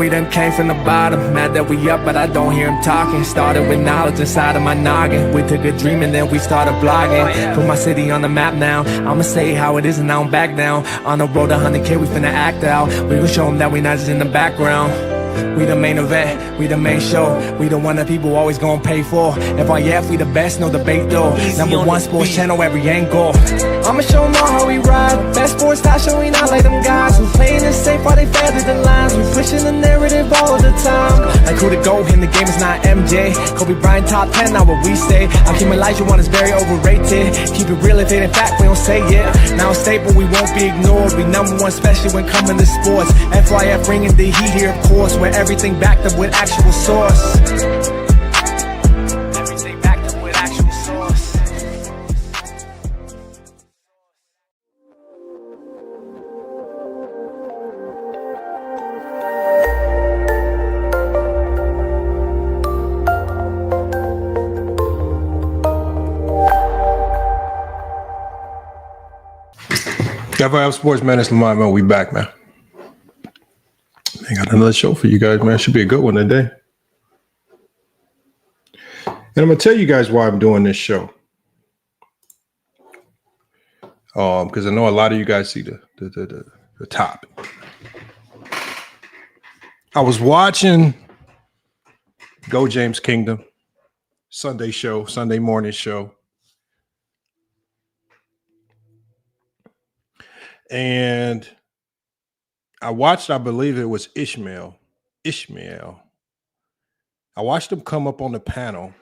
we done came from the bottom. Mad that we up, but I don't hear him talking. Started with knowledge inside of my noggin. We took a dream and then we started blogging. Put my city on the map now. I'ma say how it is and I don't back down. On the road to 100K, we finna act out. We gon' show them that we not just in the background. We the main event, we the main show. We the one that people always gonna pay for. FYF, we the best, no debate though. Number one sports channel, every angle. I'ma show them all how we ride. Best sports style showing out like them guys who playing it safe while they feather the lines. We pushing the narrative all of the time. Like who to go in the game is not MJ. Kobe Bryant top 10, not what we say. Hakeem Olajuwon is very overrated. Keep it real if it ain't fact, we don't say it. Now it's stable, we won't be ignored. We number one, especially when coming to sports. FYF bringing the heat here, of course. Where everything backed up with actual source. Everything backed up with actual source. FIF Sports, man. It's Lamont, man. We back, man. I got another show for you guys, man. Should be a good one today. And I'm going to tell you guys why I'm doing this show. Because I know a lot of you guys see the topic. I was watching Go James Kingdom Sunday morning show. And I watched, I believe it was Ishmael. I watched him come up on the panel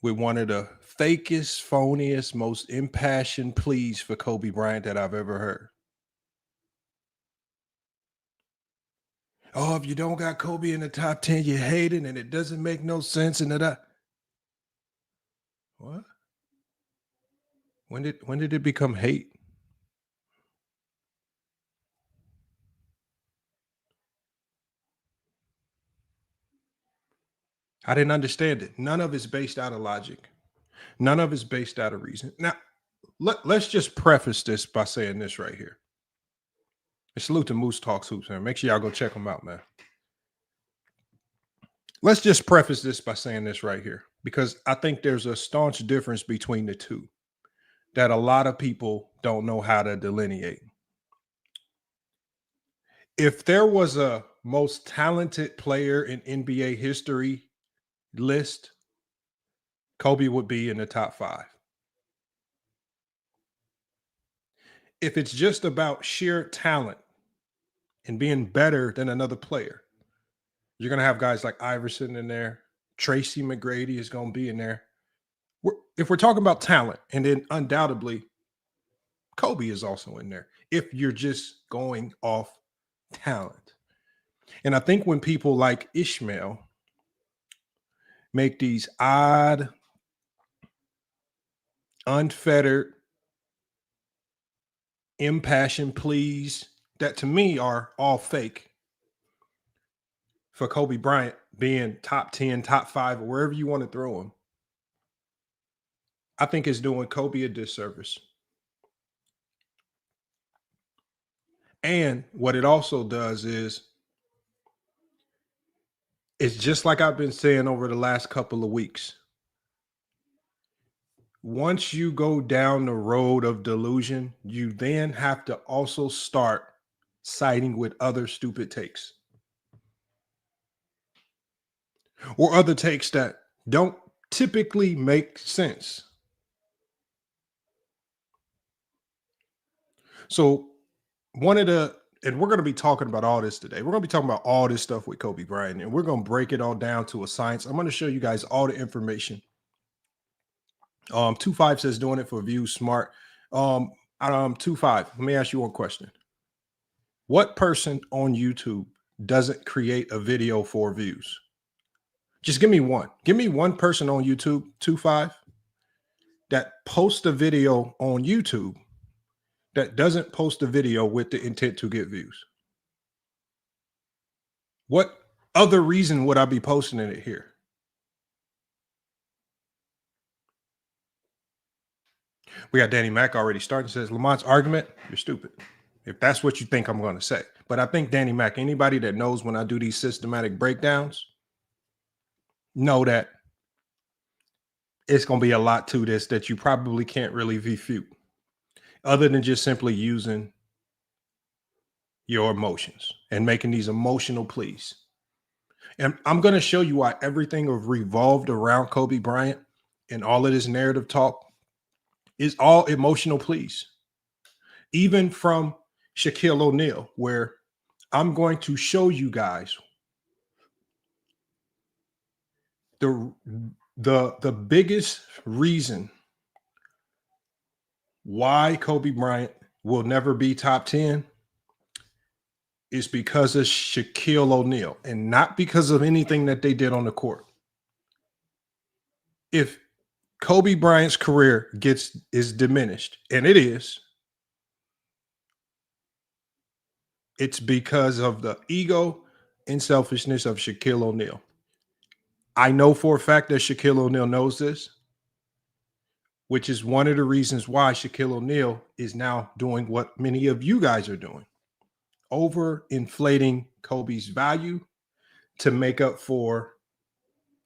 with one of the fakest, phoniest, most impassioned pleas for Kobe Bryant that I've ever heard. Oh, if you don't got Kobe in the top 10, you hate it and it doesn't make no sense. And that. What? When did it become hate? I didn't understand it. None of it's based out of logic. None of it's based out of reason. Now, let's just preface this by saying this right here. And salute to Moose Talks Hoops, man. Make sure y'all go check them out, man. Let's just preface this by saying this right here, because I think there's a staunch difference between the two that a lot of people don't know how to delineate. If there was a most talented player in NBA history list, Kobe would be in the top 5. If it's just about sheer talent and being better than another player, you're going to have guys like Iverson in there. Tracy McGrady is going to be in there. If we're talking about talent, and then undoubtedly Kobe is also in there, if you're just going off talent. And I think when people like Ishmael make these odd, unfettered, impassioned pleas that to me are all fake for Kobe Bryant being top 10, top 5, or wherever you want to throw him, I think it's doing Kobe a disservice. And what it also does is, it's just like I've been saying over the last couple of weeks. Once you go down the road of delusion, you then have to also start siding with other stupid takes. Or other takes that don't typically make sense. So and we're going to be talking about all this today. We're going to be talking about all this stuff with Kobe Bryant, and we're going to break it all down to a science. I'm going to show you guys all the information. 25 says doing it for views, smart. 25, let me ask you one question. What person on YouTube doesn't create a video for views? Just give me one. Give me one person on YouTube, 25, that posts a video on YouTube that doesn't post a video with the intent to get views. What other reason would I be posting it here? We got Danny Mack already starting. Says Lamont's argument, you're stupid. if that's what you think I'm going to say. But I think Danny Mac, anybody that knows when I do these systematic breakdowns, know that it's going to be a lot to this that you probably can't really refute other than just simply using your emotions and making these emotional pleas. And I'm going to show you why everything revolved around Kobe Bryant and all of this narrative talk is all emotional pleas. Even from Shaquille O'Neal, where I'm going to show you guys the biggest reason why Kobe Bryant will never be top 10 is because of Shaquille O'Neal and not because of anything that they did on the court. If Kobe Bryant's career is diminished, and it is, it's because of the ego and selfishness of Shaquille O'Neal. I know for a fact that Shaquille O'Neal knows this, which is one of the reasons why Shaquille O'Neal is now doing what many of you guys are doing, overinflating Kobe's value to make up for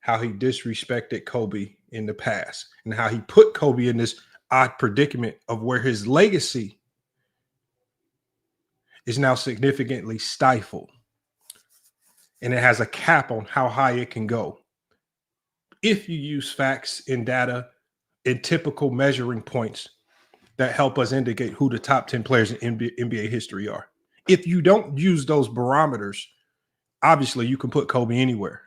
how he disrespected Kobe in the past and how he put Kobe in this odd predicament of where his legacy is now significantly stifled. And it has a cap on how high it can go. If you use facts and data and typical measuring points that help us indicate who the top 10 players in NBA history are. If you don't use those barometers, obviously you can put Kobe anywhere.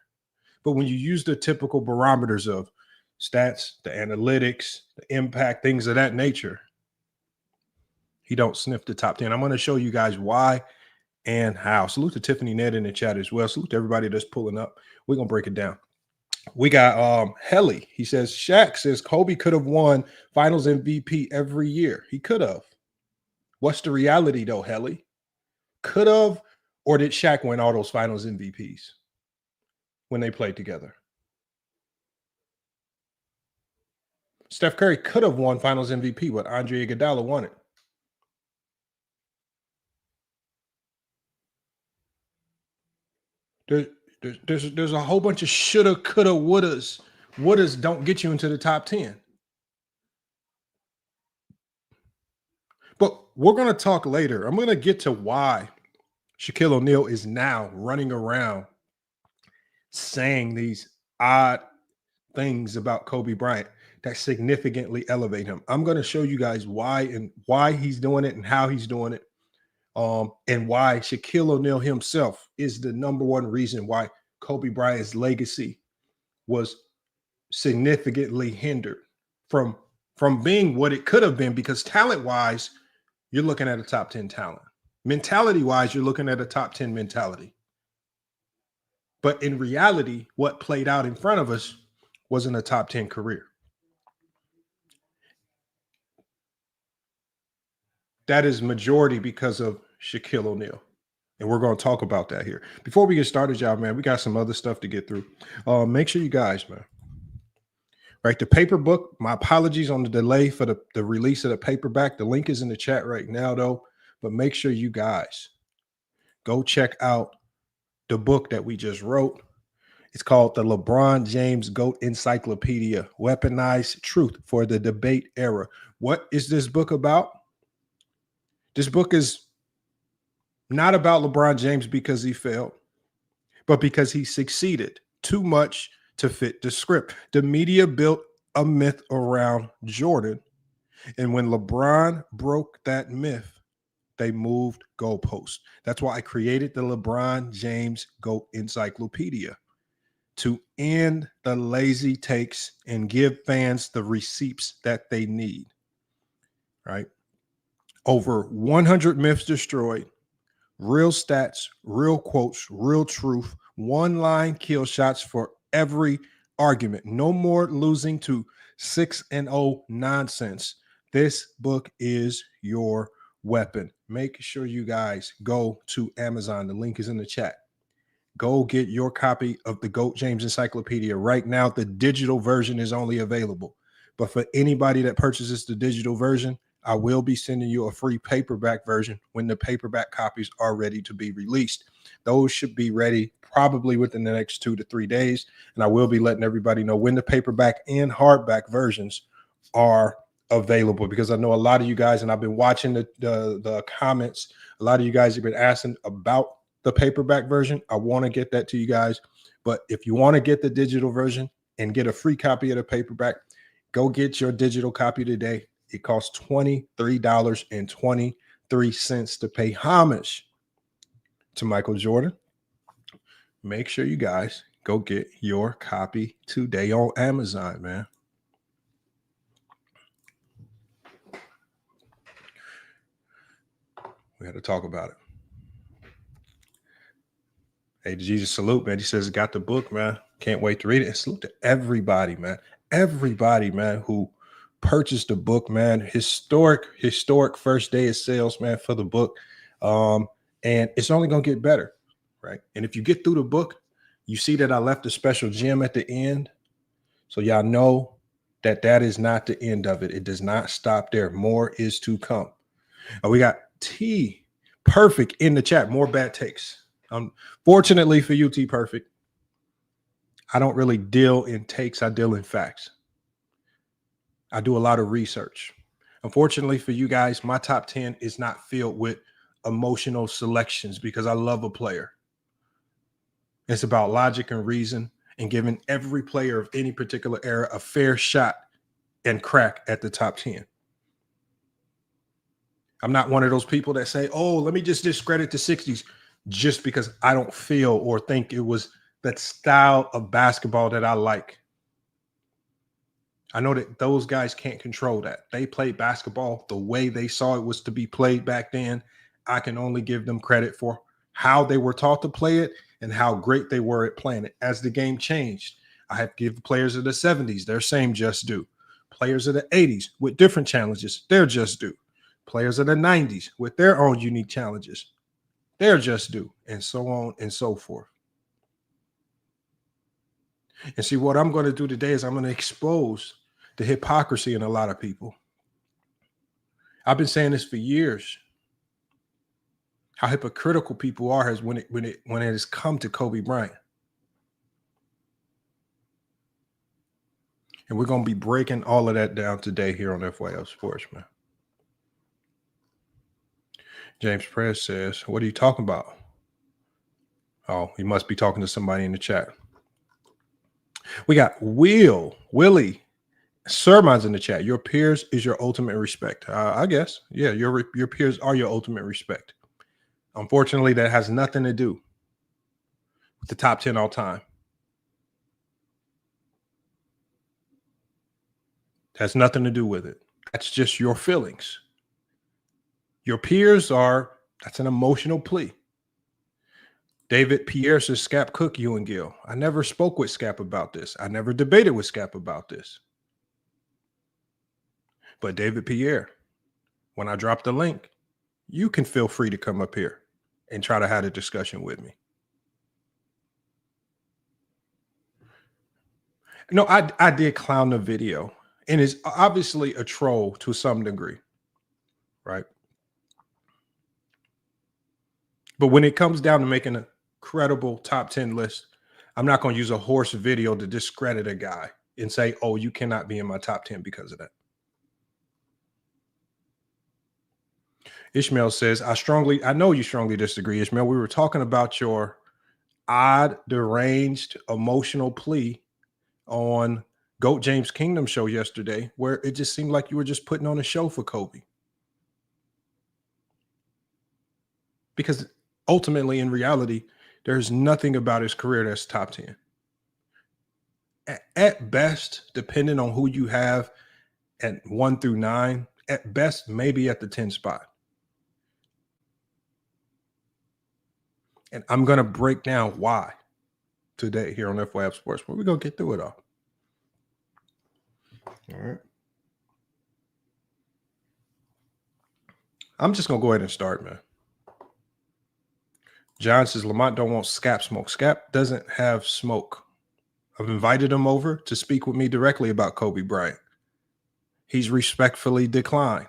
But when you use the typical barometers of stats, the analytics, the impact, things of that nature, he don't sniff the top 10. I'm going to show you guys why and how. Salute to Tiffany Ned in the chat as well. Salute to everybody that's pulling up. We're going to break it down. We got Helly. He says, Shaq says Kobe could have won finals MVP every year. He could have. What's the reality though, Helly? Could have, or did Shaq win all those finals MVPs when they played together? Steph Curry could have won finals MVP, but Andre Iguodala won it. There's a whole bunch of shoulda, coulda, wouldas. Wouldas don't get you into the top 10. But we're going to talk later. I'm going to get to why Shaquille O'Neal is now running around saying these odd things about Kobe Bryant that significantly elevate him. I'm going to show you guys why he's doing it and how he's doing it. And why Shaquille O'Neal himself is the number one reason why Kobe Bryant's legacy was significantly hindered from being what it could have been, because talent-wise, you're looking at a top 10 talent. Mentality-wise, you're looking at a top 10 mentality. But in reality, what played out in front of us wasn't a top 10 career. That is majority because of Shaquille O'Neal. And we're going to talk about that here. Before we get started, y'all, man, we got some other stuff to get through. Make sure you guys, man. Right, the paper book, my apologies on the delay for the release of the paperback. The link is in the chat right now, though. But make sure you guys go check out the book that we just wrote. It's called the LeBron James GOAT Encyclopedia, Weaponized Truth for the Debate Era. What is this book about? This book is not about LeBron James because he failed, but because he succeeded too much to fit the script. The media built a myth around Jordan, and when LeBron broke that myth, they moved goalposts. That's why I created the LeBron James GOAT Encyclopedia, to end the lazy takes and give fans the receipts that they need. Right? Over 100 myths destroyed, real stats, real quotes, real truth, one-line kill shots for every argument. No more losing to 6-0 nonsense. This book is your weapon. Make sure you guys go to Amazon. The link is in the chat. Go get your copy of the GOAT James Encyclopedia. Right now, the digital version is only available. But for anybody that purchases the digital version, I will be sending you a free paperback version when the paperback copies are ready to be released. Those should be ready probably within the next 2 to 3 days. And I will be letting everybody know when the paperback and hardback versions are available, because I know a lot of you guys, and I've been watching the comments, a lot of you guys have been asking about the paperback version. I want to get that to you guys. But if you want to get the digital version and get a free copy of the paperback, go get your digital copy today. It costs $23.23 to pay homage to Michael Jordan. Make sure you guys go get your copy today on Amazon, man. We had to talk about it. Hey, Jesus, salute, man. He says, got the book, man. Can't wait to read it. And salute to everybody, man. Everybody, man, who purchased the book, man. Historic first day of sales, man, for the book. And it's only going to get better, right? And if you get through the book, you see that I left a special gem at the end. So y'all know that that is not the end of it. It does not stop there. More is to come. We got T Perfect in the chat. More bad takes. Fortunately for you, T Perfect, I don't really deal in takes. I deal in facts. I do a lot of research. Unfortunately for you guys, my top 10 is not filled with emotional selections because I love a player. It's about logic and reason and giving every player of any particular era a fair shot and crack at the top 10. I'm not one of those people that say, oh, let me just discredit the 60s just because I don't feel or think it was that style of basketball that I like. I know that those guys can't control that. They played basketball the way they saw it was to be played back then. I can only give them credit for how they were taught to play it and how great they were at playing it. As the game changed, I have to give the players of the 70s their same just due. Players of the 80s with different challenges, their just due. Players of the 90s with their own unique challenges, they're just due, and so on and so forth. And see, what I'm going to do today is I'm going to expose the hypocrisy in a lot of people. I've been saying this for years, how hypocritical people are when it has come to Kobe Bryant. And we're going to be breaking all of that down today here on FYF Sports, man. James Press says, what are you talking about? Oh, he must be talking to somebody in the chat. We got Willie Sermons in the chat. Your peers is your ultimate respect. I guess. Yeah, your peers are your ultimate respect. Unfortunately, that has nothing to do with the top 10 all time. Has nothing to do with it. That's just your feelings. Your peers that's an emotional plea. David Pierre says, Scap cook you and Gil. I never spoke with Scap about this. I never debated with Scap about this. But David Pierre, when I drop the link, you can feel free to come up here and try to have a discussion with me. No, I did clown the video, and it's obviously a troll to some degree, right? But when it comes down to making a credible top 10 list, I'm not going to use a horse video to discredit a guy and say, oh, you cannot be in my top 10 because of that. Ishmael says, I know you strongly disagree, Ishmael. We were talking about your odd, deranged, emotional plea on GOAT James Kingdom show yesterday, where it just seemed like you were just putting on a show for Kobe. Because ultimately, in reality, there's nothing about his career that's top 10. At best, depending on who you have at 1 through 9, at best, maybe at the 10 spot. And I'm going to break down why today here on FYF Sports, but we're going to get through it all. All right. I'm just going to go ahead and start, man. John says, Lamont don't want Scap smoke. Scap doesn't have smoke. I've invited him over to speak with me directly about Kobe Bryant. He's respectfully declined.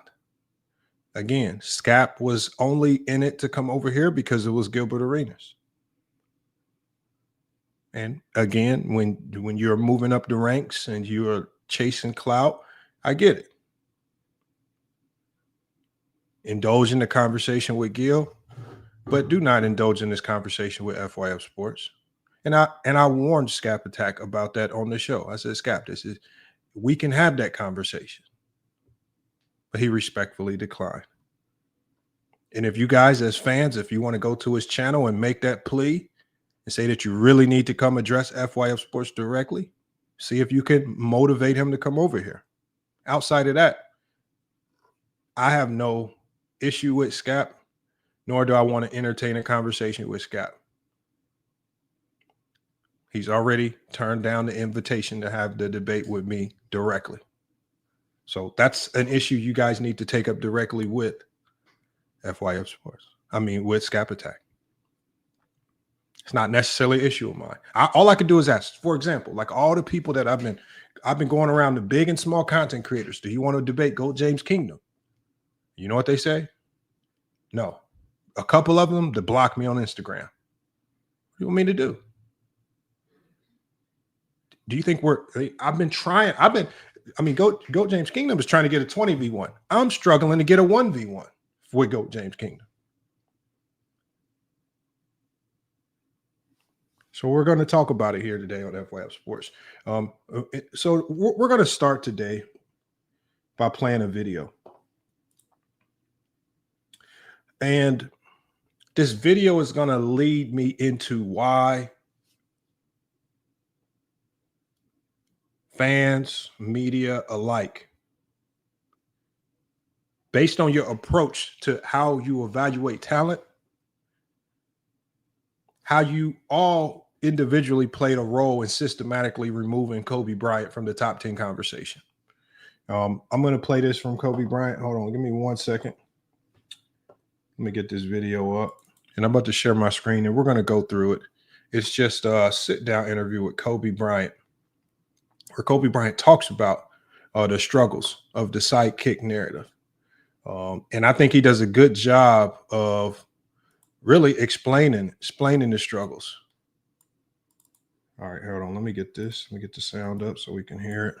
Again, Scap was only in it to come over here because it was Gilbert Arenas. And again, when you're moving up the ranks and you're chasing clout, I get it. Indulge in the conversation with Gil, but do not indulge in this conversation with FYF Sports. And I warned Scap Attack about that on the show. I said, Scap, we can have that conversation. But he respectfully declined. And if you guys as fans, if you want to go to his channel and make that plea and say that you really need to come address FYF Sports directly, see if you can motivate him to come over here. Outside of that, I have no issue with Scap, nor do I want to entertain a conversation with Scap. He's already turned down the invitation to have the debate with me directly. So that's an issue you guys need to take up directly with FYF Sports. I mean, with Scap Attack. It's not necessarily an issue of mine. All I could do is ask. For example, like all the people that I've been going around, the big and small content creators. Do you want to debate Gold James Kingdom? You know what they say? No. A couple of them to block me on Instagram. What do you want me to do? Do you think Goat James Kingdom is trying to get a 20v1. I'm struggling to get a 1v1 with Goat James Kingdom. So we're going to talk about it here today on FYF Sports. So we're going to start today by playing a video. And this video is going to lead me into why fans, media alike, based on your approach to how you evaluate talent, how you all individually played a role in systematically removing Kobe Bryant from the top 10 conversation. I'm going to play this from Kobe Bryant. Hold on. Give me 1 second. Let me get this video up. And I'm about to share my screen, and we're going to go through it. It's just a sit-down interview with Kobe Bryant, where Kobe Bryant talks about the struggles of the sidekick narrative. And I think he does a good job of really explaining the struggles. All right, hold on. Let me get this. Let me get the sound up so we can hear it.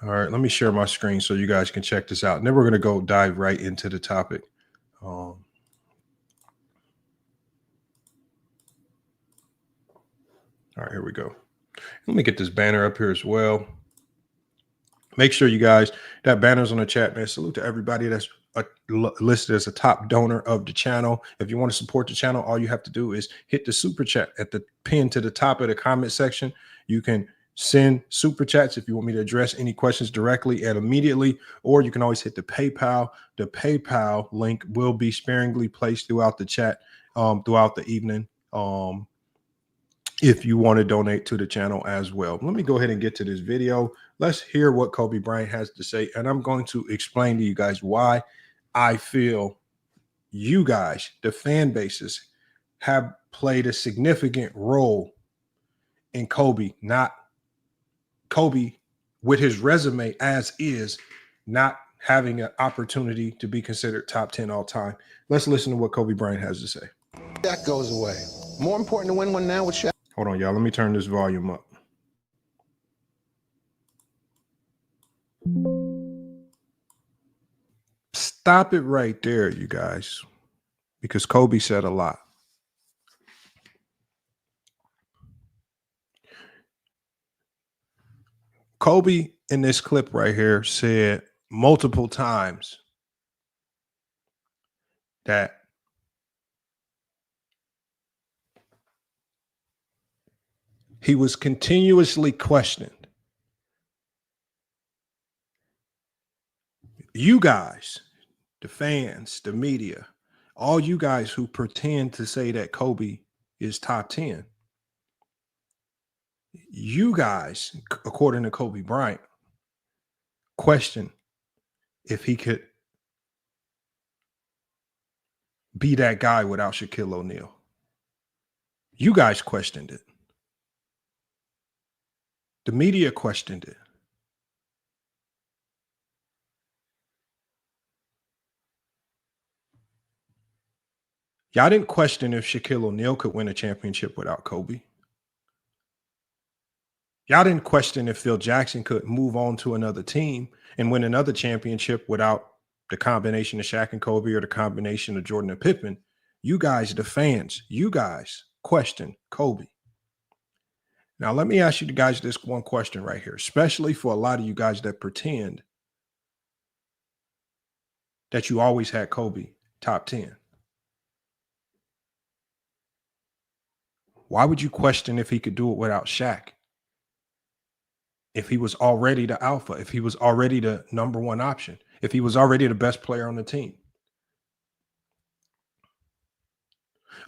All right, let me share my screen so you guys can check this out. And then we're going to go dive right into the topic. All right, here we go. Let me get this banner up here as well. Make sure you guys, that banner's on the chat, man. Salute to everybody that's listed as a top donor of the channel. If you want to support the channel, all you have to do is hit the super chat at the pin to the top of the comment section. You can send super chats if you want me to address any questions directly and immediately, or you can always hit the PayPal. The PayPal link will be sparingly placed throughout the chat throughout the evening. If you want to donate to the channel as well. Let me go ahead and get to this video. Let's hear what Kobe Bryant has to say. And I'm going to explain to you guys why I feel you guys, the fan bases, have played a significant role in Kobe with his resume as is, not having an opportunity to be considered top 10 all time. Let's listen to what Kobe Bryant has to say. Shaq goes away. More important to win one now with Shaq. Hold on, y'all. Let me turn this volume up. Stop it right there, you guys, because Kobe said a lot. Kobe in this clip right here said multiple times that he was continuously questioned. You guys, the fans, the media, all you guys who pretend to say that Kobe is top 10, you guys, according to Kobe Bryant, question if he could be that guy without Shaquille O'Neal. You guys questioned it. The media questioned it. Y'all didn't question if Shaquille O'Neal could win a championship without Kobe. Y'all didn't question if Phil Jackson could move on to another team and win another championship without the combination of Shaq and Kobe or the combination of Jordan and Pippen. You guys, the fans, you guys question Kobe. Now, let me ask you guys this one question right here, especially for a lot of you guys that pretend that you always had Kobe top 10. Why would you question if he could do it without Shaq? If he was already the alpha, if he was already the number one option, if he was already the best player on the team?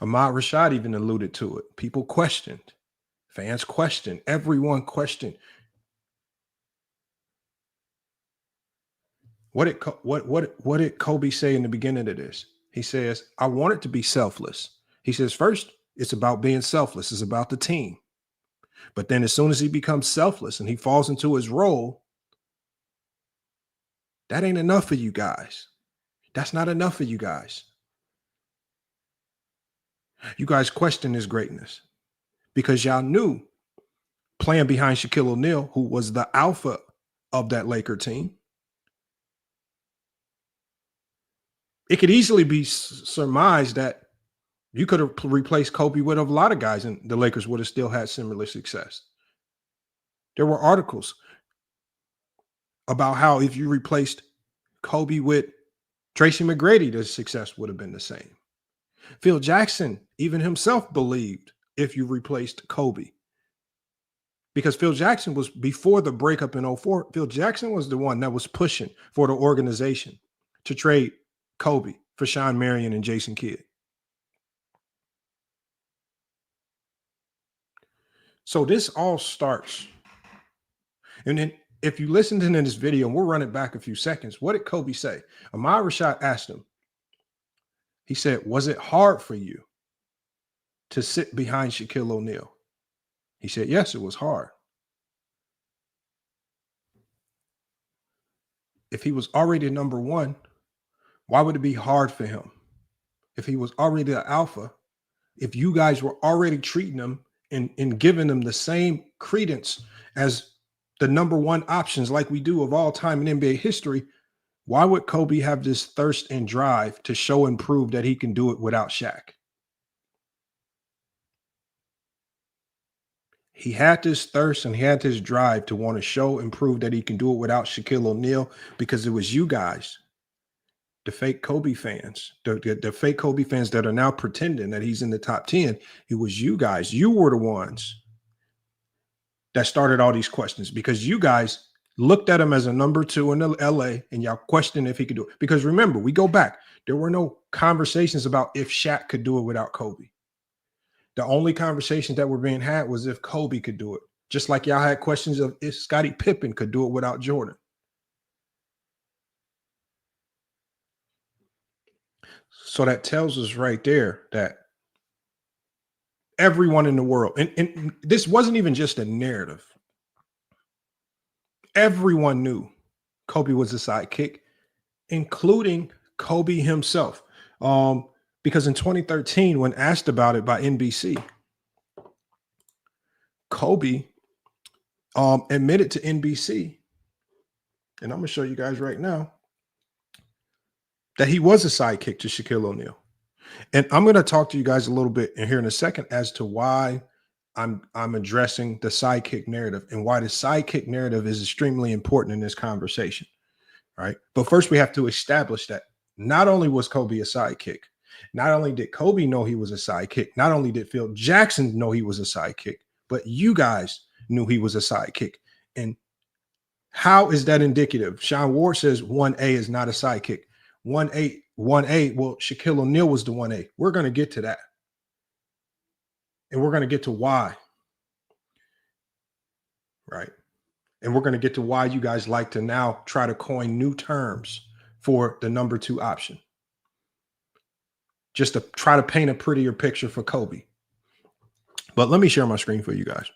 Ahmad Rashad even alluded to it. People questioned. Fans questioned. Everyone questioned. What did Kobe say in the beginning of this? He says, I want it to be selfless. He says, first, it's about being selfless. It's about the team. But then as soon as he becomes selfless and he falls into his role, that ain't enough for you guys. That's not enough for you guys. You guys question his greatness because y'all knew playing behind Shaquille O'Neal, who was the alpha of that Laker team, it could easily be surmised that you could have replaced Kobe with a lot of guys and the Lakers would have still had similar success. There were articles about how if you replaced Kobe with Tracy McGrady, the success would have been the same. Phil Jackson, even himself, believed if you replaced Kobe. Because Phil Jackson was, before the breakup in 2004, Phil Jackson was the one that was pushing for the organization to trade Kobe for Sean Marion and Jason Kidd. So this all starts. And then if you listen to this video, and we'll run it back a few seconds, what did Kobe say? Ahmad Rashad asked him, he said, was it hard for you to sit behind Shaquille O'Neal? He said, yes, it was hard. If he was already number one, why would it be hard for him? If he was already the alpha, if you guys were already treating him and giving him the same credence as the number one options like we do of all time in NBA history, why would Kobe have this thirst and drive to show and prove that he can do it without Shaq? He had this thirst and he had this drive to want to show and prove that he can do it without Shaquille O'Neal because it was you guys, the fake Kobe fans, the fake Kobe fans that are now pretending that he's in the top 10. It was you guys. You were the ones that started all these questions because you guys looked at him as a number two in LA and y'all questioned if he could do it. Because remember, we go back. There were no conversations about if Shaq could do it without Kobe. The only conversations that were being had was if Kobe could do it. Just like y'all had questions of if Scottie Pippen could do it without Jordan. So that tells us right there that everyone in the world, and this wasn't even just a narrative. Everyone knew Kobe was a sidekick, including Kobe himself. Because in 2013, when asked about it by NBC, Kobe admitted to NBC, and I'm going to show you guys right now, that he was a sidekick to Shaquille O'Neal. And I'm going to talk to you guys a little bit in here in a second as to why I'm addressing the sidekick narrative and why the sidekick narrative is extremely important in this conversation. Right. But first, we have to establish that not only was Kobe a sidekick, not only did Kobe know he was a sidekick, not only did Phil Jackson know he was a sidekick, but you guys knew he was a sidekick. And how is that indicative? Sean Ward says 1A is not a sidekick. 1A, well, Shaquille O'Neal was the 1A. We're going to get to that. And we're going to get to why. Right. And we're going to get to why you guys like to now try to coin new terms for the number two option. Just to try to paint a prettier picture for Kobe. But let me share my screen for you guys.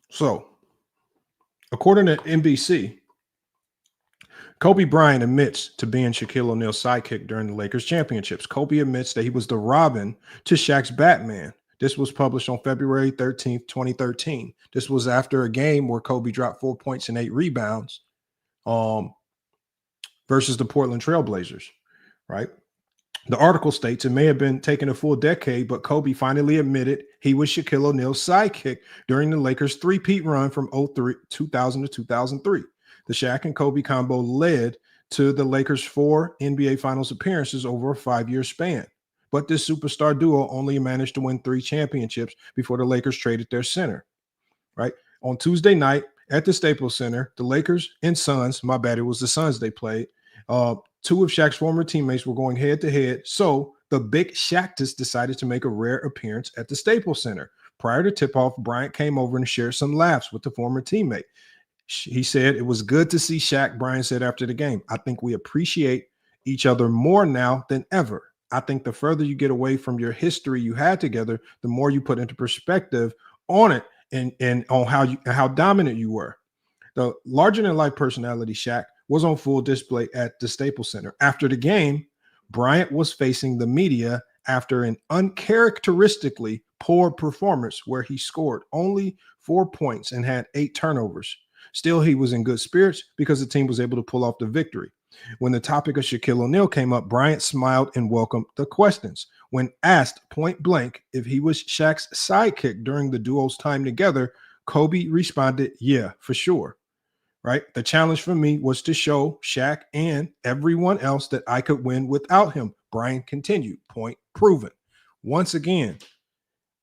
So, according to NBC, Kobe Bryant admits to being Shaquille O'Neal's sidekick during the Lakers championships. Kobe admits that he was the Robin to Shaq's Batman. This was published on February 13th, 2013. This was after a game where Kobe dropped 4 points and 8 rebounds versus the Portland Trailblazers, right? The article states it may have been taking a full decade, but Kobe finally admitted he was Shaquille O'Neal's sidekick during the Lakers' three-peat run from 2000 to 2003. The Shaq and Kobe combo led to the Lakers' 4 NBA Finals appearances over a 5-year span. But this superstar duo only managed to win 3 championships before the Lakers traded their center, right? On Tuesday night at the Staples Center, the Lakers and Suns, my bad, it was the Suns they played, 2 of Shaq's former teammates were going head-to-head, so the big Shaqtus decided to make a rare appearance at the Staples Center. Prior to tip-off, Bryant came over and shared some laughs with the former teammate. He said, "It was good to see Shaq," Bryant said after the game. "I think we appreciate each other more now than ever. I think the further you get away from your history you had together, the more you put into perspective on it and on how dominant you were." The larger-than-life personality Shaq was on full display at the Staples Center. After the game, Bryant was facing the media after an uncharacteristically poor performance where he scored only 4 points and had 8 turnovers. Still, he was in good spirits because the team was able to pull off the victory. When the topic of Shaquille O'Neal came up, Bryant smiled and welcomed the questions. When asked point blank if he was Shaq's sidekick during the duo's time together, Kobe responded, "Yeah, for sure." Right? "The challenge for me was to show Shaq and everyone else that I could win without him," Bryant continued. Point proven. Once again,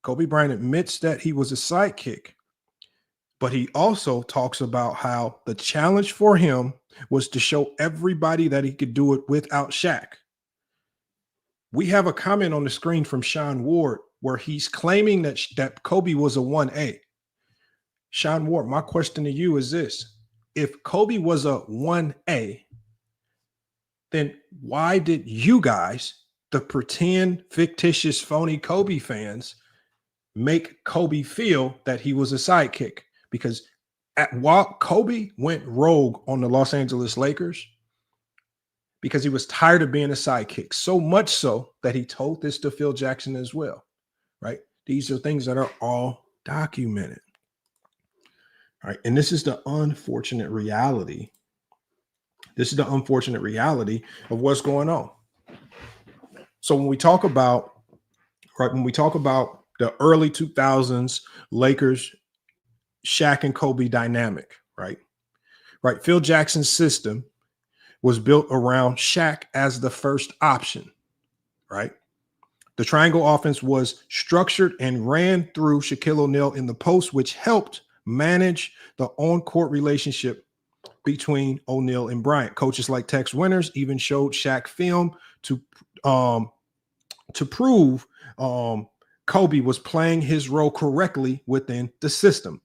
Kobe Bryant admits that he was a sidekick, but he also talks about how the challenge for him was to show everybody that he could do it without Shaq. We have a comment on the screen from Sean Ward where he's claiming that Kobe was a 1A. Sean Ward, my question to you is this. If Kobe was a 1A, then why did you guys, the pretend, fictitious, phony Kobe fans, make Kobe feel that he was a sidekick? Because while Kobe went rogue on the Los Angeles Lakers because he was tired of being a sidekick, so much so that he told this to Phil Jackson as well, right? These are things that are all documented. All right, and this is the unfortunate reality. This is the unfortunate reality of what's going on. So when we talk about, right, when we talk about the early 2000s Lakers, Shaq and Kobe dynamic, right? Right. Phil Jackson's system was built around Shaq as the first option, right? The triangle offense was structured and ran through Shaquille O'Neal in the post, which helped manage the on-court relationship between O'Neal and Bryant. Coaches like Tex Winters even showed Shaq film to prove Kobe was playing his role correctly within the system.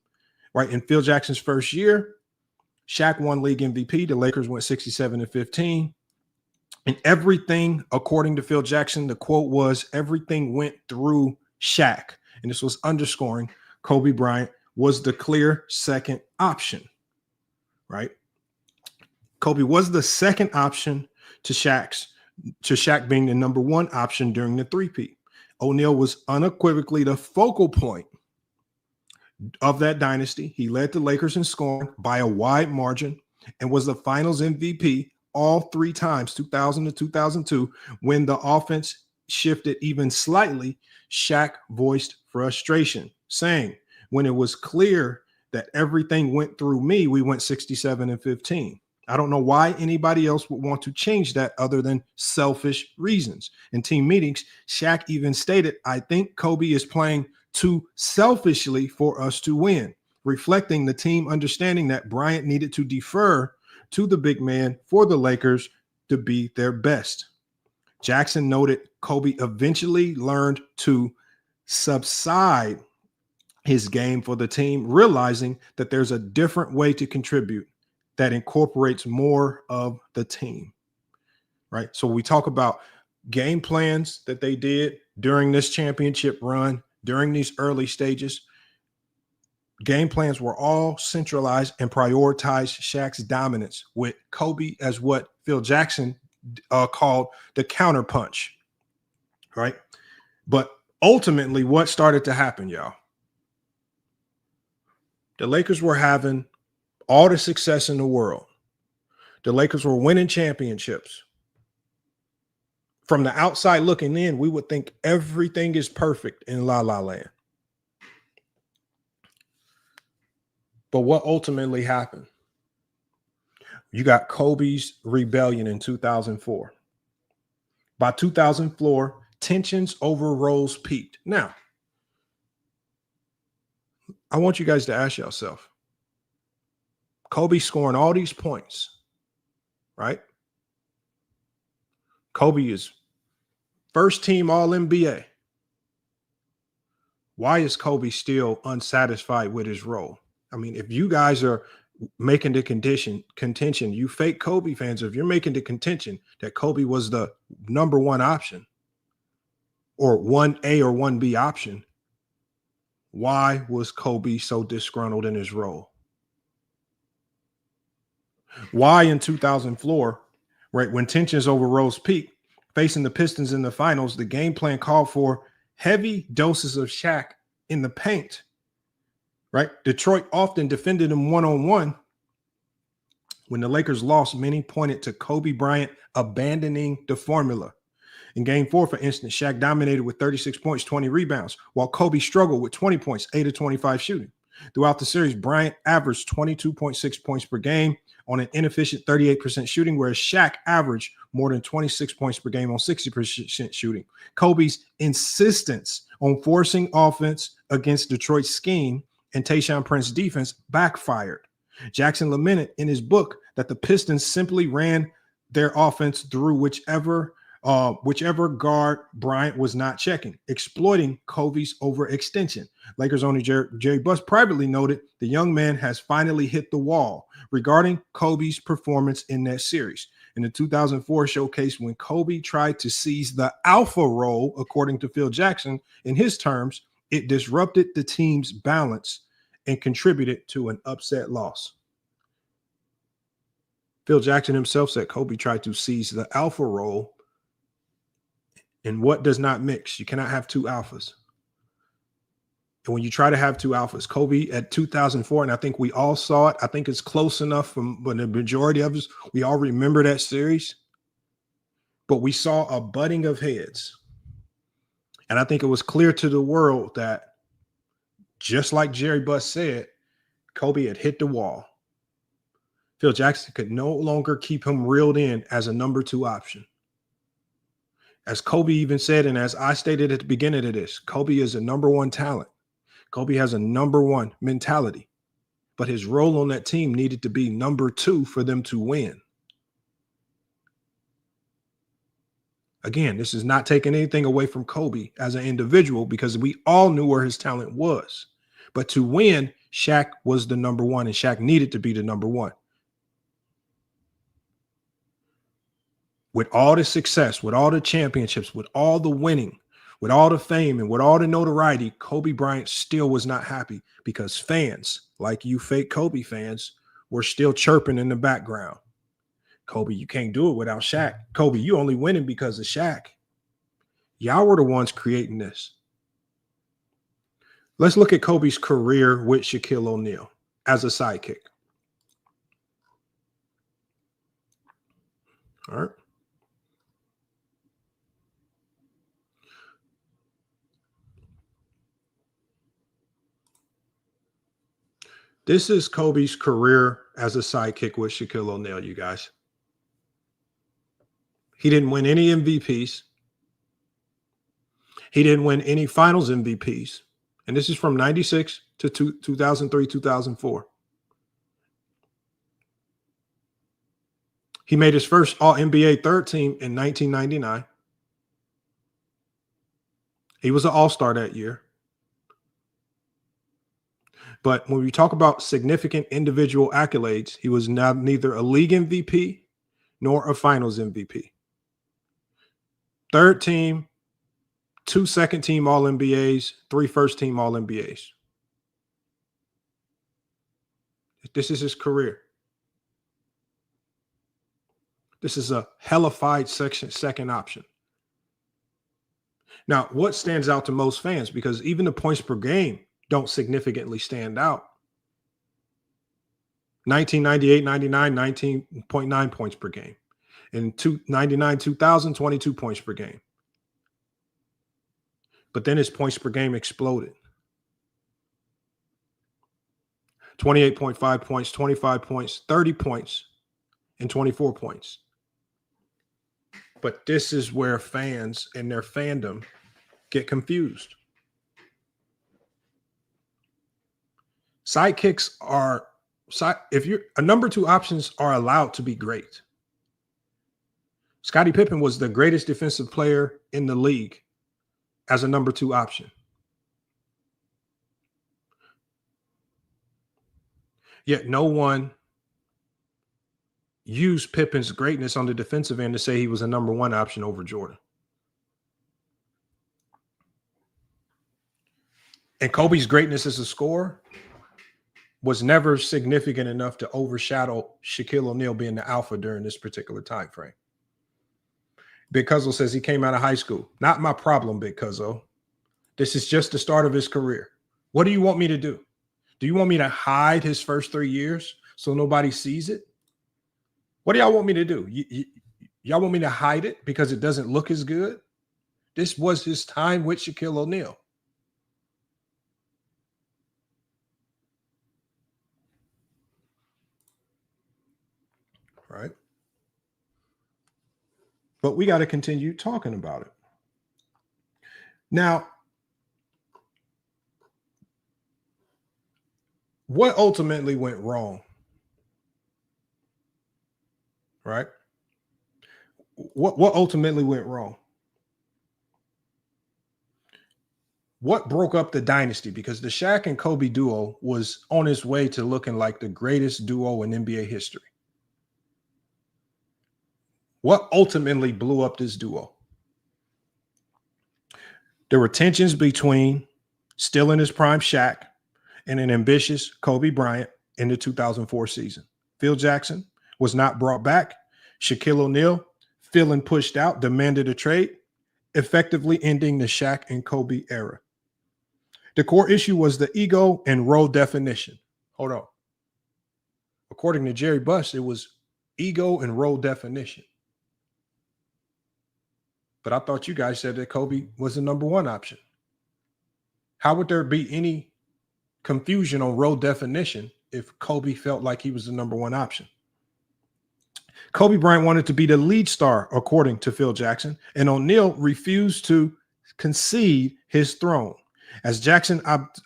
Right. In Phil Jackson's first year, Shaq won league MVP. The Lakers went 67-15. And everything, according to Phil Jackson, the quote was, everything went through Shaq. And this was underscoring Kobe Bryant was the clear second option. Right. Kobe was the second option to Shaq being the number one option during the three-peat. O'Neal was unequivocally the focal point of that dynasty. He led the Lakers in scoring by a wide margin and was the finals MVP all 3 times, 2000 to 2002. When the offense shifted even slightly, Shaq voiced frustration, saying, "When it was clear that everything went through me, we went 67-15. I don't know why anybody else would want to change that other than selfish reasons." In team meetings, Shaq even stated, "I think Kobe is playing too selfishly for us to win," reflecting the team understanding that Bryant needed to defer to the big man for the Lakers to be their best. Jackson noted Kobe eventually learned to subside his game for the team, realizing that there's a different way to contribute that incorporates more of the team, right? So we talk about game plans that they did during this championship run, during these early stages. game plans were all centralized and prioritized Shaq's dominance, with Kobe as what Phil Jackson called the counterpunch, right? But ultimately, what started to happen, y'all? The Lakers were having all the success in the world. The Lakers were winning championships. From the outside looking in, we would think everything is perfect in La La Land. But what ultimately happened? You got Kobe's rebellion in 2004. By 2004, tensions over roles peaked. Now, I want you guys to ask yourself, Kobe scoring all these points, right? Kobe is first team All-NBA. Why is Kobe still unsatisfied with his role? I mean, if you guys are making the contention, you fake Kobe fans, if you're making the contention that Kobe was the number one option or 1A or 1B option, why was Kobe so disgruntled in his role? Why in 2004, right, when tensions over roles peaked, facing the Pistons in the finals, the game plan called for heavy doses of Shaq in the paint, right? Detroit often defended him one-on-one. When the Lakers lost, many pointed to Kobe Bryant abandoning the formula. In game 4, for instance, Shaq dominated with 36 points, 20 rebounds, while Kobe struggled with 20 points, 8 of 25 shooting. Throughout the series, Bryant averaged 22.6 points per game on an inefficient 38% shooting, whereas Shaq averaged more than 26 points per game on 60% shooting. Kobe's insistence on forcing offense against Detroit's scheme and Tayshaun Prince's defense backfired. Jackson lamented in his book that the Pistons simply ran their offense through whichever guard Bryant was not checking, exploiting Kobe's overextension. Lakers owner Jerry Buss privately noted the young man has finally hit the wall regarding Kobe's performance in that series. In the 2004 showcase, when Kobe tried to seize the alpha role, according to Phil Jackson, in his terms, it disrupted the team's balance and contributed to an upset loss. Phil Jackson himself said Kobe tried to seize the alpha role. And what does not mix? You cannot have two alphas. And when you try to have two alphas, Kobe at 2004, and I think we all saw it. I think it's close enough from the majority of us. We all remember that series. But we saw a butting of heads. And I think it was clear to the world that, just like Jerry Buss said, Kobe had hit the wall. Phil Jackson could no longer keep him reeled in as a number 2 option. As Kobe even said, and as I stated at the beginning of this, Kobe is a number 1 talent. Kobe has a number 1 mentality, but his role on that team needed to be number 2 for them to win. Again, this is not taking anything away from Kobe as an individual, because we all knew where his talent was. But to win, Shaq was the number 1, and Shaq needed to be the number 1. With all the success, with all the championships, with all the winning, with all the fame, and with all the notoriety, Kobe Bryant still was not happy, because fans, like you fake Kobe fans, were still chirping in the background. Kobe, you can't do it without Shaq. Kobe, you only winning because of Shaq. Y'all were the ones creating this. Let's look at Kobe's career with Shaquille O'Neal as a sidekick. All right. This is Kobe's career as a sidekick with Shaquille O'Neal, you guys. He didn't win any MVPs. He didn't win any finals MVPs. And this is from 96 to 2003, 2004. He made his first All-NBA third team in 1999. He was an All-Star that year. But when we talk about significant individual accolades, he was neither a league MVP nor a finals MVP. Third team, 2 second team All-NBAs, 3 first team All-NBAs. This is his career. This is a hellified second option. Now, what stands out to most fans, because even the points per game don't significantly stand out. 1998, 99, 19.9 points per game. In 99, 2000, 22 points per game. But then his points per game exploded. 28.5 points, 25 points, 30 points, and 24 points. But this is where fans and their fandom get confused. Sidekicks are, if you're a number two, options are allowed to be great. Scottie Pippen was the greatest defensive player in the league as a number two option. Yet no one used Pippen's greatness on the defensive end to say he was a number one option over Jordan. And Kobe's greatness as a scorer was never significant enough to overshadow Shaquille O'Neal being the alpha during this particular time frame. Big Cuzzo says he came out of high school. Not my problem, Big Cuzzo. This is just the start of his career. What do you want me to do? Do you want me to hide his first 3 years so nobody sees it? What do y'all want me to do? Y'all want me to hide it because it doesn't look as good? This was his time with Shaquille O'Neal. Right? But we got to continue talking about it. Now, what ultimately went wrong? Right? What ultimately went wrong? What broke up the dynasty? Because the Shaq and Kobe duo was on its way to looking like the greatest duo in NBA history. What ultimately blew up this duo? There were tensions between still in his prime Shaq and an ambitious Kobe Bryant in the 2004 season. Phil Jackson was not brought back. Shaquille O'Neal, feeling pushed out, demanded a trade, effectively ending the Shaq and Kobe era. The core issue was the ego and role definition. Hold on. According to Jerry Buss, it was ego and role definition. But I thought you guys said that Kobe was the number one option. How would there be any confusion on role definition if Kobe felt like he was the number one option? Kobe Bryant wanted to be the lead star, according to Phil Jackson, and O'Neal refused to concede his throne. As Jackson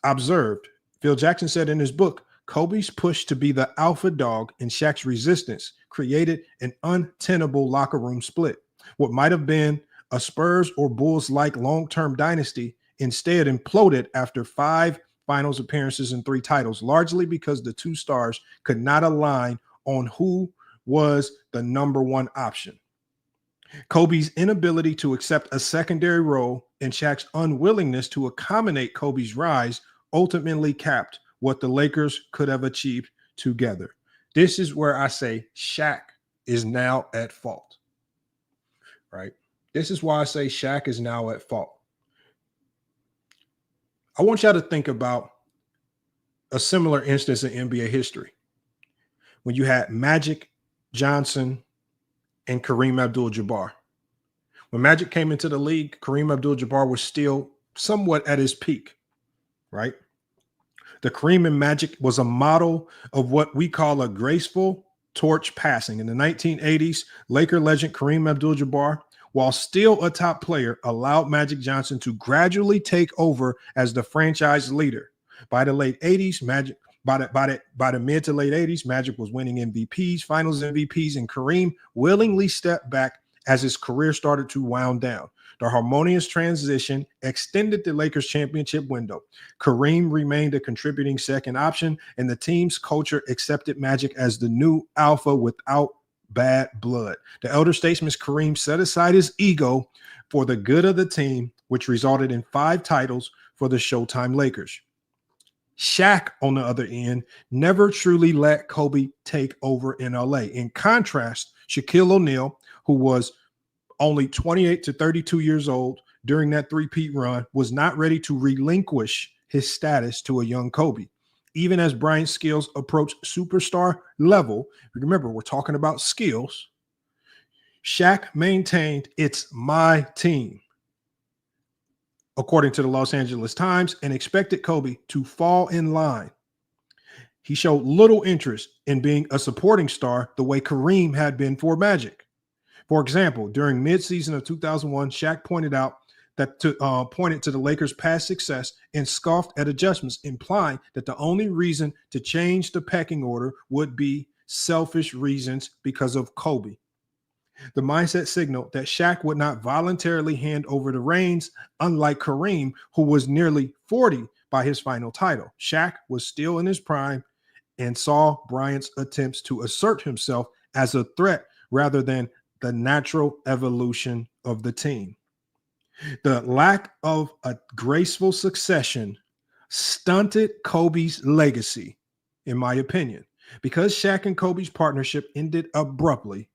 observed, Phil Jackson said in his book, Kobe's push to be the alpha dog and Shaq's resistance created an untenable locker room split. What might have been a Spurs or Bulls-like long-term dynasty instead imploded after 5 finals appearances and 3 titles, largely because the two stars could not align on who was the number one option. Kobe's inability to accept a secondary role and Shaq's unwillingness to accommodate Kobe's rise ultimately capped what the Lakers could have achieved together. This is where I say Shaq is now at fault, right? This is why I say Shaq is now at fault. I want y'all to think about a similar instance in NBA history when you had Magic Johnson and Kareem Abdul-Jabbar. When Magic came into the league, Kareem Abdul-Jabbar was still somewhat at his peak, right? The Kareem and Magic was a model of what we call a graceful torch passing. In the 1980s, Laker legend Kareem Abdul-Jabbar, while still a top player, allowed Magic Johnson to gradually take over as the franchise leader. By the late 80s, by the mid to late 80s, Magic was winning MVPs, finals MVPs, and Kareem willingly stepped back as his career started to wound down. The harmonious transition extended the Lakers' championship window. Kareem remained a contributing second option, and the team's culture accepted Magic as the new alpha without bad blood. The elder statesman Kareem set aside his ego for the good of the team, which resulted in 5 titles for the Showtime Lakers. Shaq, on the other end, never truly let Kobe take over in LA. In contrast, Shaquille O'Neal, who was only 28 to 32 years old during that three-peat run, was not ready to relinquish his status to a young Kobe. Even as Bryant's skills approached superstar level, remember, we're talking about skills, Shaq maintained "it's my team," according to the Los Angeles Times, and expected Kobe to fall in line. He showed little interest in being a supporting star the way Kareem had been for Magic. For example, during midseason of 2001, Shaq pointed to the Lakers' past success and scoffed at adjustments, implying that the only reason to change the pecking order would be selfish reasons because of Kobe. The mindset signaled that Shaq would not voluntarily hand over the reins, unlike Kareem, who was nearly 40 by his final title. Shaq was still in his prime and saw Bryant's attempts to assert himself as a threat rather than the natural evolution of the team. The lack of a graceful succession stunted Kobe's legacy, in my opinion. Because Shaq and Kobe's partnership ended abruptly,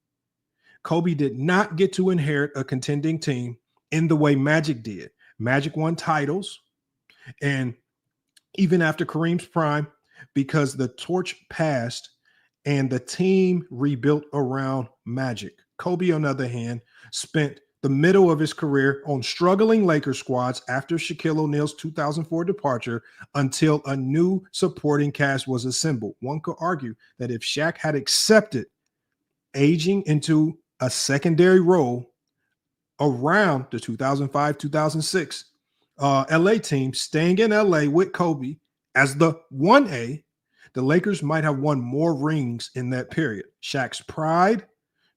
Kobe did not get to inherit a contending team in the way Magic did. Magic won titles, and even after Kareem's prime, because the torch passed and the team rebuilt around Magic. Kobe, on the other hand, spent the middle of his career on struggling Lakers squads after Shaquille O'Neal's 2004 departure until a new supporting cast was assembled. One could argue that if Shaq had accepted aging into a secondary role around the 2005-2006 LA team, staying in LA with Kobe as the 1A, the Lakers might have won more rings in that period. Shaq's pride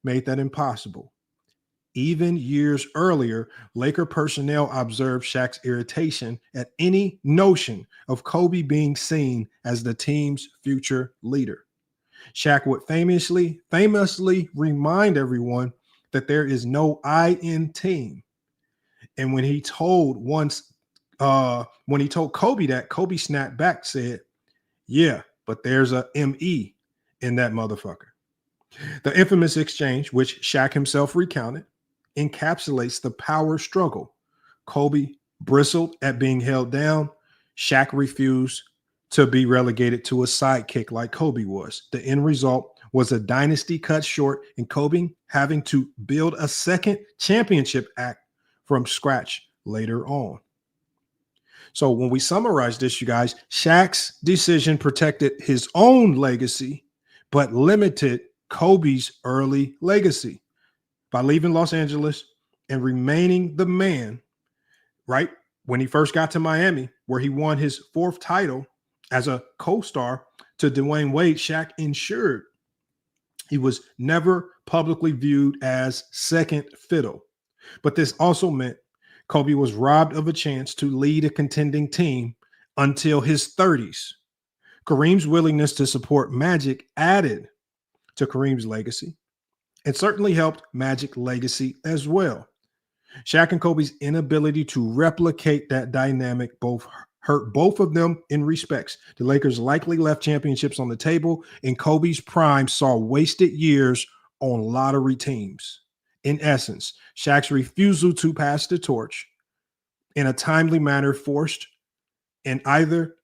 made that impossible. Even years earlier, Laker personnel observed Shaq's irritation at any notion of Kobe being seen as the team's future leader. Shaq would famously remind everyone that there is no I in team. And when he told Kobe that, Kobe snapped back, said, "Yeah, but there's a ME in that motherfucker." The infamous exchange, which Shaq himself recounted, encapsulates the power struggle. Kobe bristled at being held down. Shaq refused to be relegated to a sidekick like Kobe was. The end result was a dynasty cut short and Kobe having to build a second championship act from scratch later on. So when we summarize this, you guys, Shaq's decision protected his own legacy, but limited Kobe's early legacy by leaving Los Angeles and remaining the man, right? When he first got to Miami, where he won his fourth title as a co-star to Dwayne Wade, Shaq ensured he was never publicly viewed as second fiddle. But this also meant Kobe was robbed of a chance to lead a contending team until his 30s. Kareem's willingness to support Magic added to Kareem's legacy. It certainly helped Magic's legacy as well. Shaq and Kobe's inability to replicate that dynamic both hurt both of them in respects. The Lakers likely left championships on the table, and Kobe's prime saw wasted years on lottery teams. In essence, Shaq's refusal to pass the torch in a timely manner forced an either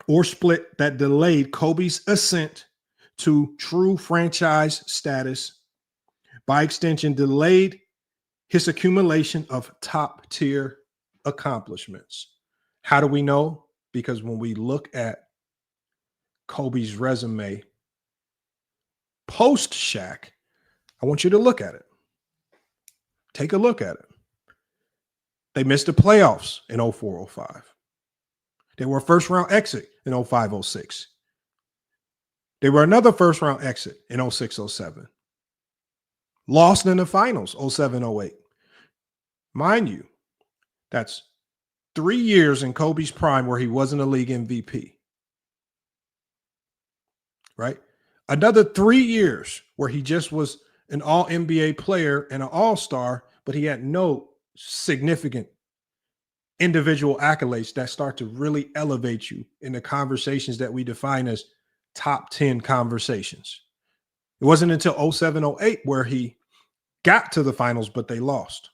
or split that delayed Kobe's ascent to true franchise status, by extension, delayed his accumulation of top tier accomplishments. How do we know? Because when we look at Kobe's resume post-Shaq, I want you to look at it. Take a look at it. They missed the playoffs in 04-05. They were a first-round exit in 05-06. They were another first-round exit in 06-07. Lost in the finals 07-08. Mind you, that's 3 years in Kobe's prime where he wasn't a league MVP. Right? Another 3 years where he just was an all-NBA player and an all-star, but he had no significant individual accolades that start to really elevate you in the conversations that we define as top 10 conversations. It wasn't until 07, 08 where he got to the finals, but they lost.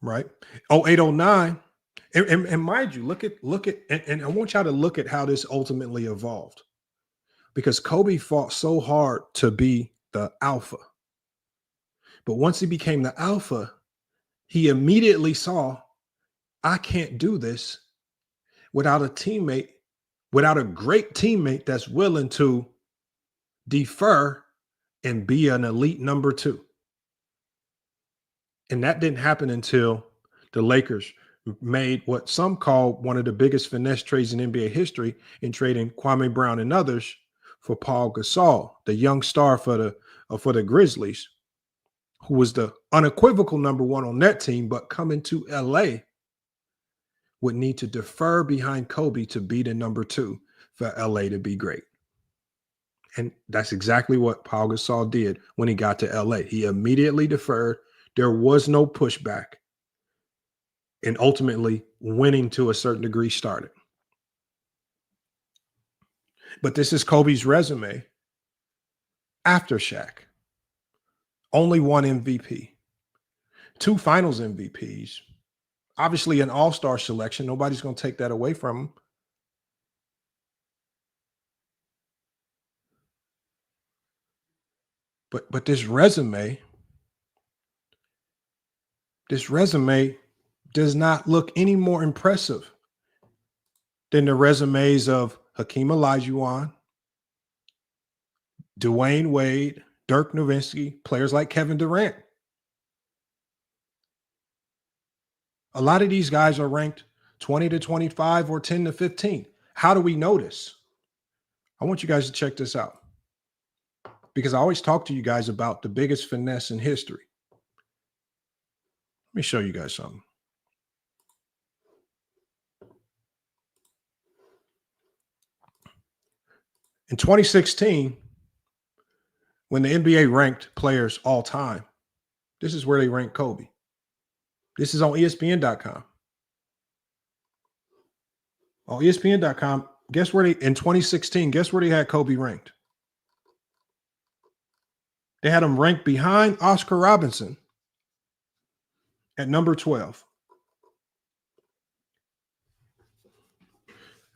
Right? 08, 09. And mind you, look at, and I want y'all to look at how this ultimately evolved, because Kobe fought so hard to be the alpha. But once he became the alpha, he immediately saw, I can't do this without a teammate, without a great teammate that's willing to defer and be an elite number two. And that didn't happen until the Lakers made what some call one of the biggest finesse trades in NBA history in trading Kwame Brown and others for Paul Gasol, the young star for the Grizzlies, who was the unequivocal number one on that team, but coming to LA would need to defer behind Kobe to be the number two for LA to be great. And that's exactly what Paul Gasol did when he got to LA. He immediately deferred. There was no pushback. And ultimately, winning to a certain degree started. But this is Kobe's resume after Shaq. Only one MVP, 2 finals MVPs, obviously an all-star selection. Nobody's going to take that away from him. But this resume does not look any more impressive than the resumes of Hakeem Olajuwon, Dwayne Wade, Dirk Nowitzki, players like Kevin Durant. A lot of these guys are ranked 20 to 25 or 10 to 15. How do we know this? I want you guys to check this out, because I always talk to you guys about the biggest finesse in history. Let me show you guys something. In 2016, when the NBA ranked players all time, this is where they ranked Kobe. This is on ESPN.com. On ESPN.com, guess where in 2016, guess where they had Kobe ranked? They had him ranked behind Oscar Robinson at number 12.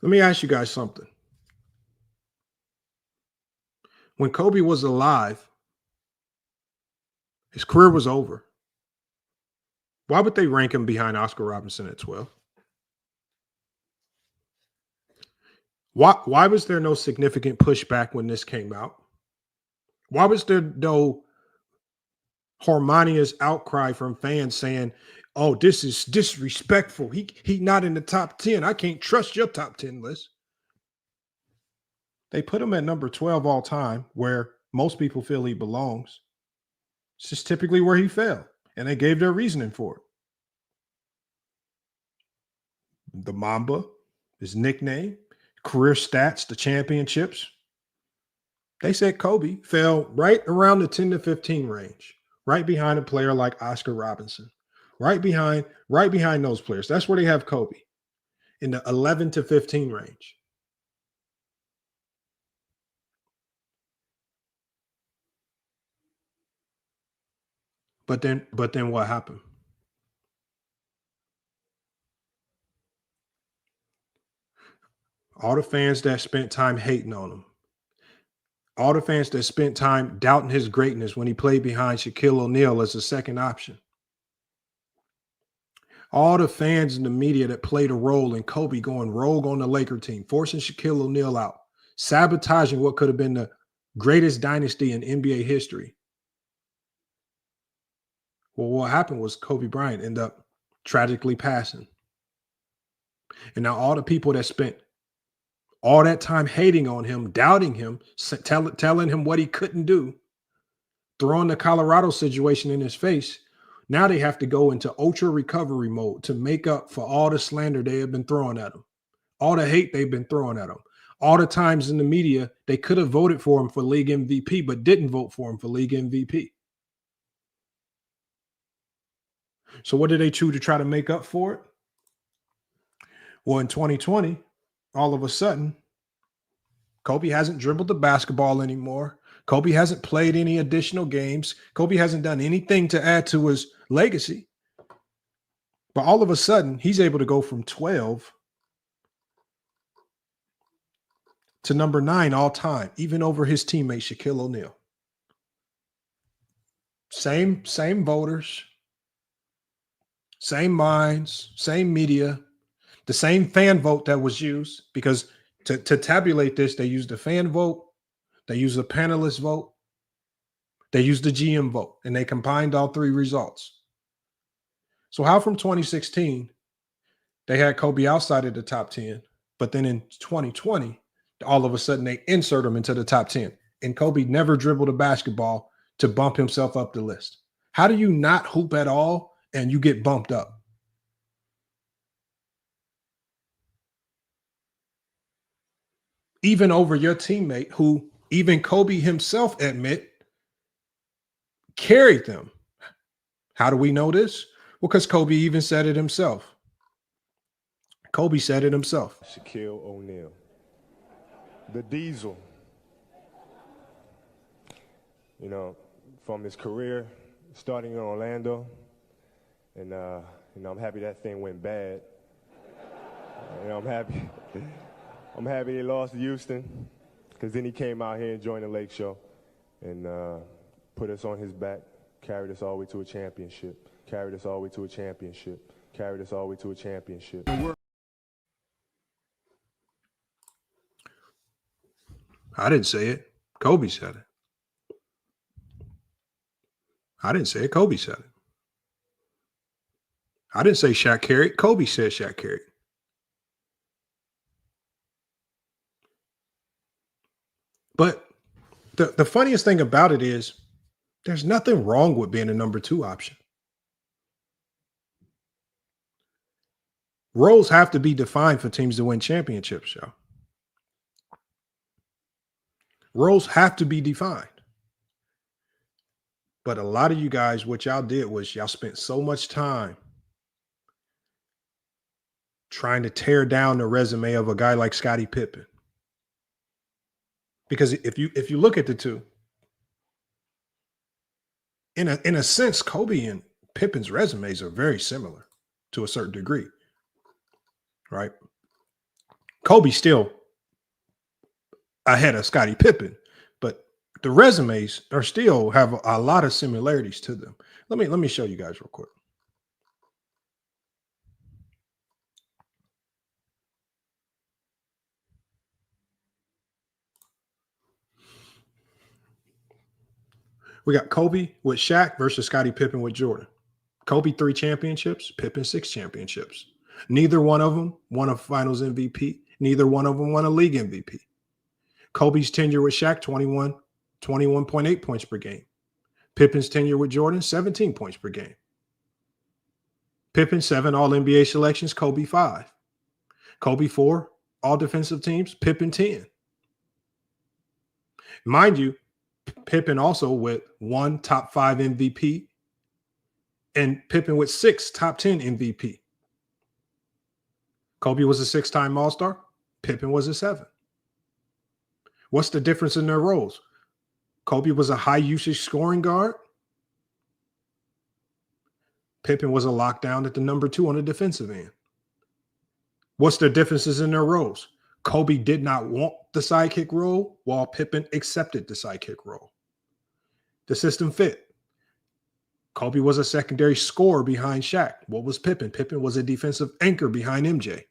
Let me ask you guys something. When Kobe was alive, his career was over. Why would they rank him behind Oscar Robinson at 12? Why was there no significant pushback when this came out? Why was there no harmonious outcry from fans saying, oh, this is disrespectful. He not in the top 10. I can't trust your top 10 list. They put him at number 12 all time, where most people feel he belongs. It's just typically where he fell, and they gave their reasoning for it. The Mamba, his nickname, career stats, the championships. They said Kobe fell right around the 10 to 15 range, right behind a player like Oscar Robinson, right behind those players. That's where they have Kobe, in the 11 to 15 range. But then what happened? All the fans that spent time hating on him, all the fans that spent time doubting his greatness when he played behind Shaquille O'Neal as a second option, all the fans in the media that played a role in Kobe going rogue on the Laker team, forcing Shaquille O'Neal out, sabotaging what could have been the greatest dynasty in NBA history. Well, what happened was Kobe Bryant ended up tragically passing. And now all the people that spent all that time hating on him, doubting him, telling him what he couldn't do, throwing the Colorado situation in his face, now they have to go into ultra recovery mode to make up for all the slander they have been throwing at him, all the hate they've been throwing at him, all the times in the media they could have voted for him for league MVP, but didn't vote for him for league MVP. So what did they choose to try to make up for it? Well, in 2020, all of a sudden, Kobe hasn't dribbled the basketball anymore. Kobe hasn't played any additional games. Kobe hasn't done anything to add to his legacy. But all of a sudden, he's able to go from 12 to number 9 all time, even over his teammate Shaquille O'Neal. Same voters, same minds, same media, the same fan vote that was used, because to tabulate this, they used the fan vote, they used the panelist vote, they used the GM vote, and they combined all three results. So how from 2016, they had Kobe outside of the top 10, but then in 2020, all of a sudden they insert him into the top 10. And Kobe never dribbled a basketball to bump himself up the list. How do you not hoop at all and you get bumped up? Even over your teammate, who even Kobe himself admit carried them. How do we know this? Well, because Kobe even said it himself. Kobe said it himself. Shaquille O'Neal, the Diesel. You know, from his career starting in Orlando, and you know, I'm happy that thing went bad. You know, I'm happy he lost to Houston, because then he came out here and joined the Lake Show and put us on his back, carried us all the way to a championship, carried us all the way to a championship, carried us all the way to a championship. I didn't say it. Kobe said it. I didn't say it. Kobe said it. I didn't say Shaq carried. Kobe said Shaq carried. But the funniest thing about it is there's nothing wrong with being a number 2 option. Roles have to be defined for teams to win championships, y'all. Roles have to be defined. But a lot of you guys, what y'all did was y'all spent so much time trying to tear down the resume of a guy like Scottie Pippen. Because if you look at the two, in a sense, Kobe and Pippen's resumes are very similar to a certain degree, right? Kobe still ahead of Scottie Pippen, but the resumes are still have a lot of similarities to them. Let me show you guys real quick. We got Kobe with Shaq versus Scottie Pippen with Jordan. Kobe 3 championships, Pippen 6 championships. Neither one of them won a finals MVP. Neither one of them won a league MVP. Kobe's tenure with Shaq, 21.8 points per game. Pippen's tenure with Jordan, 17 points per game. Pippen, 7 All-NBA selections, Kobe 5. Kobe 4 All-Defensive teams, Pippen 10. Mind you, Pippen also with 1 top 5 MVP and Pippen with 6 top 10 MVP. Kobe was a 6-time All-Star. Pippen was a 7. What's the difference in their roles? Kobe was a high usage scoring guard. Pippen was a lockdown at the number 2 on the defensive end. What's the differences in their roles? Kobe did not want the sidekick role, while Pippen accepted the sidekick role. The system fit. Kobe was a secondary scorer behind Shaq. What was Pippen? Pippen was a defensive anchor behind MJ.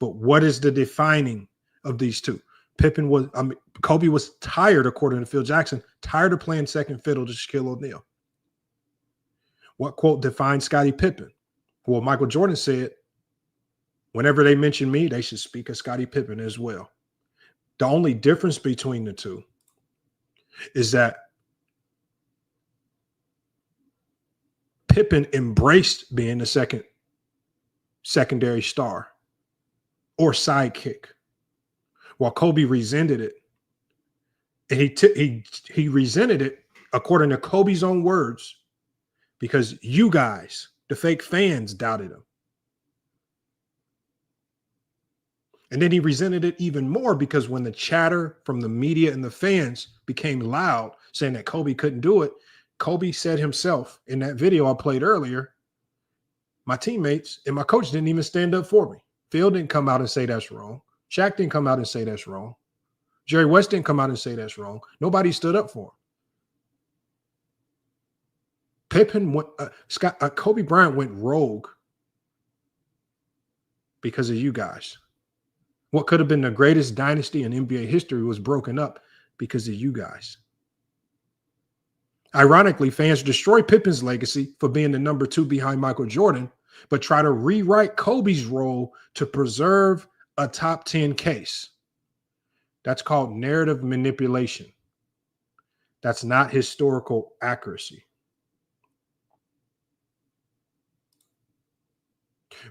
But what is the defining of these two? Kobe was tired, according to Phil Jackson, tired of playing second fiddle to Shaquille O'Neal. What quote defines Scottie Pippen? Well, Michael Jordan said, whenever they mention me, they should speak of Scottie Pippen as well. The only difference between the two is that Pippen embraced being the secondary star or sidekick, while Kobe resented it. And he resented it, according to Kobe's own words, because you guys, the fake fans, doubted him. And then he resented it even more because when the chatter from the media and the fans became loud saying that Kobe couldn't do it, Kobe said himself in that video I played earlier, my teammates and my coach didn't even stand up for me. Phil didn't come out and say that's wrong. Shaq didn't come out and say that's wrong. Jerry West didn't come out and say that's wrong. Nobody stood up for him. Kobe Bryant went rogue because of you guys. What could have been the greatest dynasty in NBA history was broken up because of you guys. Ironically, fans destroy Pippen's legacy for being the number 2 behind Michael Jordan, but try to rewrite Kobe's role to preserve a top 10 case. That's called narrative manipulation. That's not historical accuracy.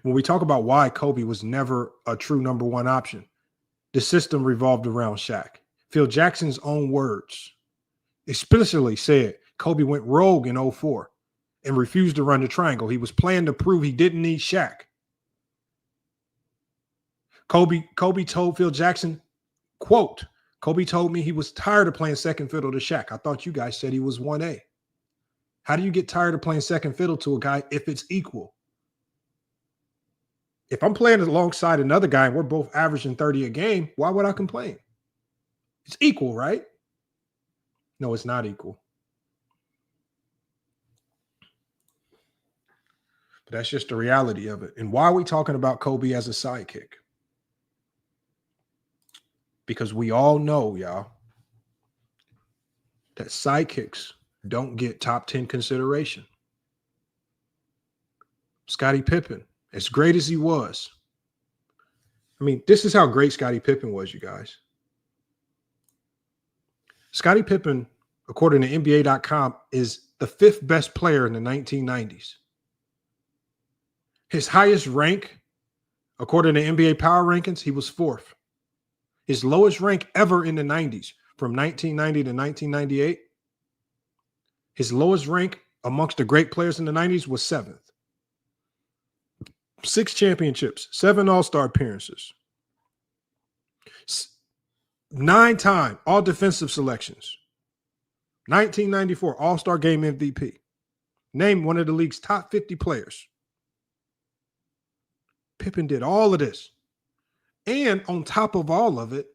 When we talk about why Kobe was never a true number 1 option, the system revolved around Shaq. Phil Jackson's own words explicitly said Kobe went rogue in 2004 and refused to run the triangle. He was playing to prove he didn't need Shaq. Kobe told Phil Jackson, quote, Kobe told me he was tired of playing second fiddle to Shaq. I thought you guys said he was 1A. How do you get tired of playing second fiddle to a guy if it's equal? If I'm playing alongside another guy and we're both averaging 30 a game, why would I complain? It's equal, right? No, it's not equal. But that's just the reality of it. And why are we talking about Kobe as a sidekick? Because we all know, y'all, that sidekicks don't get top 10 consideration. Scottie Pippen, as great as he was. I mean, this is how great Scottie Pippen was, you guys. Scottie Pippen, according to NBA.com, is the 5th best player in the 1990s. His highest rank, according to NBA Power Rankings, he was 4th. His lowest rank ever in the 90s, from 1990 to 1998, his lowest rank amongst the great players in the 90s was 7th. 6 championships, 7 All-Star appearances, 9-time all-defensive selections, 1994 All-Star Game MVP, named one of the league's top 50 players. Pippen did all of this. And on top of all of it,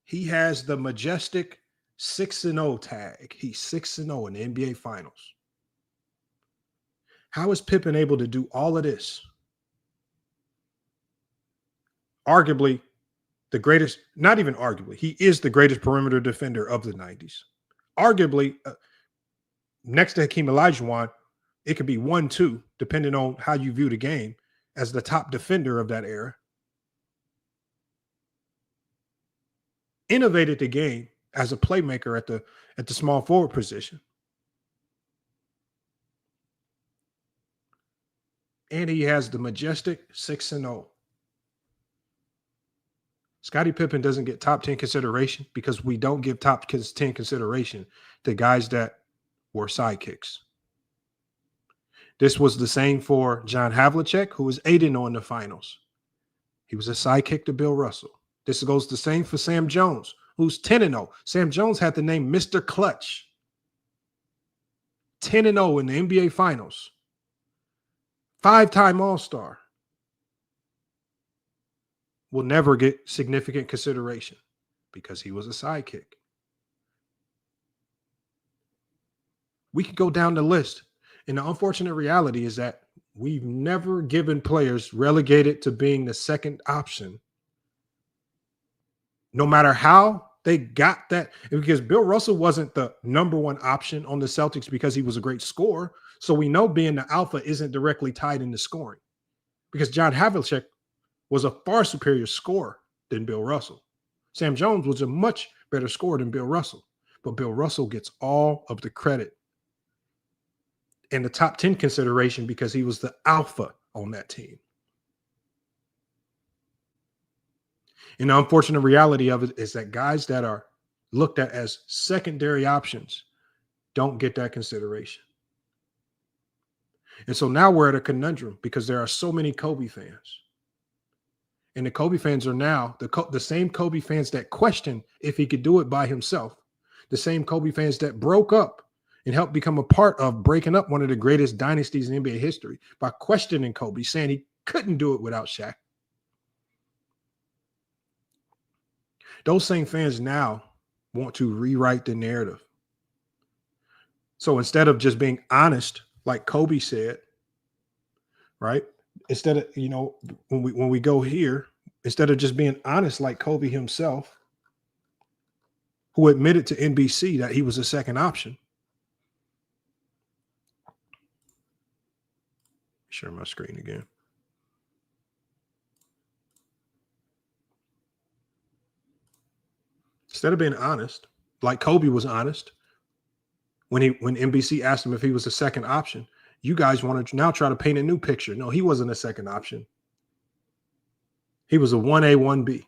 he has the majestic 6-0 tag. He's 6-0 in the NBA Finals. How is Pippen able to do all of this? Arguably the greatest, not even arguably, he is the greatest perimeter defender of the 90s. Arguably, next to Hakeem Olajuwon, it could be 1-2, depending on how you view the game, as the top defender of that era. Innovated the game as a playmaker at the small forward position. And he has the majestic 6-0. Scottie Pippen doesn't get top 10 consideration because we don't give top 10 consideration to guys that were sidekicks. This was the same for John Havlicek, who was 8-0 in the finals. He was a sidekick to Bill Russell. This goes the same for Sam Jones, who's 10-0. Sam Jones had the name Mr. Clutch. 10-0 in the NBA Finals. 5-time All-Star. Will never get significant consideration because he was a sidekick. We could go down the list. And the unfortunate reality is that we've never given players relegated to being the second option, no matter how they got that. Because Bill Russell wasn't the number 1 option on the Celtics because he was a great scorer. So we know being the alpha isn't directly tied into scoring, because John Havlicek was a far superior scorer than Bill Russell. Sam Jones was a much better scorer than Bill Russell, but Bill Russell gets all of the credit and the top 10 consideration because he was the alpha on that team. And the unfortunate reality of it is that guys that are looked at as secondary options don't get that consideration. And so now we're at a conundrum because there are so many Kobe fans. And the Kobe fans are now the same Kobe fans that question if he could do it by himself, the same Kobe fans that broke up and helped become a part of breaking up one of the greatest dynasties in NBA history by questioning Kobe, saying he couldn't do it without Shaq. Those same fans now want to rewrite the narrative. So instead of just being honest, like Kobe said, right? Instead of, when we go here, instead of just being honest like Kobe himself, who admitted to NBC that he was a second option. Share my screen again. Instead of being honest, like Kobe was honest, when NBC asked him if he was a second option, you guys want to now try to paint a new picture. No, he wasn't a second option. He was a 1A, 1B.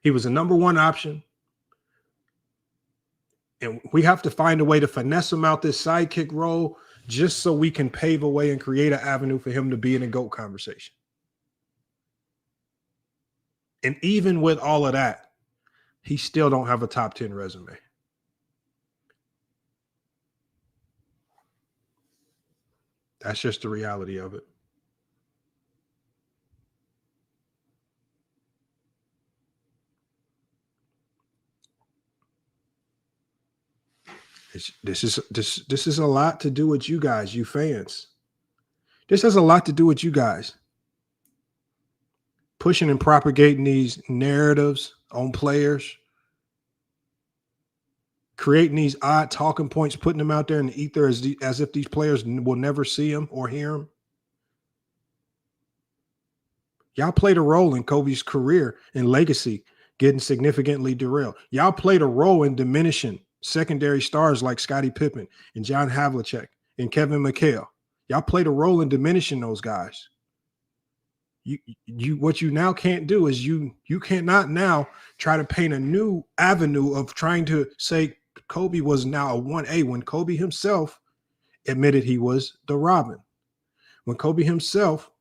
He was a number one option. And we have to find a way to finesse him out this sidekick role just so we can pave a way and create an avenue for him to be in a GOAT conversation. And even with all of that, he still don't have a top 10 resume. That's just the reality of it. This is a lot to do with you guys, you fans. This has a lot to do with you guys. Pushing and propagating these narratives on players. Creating these odd talking points, putting them out there in the ether as if these players will never see them or hear them. Y'all played a role in Kobe's career and legacy getting significantly derailed. Y'all played a role in diminishing secondary stars like Scottie Pippen and John Havlicek and Kevin McHale. Y'all played a role in diminishing those guys. What you now can't do is you cannot now try to paint a new avenue of trying to say Kobe was now a 1A when Kobe himself admitted he was the Robin. When Kobe himself,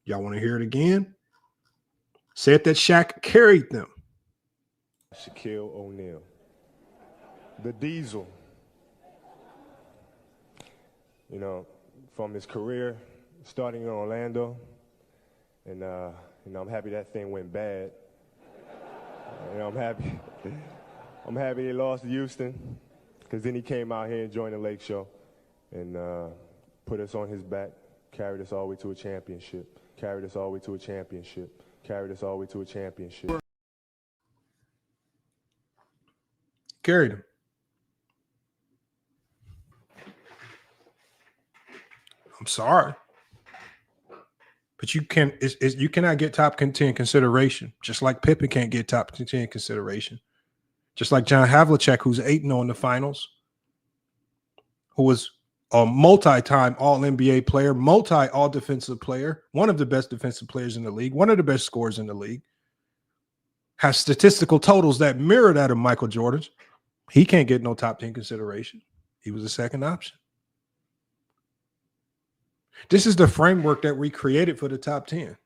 y'all want to hear it again, said that Shaq carried them. Shaquille O'Neal, the Diesel. From his career, starting in Orlando, and I'm happy that thing went bad. I'm happy. I'm happy they lost to Houston, because then he came out here and joined the Lake Show, and put us on his back, carried us all the way to a championship, carried us all the way to a championship, carried us all the way to a championship. Carried him. I'm sorry, but you cannot get top 10 consideration, just like Pippen can't get top 10 consideration, just like John Havlicek, who's 8-0 in the finals, who was a multi-time All-NBA player, multi-All-Defensive player, one of the best defensive players in the league, one of the best scorers in the league, has statistical totals that mirror that of Michael Jordan's. He can't get no top 10 consideration. He was a second option. This is the framework that we created for the top 10.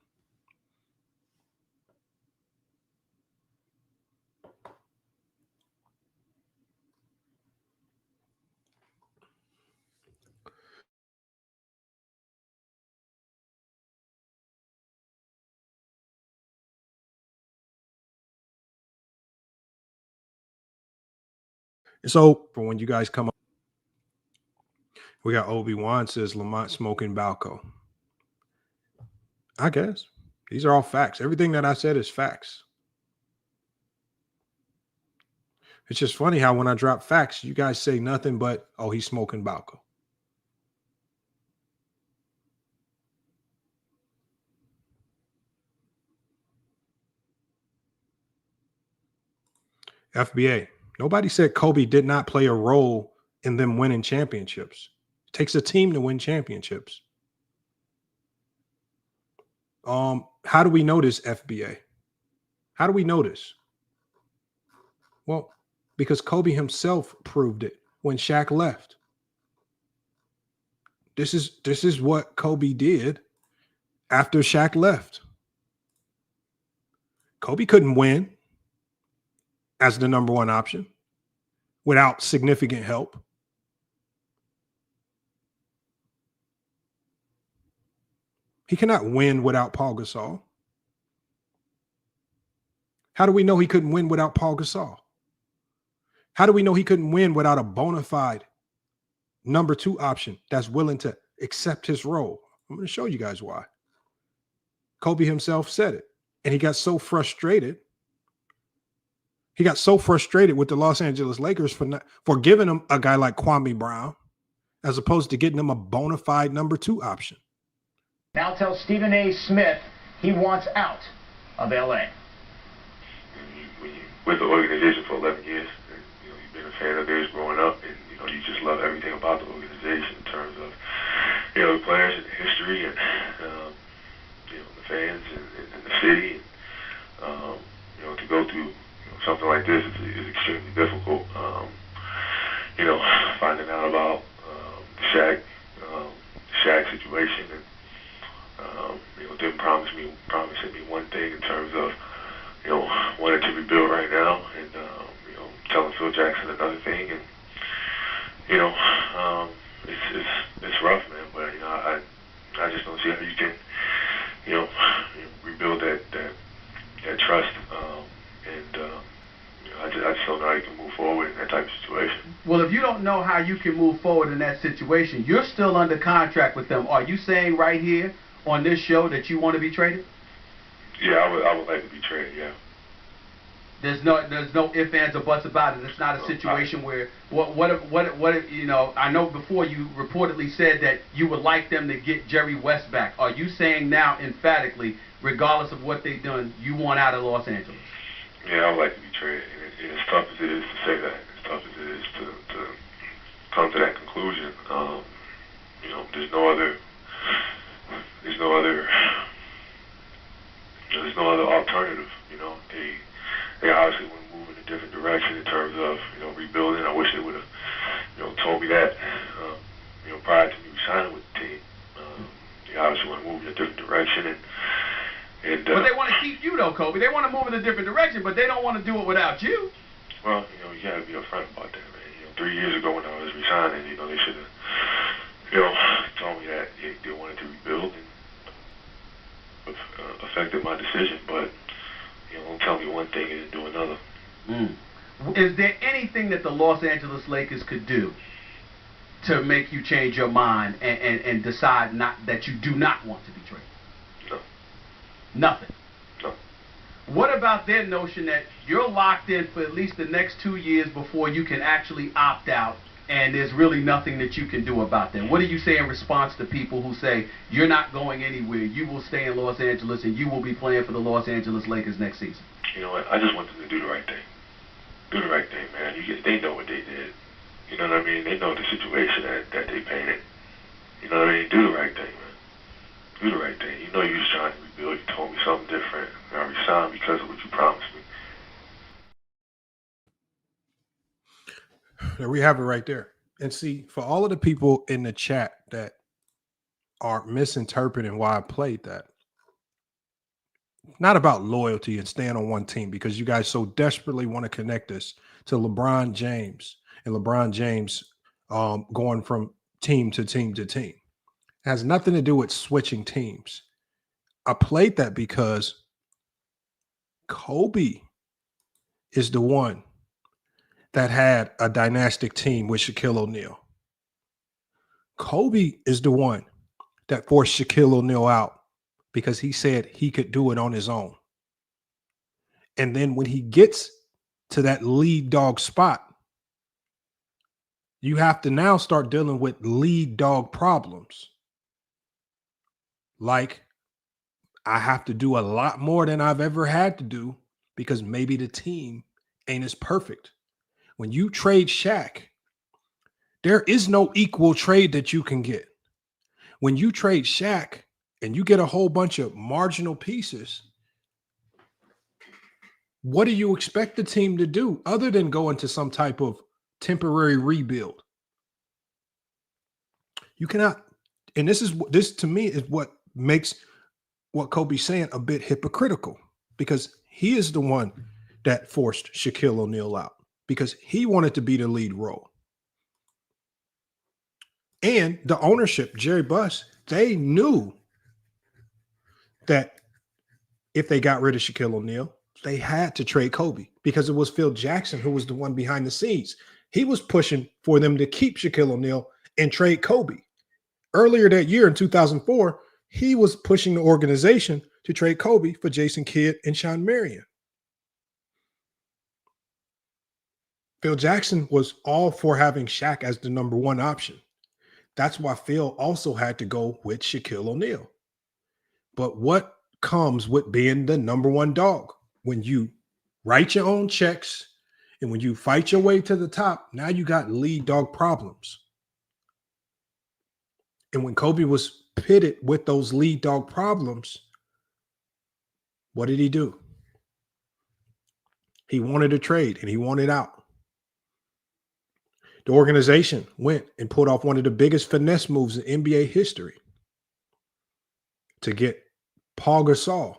So for when you guys come up, we got Obi-Wan says Lamont smoking Balco. I guess these are all facts. Everything that I said is facts. It's just funny how when I drop facts, you guys say nothing but, oh, he's smoking Balco. FBA. Nobody said Kobe did not play a role in them winning championships. It takes a team to win championships. How do we know this, FBA? How do we know this? Well, because Kobe himself proved it when Shaq left. This is what Kobe did after Shaq left. Kobe couldn't win as the number one option without significant help. He cannot win without Paul Gasol. How do we know he couldn't win without Paul Gasol? How do we know he couldn't win without a bona fide number two option that's willing to accept his role? I'm going to show you guys why. Kobe himself said it, and he got so frustrated. He got so frustrated with the Los Angeles Lakers for giving him a guy like Kwame Brown as opposed to getting him a bona fide number two option. Now tells Stephen A. Smith he wants out of L.A. When you with the organization for 11 years, and, you've been a fan of theirs growing up, and you just love everything about the organization in terms of the players and the history and the fans and the city. And, to go through something like this is extremely difficult. Finding out about the Shaq situation, and didn't promising me one thing in terms of wanting to rebuild right now, and telling Phil Jackson another thing, and it's rough, man. But I just don't see how you can rebuild that trust, and I just don't know how you can move forward in that type of situation. Well, if you don't know how you can move forward in that situation, you're still under contract with them. Are you saying right here on this show that you want to be traded? Yeah, I would like to be traded. Yeah. There's no ifs, ands, or buts about it. It's not a situation where what if I know before you reportedly said that you would like them to get Jerry West back. Are you saying now emphatically, regardless of what they've done, you want out of Los Angeles? Yeah, I would like to be traded. And as tough as it is to say that, as tough as it is to come to that conclusion, there's no other alternative. They obviously want to move in a different direction in terms of rebuilding. I wish they would have told me that prior to me signing with the team. They obviously want to move in a different direction, and but they want to keep you though, Kobe. They want to move in a different direction, but they don't want to do it without you. Well, you got to be upfront about that, man. 3 years ago when I was resigning, they should have told me that they wanted to rebuild, and affected my decision. But don't tell me one thing and then do another. Is there anything that the Los Angeles Lakers could do to make you change your mind and decide that you do not want to be traded? No. Nothing? No. What about their notion that you're locked in for at least the next 2 years before you can actually opt out, and there's really nothing that you can do about that? What do you say in response to people who say you're not going anywhere, you will stay in Los Angeles, and you will be playing for the Los Angeles Lakers next season? You know what? I just want them to do the right thing. Do the right thing, man. They know what they did. You know what I mean? They know the situation that they painted. You know what I mean? Do the right thing, man. Do the right thing. You was trying to rebuild. You told me something different. And I resigned because of what you promised me. There we have it right there. And see, for all of the people in the chat that are misinterpreting why I played that, not about loyalty and staying on one team, because you guys so desperately want to connect this to LeBron James and LeBron James going from team to team to team. It has nothing to do with switching teams. I played that because Kobe is the one that had a dynastic team with Shaquille O'Neal. Kobe is the one that forced Shaquille O'Neal out because he said he could do it on his own. And then when he gets to that lead dog spot, you have to now start dealing with lead dog problems. Like, I have to do a lot more than I've ever had to do because maybe the team ain't as perfect. When you trade Shaq, there is no equal trade that you can get. When you trade Shaq and you get a whole bunch of marginal pieces, what do you expect the team to do other than go into some type of temporary rebuild? You cannot And this to me is what makes what Kobe's saying a bit hypocritical, because he is the one that forced Shaquille O'Neal out because he wanted to be the lead role. And the ownership, Jerry Buss, they knew that if they got rid of Shaquille O'Neal, they had to trade Kobe, because it was Phil Jackson who was the one behind the scenes. He was pushing for them to keep Shaquille O'Neal and trade Kobe. Earlier that year in 2004, he was pushing the organization to trade Kobe for Jason Kidd and Sean Marion. Phil Jackson was all for having Shaq as the number one option. That's why Phil also had to go with Shaquille O'Neal. But what comes with being the number one dog? When you write your own checks and when you fight your way to the top, now you got lead dog problems. And when Kobe was pitted with those lead dog problems, what did he do? He wanted a trade and he wanted out. The organization went and pulled off one of the biggest finesse moves in NBA history to get Paul Gasol.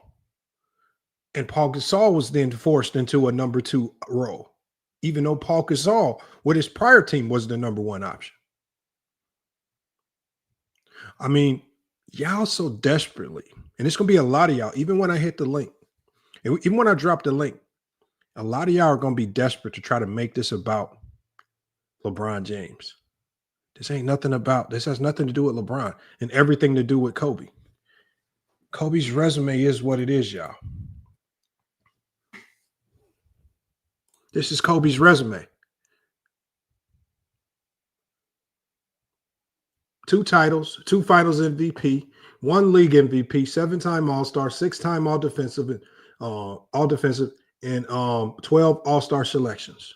And Paul Gasol was then forced into a number two role, even though Paul Gasol with his prior team was the number one option. I mean, y'all so desperately, and it's going to be a lot of y'all, even when I hit the link, and even when I drop the link, a lot of y'all are going to be desperate to try to make this about LeBron James. This has nothing to do with LeBron and everything to do with Kobe. Kobe's resume is what it is, y'all. This is Kobe's resume. 2 titles, 2 finals MVP, 1 league MVP, 7-time All-Star, 6-time All-Defensive, and 12 All-Star selections.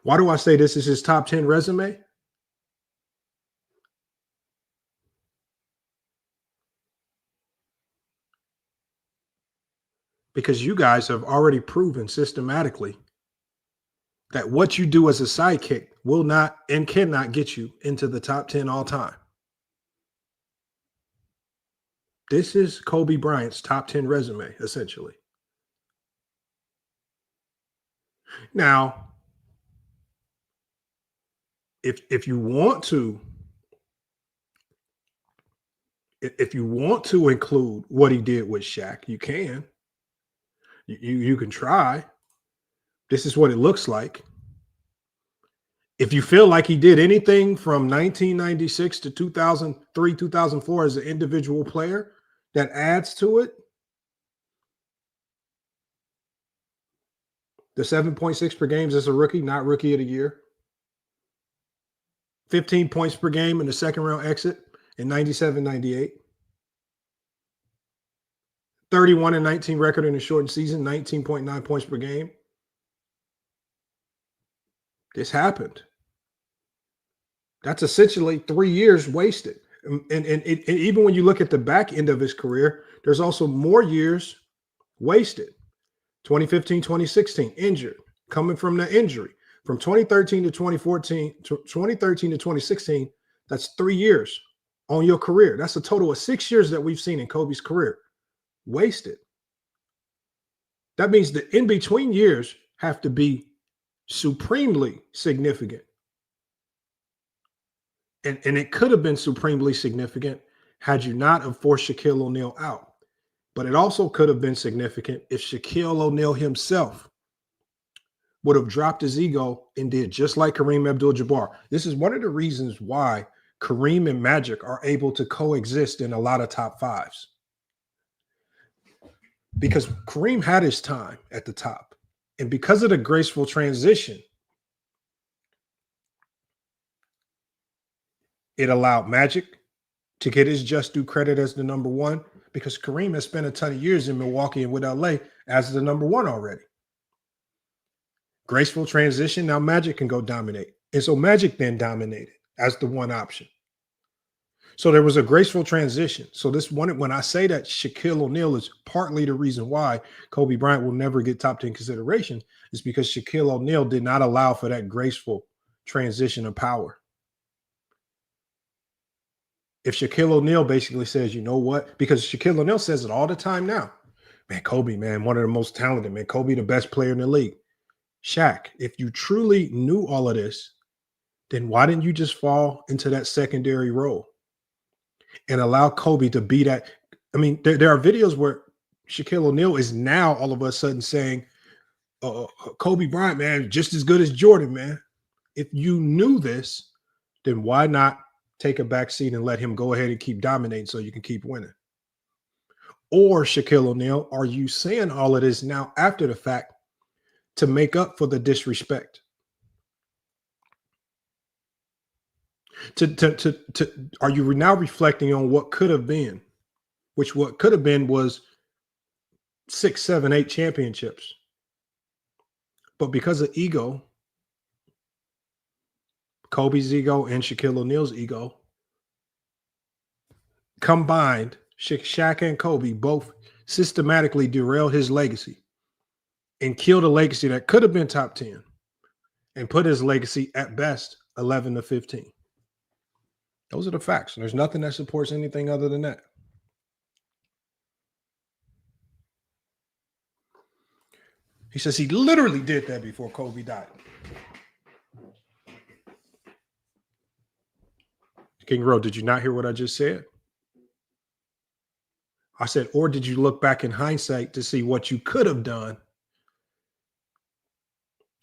Why do I say this is his top 10 resume? Because you guys have already proven systematically that what you do as a sidekick will not and cannot get you into the top 10 all time. This is Kobe Bryant's top 10 resume, essentially. Now, if you want to include what he did with Shaq, you can. You can try. This is what it looks like. If you feel like he did anything from 1996 to 2003, 2004 as an individual player that adds to it, the 7.6 per game as a rookie, not rookie of the year. 15 points per game in the second round exit in 97, 98. 31-19 record in a shortened season, 19.9 points per game. This happened. That's essentially 3 years wasted. And even when you look at the back end of his career, there's also more years wasted. 2015, 2016, injured, coming from the injury. From 2013 to 2014, 2013 to 2016, that's 3 years on your career. That's a total of 6 years that we've seen in Kobe's career. Wasted. That means the in-between years have to be supremely significant. And it could have been supremely significant had you not have forced Shaquille O'Neal out. But it also could have been significant if Shaquille O'Neal himself would have dropped his ego and did just like Kareem Abdul-Jabbar. This is one of the reasons why Kareem and Magic are able to coexist in a lot of top fives. Because Kareem had his time at the top. And because of the graceful transition, it allowed Magic to get his just due credit as the number one, because Kareem has spent a ton of years in Milwaukee and with LA as the number one already. Graceful transition, now Magic can go dominate. And so Magic then dominated as the one option. So there was a graceful transition. So this one, when I say that Shaquille O'Neal is partly the reason why Kobe Bryant will never get top 10 consideration, is because Shaquille O'Neal did not allow for that graceful transition of power. if Shaquille O'Neal basically says, you know what, because Shaquille O'Neal says it all the time now, man, Kobe, man, one of the most talented, man, Kobe, the best player in the league. Shaq, if you truly knew all of this, then why didn't you just fall into that secondary role and allow Kobe to be that? I mean, there are videos where Shaquille O'Neal is now all of a sudden saying, Kobe Bryant, man, just as good as Jordan, man. If you knew this, then why not take a back seat and let him go ahead and keep dominating so you can keep winning? Or Shaquille O'Neal, are you saying all of this now after the fact to make up for the disrespect? Are you now reflecting on what could have been, which what could have been was 6, 7, 8 championships. But because of ego, Kobe's ego and Shaquille O'Neal's ego combined, Shaq and Kobe both systematically derailed his legacy and killed a legacy that could have been top 10 and put his legacy at best 11 to 15. Those are the facts. There's nothing that supports anything other than that. He says he literally did that before Kobe died. King Road, did you not hear what I just said? I said, or did you look back in hindsight to see what you could have done?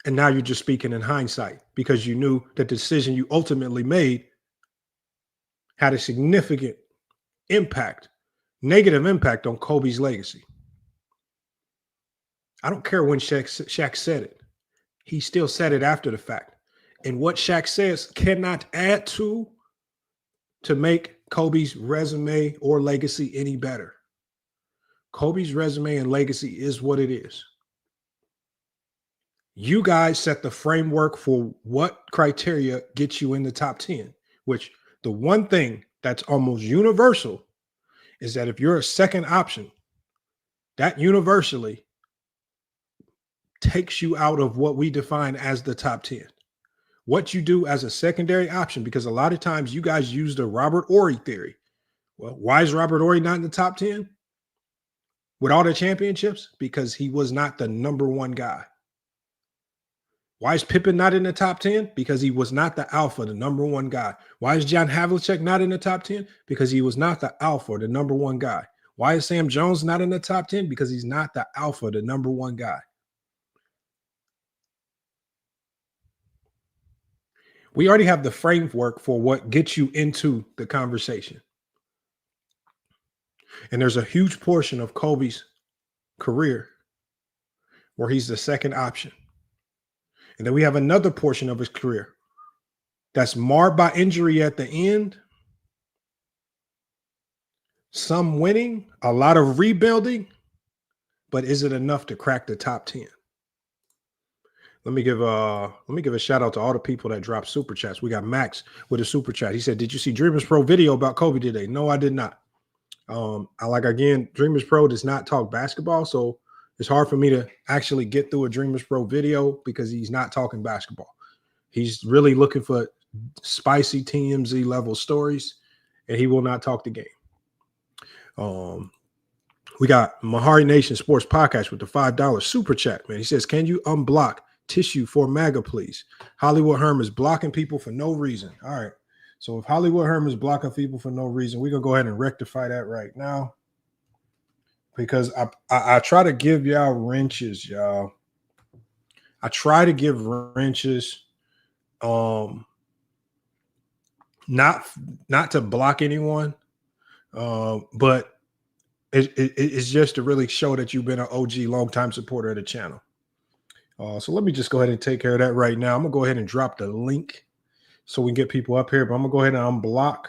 And now you're just speaking in hindsight because you knew that the decision you ultimately made had a significant impact, negative impact on Kobe's legacy. I don't care when Shaq said it. He still said it after the fact. And what Shaq says cannot add to make Kobe's resume or legacy any better. Kobe's resume and legacy is what it is. You guys set the framework for what criteria gets you in the top 10, which the one thing that's almost universal is that if you're a second option, that universally takes you out of what we define as the top 10. What you do as a secondary option, because a lot of times you guys use the Robert Horry theory. Well, why is Robert Horry not in the top 10 with all the championships? Because he was not the number one guy. Why is Pippen not in the top 10? Because he was not the alpha, the number one guy. Why is John Havlicek not in the top 10? Because he was not the alpha, the number one guy. Why is Sam Jones not in the top 10? Because he's not the alpha, the number one guy. We already have the framework for what gets you into the conversation. And there's a huge portion of Kobe's career where he's the second option. And then we have another portion of his career that's marred by injury at the end, some winning, a lot of rebuilding, but is it enough to crack the top 10? Let me give a shout out to all the people that dropped super chats. We got Max with a super chat. He said, "Did you see Dreamers Pro video about Kobe today?" No, I did not. Dreamers Pro does not talk basketball, so it's hard for me to actually get through a Dreamers Pro video because he's not talking basketball. He's really looking for spicy TMZ level stories, and he will not talk the game. We got Mahari Nation Sports Podcast with the $5 super chat, man. He says, "Can you unblock Tissue for MAGA, please? Hollywood Herm is blocking people for no reason." All right. So if Hollywood Herm is blocking people for no reason, we're going to go ahead and rectify that right now. Because I try to give y'all wrenches, y'all. I try to give wrenches, not to block anyone, but it's just to really show that you've been an OG, longtime supporter of the channel. So let me just go ahead and take care of that right now. I'm going to go ahead and drop the link so we can get people up here. But I'm going to go ahead and unblock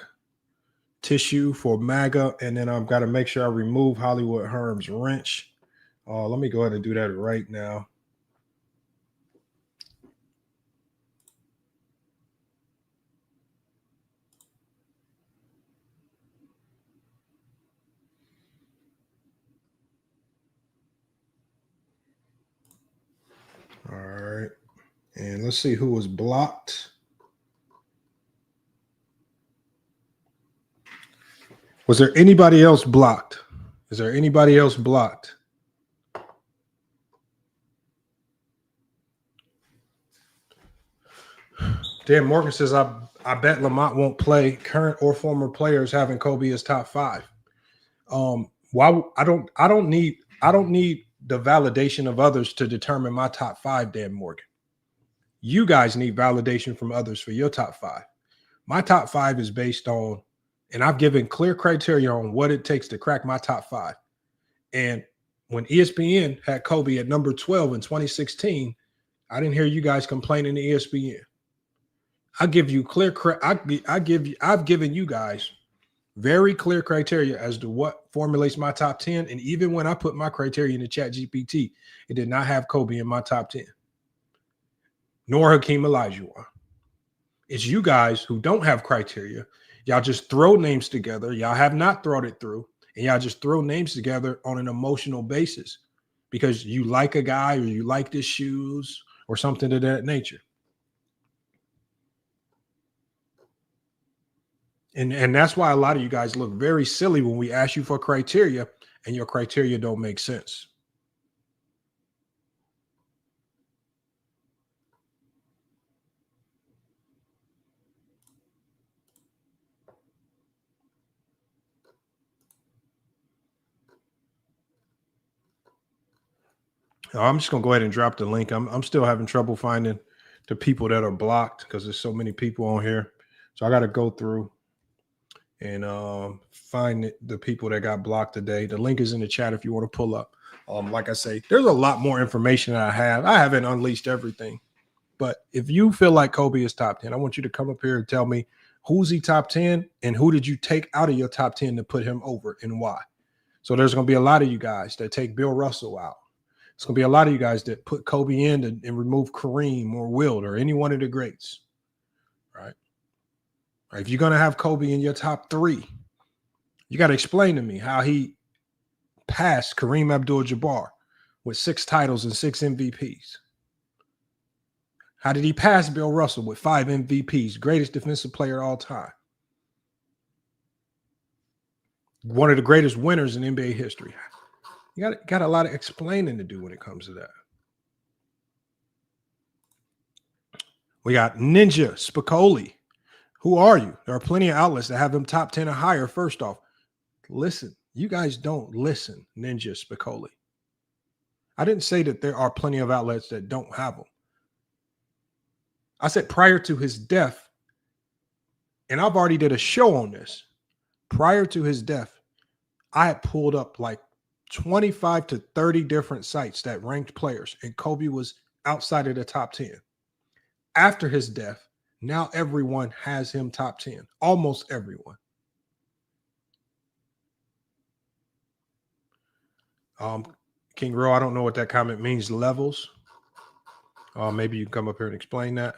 Tissue for MAGA, and then I've got to make sure I remove Hollywood Herm's wrench. Let me go ahead and do that right now. All right. And let's see who was blocked. Was there anybody else blocked? Is there anybody else blocked? Dan Morgan says, I bet Lamont won't play. Current or former players having Kobe as top 5. Why I don't need the validation of others to determine my top 5, Dan Morgan. You guys need validation from others for your top 5. My top 5 is based on, and I've given clear criteria on what it takes to crack my top 5. And when ESPN had Kobe at number 12 in 2016, I didn't hear you guys complaining to ESPN. I give you clear. I've given you guys very clear criteria as to what formulates my top 10. And even when I put my criteria in the chat GPT, it did not have Kobe in my top 10, nor Hakeem Olajuwon. It's you guys who don't have criteria. Y'all just throw names together. Y'all have not thrown it through, and y'all just throw names together on an emotional basis because you like a guy or you like his shoes or something of that nature. And that's why a lot of you guys look very silly when we ask you for criteria and your criteria don't make sense. I'm just going to go ahead and drop the link. I'm still having trouble finding the people that are blocked because there's so many people on here. So I got to go through and find the people that got blocked today. The link is in the chat if you want to pull up. Like I say, there's a lot more information that I have. I haven't unleashed everything. But if you feel like Kobe is top 10, I want you to come up here and tell me who's he top 10 and who did you take out of your top 10 to put him over and why. So there's going to be a lot of you guys that take Bill Russell out. It's going to be a lot of you guys that put Kobe in and remove Kareem or Wilt or any one of the greats, right? If you're going to have Kobe in your top 3, you got to explain to me how he passed Kareem Abdul-Jabbar with 6 titles and 6 MVPs. How did he pass Bill Russell with 5 MVPs, greatest defensive player of all time? One of the greatest winners in NBA history. You got a lot of explaining to do when it comes to that. We got Ninja Spicoli. Who are you? There are plenty of outlets that have him top 10 or higher. First off, listen. You guys don't listen, Ninja Spicoli. I didn't say that there are plenty of outlets that don't have him. I said prior to his death, and I've already did a show on this. Prior to his death, I had pulled up like 25 to 30 different sites that ranked players, and Kobe was outside of the top 10. After his death, now everyone has him top 10. Almost everyone. King Ro, I don't know what that comment means, levels. Maybe you can come up here and explain that.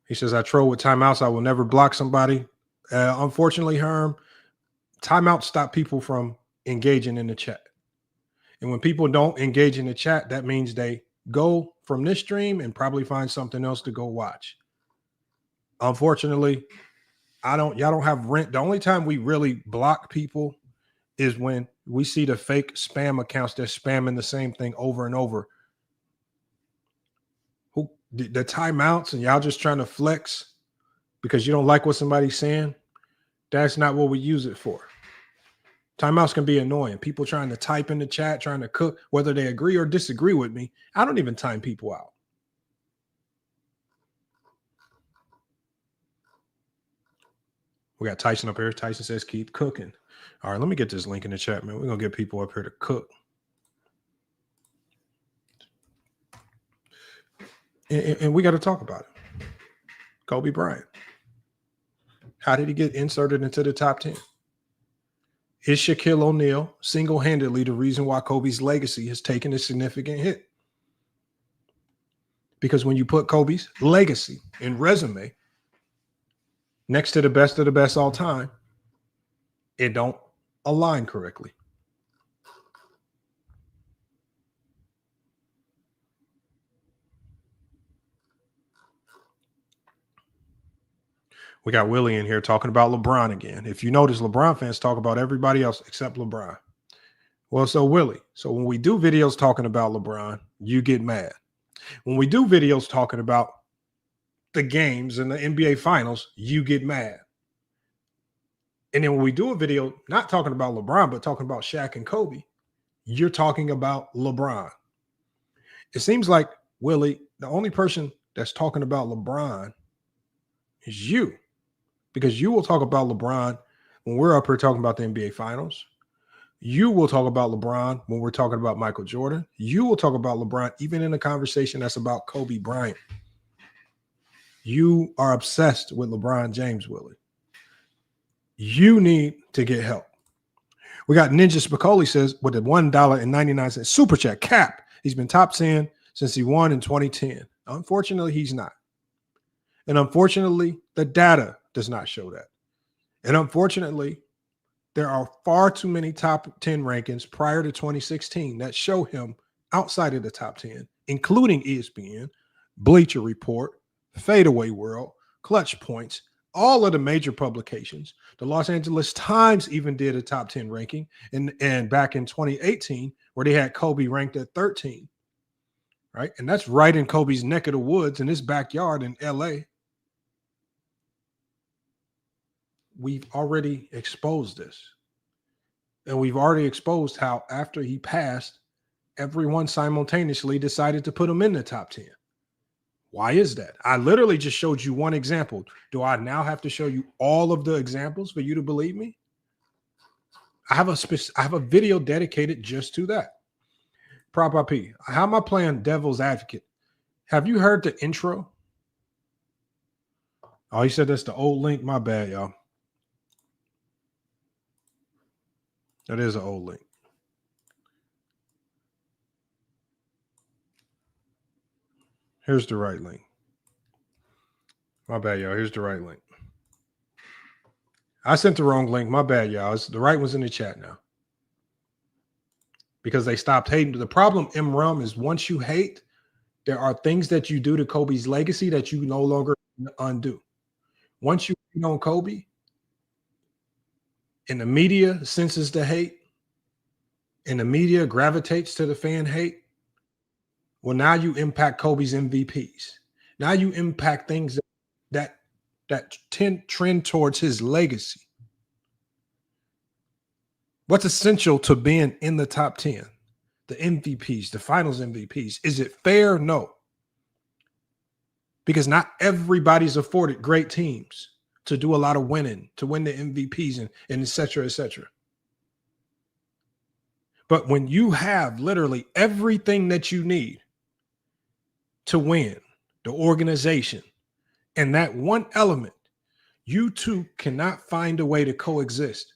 He says, I troll with timeouts. I will never block somebody. Unfortunately, Herm, timeouts stop people from engaging in the chat. And when people don't engage in the chat, that means they go from this stream and probably find something else to go watch. Unfortunately, y'all don't have rent. The only time we really block people is when we see the fake spam accounts that's spamming the same thing over and over. The timeouts and y'all just trying to flex because you don't like what somebody's saying. That's not what we use it for. Timeouts can be annoying. People trying to type in the chat, trying to cook, whether they agree or disagree with me. I don't even time people out. We got Tyson up here. Tyson says, keep cooking. All right, let me get this link in the chat, man. We're going to get people up here to cook. And we got to talk about it. Kobe Bryant. How did he get inserted into the top 10? Is Shaquille O'Neal single-handedly the reason why Kobe's legacy has taken a significant hit? Because when you put Kobe's legacy and resume next to the best of the best all time, it don't align correctly. We got Willie in here talking about LeBron again. If you notice, LeBron fans talk about everybody else except LeBron. Well, so Willie, so when we do videos talking about LeBron, you get mad. When we do videos talking about the games and the NBA finals, you get mad. And then when we do a video not talking about LeBron, but talking about Shaq and Kobe, you're talking about LeBron. It seems like, Willie, the only person that's talking about LeBron is you, because you will talk about LeBron when we're up here talking about the NBA finals. You will talk about LeBron when we're talking about Michael Jordan. You will talk about LeBron even in a conversation that's about Kobe Bryant. You are obsessed with LeBron James, Willie. You need to get help. We got Ninja Spicoli says with the $1.99 super chat cap. He's been top 10 since he won in 2010. Unfortunately, he's not. And unfortunately, the data does not show that. And unfortunately, there are far too many top 10 rankings prior to 2016 that show him outside of the top 10, including ESPN, Bleacher Report, Fadeaway World, Clutch Points, all of the major publications. The Los Angeles Times even did a top 10 ranking and back in 2018 where they had Kobe ranked at 13, right? And that's right in Kobe's neck of the woods in his backyard in LA. We've already exposed this. And we've already exposed how after he passed, everyone simultaneously decided to put him in the top 10. Why is that? I literally just showed you one example. Do I now have to show you all of the examples for you to believe me? I have a video dedicated just to that. Prop IP. How am I playing devil's advocate? Have you heard the intro? Oh, he said that's the old link. My bad, y'all. That is an old link. Here's the right link. My bad, y'all. Here's the right link. I sent the wrong link. My bad, y'all. The right one's in the chat now. Because they stopped hating. The problem, MRUM, is once you hate, there are things that you do to Kobe's legacy that you no longer undo. Once you hate on Kobe, and the media senses the hate, and the media gravitates to the fan hate, well, now you impact Kobe's MVPs. Now you impact things that trend towards his legacy. What's essential to being in the top 10? The MVPs, the finals MVPs. Is it fair? No. Because not everybody's afforded great teams to do a lot of winning, to win the MVPs and et cetera, et cetera. But when you have literally everything that you need to win, the organization, and that one element, you two cannot find a way to coexist.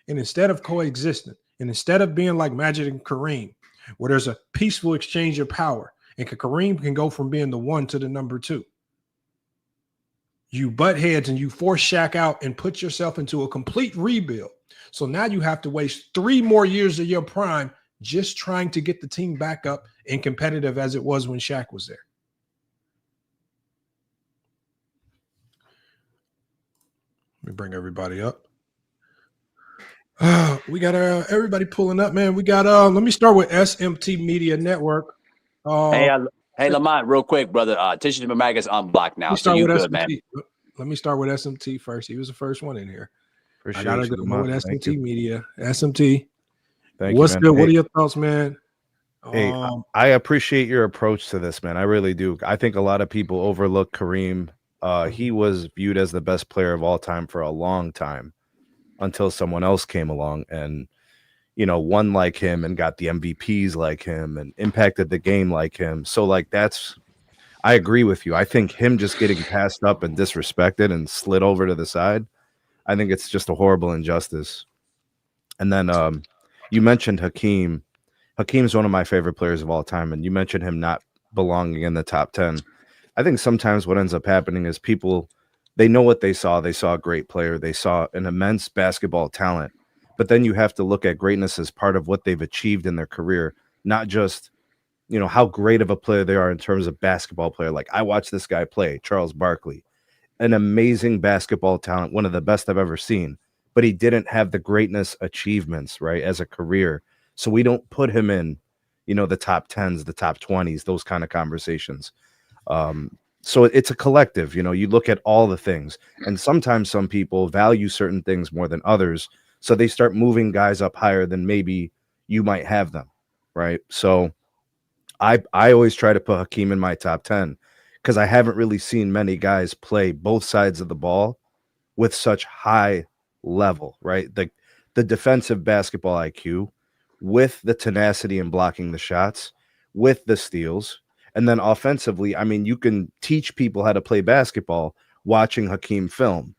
And instead of coexisting, and instead of being like Magic and Kareem, where there's a peaceful exchange of power, and Kareem can go from being the 1 to the number 2, you butt heads and you force Shaq out and put yourself into a complete rebuild. So now you have to waste 3 more years of your prime just trying to get the team back up and competitive as it was when Shaq was there. Let me bring everybody up. We got everybody pulling up, man. We got let me start with SMT Media Network. Hey, Lamont, real quick, brother. Tissue Mag is unblocked now, so you good, man. Let me start with SMT first. He was the first one in here. Appreciate I gotta go with Thank SMT you. Media. SMT. Thank What's you, man. good? Hey, What are your thoughts, man? hey, I appreciate your approach to this, man. I really do. I think a lot of people overlook Kareem. He was viewed as the best player of all time for a long time until someone else came along and, you know, won like him and got the MVPs like him and impacted the game like him. So, like, I agree with you. I think him just getting passed up and disrespected and slid over to the side, I think it's just a horrible injustice. And then you mentioned Hakeem. Hakeem's one of my favorite players of all time, and you mentioned him not belonging in the top 10. I think sometimes what ends up happening is people, they know what they saw. They saw a great player. They saw an immense basketball talent. But then you have to look at greatness as part of what they've achieved in their career, not just, you know, how great of a player they are in terms of basketball player. Like, I watched this guy play, Charles Barkley. an amazing basketball talent, one of the best I've ever seen, but he didn't have the greatness achievements, right, as a career. So we don't put him in, the top 10s, the top 20s, those kind of conversations. So it's a collective, you look at all the things, and sometimes some people value certain things more than others. So they start moving guys up higher than maybe you might have them. Right. So I always try to put Hakeem in my top 10 because I haven't really seen many guys play both sides of the ball with such high level, right? The defensive basketball IQ with the tenacity and blocking the shots, with the steals, and then offensively, I mean, you can teach people how to play basketball watching Hakeem film,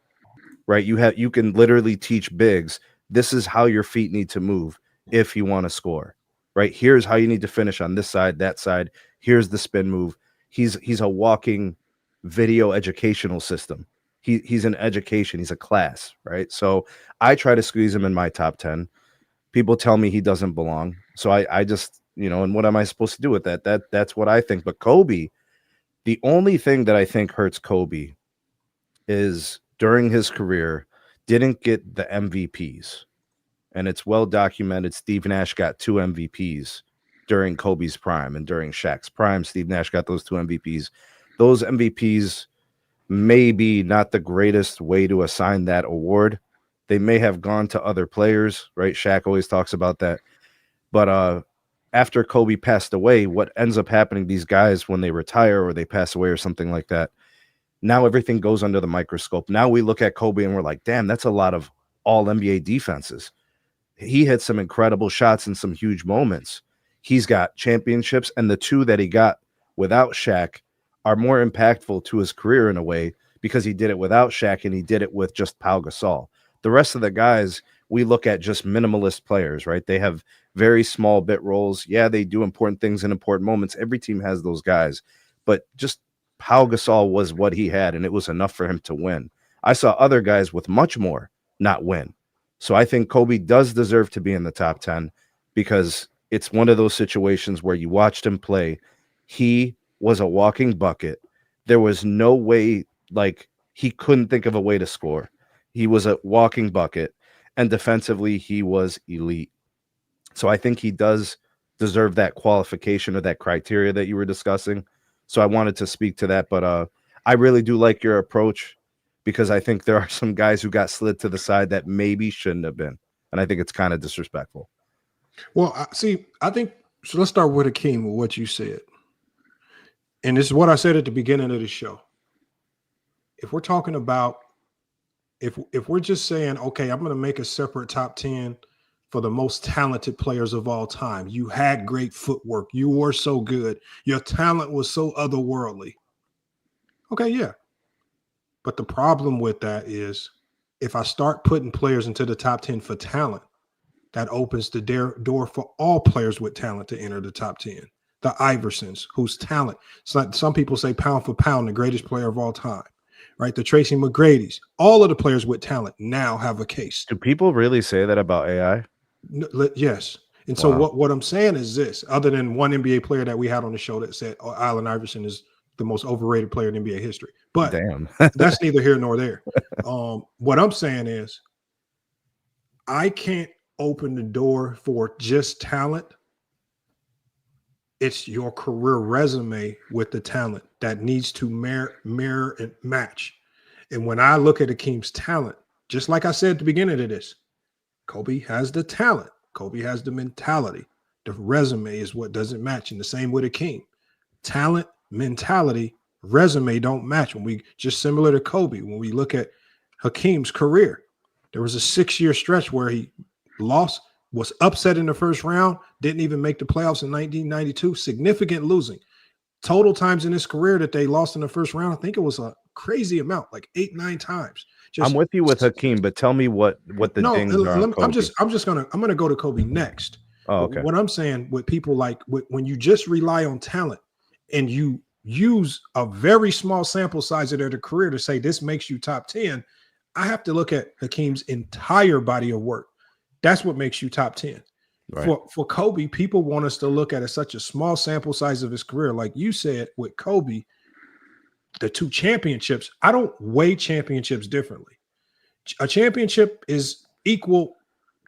right? You can literally teach bigs, this is how your feet need to move if you want to score, right? Here's how you need to finish on this side, that side. Here's the spin move. He's a walking video educational system. He's an education. He's a class, right? So I try to squeeze him in my top 10. People tell me he doesn't belong. So I just, and what am I supposed to do with that? That's what I think. But Kobe, the only thing that I think hurts Kobe is during his career, didn't get the MVPs. And it's well documented. Steve Nash got 2 MVPs during Kobe's prime, and during Shaq's prime, Steve Nash got those 2 MVPs. Those MVPs may be not the greatest way to assign that award. They may have gone to other players, right? Shaq always talks about that. But after Kobe passed away, what ends up happening, these guys, when they retire or they pass away or something like that, now everything goes under the microscope. Now we look at Kobe and we're like, damn, that's a lot of all NBA defenses. He hit some incredible shots in some huge moments. He's got championships, and the 2 that he got without Shaq are more impactful to his career in a way because he did it without Shaq and he did it with just Pau Gasol. The rest of the guys, we look at just minimalist players, right? They have very small bit roles. Yeah, they do important things in important moments. Every team has those guys, but just Pau Gasol was what he had, and it was enough for him to win. I saw other guys with much more not win. So I think Kobe does deserve to be in the top 10 because it's one of those situations where you watched him play. He was a walking bucket. There was no way, like, he couldn't think of a way to score. He was a walking bucket, and defensively he was elite. So I think he does deserve that qualification or that criteria that you were discussing. So I wanted to speak to that, but I really do like your approach because I think there are some guys who got slid to the side that maybe shouldn't have been. And I think it's kind of disrespectful. Well, I think, so let's start with Hakeem, with what you said. And this is what I said at the beginning of the show. If we're talking about, if we're just saying, okay, I'm going to make a separate top 10 for the most talented players of all time. You had great footwork. You were so good. Your talent was so otherworldly. Okay, yeah. But the problem with that is if I start putting players into the top 10 for talent, that opens the door for all players with talent to enter the top 10. The Iversons, whose talent, it's like some people say pound for pound, the greatest player of all time, right? The Tracy McGrady's, all of the players with talent now have a case. Do people really say that about AI? Yes. And so what I'm saying is this, other than one NBA player that we had on the show that said Allen Iverson is the most overrated player in NBA history. But damn, that's neither here nor there. What I'm saying is I can't open the door for just talent. It's your career resume with the talent that needs to mirror and match. And when I look at Hakeem's talent, just like I said at the beginning of this, Kobe has the talent. Kobe has the mentality. The resume is what doesn't match. And the same with Hakeem. Talent, mentality, resume don't match. When we just similar to Kobe, when we look at Hakeem's career, there was a 6-year stretch where he lost, was upset in the first round, didn't even make the playoffs in 1992, significant losing. Total times in his career that they lost in the first round, I think it was a crazy amount, like 8-9 times. I'm with you with Hakeem, but tell me what the things are. I'm gonna go to Kobe next. Oh, okay. What I'm saying with people like when you just rely on talent and you use a very small sample size of their career to say this makes you top 10, I have to look at Hakeem's entire body of work. That's what makes you top 10. Right. For Kobe, people want us to look at such a small sample size of his career. Like you said with Kobe, the two championships, I don't weigh championships differently. A championship is equal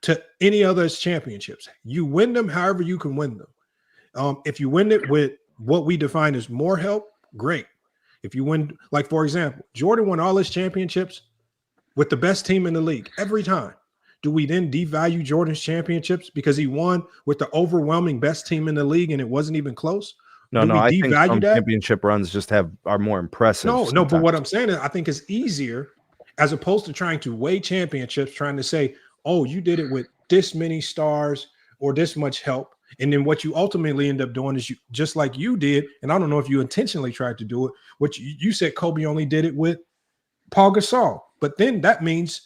to any other's championships. You win them however you can win them. If you win it with what we define as more help, great. If you win, like for example, Jordan won all his championships with the best team in the league every time. Do we then devalue Jordan's championships because he won with the overwhelming best team in the league and it wasn't even close? No, I think some championship runs just are more impressive. No, but what I'm saying is I think it's easier as opposed to trying to weigh championships, trying to say, oh, you did it with this many stars or this much help. And then what you ultimately end up doing is you, just like you did, and I don't know if you intentionally tried to do it, which you said Kobe only did it with Paul Gasol. But then that means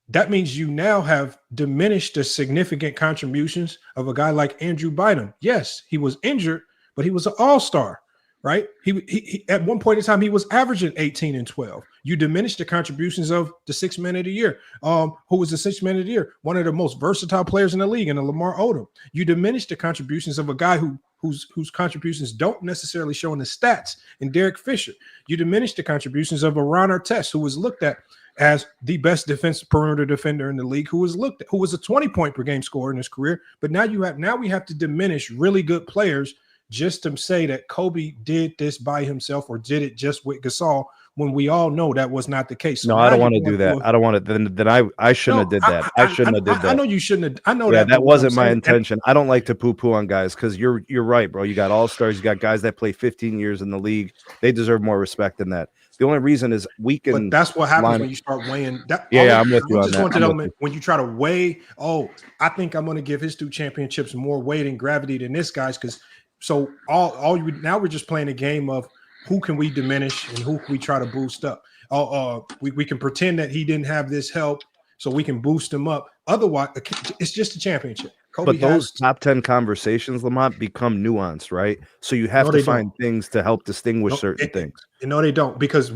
you now have diminished the significant contributions of a guy like Andrew Bynum. Yes, he was injured, but he was an all-star, right? He at one point in time, he was averaging 18 and 12. You diminished the contributions of the sixth man of the year. Who was the sixth man of the year? One of the most versatile players in the league, and Lamar Odom. You diminished the contributions of a guy whose contributions don't necessarily show in the stats, in Derek Fisher. You diminished the contributions of a Ron Artest, who was looked at as the best defensive perimeter defender in the league, who was a 20-point per game scorer in his career. But now we have to diminish really good players just to say that Kobe did this by himself or did it just with Gasol, when we all know that was not the case. So no, I don't want to do that. I don't want to. Then I shouldn't have did that. I shouldn't have did that. I know you shouldn't have. I know that wasn't my intention. I don't like to poo-poo on guys because you're right, bro. You got all-stars. You got guys that play 15 years in the league. They deserve more respect than that. The only reason is we can. But that's what happens when you start weighing. I'm with you on that. When you try to weigh, I think I'm going to give his two championships more weight and gravity than this guy's, because so now we're just playing a game of who can we diminish and who can we try to boost up. We can pretend that he didn't have this help, so we can boost him up. Otherwise, it's just a championship. Kobe but those top 10 conversations, Lamont, become nuanced, right? So you have to find things to help distinguish certain things. No, they don't, because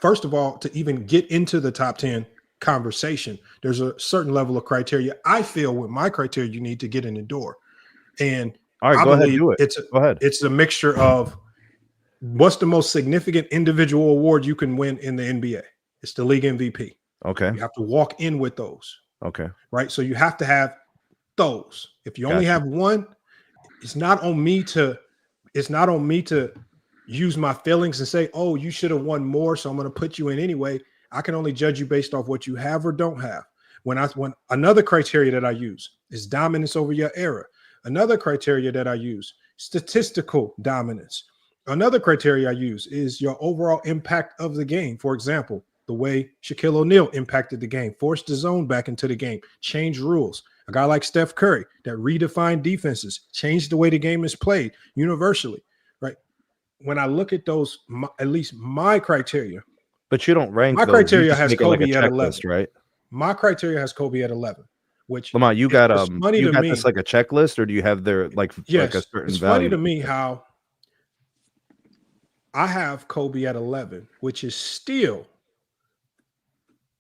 first of all, to even get into the top 10 conversation, there's a certain level of criteria. I feel with my criteria, you need to get in the door. And all right, go ahead, do it. Go ahead. It's a mixture of what's the most significant individual award you can win in the NBA? It's the league MVP. Okay. You have to walk in with those. Okay. Right. So you have to have those. If you only have one, it's not on me to use my feelings and say, oh, you should have won more, so I'm going to put you in anyway. I can only judge you based off what you have or don't have. When another criteria that I use is dominance over your era. Another criteria that I use, statistical dominance. Another criteria I use is your overall impact of the game. For example, the way Shaquille O'Neal impacted the game, forced the zone back into the game, changed rules. A guy like Steph Curry that redefined defenses, changed the way the game is played universally, right? When I look at those, at least my criteria. But you don't rank my those. criteria has Kobe at 11, right? My criteria has Kobe at 11. Which Lamont, you got this like a checklist, or do you have their like a certain it's value? Funny to me how I have Kobe at 11, which is still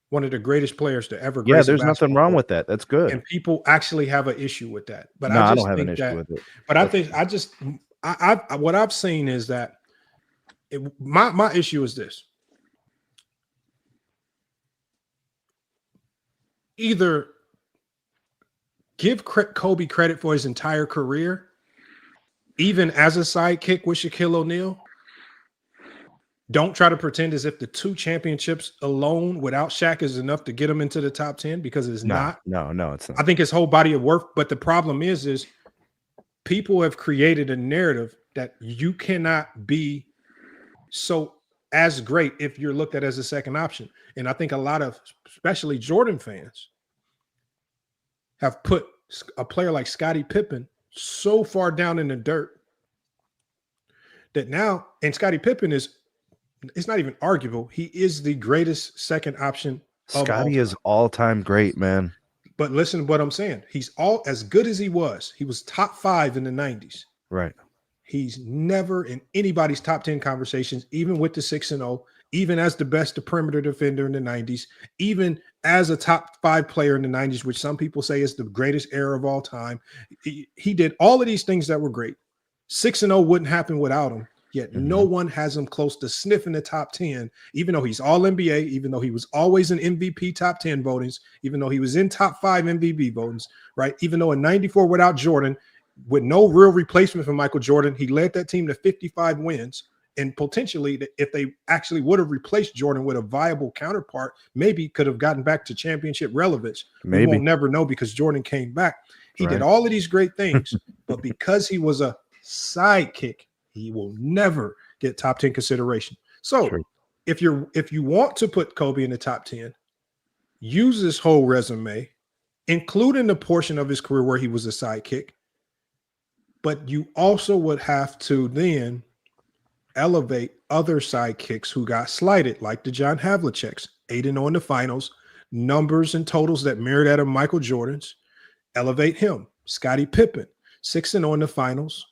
one of the greatest players to ever. Yeah, there's nothing wrong with that. That's good. And people actually have an issue with that. But no, I don't have an issue with it. But I think what I've seen is that my issue is this. Either give Kobe credit for his entire career, even as a sidekick with Shaquille O'Neal. Don't try to pretend as if the two championships alone without Shaq is enough to get him into the top 10, because it's not. No, it's not. I think his whole body of work. But the problem is people have created a narrative that you cannot be so as great if you're looked at as a second option. And I think a lot of, especially Jordan fans, have put a player like Scottie Pippen so far down in the dirt that now, and Scottie Pippen it's not even arguable. He is the greatest second option. Scottie is all-time great, man. But listen to what I'm saying. He's all as good as he was. He was top 5 in the 90s. Right. He's never in anybody's top 10 conversations, even with the 6-0, even as the best perimeter defender in the 90s, even as a top 5 player in the 90s, which some people say is the greatest era of all time. He did all of these things that were great. 6-0 wouldn't happen without him. yet no one has him close to sniffing the top 10, even though he's all NBA, even though he was always in MVP top 10 votings, even though he was in top 5 MVP votings, right? Even though in 94 without Jordan, with no real replacement for Michael Jordan, he led that team to 55 wins. And potentially, if they actually would have replaced Jordan with a viable counterpart, maybe could have gotten back to championship relevance. Maybe. We won't never know because Jordan came back. He did all of these great things, but because he was a sidekick, he will never get top 10 consideration. So if you want to put Kobe in the top 10, use this whole resume, including the portion of his career where he was a sidekick, but you also would have to then elevate other sidekicks who got slighted, like the John Havliceks, 8-0 in the finals, numbers and totals that mirrored that of Michael Jordan's. Elevate him. Scottie Pippen, 6-0 in the finals,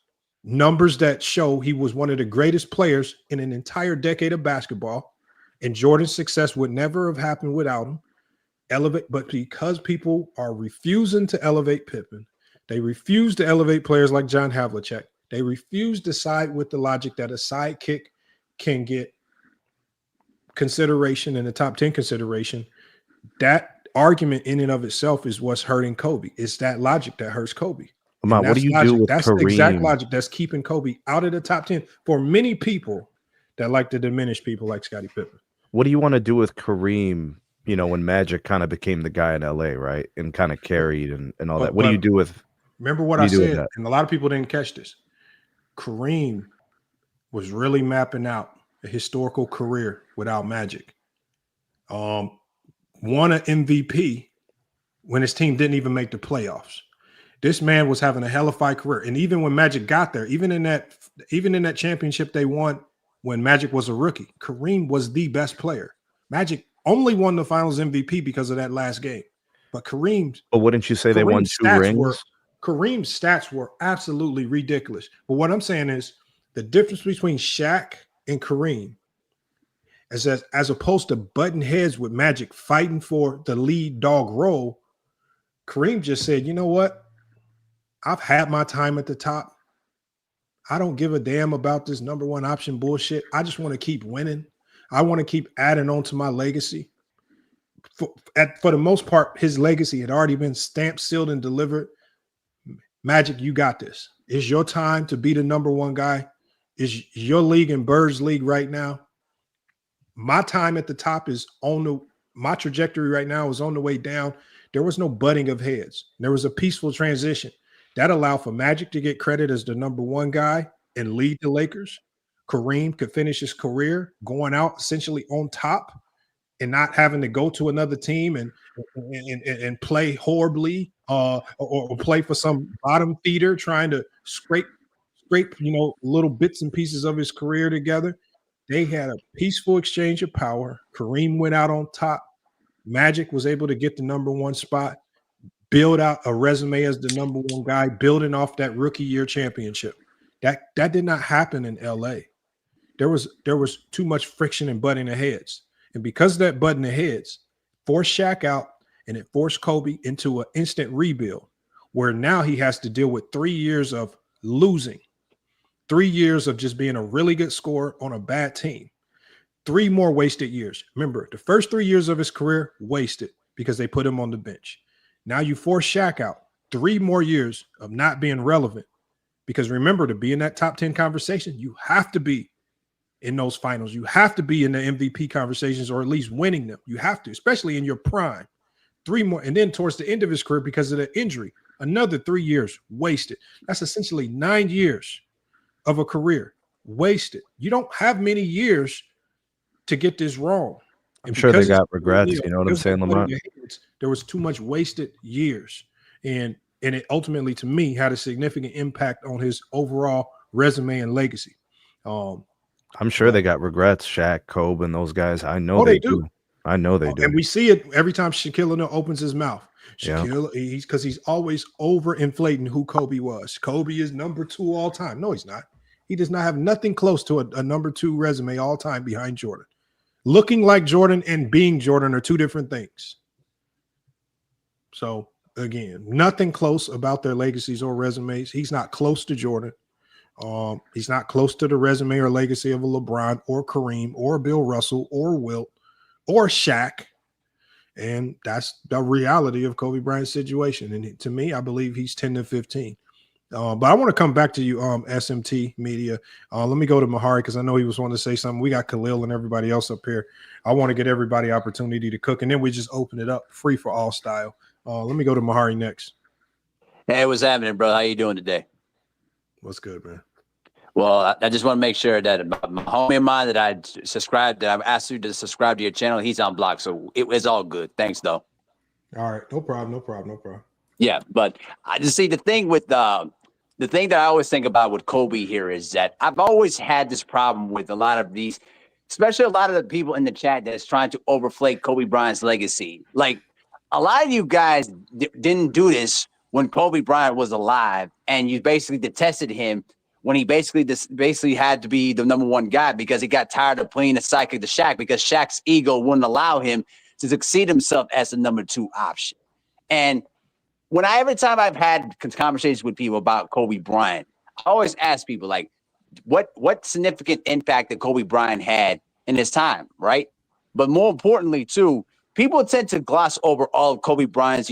numbers that show he was one of the greatest players in an entire decade of basketball, and Jordan's success would never have happened without him. Elevate, but because people are refusing to elevate Pippen, they refuse to elevate players like John Havlicek. They refuse to side with the logic that a sidekick can get consideration in the top 10 consideration. That argument in and of itself is what's hurting Kobe. It's that logic that hurts Kobe. What do you do with That's Kareem? The exact logic that's keeping Kobe out of the top 10 for many people that like to diminish people like Scottie Pippen. What do you want to do with Kareem, when Magic kind of became the guy in LA, right? And kind of carried and all that. What do you do with Remember what I said, and a lot of people didn't catch this. Kareem was really mapping out a historical career without Magic. Won an MVP when his team didn't even make the playoffs. This man was having a hellified career. And even when Magic got there, even in that championship they won when Magic was a rookie, Kareem was the best player. Magic only won the finals MVP because of that last game. But Kareem's wouldn't you say they won 2 rings? Kareem's stats were absolutely ridiculous. But what I'm saying is the difference between Shaq and Kareem is as opposed to butting heads with Magic fighting for the lead dog role, Kareem just said, you know what? I've had my time at the top. I don't give a damn about this number one option bullshit. I just want to keep winning. I want to keep adding on to my legacy. For the most part, his legacy had already been stamped, sealed, and delivered. Magic, you got this. It's your time to be the number one guy. It's your league and Bird's league right now. My time at the top is my trajectory right now is on the way down. There was no butting of heads. There was a peaceful transition that allowed for Magic to get credit as the number one guy and lead the Lakers. Kareem could finish his career going out essentially on top and not having to go to another team and play horribly or play for some bottom feeder trying to scrape little bits and pieces of his career together. They had a peaceful exchange of power. Kareem went out on top. Magic was able to get the number one spot, build out a resume as the number one guy, building off that rookie year championship. That did not happen in LA. There was too much friction and butting of heads. And because of that butting of heads, forced Shaq out, and it forced Kobe into an instant rebuild where now he has to deal with 3 years of losing, 3 years of just being a really good scorer on a bad team, 3 more wasted years. Remember, the first 3 years of his career wasted because they put him on the bench. Now you force Shaq out, 3 more years of not being relevant because remember, to be in that top 10 conversation, you have to be in those finals. You have to be in the MVP conversations or at least winning them. You have to, especially in your prime. 3 more. And then towards the end of his career, because of the injury, another 3 years wasted. That's essentially 9 years of a career wasted. You don't have many years to get this wrong. I'm sure they got regrets. You know what I'm saying, Lamont? There was too much wasted years. And it ultimately, to me, had a significant impact on his overall resume and legacy. I'm sure they got regrets, Shaq, Kobe, and those guys. I know they do. I know they do. And we see it every time Shaquille O'Neal opens his mouth. Shaquille, because he's always overinflating who Kobe was. Kobe is number 2 all time. No, he's not. He does not have nothing close to a number 2 resume all time behind Jordan. Looking like Jordan and being Jordan are 2 different things. So, again, nothing close about their legacies or resumes. He's not close to Jordan. He's not close to the resume or legacy of a LeBron or Kareem or Bill Russell or Wilt or Shaq. And that's the reality of Kobe Bryant's situation. And to me, I believe he's 10 to 15. But I want to come back to you, SMT Media. Let me go to Mahari because I know he was wanting to say something. We got Khalil and everybody else up here. I want to get everybody opportunity to cook, and then we just open it up free for all style. Let me go to Mahari next. Hey, what's happening, bro? How you doing today? What's good, man? Well, I just want to make sure that my homie of mine that I subscribed, that I've asked you to subscribe to your channel, he's on block, so it's all good. Thanks, though. All right, no problem. Yeah, but I just see the thing with the thing that I always think about with Kobe here is that I've always had this problem with a lot of these, especially a lot of the people in the chat that's trying to overflate Kobe Bryant's legacy. Like, a lot of you guys didn't do this when Kobe Bryant was alive, and you basically detested him when he basically had to be the number one guy because he got tired of playing the sidekick to Shaq because Shaq's ego wouldn't allow him to succeed himself as the number 2 option. And every time I've had conversations with people about Kobe Bryant, I always ask people, like, what significant impact that Kobe Bryant had in his time, right? But more importantly, too, people tend to gloss over all of Kobe Bryant's,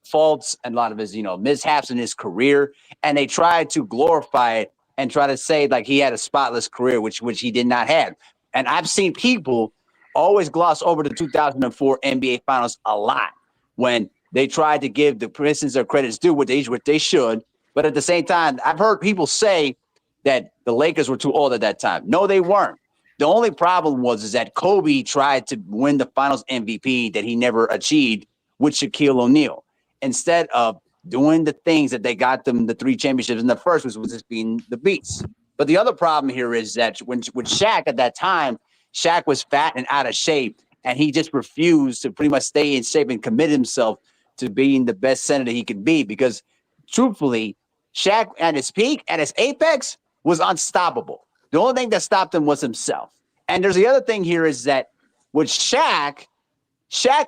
faults and a lot of his, mishaps in his career, and they try to glorify it and try to say like he had a spotless career, which he did not have. And I've seen people always gloss over the 2004 NBA Finals a lot when they tried to give the Pistons their credits due, which they should. But at the same time, I've heard people say that the Lakers were too old at that time. No, they weren't. The only problem is that Kobe tried to win the Finals MVP that he never achieved with Shaquille O'Neal, instead of doing the things that they got them the 3 championships in the first, which was just being the beast. But the other problem here is that with Shaq at that time, Shaq was fat and out of shape, and he just refused to pretty much stay in shape and commit himself to being the best center that he could be. Because truthfully, Shaq at his peak, at his apex, was unstoppable. The only thing that stopped him was himself. And there's the other thing here is that with Shaq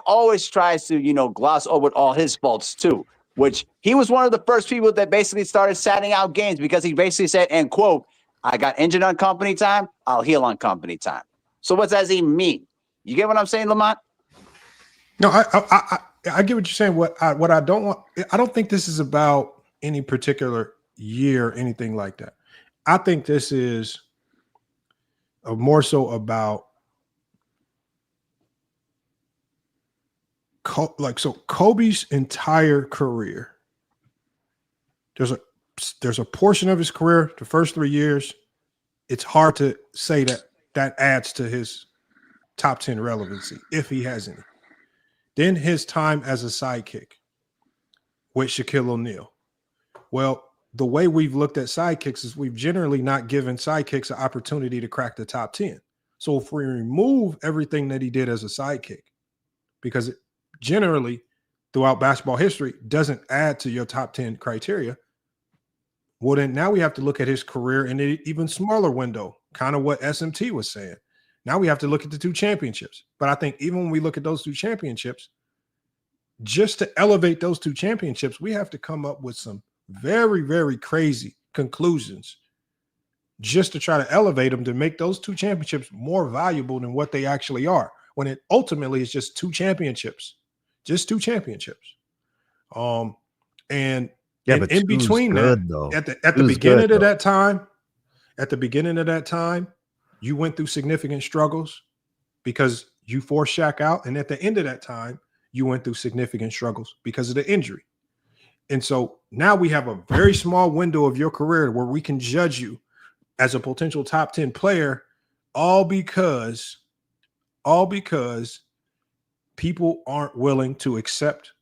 always tries to, gloss over all his faults too, which he was one of the first people that basically started sitting out games because he basically said, and quote, I got injured on company time, I'll heal on company time. So what does he mean? You get what I'm saying, Lamont? No, I get what you're saying. What I don't want, I don't think this is about any particular year or anything like that. I think this is more so about Kobe's entire career. There's a portion of his career, the first 3 years, it's hard to say that adds to his top 10 relevancy if he has any. Then his time as a sidekick with Shaquille O'Neal. Well, the way we've looked at sidekicks is we've generally not given sidekicks an opportunity to crack the top 10. So if we remove everything that he did as a sidekick, because it generally throughout basketball history doesn't add to your top 10 criteria, well, then now we have to look at his career in an even smaller window, kind of what SMT was saying. Now we have to look at the 2 championships. But I think even when we look at those 2 championships, just to elevate those 2 championships, we have to come up with some very, very crazy conclusions just to try to elevate them to make those 2 championships more valuable than what they actually are, when it ultimately is just 2 championships, just 2 championships. And yeah, but in between good, that, though. at the beginning of that time, you went through significant struggles because you forced Shaq out. And at the end of that time, you went through significant struggles because of the injury. And so now we have a very small window of your career where we can judge you as a potential top 10 player, all because people aren't willing to accept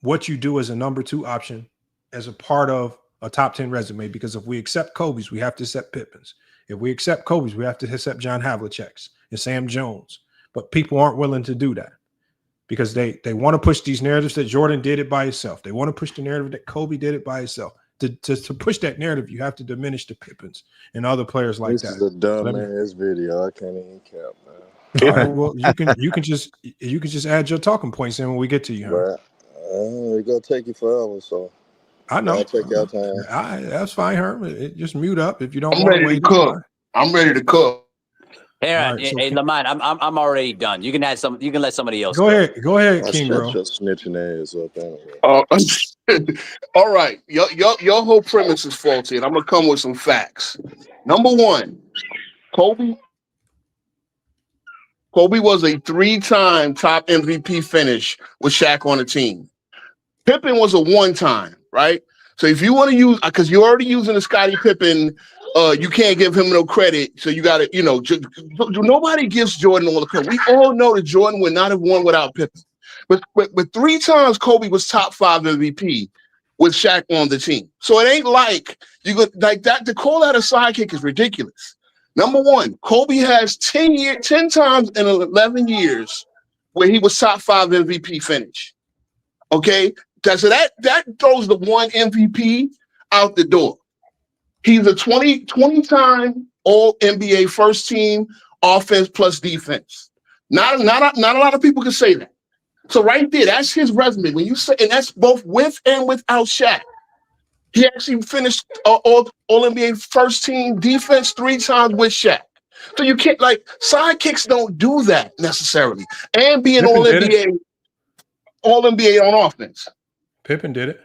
what you do as a number 2 option as a part of a top 10 resume. Because if we accept Kobe's, we have to accept Pippen's. If we accept Kobe's, we have to accept John Havlicek's and Sam Jones. But people aren't willing to do that because they want to push these narratives that Jordan did it by himself. They want to push the narrative that Kobe did it by himself. To push that narrative, you have to diminish the Pippens and other players like that. This is a dumbass video. I can't even count, man. All right, well, you can just add your talking points in when we get to you. Right. It's gonna take you forever. So I know. Y'all take your time. That's fine, Herm. Just mute up if you don't I'm want ready to to wait. cook. I'm ready to cook. Hey, Right, so hey, Lamont, I'm already done. You can add some. You can let somebody else Go ahead, I King shut Bro. your snitching ass up anyway. All right. Your whole premise is faulty, and I'm gonna come with some facts. Number one, Kobe was a 3-time top MVP finish with Shaq on the team. Pippen was a 1-time, right? So if you want to use, because you're already using the Scottie Pippen, you can't give him no credit. So you got to, nobody gives Jordan all the credit. We all know that Jordan would not have won without Pippen. But 3 times Kobe was top 5 MVP with Shaq on the team. So it ain't like you could like that. To call that a sidekick is ridiculous. Number one, Kobe has 10 times in 11 years where he was top 5 MVP finish. Okay, so that throws the one MVP out the door. He's a 20-time All NBA first team offense plus defense. Not a lot of people can say that. So right there, that's his resume. When you say, and that's both with and without Shaq. He actually finished All NBA first team defense 3 times with Shaq. So you can't sidekicks don't do that necessarily. And being All NBA on offense. Pippen did it.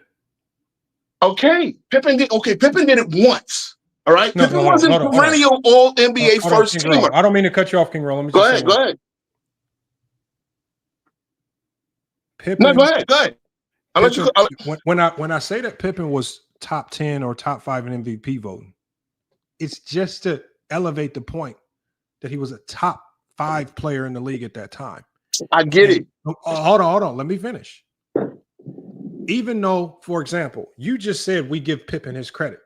Okay, Pippen did it once. All right, No, Pippen wasn't perennial All NBA first teamer. I don't mean to cut you off, King Ro. Let me Go just ahead. Pippen. No, go ahead. When I say that Pippen was top 10 or top 5 in MVP voting, it's just to elevate the point that he was a top 5 player in the league at that time. I get it. Hold on. Let me finish. Even though, for example, you just said we give Pippen his credit.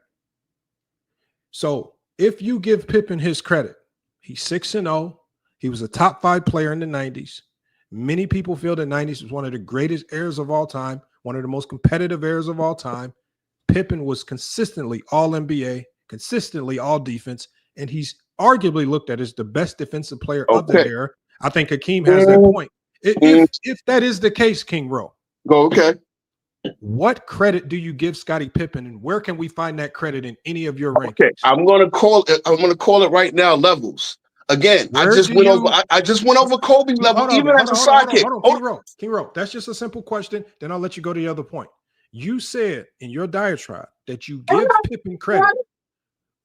So if you give Pippen his credit, he's 6-0. He was a top 5 player in the 90s. Many people feel the 90s was one of the greatest eras of all time, one of the most competitive eras of all time. Pippen was consistently all NBA, consistently all defense, and he's arguably looked at as the best defensive player of the era. I think Hakeem has that point. If that is the case, King Ro. Go okay. What credit do you give Scottie Pippen, and where can we find that credit in any of your rankings? Okay, I'm gonna call it right now. Levels. Again, I just went over Kobe's level, even as a sidekick. King Ro, that's just a simple question. Then I'll let you go to the other point. You said in your diatribe that you give Pippen credit.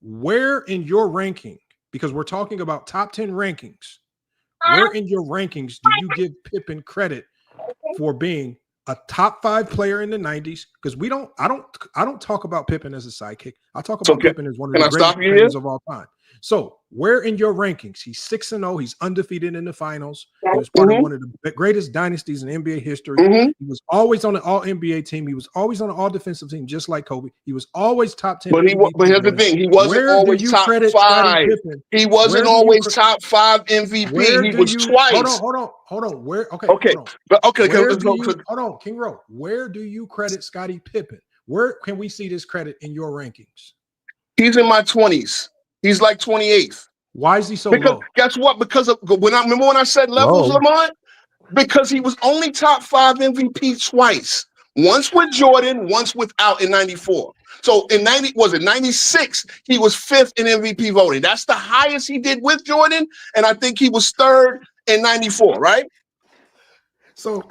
Where in your ranking, because we're talking about top 10 rankings, where in your rankings do you give Pippen credit for being a top 5 player in the 90s? Because I don't talk about Pippen as a sidekick. I talk about Pippen as one of the greatest players of all time. So where in your rankings? He's 6-0. He's undefeated in the finals. He was part of one of the greatest dynasties in NBA history. He was always on the All NBA team. He was always on the All Defensive team, just like Kobe. He was always top 10. But here's the thing: he wasn't always top 5. He wasn't always top 5 MVP. He was twice. Hold on. Where? Okay. Hold on, King Ro. Where do you credit Scottie Pippen? Where can we see this credit in your rankings? He's in my 20s. He's like 28th. Why is he so low? Guess what? Because of when I said levels, Lamont? Because he was only top 5 MVP twice. Once with Jordan, once without in 94. So in 96, he was 5th in MVP voting. That's the highest he did with Jordan, and I think he was 3rd in 94, right? So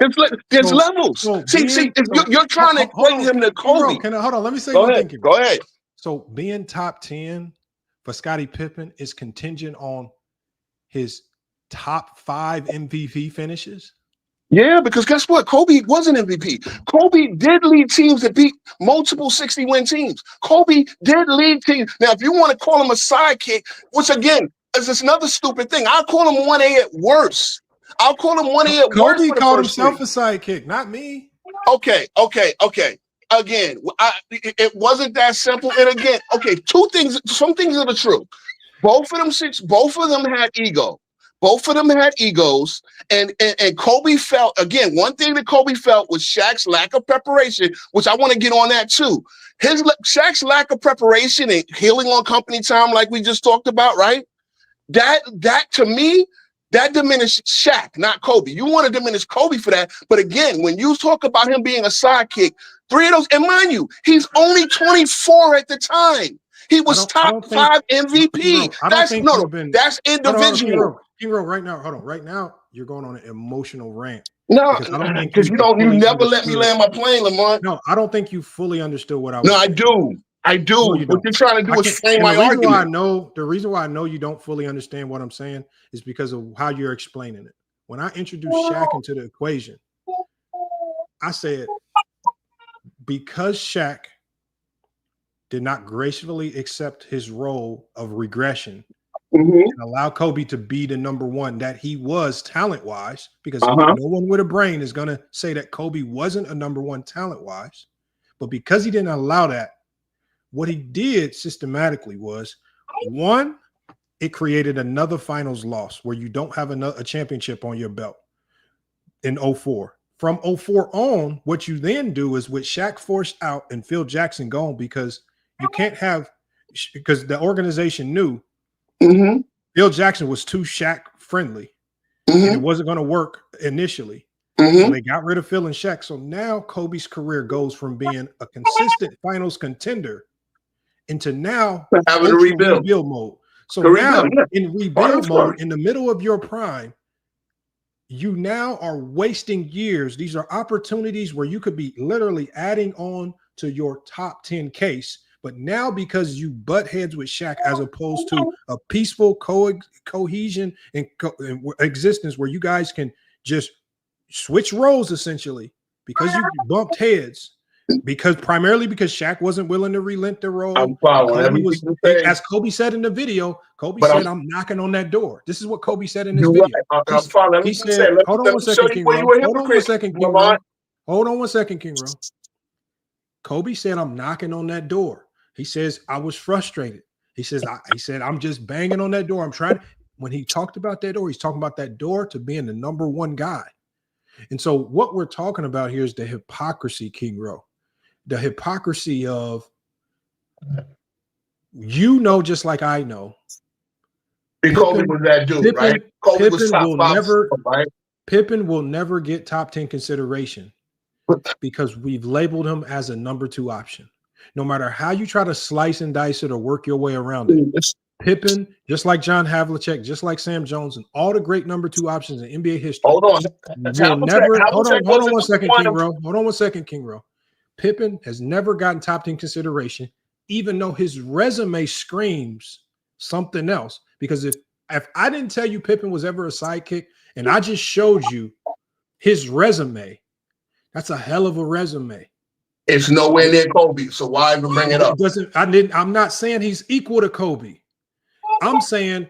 there's levels. You're trying to equate him to Kobe. Hold on, let me say one thing. Go ahead. So being top 10 for Scottie Pippen is contingent on his top 5 MVP finishes? Yeah, because guess what? Kobe was an MVP. Kobe did lead teams that beat multiple 60-win teams. Kobe did lead teams. Now, if you want to call him a sidekick, which again is just another stupid thing, I'll call him 1A at worst. I'll call him 1A at worst. Kobe called himself a sidekick, not me. Okay. Again, it wasn't that simple. And again, some things are true. Both of them had ego. Both of them had egos. And Kobe felt, again, one thing that Kobe felt was Shaq's lack of preparation, which I want to get on that too. Shaq's lack of preparation and healing on company time, like we just talked about, right? That to me, that diminished Shaq, not Kobe. You want to diminish Kobe for that. But again, when you talk about him being a sidekick, 3 of those. And mind you, he's only 24 at the time. He was top 5 MVP. That's individual. King Row, right now, hold on. Right now, you're going on an emotional rant. No, because you never let me land my plane, Lamont. No, I don't think you fully understood what I was saying. I do. No, what you're trying to do is frame my argument. The reason why I know you don't fully understand what I'm saying is because of how you're explaining it. When I introduced Shaq into the equation, I said, because Shaq did not gracefully accept his role of regression and allow Kobe to be the number one that he was talent-wise, because no one with a brain is going to say that Kobe wasn't a number one talent-wise. But because he didn't allow that, what he did systematically was, one, it created another finals loss where you don't have a championship on your belt in 04. From 04 on, what you then do is with Shaq forced out and Phil Jackson gone, because you can't have, because the organization knew Phil Jackson was too Shaq friendly and it wasn't going to work initially. So they got rid of Phil and Shaq. So now Kobe's career goes from being a consistent finals contender into now having a rebuild mode. So now in rebuild mode, in the middle of your prime, you now are wasting years. These are opportunities where you could be literally adding on to your top 10 case. But now, because you butt heads with Shaq as opposed to a peaceful cohesion and existence where you guys can just switch roles essentially, because you bumped heads, primarily because Shaq wasn't willing to relent the role. I'm following. As Kobe said in the video, Kobe said, "I'm knocking on that door." This is what Kobe said in this video. Right. I'm following. He said, "Hold on one second, King Row. Hold on one second, King Row. Hold on one second, King Row." Kobe said, "I'm knocking on that door." He says, "I was frustrated." He says, "He said I'm just banging on that door. I'm trying." When he talked about that door, he's talking about that door to being the number one guy. And so what we're talking about here is the hypocrisy, King Row. The hypocrisy of, just like I know, Kobe was that dude, right? Kobe was top 5, right? Pippen will never get top 10 consideration because we've labeled him as a number 2 option. No matter how you try to slice and dice it or work your way around it, Pippen, just like John Havlicek, just like Sam Jones, and all the great number 2 options in NBA history. Hold on. Hold on one second, King Row. Hold on one second, King Row. Pippen has never gotten top 10 consideration, even though his resume screams something else. Because if I didn't tell you Pippen was ever a sidekick and I just showed you his resume, that's a hell of a resume. It's nowhere near Kobe, so why even bring it up? I'm not saying he's equal to Kobe. I'm saying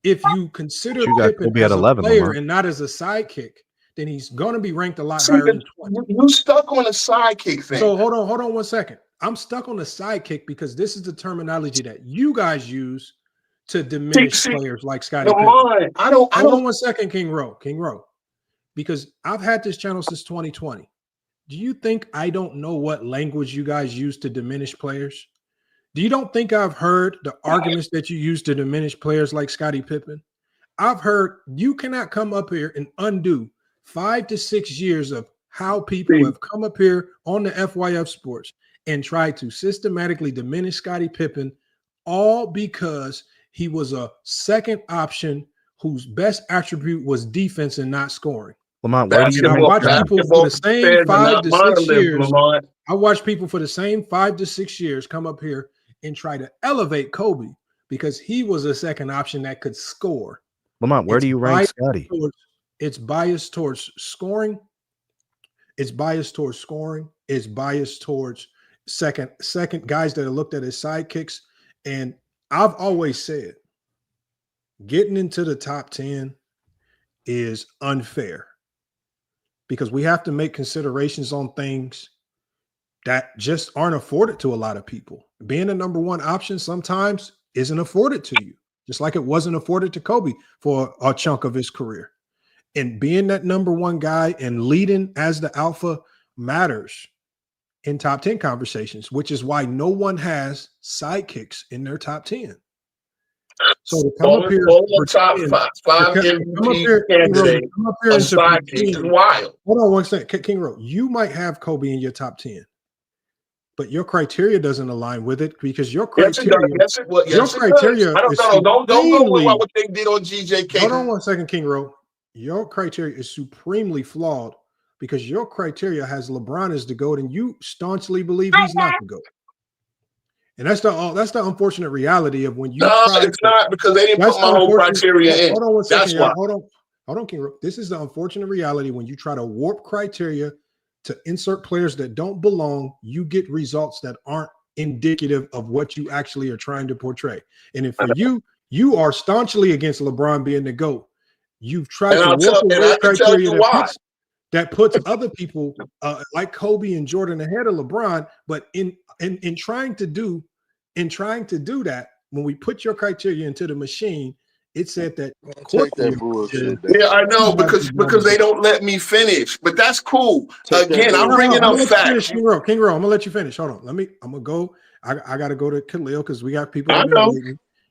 if you consider Pippen as a player and not as a sidekick, then he's going to be ranked a lot higher than 20. You stuck on a sidekick thing. So hold on one second. I'm stuck on the sidekick because this is the terminology that you guys use to diminish players like Scottie Pippen. Hold on one second, King Row. Because I've had this channel since 2020. Do you think I don't know what language you guys use to diminish players? Do you don't think I've heard the arguments that you use to diminish players like Scottie Pippen? I've heard you cannot come up here and undo 5 to 6 years of how people have come up here on the FYF Sports and tried to systematically diminish Scottie Pippen, all because he was a second option whose best attribute was defense and not scoring. Lamont, I watch people for the same 5 to 6 years. I watch people for the same 5 to 6 years come up here and try to elevate Kobe because he was a second option that could score. Lamont, where do you rank Scottie? It's biased towards scoring. It's biased towards scoring. It's biased towards second guys that are looked at as sidekicks. And I've always said getting into the top 10 is unfair because we have to make considerations on things that just aren't afforded to a lot of people. Being a number 1 option sometimes isn't afforded to you, just like it wasn't afforded to Kobe for a chunk of his career. And being that number 1 guy and leading as the alpha matters in top 10 conversations, which is why no one has sidekicks in their top 10. So to come up here, top 5 MVP candidates, a sidekick is wild. Hold on one second, King Row. You might have Kobe in your top 10. but your criteria doesn't align with it because your Yes, it criteria, does. Your criteria I don't is know. Don't go with supremely. what they did on GJK. Hold on 1 second, King Ro. Your criteria is supremely flawed because your criteria has LeBron as the GOAT, and you staunchly believe he's not the GOAT. And that's the unfortunate reality of when you. No, it's not because they didn't put my whole criteria in. Hold on 1 second, That's why. Hold on, King Ro. This is the unfortunate reality when you try to warp criteria to insert players that don't belong. You get results that aren't indicative of what you actually are trying to portray. And if for you are staunchly against LeBron being the GOAT. You've tried to warp away criteria that puts other people like Kobe and Jordan ahead of LeBron. But in trying to do that, when we put your criteria into the machine, it said that. Take that bullshit. Yeah, I know because they don't let me finish. But that's cool. Again, I'm bringing up facts. King Ro, I'm gonna let you finish. Hold on, I'm gonna go. I gotta go to Khalil because we got people. I know.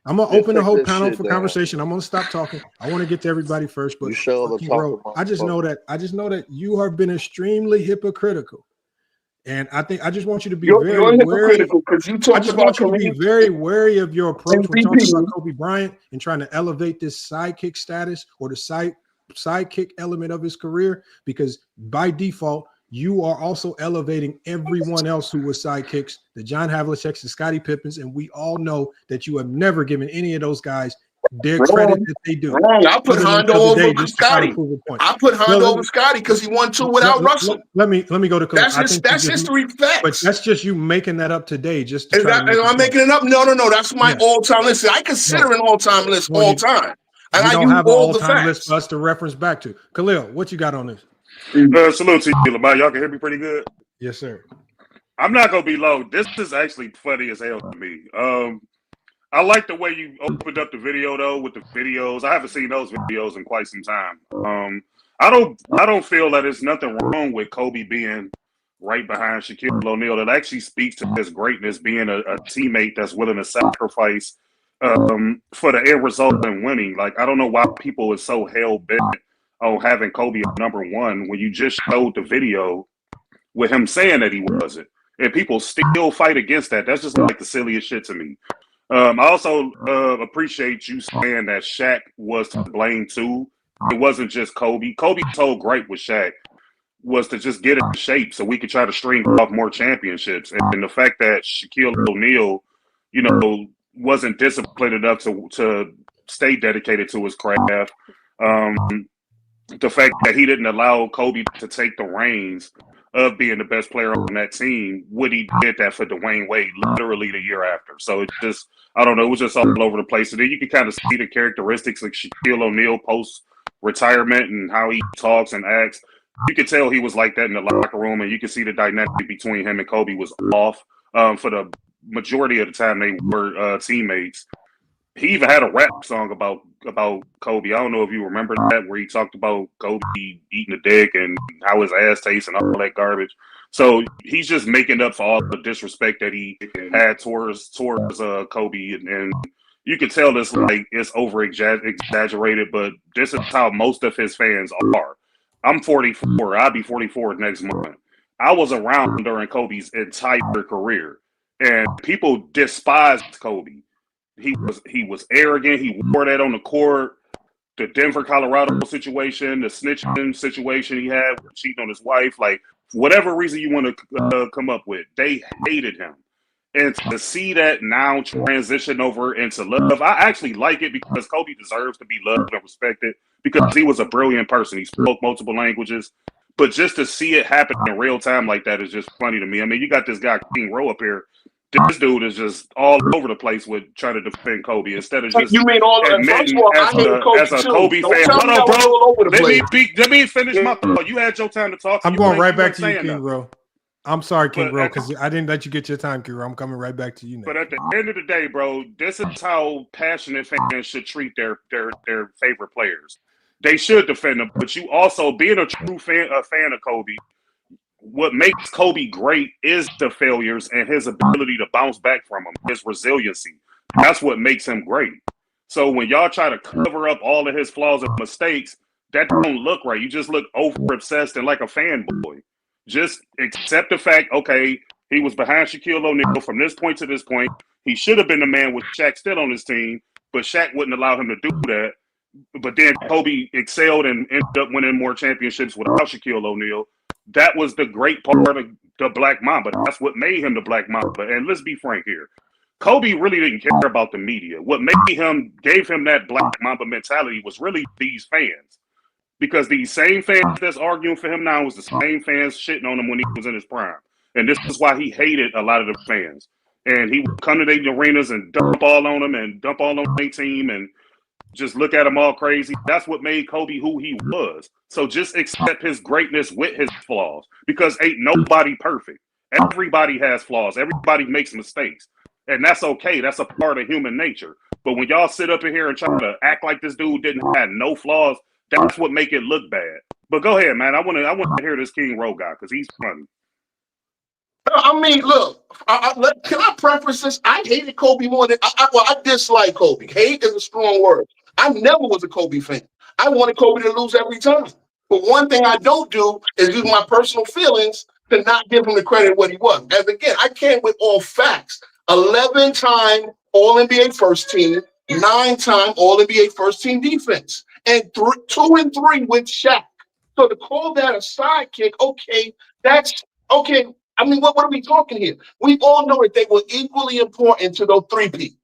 I'm gonna open the whole panel for conversation. I'm gonna stop talking. I want to get to everybody first, but bro, I just know that you have been extremely hypocritical, and I just want you to be very wary. Because you talked about you to be very wary of your approach when talking about Kobe Bryant and trying to elevate this sidekick status or the sidekick element of his career, because by default. You are also elevating everyone else who was sidekicks, the John Havliceks, the Scottie Pippens, and we all know that you have never given any of those guys their credit that they do. I put Hondo over Scottie. I put Hondo over Scottie because he won 2 without Russell. Let me go to Khalil. That's history facts. But that's just you making that up today. Just to I'm making it up. No. That's my all-time list. I consider an all-time list all time, and I use all the facts. List for us to reference back to. Khalil, what you got on this? Salute to you, Lamar. Y'all can hear me pretty good? Yes, sir. I'm not going to be long. This is actually funny as hell to me. I like the way you opened up the video, though, with the videos. I haven't seen those videos in quite some time. I don't feel that there's nothing wrong with Kobe being right behind Shaquille O'Neal. That actually speaks to his greatness, being a teammate that's willing to sacrifice for the end result and winning. Like, I don't know why people are so hell-bent on having Kobe at number 1 when you just showed the video with him saying that he wasn't. And people still fight against that. That's just like the silliest shit to me. I also appreciate you saying that Shaq was to blame too. It wasn't just Kobe. Kobe's whole gripe with Shaq was to just get in shape so we could try to string off more championships. And the fact that Shaquille O'Neal, wasn't disciplined enough to stay dedicated to his craft. The fact that he didn't allow Kobe to take the reins of being the best player on that team, Woody did that for Dwayne Wade literally the year after. So it just, I don't know, it was just all over the place. And then you can kind of see the characteristics of Shaquille O'Neal post-retirement and how he talks and acts. You could tell he was like that in the locker room, and you could see the dynamic between him and Kobe was off. For the majority of the time they were teammates. He even had a rap song about Kobe. I don't know if you remember that, where he talked about Kobe eating a dick and how his ass tastes and all that garbage. So he's just making up for all the disrespect that he had towards Kobe, and you can tell this like it's over exaggerated, but this is how most of his fans are. I'm 44. I'll be 44 next month. I was around during Kobe's entire career, and people despised Kobe. He was arrogant. He wore that on the court. The Denver, Colorado situation, the snitching situation he had, cheating on his wife, like whatever reason you want to come up with, they hated him. And to see that now transition over into love, I actually like it because Kobe deserves to be loved and respected because he was a brilliant person. He spoke multiple languages. But just to see it happen in real time like that is just funny to me. I mean, you got this guy, King Rowe, up here. This dude is just all over the place with trying to defend Kobe instead of just admitting as a Kobe fan. Hold on, bro. Let me finish my thought. You had your time to talk. I'm going right back to you, King Rowe. I'm sorry, King Rowe, because I didn't let you get your time, King Rowe. I'm coming right back to you now. But at the end of the day, bro, this is how passionate fans should treat their favorite players. They should defend them, but you also, being a true fan of Kobe, what makes Kobe great is the failures and his ability to bounce back from them, his resiliency. That's what makes him great. So when y'all try to cover up all of his flaws and mistakes, that don't look right. You just look over-obsessed and like a fanboy. Just accept the fact, okay, He was behind Shaquille O'Neal from this point to this point. He should have been the man with Shaq still on his team, but Shaq wouldn't allow him to do that. But then Kobe excelled and ended up winning more championships without Shaquille O'Neal. That was the great part of the Black Mamba. That's what made him the Black Mamba. And let's be frank here. Kobe really didn't care about the media. What gave him that Black Mamba mentality was really these fans. Because these same fans that's arguing for him now was the same fans shitting on him when he was in his prime. And this is why he hated a lot of the fans. And he would come to the arenas and dump all on them and dump all on their team and just look at them all crazy. That's what made Kobe who he was. So just accept his greatness with his flaws, because ain't nobody perfect. Everybody has flaws. Everybody makes mistakes. And that's okay. That's a part of human nature. But when y'all sit up in here and try to act like this dude didn't have no flaws, that's what make it look bad. But go ahead, man. I want to hear this King Rowe guy because he's funny. I mean, look, can I preface this? I hated Kobe more than I dislike Kobe. Hate is a strong word. I never was a Kobe fan. I wanted Kobe to lose every time. But one thing I don't do is use my personal feelings to not give him the credit what he was. As again, I came with all facts. 11-time All-NBA first team, 9-time All-NBA first team defense, and 2 and 3 with Shaq. So to call that a sidekick, okay, that's okay. I mean, what are we talking here? We all know that they were equally important to those 3-peat.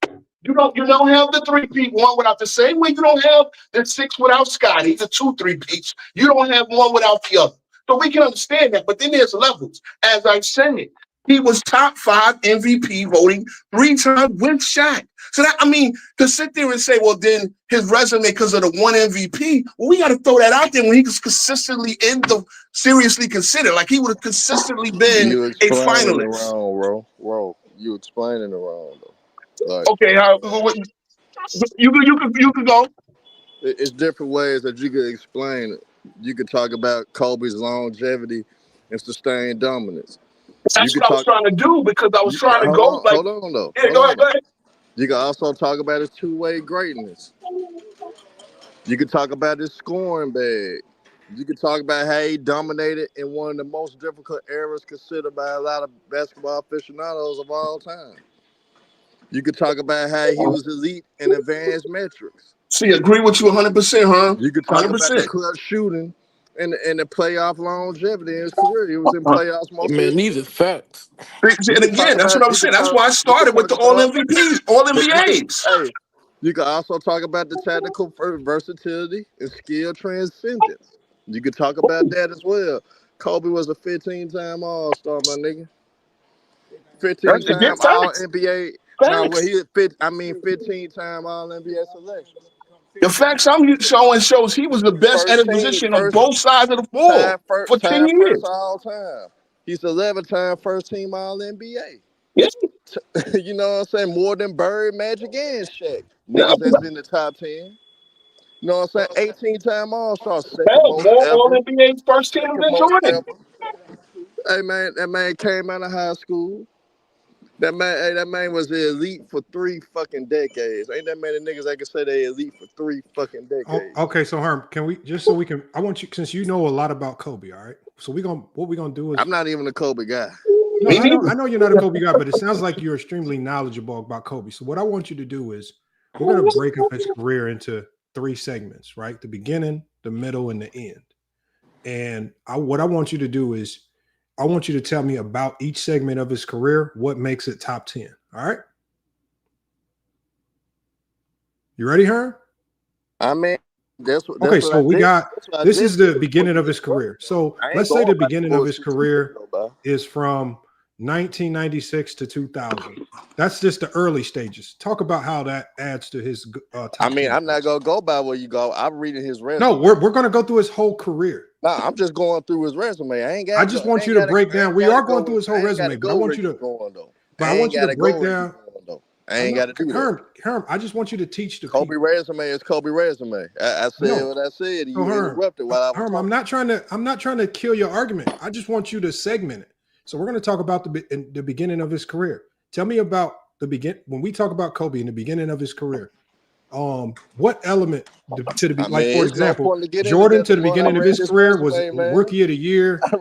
You don't have the 3-peat one without the same way you don't have the 6 without Scotty, the 2 3-peats. You don't have one without the other. So we can understand that, but then there's levels. As I said, he was top 5 MVP voting 3 times with Shaq. So that, I mean, to sit there and say, well, then his resume because of the 1 MVP, well, we got to throw that out there when he was consistently seriously considered. Like he would have consistently been a finalist. Wrong, you explaining it wrong though. Like, okay, you could go. It's different ways that you could explain it. You could talk about Kobe's longevity and sustained dominance. That's what I was trying to do because I was trying to go. Hold on, though. Yeah, go ahead. You can also talk about his two-way greatness. You could talk about his scoring bag. You could talk about how he dominated in one of the most difficult eras considered by a lot of basketball aficionados of all time. You could talk about how he was elite in advanced metrics. See, agree with you 100%, huh? You could talk 100%. about the clutch shooting and the playoff longevity in his career. He was in playoffs most of the time. These are facts. And again, that's what I'm saying. That's why I started with the All MVPs, All NBAs. Hey, you can also talk about the tactical versatility and skill transcendence. You could talk about that as well. Kobe was a 15-time All-Star, my nigga. 15-time All-NBA. No, well, he 15-time All-NBA selection. The facts I'm showing shows he was the best at his position on both sides of the floor for 10 years. All time. He's 11-time first-team All-NBA. Yes. You know what I'm saying? More than Bird, Magic, and Shaq. Niggas that's in the top 10. You know what I'm saying? 18-time All-Star. More All-NBA first team than Jordan. Hey, man, that man came out of high school. That man was the elite for 3 fucking decades. Ain't that many niggas that can say they elite for 3 fucking decades? Oh, okay, so Herm, can we just so we can? I want you, since you know a lot about Kobe, all right. So what we gonna do is I'm not even a Kobe guy. No, I know you're not a Kobe guy, but it sounds like you're extremely knowledgeable about Kobe. So what I want you to do is we're gonna break up his career into 3 segments, right? The beginning, the middle, and the end. And what I want you to do is I want you to tell me about each segment of his career, what makes it top 10. All right. You ready, Herm? I mean, that's what. Okay, so we got this is the beginning of his career. So let's say the beginning of his career is from 1996 to 2000. That's just the early stages. Talk about how that adds to his top I mean, 10. I'm not gonna go by where you go. I'm reading his resume. No, we're gonna go through his whole career. Nah, I'm just going through his resume. I just want you to break down. We are going through his whole resume, but I want you to. But I want you to break down. I ain't got to do that. Herm, I just want you to teach the Kobe resume is Kobe resume. I said what I said. You interrupted while I was Herm, I'm not trying to kill your argument. I just want you to segment it. So we're going to talk about the beginning of his career. Tell me about when we talk about Kobe in the beginning of his career. What element to the like for example, Jordan to the beginning of his career was rookie of the year. I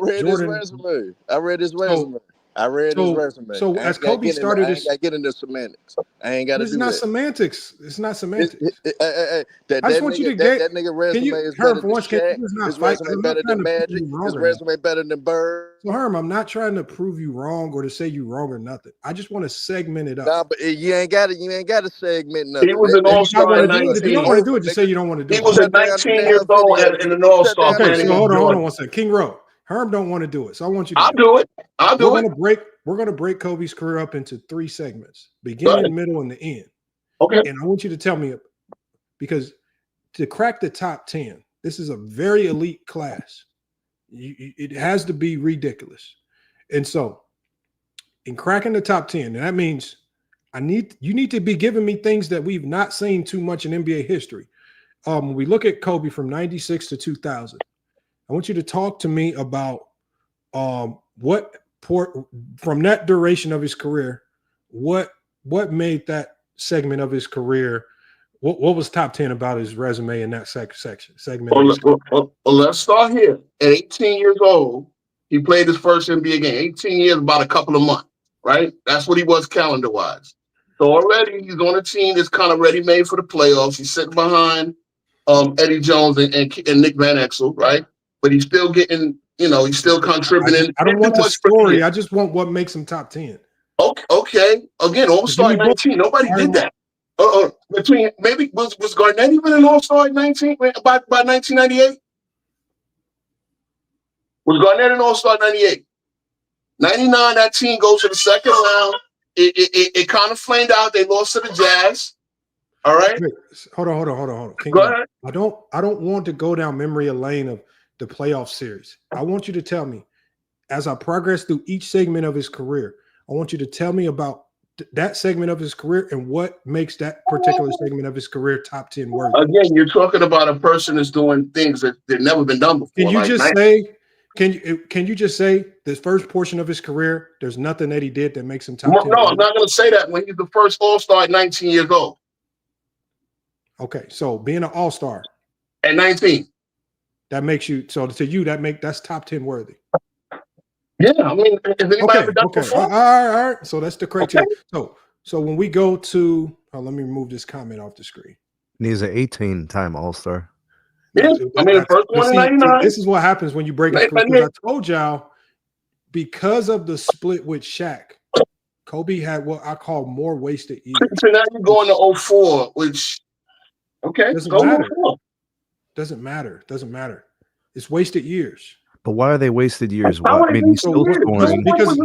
read his resume. I read his resume. So as Kobe started his, I ain't got to get into semantics. I ain't got to do that. It's not semantics. It's not semantics. That I just want you to that nigga resume is better than Shaq. His resume better than Magic. His resume better than Bird. So Herm, I'm not trying to prove you wrong or to say you wrong or nothing. I just want to segment it up. Nah, but you ain't got to segment nothing. He was an all-star at 19. If you don't want to do it, just say you don't want to do it. He was at 19 years old and an all-star. Okay, so hold on one second. King Rowe. Herm don't want to do it, so I want you to. I'll do it. We're gonna break Kobe's career up into 3 segments: beginning, middle, and the end. Okay. And I want you to tell me, because to crack the top 10, this is a very elite class. It has to be ridiculous. And so, in cracking the top 10, and that means you need to be giving me things that we've not seen too much in NBA history. When we look at Kobe from 96 to 2000. I want you to talk to me about from that duration of his career, what made that segment of his career, what was top 10 about his resume in that segment? Well, let's start here. At 18 years old, he played his first NBA game. 18 years, about a couple of months, right? That's what he was calendar-wise. So already he's on a team that's kind of ready-made for the playoffs. He's sitting behind Eddie Jones and Nick Van Exel, right? But he's still getting, he's still contributing. I don't want the story. I just want what makes him top 10. Okay. Again, all-star at 19. Nobody did that. Between maybe was Garnett even an all-star at 19 by 1998? Was Garnett an all-star at 98? 99, that team goes to the second round. It kind of flamed out. They lost to the Jazz. All right. Wait, hold on. Go ahead. I don't want to go down memory lane of the playoff series. I want you to tell me, as I progress through each segment of his career, I want you to tell me about that segment of his career and what makes that particular segment of his career top 10 worthy. Again, you're talking about a person that's doing things that never been done before. Can you just say this first portion of his career, there's nothing that he did that makes him top 10? No, I'm not going to say that when he's the first all-star at 19 years old. Okay, so being an all-star at 19. That makes you, so to you, that's top 10 worthy. Yeah, I mean, has anybody ever done before? All right. So that's the criteria. Okay. So when we go to, let me remove this comment off the screen. And he's an 18-time All-Star. Yeah, I mean, the first one in 99. This is what happens when you break it. I told y'all, because of the split with Shaq, Kobe had what I call more wasted years. So now you're going to 04, which, Doesn't matter. It's wasted years. But why are they wasted years? What? I mean, he's still scoring. Because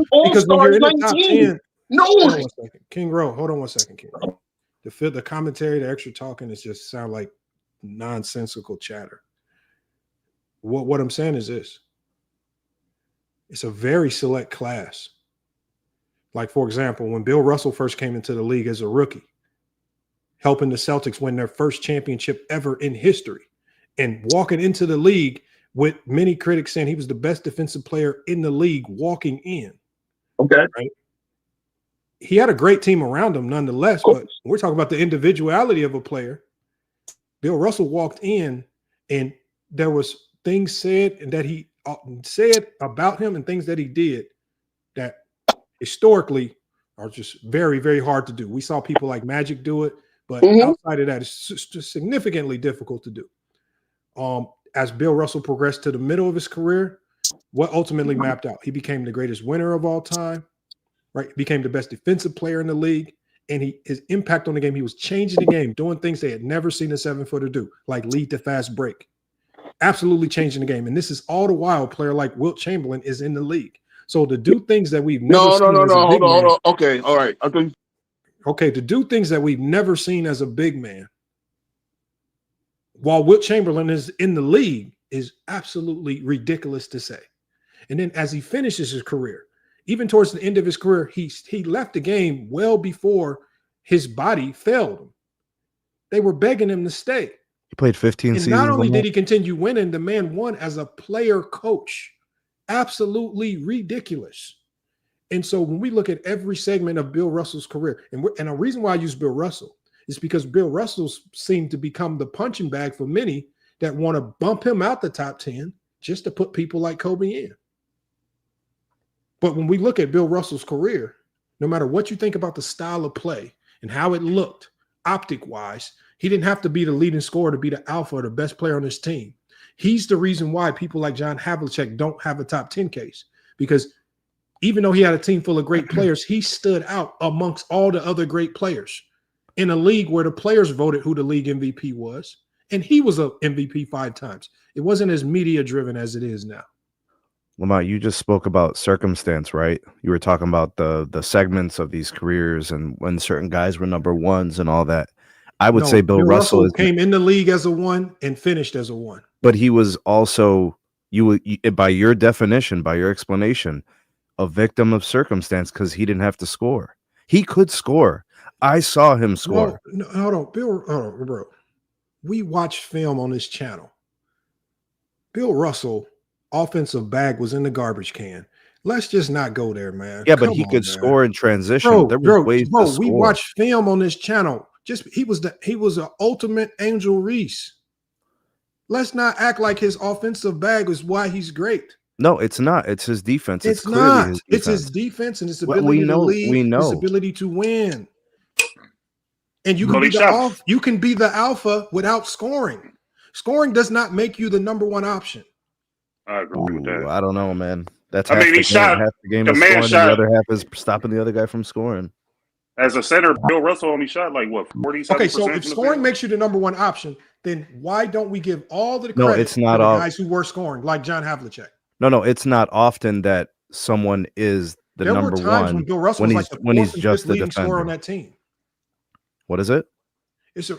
when you're in the top 10, no. Hold on one second. King Rowe, hold on one second, King Rowe. The commentary, the extra talking, is just sound like nonsensical chatter. What I'm saying is this. It's a very select class. Like, for example, when Bill Russell first came into the league as a rookie, helping the Celtics win their first championship ever in history, and walking into the league with many critics saying he was the best defensive player in the league walking in. Okay. Right? He had a great team around him nonetheless, but we're talking about the individuality of a player. Bill Russell walked in and there was things said and that he said about him and things that he did that historically are just very, very hard to do. We saw people like Magic do it, but outside of that, it's just significantly difficult to do. As Bill Russell progressed to the middle of his career, what ultimately mapped out? He became the greatest winner of all time, right? He became the best defensive player in the league, and his impact on the game, he was changing the game, doing things they had never seen a 7-footer do, like lead to fast break. Absolutely changing the game. And this is all the while a player like Wilt Chamberlain is in the league. So to do things that we've never seen as a big man. Hold on. Okay, all right. Okay, to do things that we've never seen as a big man, while Wilt Chamberlain is in the league, is absolutely ridiculous to say. And then as he finishes his career, even towards the end of his career, he left the game well before his body failed him. They were begging him to stay. He played 15 seasons. And not only did he continue winning, the man won as a player coach. Absolutely ridiculous. And so when we look at every segment of Bill Russell's career, and the reason why I use Bill Russell is because Bill Russell seemed to become the punching bag for many that want to bump him out the top 10 just to put people like Kobe in. But when we look at Bill Russell's career, no matter what you think about the style of play and how it looked optic-wise, he didn't have to be the leading scorer to be the alpha or the best player on his team. He's the reason why people like John Havlicek don't have a top 10 case, because even though he had a team full of great players, he stood out amongst all the other great players in a league where the players voted who the league MVP was. And he was a MVP 5 times. It wasn't as media driven as it is now. Lamont, you just spoke about circumstance, right? You were talking about the segments of these careers and when certain guys were number ones and all that. I would say Bill Russell came in the league as a 1 and finished as a 1. But he was also, by your definition, by your explanation, a victim of circumstance because he didn't have to score. He could score. I saw him score. No, hold on, bro. We watch film on this channel. Bill Russell, offensive bag was in the garbage can. Let's just not go there, man. Yeah, but he could score in transition. There was ways to score. We watch film on this channel. He was an ultimate Angel Reese. Let's not act like his offensive bag is why he's great. No, it's not. It's his defense. It's not. It's his defense and his ability to lead, his ability to win. And you can be the alpha without scoring. Scoring does not make you the number 1 option. I agree with that. I don't know, man. That's half the game is scoring, the other half is stopping the other guy from scoring. As a center, Bill Russell only shot like what, 47%? Okay, so if scoring makes you the number 1 option, then why don't we give all the credit to the guys who were scoring, like John Havlicek? No, it's not often that someone is the number 1 when Bill Russell was like when he's just the leading defender scorer on that team. What is it?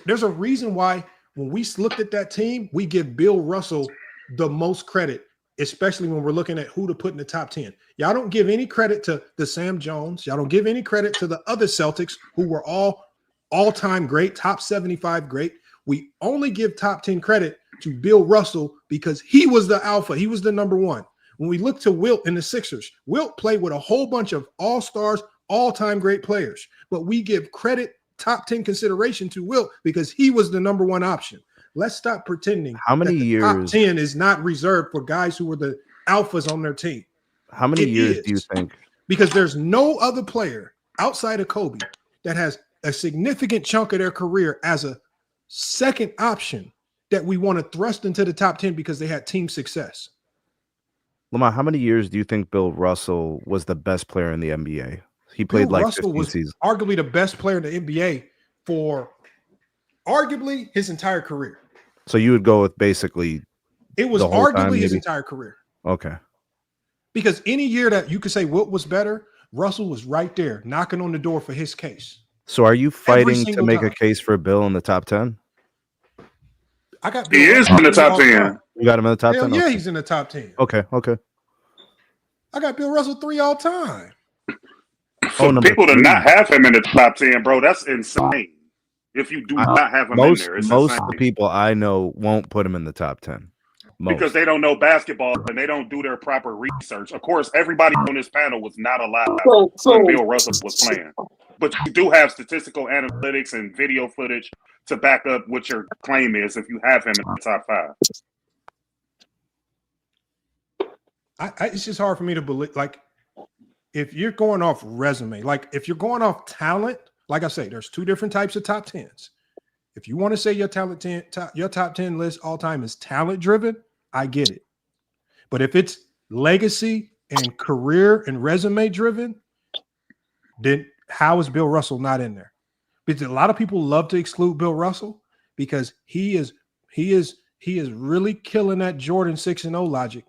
There's a reason why when we looked at that team, we give Bill Russell the most credit, especially when we're looking at who to put in the top 10. Y'all don't give any credit to the Sam Jones. Y'all don't give any credit to the other Celtics who were all-time great, top 75 great. We only give top 10 credit to Bill Russell because he was the alpha. He was the number 1. When we look to Wilt in the Sixers, Wilt played with a whole bunch of all-stars, all-time great players. But we give credit, top 10 consideration to Wilt because he was the number 1 option. Let's stop pretending how many years top 10 is not reserved for guys who were the alphas on their team. How many years do you think? Because there's no other player outside of Kobe that has a significant chunk of their career as a second option that we want to thrust into the top 10 because they had team success. Lamar, how many years do you think Bill Russell was the best player in the NBA? He played Bill like Russell 15 was seasons. Arguably the best player in the NBA for arguably his entire career. So you would go with basically it was arguably his entire career. Okay. Because any year that you could say Wilt was better, Russell was right there knocking on the door for his case. So are you fighting to make a case for Bill in the top 10? I got Bill. He is in the top 10. You got him in the top 10? Yeah, Okay. he's in the top 10. Okay. I got Bill Russell 3 all time. For people to not have him in the top 10, bro, that's insane. If you do not have him in there, it's most insane. of the people I know won't put him in the top 10. Because they don't know basketball and they don't do their proper research. Of course, everybody on this panel was not allowed when Bill Russell was playing. But you do have statistical analytics and video footage to back up what your claim is if you have him in the top 5. It's just hard for me to believe. Like, if you're going off resume, like if you're going off talent, like I say, there's 2 different types of top 10s. If you want to say your top 10 list all time is talent driven, I get it. But if it's legacy and career and resume driven, then how is Bill Russell not in there? Because a lot of people love to exclude Bill Russell because he is really killing that Jordan 6-0 logic.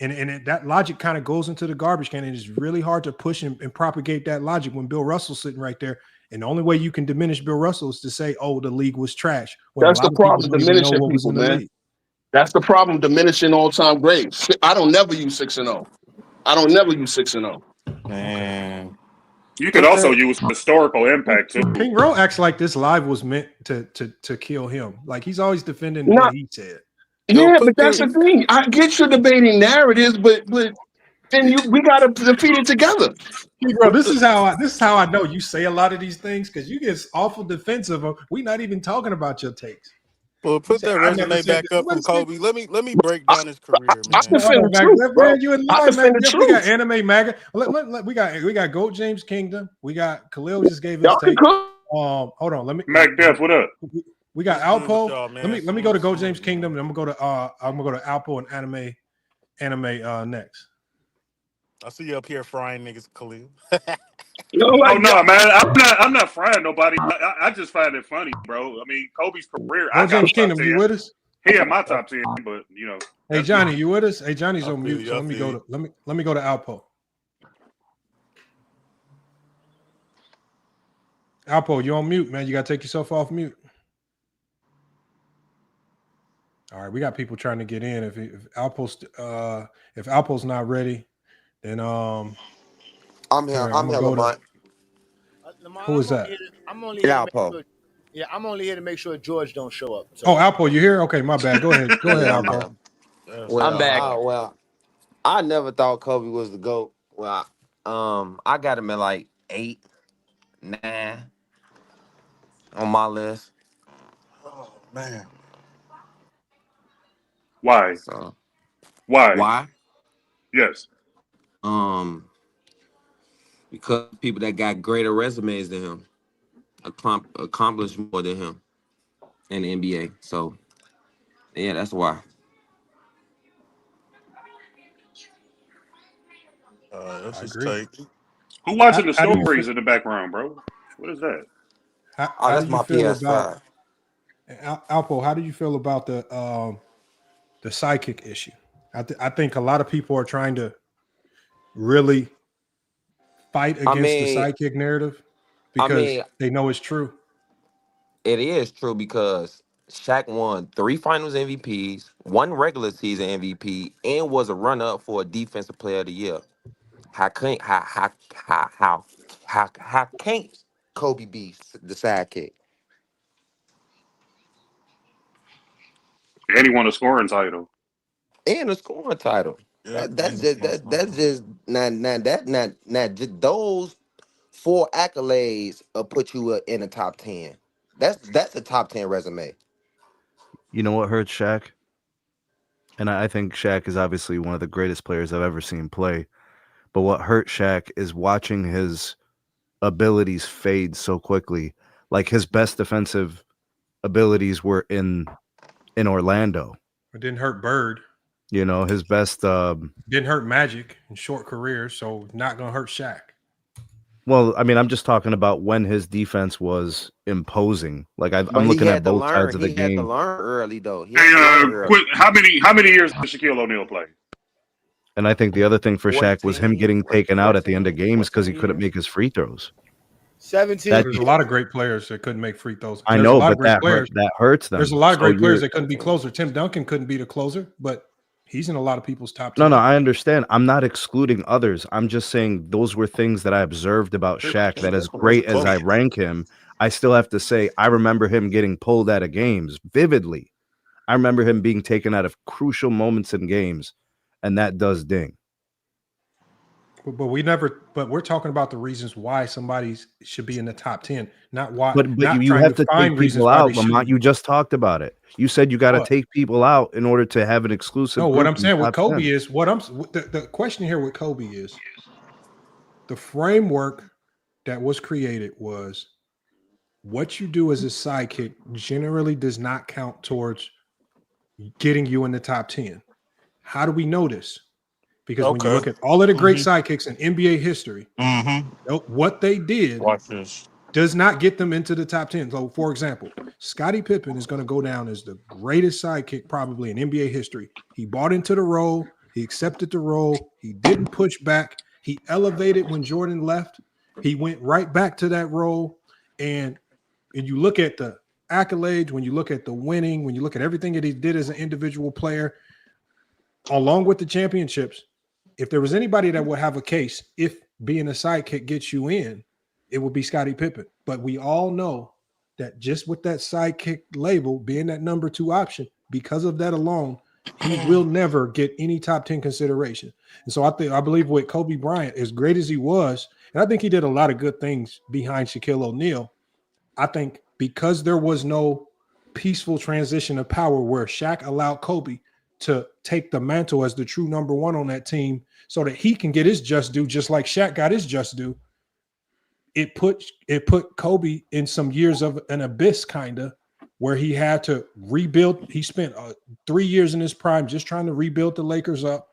And that logic kind of goes into the garbage can. And it's really hard to push and propagate that logic when Bill Russell's sitting right there. And the only way you can diminish Bill Russell is to say, oh, the league was trash. That's the problem, diminishing people, man. That's the problem, diminishing all-time greats. I don't never use 6-0. I don't never use 6-0. Man. You could also use historical impact, too. King Rowe acts like this live was meant to kill him. Like, he's always defending what he said. Yeah, but that's the thing. I get your debating narratives, but then we gotta defeat it together. Hey, bro, this is how I know you say a lot of these things because you get awful defensive of. We're not even talking about your takes. Well, put that resume back up from Kobe. Let me break down his career, I man. defend the truth, bro. Man, you in I line, man. defend the We got truth. anime maga. We got Goat James Kingdom. We got Khalil just gave his Y'all can take. cook. Hold on. Let me. Mac Def, what up? We got What's good with Alpo. y'all, man? Let me go to Goat James Kingdom, and I'm gonna go to Alpo and anime next. I see you up here frying niggas, Khalil. You know, Oh like, no, man! I'm not frying nobody. I just find it funny, bro. I mean, Kobe's career. I Goat got James top Kingdom, 10. you with us? He had my top 10, but you know. Hey Johnny, you with us? Hey Johnny's I on feel mute, you, so I let me feel go to let me go to Alpo. Alpo, you on mute, man. You gotta take yourself off mute. All right, we got people trying to get in. If Alpo's not ready, then I'm here. here, I'm I'm gonna here, go to Lamont. Lamar, who is that? I'm only here Yeah, to make Paul. sure. Yeah, I'm only here to make sure George don't show up. So. Oh, Alpo, you here? Okay, my bad. Go ahead. Go ahead, Yeah, I'm Alpo. here. That's Well, I'm back. I never thought Kobe was the GOAT. Well, I got him at like 8, 9 on my list. oh man. Why? So Why? why? Yes. Because people that got greater resumes than him, accomplished more than him in the NBA. So yeah, that's why. That's I his agree. take. Who watching the How do you stories in the background, bro? What is that? Oh, how that's do you my feel about PS5. Alpo? How do you feel about the sidekick issue? I think a lot of people are trying to really fight I against the mean, sidekick narrative I because mean, they know it's true. it is true because Shaq won 3 Finals MVPs, 1 regular season MVP, and was a runner-up for a Defensive Player of the Year. How can't Kobe be the sidekick? And he won a scoring title. And a scoring title. Yep, That's and it's just my that's smartphone. just not just those 4 accolades will put you in the top 10. That's a top 10 resume. You know what hurts Shaq? And I think Shaq is obviously one of the greatest players I've ever seen play. But what hurt Shaq is watching his abilities fade so quickly. Like his best defensive abilities were in Orlando. It didn't hurt Bird. You know, his best Didn't hurt Magic in short careers, so not gonna hurt Shaq. well, I mean, I'm just talking about when his defense was imposing. Like I'm But he looking at had to both sides learn. of the He had to game. learn early though. He Hey, had to learn early. quick. How many years did Shaquille O'Neal play? And I think the other thing for Shaq was him 14, getting taken out at the end of 14, games because he 14 couldn't years. make his free throws. 17. Well, there's a lot of great players that couldn't make free throws. I There's a know, lot of but great players. that hurts them. There's a lot of So great players you're that couldn't be closer. Tim Duncan couldn't be the closer, but he's in a lot of people's top 10. no, I understand. I'm not excluding others. I'm just saying those were things that I observed about Shaq that as great as I rank him, I still have to say I remember him getting pulled out of games vividly. I remember him being taken out of crucial moments in games, and that does ding. But we're talking about the reasons why somebody should be in the top 10, not why, But not you trying have to to take find reasons people why they out, Lamont. shouldn't. You just talked about it. You said you got to What? take people out in order to have an exclusive No, what group I'm in saying the with top Kobe 10. is the question here with Kobe is the framework that was created was what you do as a sidekick generally does not count towards getting you in the top 10. How do we know this? Because when you Okay. look at all of the great sidekicks in NBA history, Mm-hmm. what they did Watch this. does not get them into the top 10. So, for example, Scottie Pippen is going to go down as the greatest sidekick probably in NBA history. He bought into the role. He accepted the role. He didn't push back. He elevated when Jordan left. He went right back to that role. And you look at the accolades, when you look at the winning, when you look at everything that he did as an individual player, along with the championships, if there was anybody that would have a case, if being a sidekick gets you in, it would be Scottie Pippen. But we all know that just with that sidekick label being that number 2 option, because of that alone, he will never get any top 10 consideration. And so I believe with Kobe Bryant, as great as he was, and I think he did a lot of good things behind Shaquille O'Neal, I think because there was no peaceful transition of power where Shaq allowed Kobe to take the mantle as the true number one on that team so that he can get his just due, just like Shaq got his just due. It put Kobe in some years of an abyss, kind of, where he had to rebuild. He spent 3 years in his prime just trying to rebuild the Lakers up,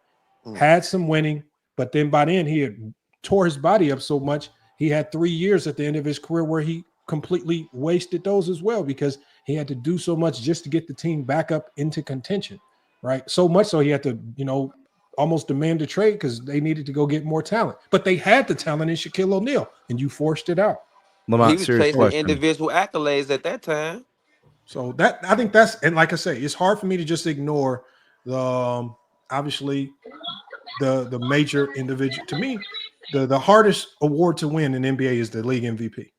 had some winning, but then by then he had tore his body up so much, he had 3 years at the end of his career where he completely wasted those as well because he had to do so much just to get the team back up into contention, right? So much so he had to, almost demand a trade because they needed to go get more talent. But they had the talent in Shaquille O'Neal, and you forced it out. Lamont, He was serious chasing question. individual accolades at that time. So I think that's, and like I say, it's hard for me to just ignore the obviously the major individual. To me, the hardest award to win in NBA is the league MVP.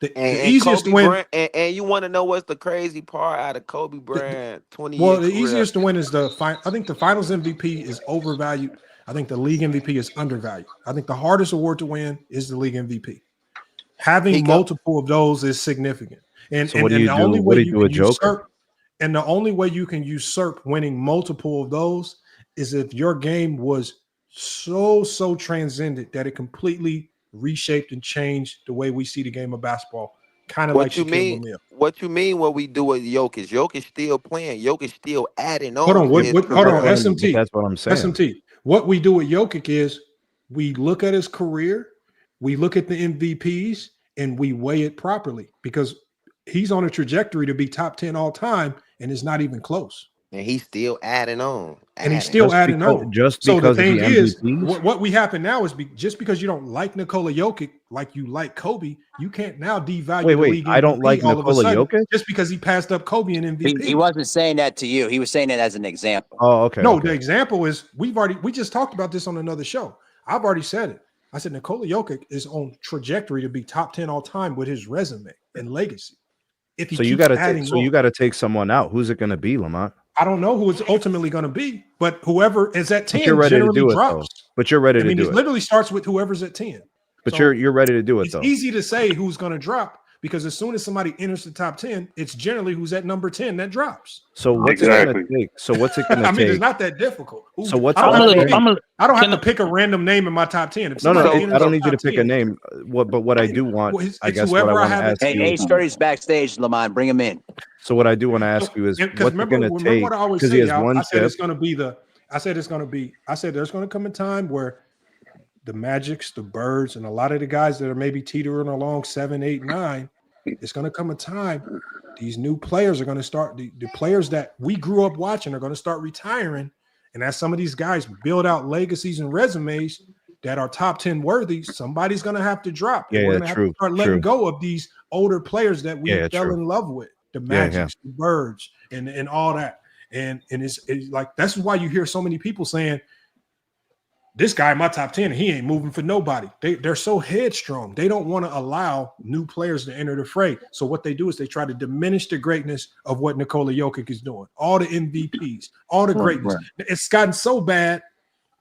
The easiest Kobe to win, Bryant, and you want to know what's the crazy part out of Kobe Bryant 20 well, years the career? easiest to win is I think the Finals MVP is overvalued. I think the league MVP is undervalued. I think the hardest award to win is the league MVP. Having multiple of those is significant. And So what do and you the do? only What way do you you do with can Joker? usurp, and the only way you can usurp winning multiple of those is if your game was so transcendent that it completely reshaped and changed the way we see the game of basketball. Kind of like What you Shaquille mean? O'Neal. What you mean? What we do with Jokic? Jokic still playing. Jokic still adding on. Hold on, to his hold on, career. SMT. That's what I'm saying. SMT. What we do with Jokic is we look at his career, we look at the MVPs, and we weigh it properly because he's on a trajectory to be top 10 all time, and it's not even close. And he's still adding on. And he's still adding on. So the because of thing the is, MVPs? what we happen now is just because you don't like Nikola Jokic like you like Kobe, you can't now devalue the league MVP I don't like all of a Nikola sudden Jokic? just because he passed up Kobe in MVP. He wasn't saying that to you. He was saying it as an example. Oh, okay. No, okay. the example is we just talked about this on another show. I've already said it. I said Nikola Jokic is on trajectory to be top 10 all time with his resume and legacy. If he So you keeps got adding to more. take someone out. Who's it going to be, Lamont? I don't know who it's ultimately going to be, but whoever is at 10 But you're ready to generally do it, drops. though. But you're ready I mean, to do it it. literally starts with whoever's at 10. But So you're ready to do it, it's though. easy to say who's going to drop because as soon as somebody enters the top 10, it's generally who's at number 10 that drops. So what's it going to take? So what's it going to I mean, take? it's not that difficult. So what's I don't it have gonna to take? pick, I don't have to pick a random name in my top 10. If No, somebody enters I don't the need you to top pick 10, a name. But what I do want, well, it's I guess what I whoever I want to have at ask 10. you. Hey, Sturdy's backstage, Lamont. Bring him in. So what I do want to ask you is, Because what's it remember going to take? what I always Because say, he has y'all, one I said chip. it's going to be I said there's going to come a time where the Magics, the Birds, and a lot of the guys that are maybe teetering along 7, 8, 9, it's going to come a time these new players are going to start, the players that we grew up watching are going to start retiring. And as some of these guys build out legacies and resumes that are top 10 worthy, somebody's going to have to drop. And we're going to have to start letting go of these older players that we fell in love with, the Magics, the Birds, and all that. And it's like, that's why you hear so many people saying, this guy in my top 10, he ain't moving for nobody. They're so headstrong. They don't want to allow new players to enter the fray. So what they do is they try to diminish the greatness of what Nikola Jokic is doing. All the MVPs, all the greatness. It's gotten so bad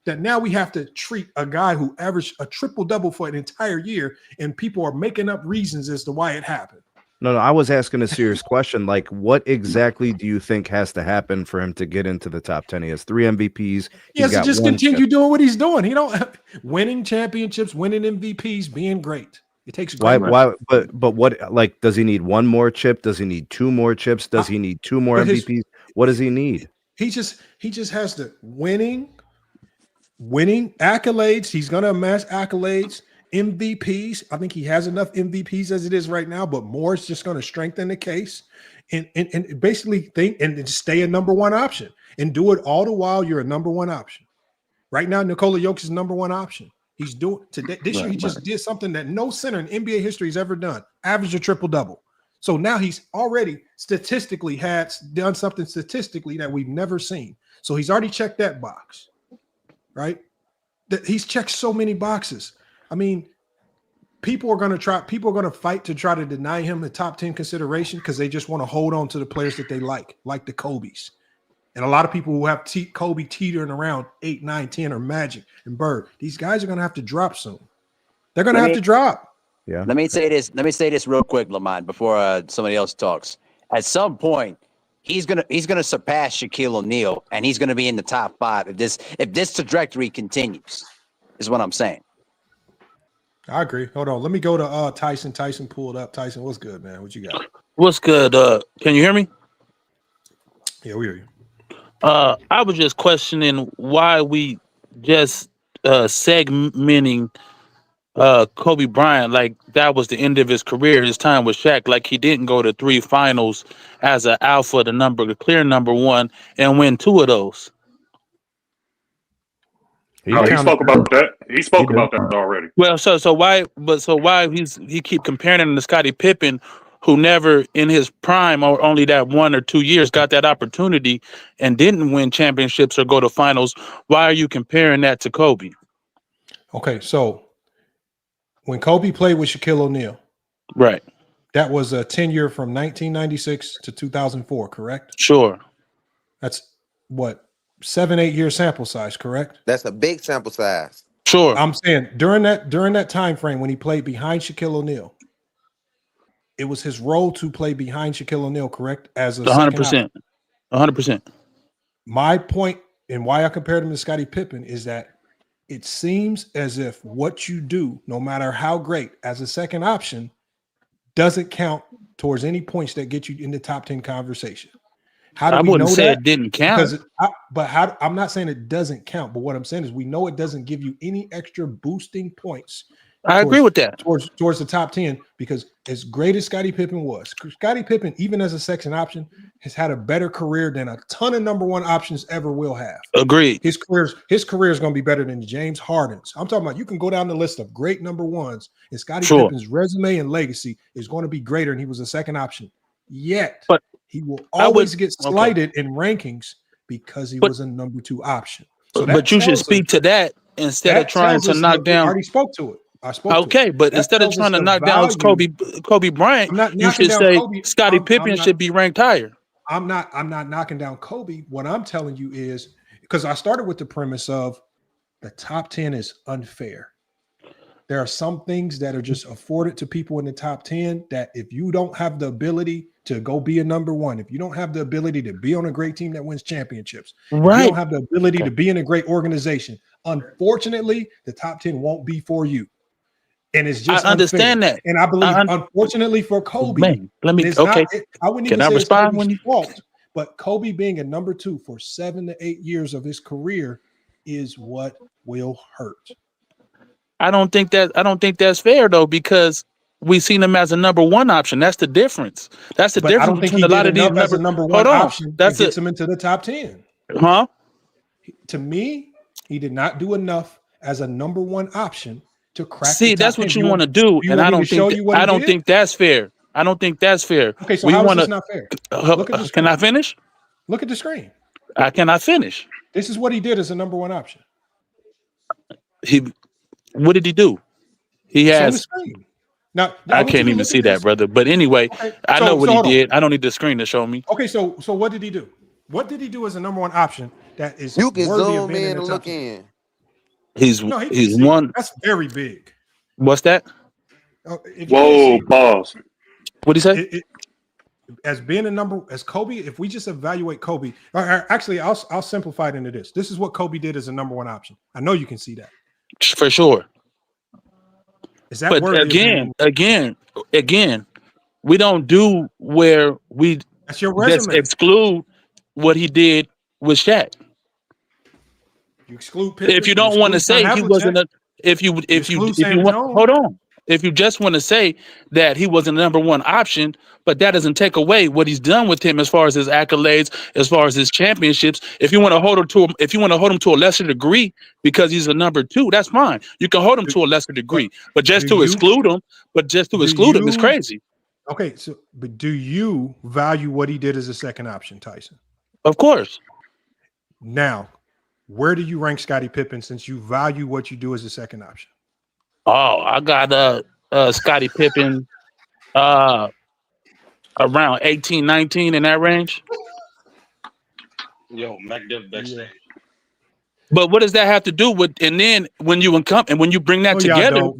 that now we have to treat a guy who averaged a triple-double for an entire year, and people are making up reasons as to why it happened. No, I was asking a serious question. Like, what exactly do you think has to happen for him to get into the top 10? He has 3 MVPs. Yes, he just continue doing what he's doing. He don't winning championships, winning MVPs, being great. It takes great. Why? But what? Like, does he need one more chip? Does he need 2 more chips? Does he need 2 more MVPs? What does he need? He just has to winning accolades. He's going to amass accolades. MVPs. I think he has enough MVPs as it is right now, but more is just going to strengthen the case and basically think and stay a number 1 option and do it all the while you're a number 1 option. Right now, Nikola Jokic is number 1 option. He's doing today. This year, he just did something that no center in NBA history has ever done. Average a triple-double. So now he's already statistically done something statistically that we've never seen. So he's already checked that box, right? He's checked so many boxes. I mean, people are going to fight to try to deny him the top 10 consideration because they just want to hold on to the players that they like the Kobes. And a lot of people who have Kobe teetering around 8, 9, 10 or Magic and Bird, these guys are going to have to drop soon. They're going to have to drop. Yeah. Let me say this real quick, Lamont, before somebody else talks. at some point he's gonna surpass Shaquille O'Neal, and he's gonna be in the top 5 if this trajectory continues. Is what I'm saying. I agree. Hold on. Let me go to Tyson. Tyson pulled up. Tyson, what's good, man? What you got? What's good? Can you hear me? Yeah, we hear you. I was just questioning why we just segmenting Kobe Bryant like that was the end of his career, his time with Shaq. Like he didn't go to 3 finals as an alpha, the clear number 1, and win 2 of those. He spoke about that. He spoke about that already. Well, so why he keep comparing him to Scottie Pippen, who never in his prime or only that 1 or 2 years got that opportunity and didn't win championships or go to finals? Why are you comparing that to Kobe? Okay, so when Kobe played with Shaquille O'Neal, right, that was a tenure from 1996 to 2004, correct? Sure. That's what, 7-8 year sample size, correct? That's a big sample size. Sure. I'm saying during that time frame when he played behind Shaquille O'Neal, it was his role to play behind Shaquille O'Neal, correct? As a 100%. 100%. My point and why I compared him to Scottie Pippen is that it seems as if what you do, no matter how great, as a second option, doesn't count towards any points that get you in the top 10 conversation. How do I we wouldn't know say that? it didn't count. Because I'm not saying it doesn't count, but what I'm saying is we know it doesn't give you any extra boosting points. I agree with that. Towards the top 10, because as great as Scottie Pippen was, Scottie Pippen, even as a second option, has had a better career than a ton of number 1 options ever will have. Agreed. His career is going to be better than James Harden's. I'm talking about, you can go down the list of great number 1s, and Scottie Pippen's resume and legacy is going to be greater, and he was a second option. Yet, but he will always get slighted in rankings because he was a number 2 option. So but you should speak to that instead of trying to knock down. I already spoke to it. I spoke to it. Okay, but instead of trying to knock down Kobe Bryant, you should say Scottie Pippen should be ranked higher. I'm not knocking down Kobe. What I'm telling you is, because I started with the premise of the top 10 is unfair. There are some things that are just afforded to people in the top 10 that if you don't have the ability to go be a number 1, if you don't have the ability to be on a great team that wins championships, if you don't have the ability to be in a great organization, unfortunately, the top 10 won't be for you. And it's just I understand unfair. that. And I believe, unfortunately for Kobe, man, let me I wouldn't even say it's Kobe's fault, but Kobe being a number 2 for 7 to 8 years of his career is what will hurt. I don't think that's fair though, because we seen him as a number 1 option. That's the difference. That's the difference. I don't think he did enough as a number 1 option that gets him into the top 10. Huh? To me, he did not do enough as a number 1 option to crack. See, that's what you want to do, and I don't think that's fair. I don't think that's fair. Okay, so how is this not fair? Look at the screen. Can I finish? Look at the screen. I cannot finish. This is what he did as a number 1 option. What did he do? He has. Now I can't even see that, brother. But anyway, I know what he did. I don't need the screen to show me. Okay, so what did he do? What did he do as a number 1 option that is you can worthy zoom of being in in and the look top 10? in? He's one. That's very big. What's that? Whoa, pause. What did he say? As being a number, as Kobe, if we just evaluate Kobe, actually, I'll simplify it into this. This is what Kobe did as a number 1 option. I know you can see that. For sure. Is that but again, we don't do where we that's your resume. Exclude what he did with Shaq. You exclude Pippen, if you don't want to say he wasn't if you want, hold on. If you just want to say that he was a number 1 option, but that doesn't take away what he's done with him as far as his accolades, as far as his championships. If you want to hold him to a lesser degree because he's a number 2, that's fine. You can hold him to a lesser degree, but just to exclude him is crazy. Okay, but do you value what he did as a second option, Tyson? Of course. Now, where do you rank Scottie Pippen since you value what you do as a second option? Oh, I got Scottie Pippen around 18, 19 in that range. Yo, MacDiff backstage. But what does that have to do with? And then when you bring that together,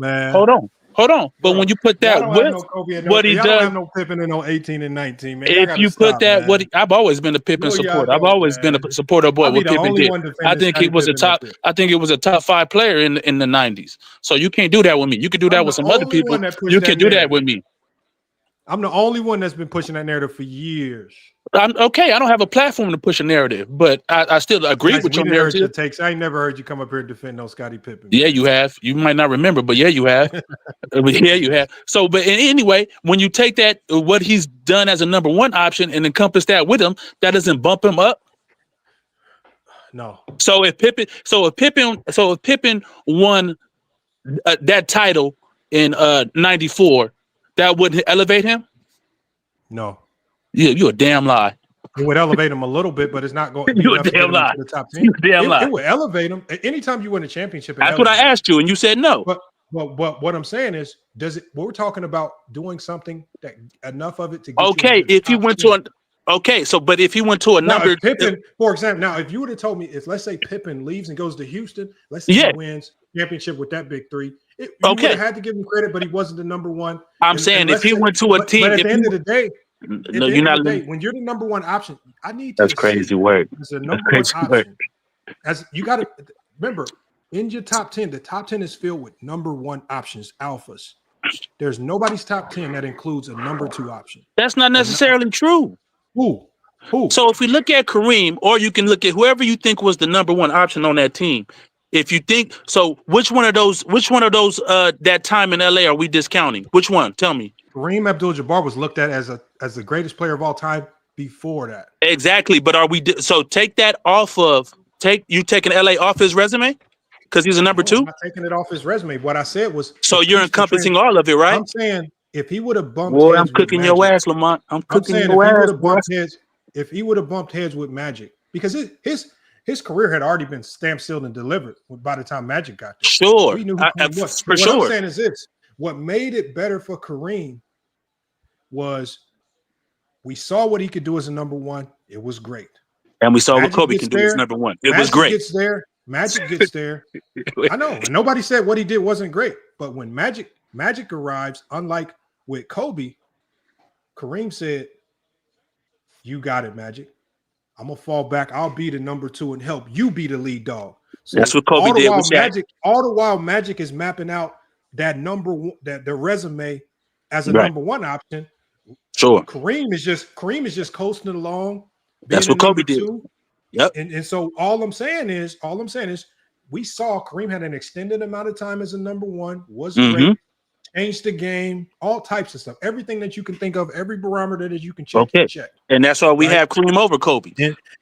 Hold on. But when you put Y'all that don't have with no Kobe and what he y'all don't does, have no Pippen and no 18 and 19, man. Y'all if gotta you put stop, that, man. I've always been a Pippen No, y'all supporter. I've don't, always been man. a supporter of I'll be what the Pippen only did. one I defending think he Scottie was a Pippen up top. here. I think it was a top 5 player in the 90s. So you can't do that with me. You can do that I'm with the some other only people. one that pushed You that can do that narrative. with me. I'm the only one that's been pushing that narrative for years. I'm okay. I don't have a platform to push a narrative, but I still agree Guys, with we your didn't heard your narrative. takes. I ain't never heard you come up here and defend no Scottie Pippen. Yeah, Man. you have. You might not remember, but yeah, you have. Yeah, you have. So, but anyway, when you take that, what he's done as a number 1 option and encompass that with him, that doesn't bump him up. No. So if Pippen won that title in 94, that wouldn't elevate him. No. Yeah, you a damn lie. It would elevate him a little bit, but it's not going to be You a enough to get damn him lie. into the top 10. You a damn lie. It would elevate him. Anytime you win a championship, it That's what I elevates. asked you, and you said no. But what I'm saying is, we're talking about doing something that enough of it to get Okay, you into the if he top went 10. to but if he went to a Now, number, if Pippen, for example, now if you would have told me, if let's say Pippen leaves and goes to Houston, let's say he wins championship with that big 3, you would have had to give him credit, but he wasn't the number 1. I'm saying if he went to a team, but at the end of the day, no, you're not. When you're the number 1 option, I need to That's crazy work. as a number 1 option. As you got to remember, in your top 10, the top 10 is filled with number 1 options, alphas. There's nobody's top 10 that includes a number 2 option. That's not necessarily true. Who? So if we look at Kareem, or you can look at whoever you think was the number 1 option on that team. If you think so, which one of those that time in LA are we discounting? Which one? Tell me. Kareem Abdul-Jabbar was looked at as the greatest player of all time before that. Exactly, but are we so take that off of taking LA off his resume because he's a number 2? I'm not taking it off his resume. What I said was, so you're encompassing all of it, right? I'm saying if he would have bumped Boy, heads I'm cooking with your Magic, ass, Lamont. I'm cooking saying your if he would ass, have boy. bumped heads, if he would have bumped heads with Magic, because his career had already been stamped, sealed, and delivered by the time Magic got there. Sure, We knew who Kareem was. for But what sure. I'm saying is this: what made it better for Kareem was we saw what he could do as a number 1. It was great. And we saw Magic what Kobe gets can do as there. number 1. It Magic was great. gets there. Magic gets there. I know. And nobody said what he did wasn't great. But when Magic arrives, unlike with Kobe, Kareem said, "You got it, Magic. I'm gonna fall back. I'll be the number 2 and help you be the lead dog." So That's what Kobe did with Shaq. All the while Magic is mapping out that number 1, that the resume as a Right. number 1 option. Sure. Kareem is just coasting along. That's what Kobe did. 2. Yep. And so all I'm saying is we saw Kareem had an extended amount of time as a number 1, was great, changed the game, all types of stuff, everything that you can think of, every barometer that you can check. Okay. Check. And that's why we have Kareem over Kobe.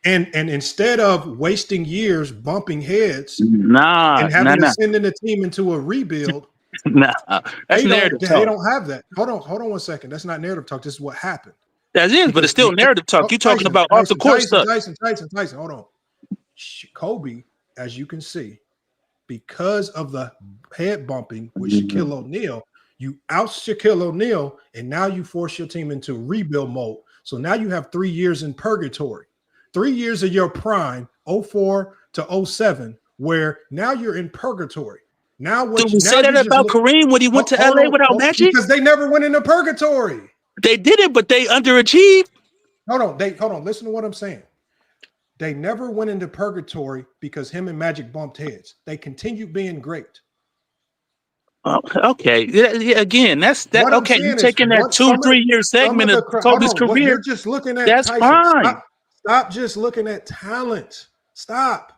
And instead of wasting years bumping heads and having to send in the team into a rebuild, that's narrative talk. They don't have that. Hold on 1 second. That's not narrative talk. This is what happened. That is, but it's still narrative talk. You're talking about off the court stuff. Tyson. Hold on. Kobe, as you can see, because of the head bumping with Shaquille O'Neal, you out Shaquille O'Neal, and now you force your team into rebuild mode. So now you have 3 years in purgatory, 3 years of your prime, 04 to 07, where now you're in purgatory. Now what? Did we say that about Kareem when he went to LA without Magic? Because they never went into purgatory. They did it, but they underachieved. Hold on. Listen to what I'm saying. They never went into purgatory because him and Magic bumped heads. They continued being great. Okay. Yeah, again, that's that. Okay, you're taking that 2-3 year segment of Kobe's career. You're just looking at that's Tyson. fine. Stop just looking at talent. Stop.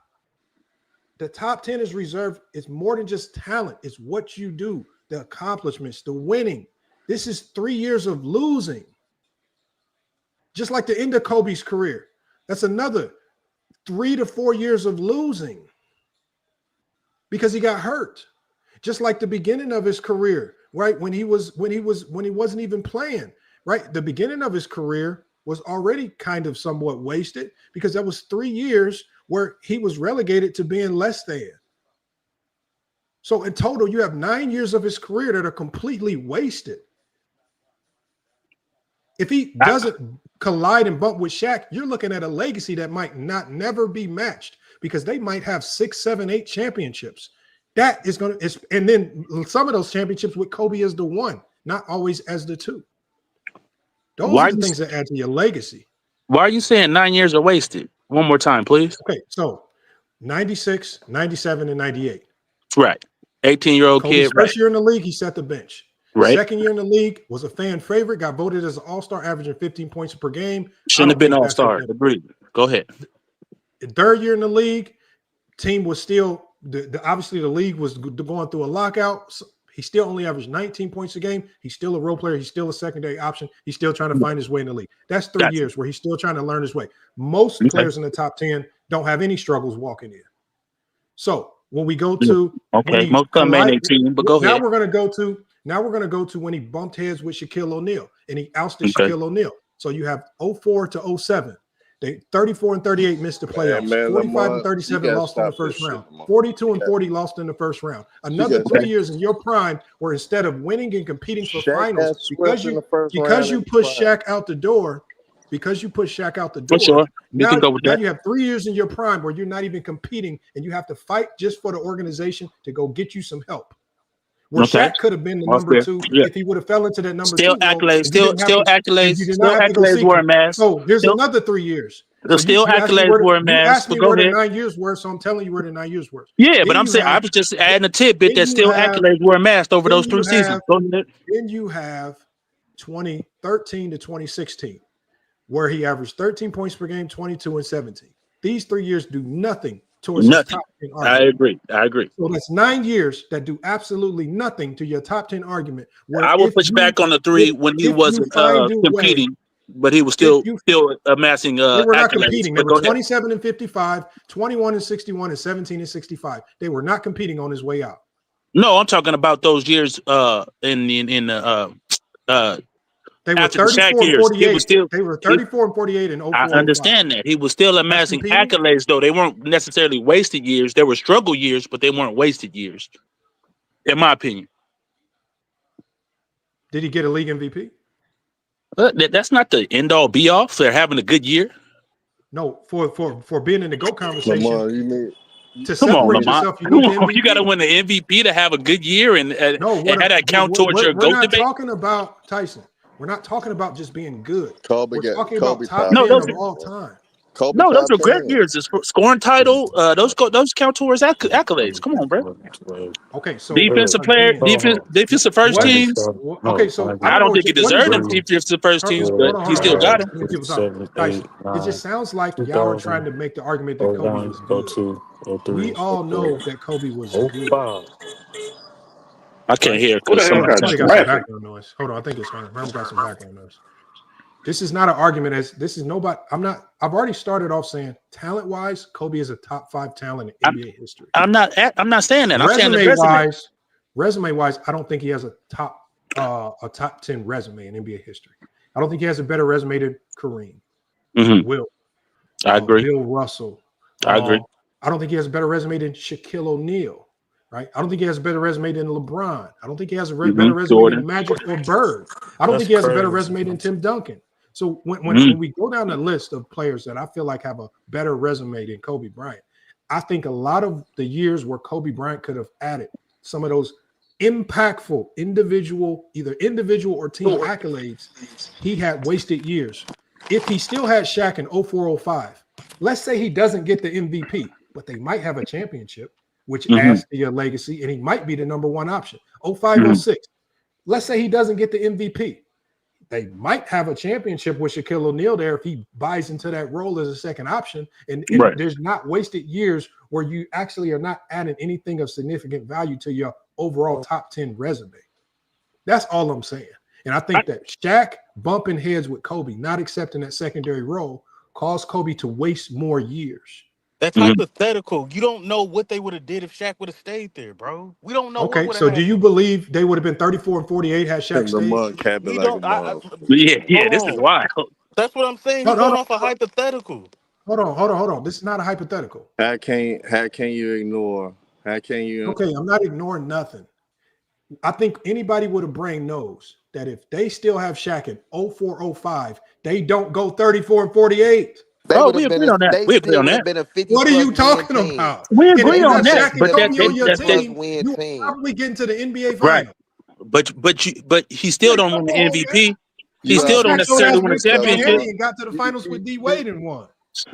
The top 10 is reserved. It's more than just talent. It's what you do, the accomplishments, the winning. This is 3 years of losing. Just like the end of Kobe's career. That's another 3 to 4 years of losing because he got hurt. Just like the beginning of his career, right? When he wasn't even playing, right? The beginning of his career was already kind of somewhat wasted because that was 3 years where he was relegated to being less than. So in total, you have 9 years of his career that are completely wasted. If he doesn't collide and bump with Shaq, you're looking at a legacy that might never be matched because they might have 6, 7, 8 championships. That is going to, and then some of those championships with Kobe as the one, not always as the two. Those are the things that add to your legacy. Why are you saying 9 years are wasted? One more time, please. Okay, so 96, 97, and 98. Right. 18-year-old Kobe's kid. First year in the league, he set the bench. Right. Second year in the league, was a fan favorite, got voted as an all-star, averaging 15 points per game. Shouldn't have been all-star. Agreed. Go ahead. Third year in the league, team was still obviously the league was going through a lockout. So he still only averaged 19 points a game. He's still a role player. He's still a secondary option. He's still trying to find his way in the league. That's 3 years where he's still trying to learn his way. Most players in the top 10 don't have any struggles walking in. So when we go to most come in 18, but go ahead. Now we're going to go to when he bumped heads with Shaquille O'Neal and he ousted Shaquille O'Neal. So you have 04 to 07. They 34 and 38 missed the playoffs. 45 and 37 lost in the first round. 42 and 40 lost in the first round. Another 3 years in your prime where instead of winning and competing for finals, because you push Shaq out the door, now you have 3 years in your prime where you're not even competing and you have to fight just for the organization to go get you some help. Where Shaq could have been the number two if he would have fell into that number two. Accolades wore a mask. So here's another 3 years. Accolades wore a mask. But go ahead. 9 years worth, so I'm telling you where the 9 years worth. Yeah, but I'm saying I was just adding a tidbit that still accolades wore a mask over those 3 seasons. Then you have 2013 to 2016, where he averaged 13 points per game, 22 and 17. These 3 years do nothing towards his top 10 argument. I agree. So that's 9 years that do absolutely nothing to your top 10 argument. I will push back on the 3 when he wasn't competing, but he was still amassing. They were not competing. They were 27 and 55, 21 and 61, and 17 and 65. They were not competing on his way out. No, I'm talking about those years they were 34 and 48. They were 34 and 48 and 04. I understand that. He was still amassing accolades, though. They weren't necessarily wasted years. They were struggle years, but they weren't wasted years, in my opinion. Did he get a league MVP? That's not the end-all, be-all for having a good year. No, for being in the GOAT conversation. Lamar, you mean to separate yourself, you got to win the MVP to have a good year and have that count towards your GOAT debate. We're not talking about Tyson. We're not talking about just being good. We're talking about top 10 of all time. Those are great years. The scoring title, those count towards accolades. Come on, bro. Okay, so defensive player, defensive first teams. Okay, so I don't think he deserved them defensive first teams, but he still got them. It just sounds like y'all are trying to make the argument that Kobe was good. We all know that Kobe was good. I can't hear. Got some background noise. Hold on, I think it's fine. I've got some background noise. This is not an argument I've already started off saying talent-wise, Kobe is a top 5 talent in NBA history. I'm not saying that. I'm saying the resume-wise, I don't think he has a top 10 resume in NBA history. I don't think he has a better resume than Kareem. Will. I agree. Bill Russell. I agree. I don't think he has a better resume than Shaquille O'Neal. Right? I don't think he has a better resume than LeBron. I don't think he has a better resume than Magic or Bird. I don't think he has a better resume than Tim Duncan. So when we go down the list of players that I feel like have a better resume than Kobe Bryant, I think a lot of the years where Kobe Bryant could have added some of those impactful either individual or team accolades, he had wasted years. If he still had Shaq in 04-05, let's say he doesn't get the MVP, but they might have a championship, which adds to your legacy, and he might be the number one option. 05-06, let's say he doesn't get the MVP. They might have a championship with Shaquille O'Neal there if he buys into that role as a second option. And there's not wasted years where you actually are not adding anything of significant value to your overall top 10 resume. That's all I'm saying. And I think that Shaq bumping heads with Kobe, not accepting that secondary role, caused Kobe to waste more years. That's hypothetical. You don't know what they would have did if Shaq would have stayed there, bro. We don't know. Okay, so do you believe they would have been 34 and 48 had Shaq stayed? This is wild. That's what I'm saying. You're going off a hypothetical. Hold on. This is not a hypothetical. How can you ignore? Okay, I'm not ignoring nothing. I think anybody with a brain knows that if they still have Shaq in 04-05, they don't go 34 and 48. They Oh, would we have been agree a, on that. they We agree still on would have that. been a 50 What are plus you win talking team. about? We And agree if you on got that. Shaq and But Still a that, Kobe on that, your 50 that, that plus team, win you would team. probably get into the NBA right. final. But he You still ain't don't come win the on, man. MVP. He You Look, have still a don't Shaq showed necessarily ass win a went to championship. Miami and got to the finals with D Wade and won.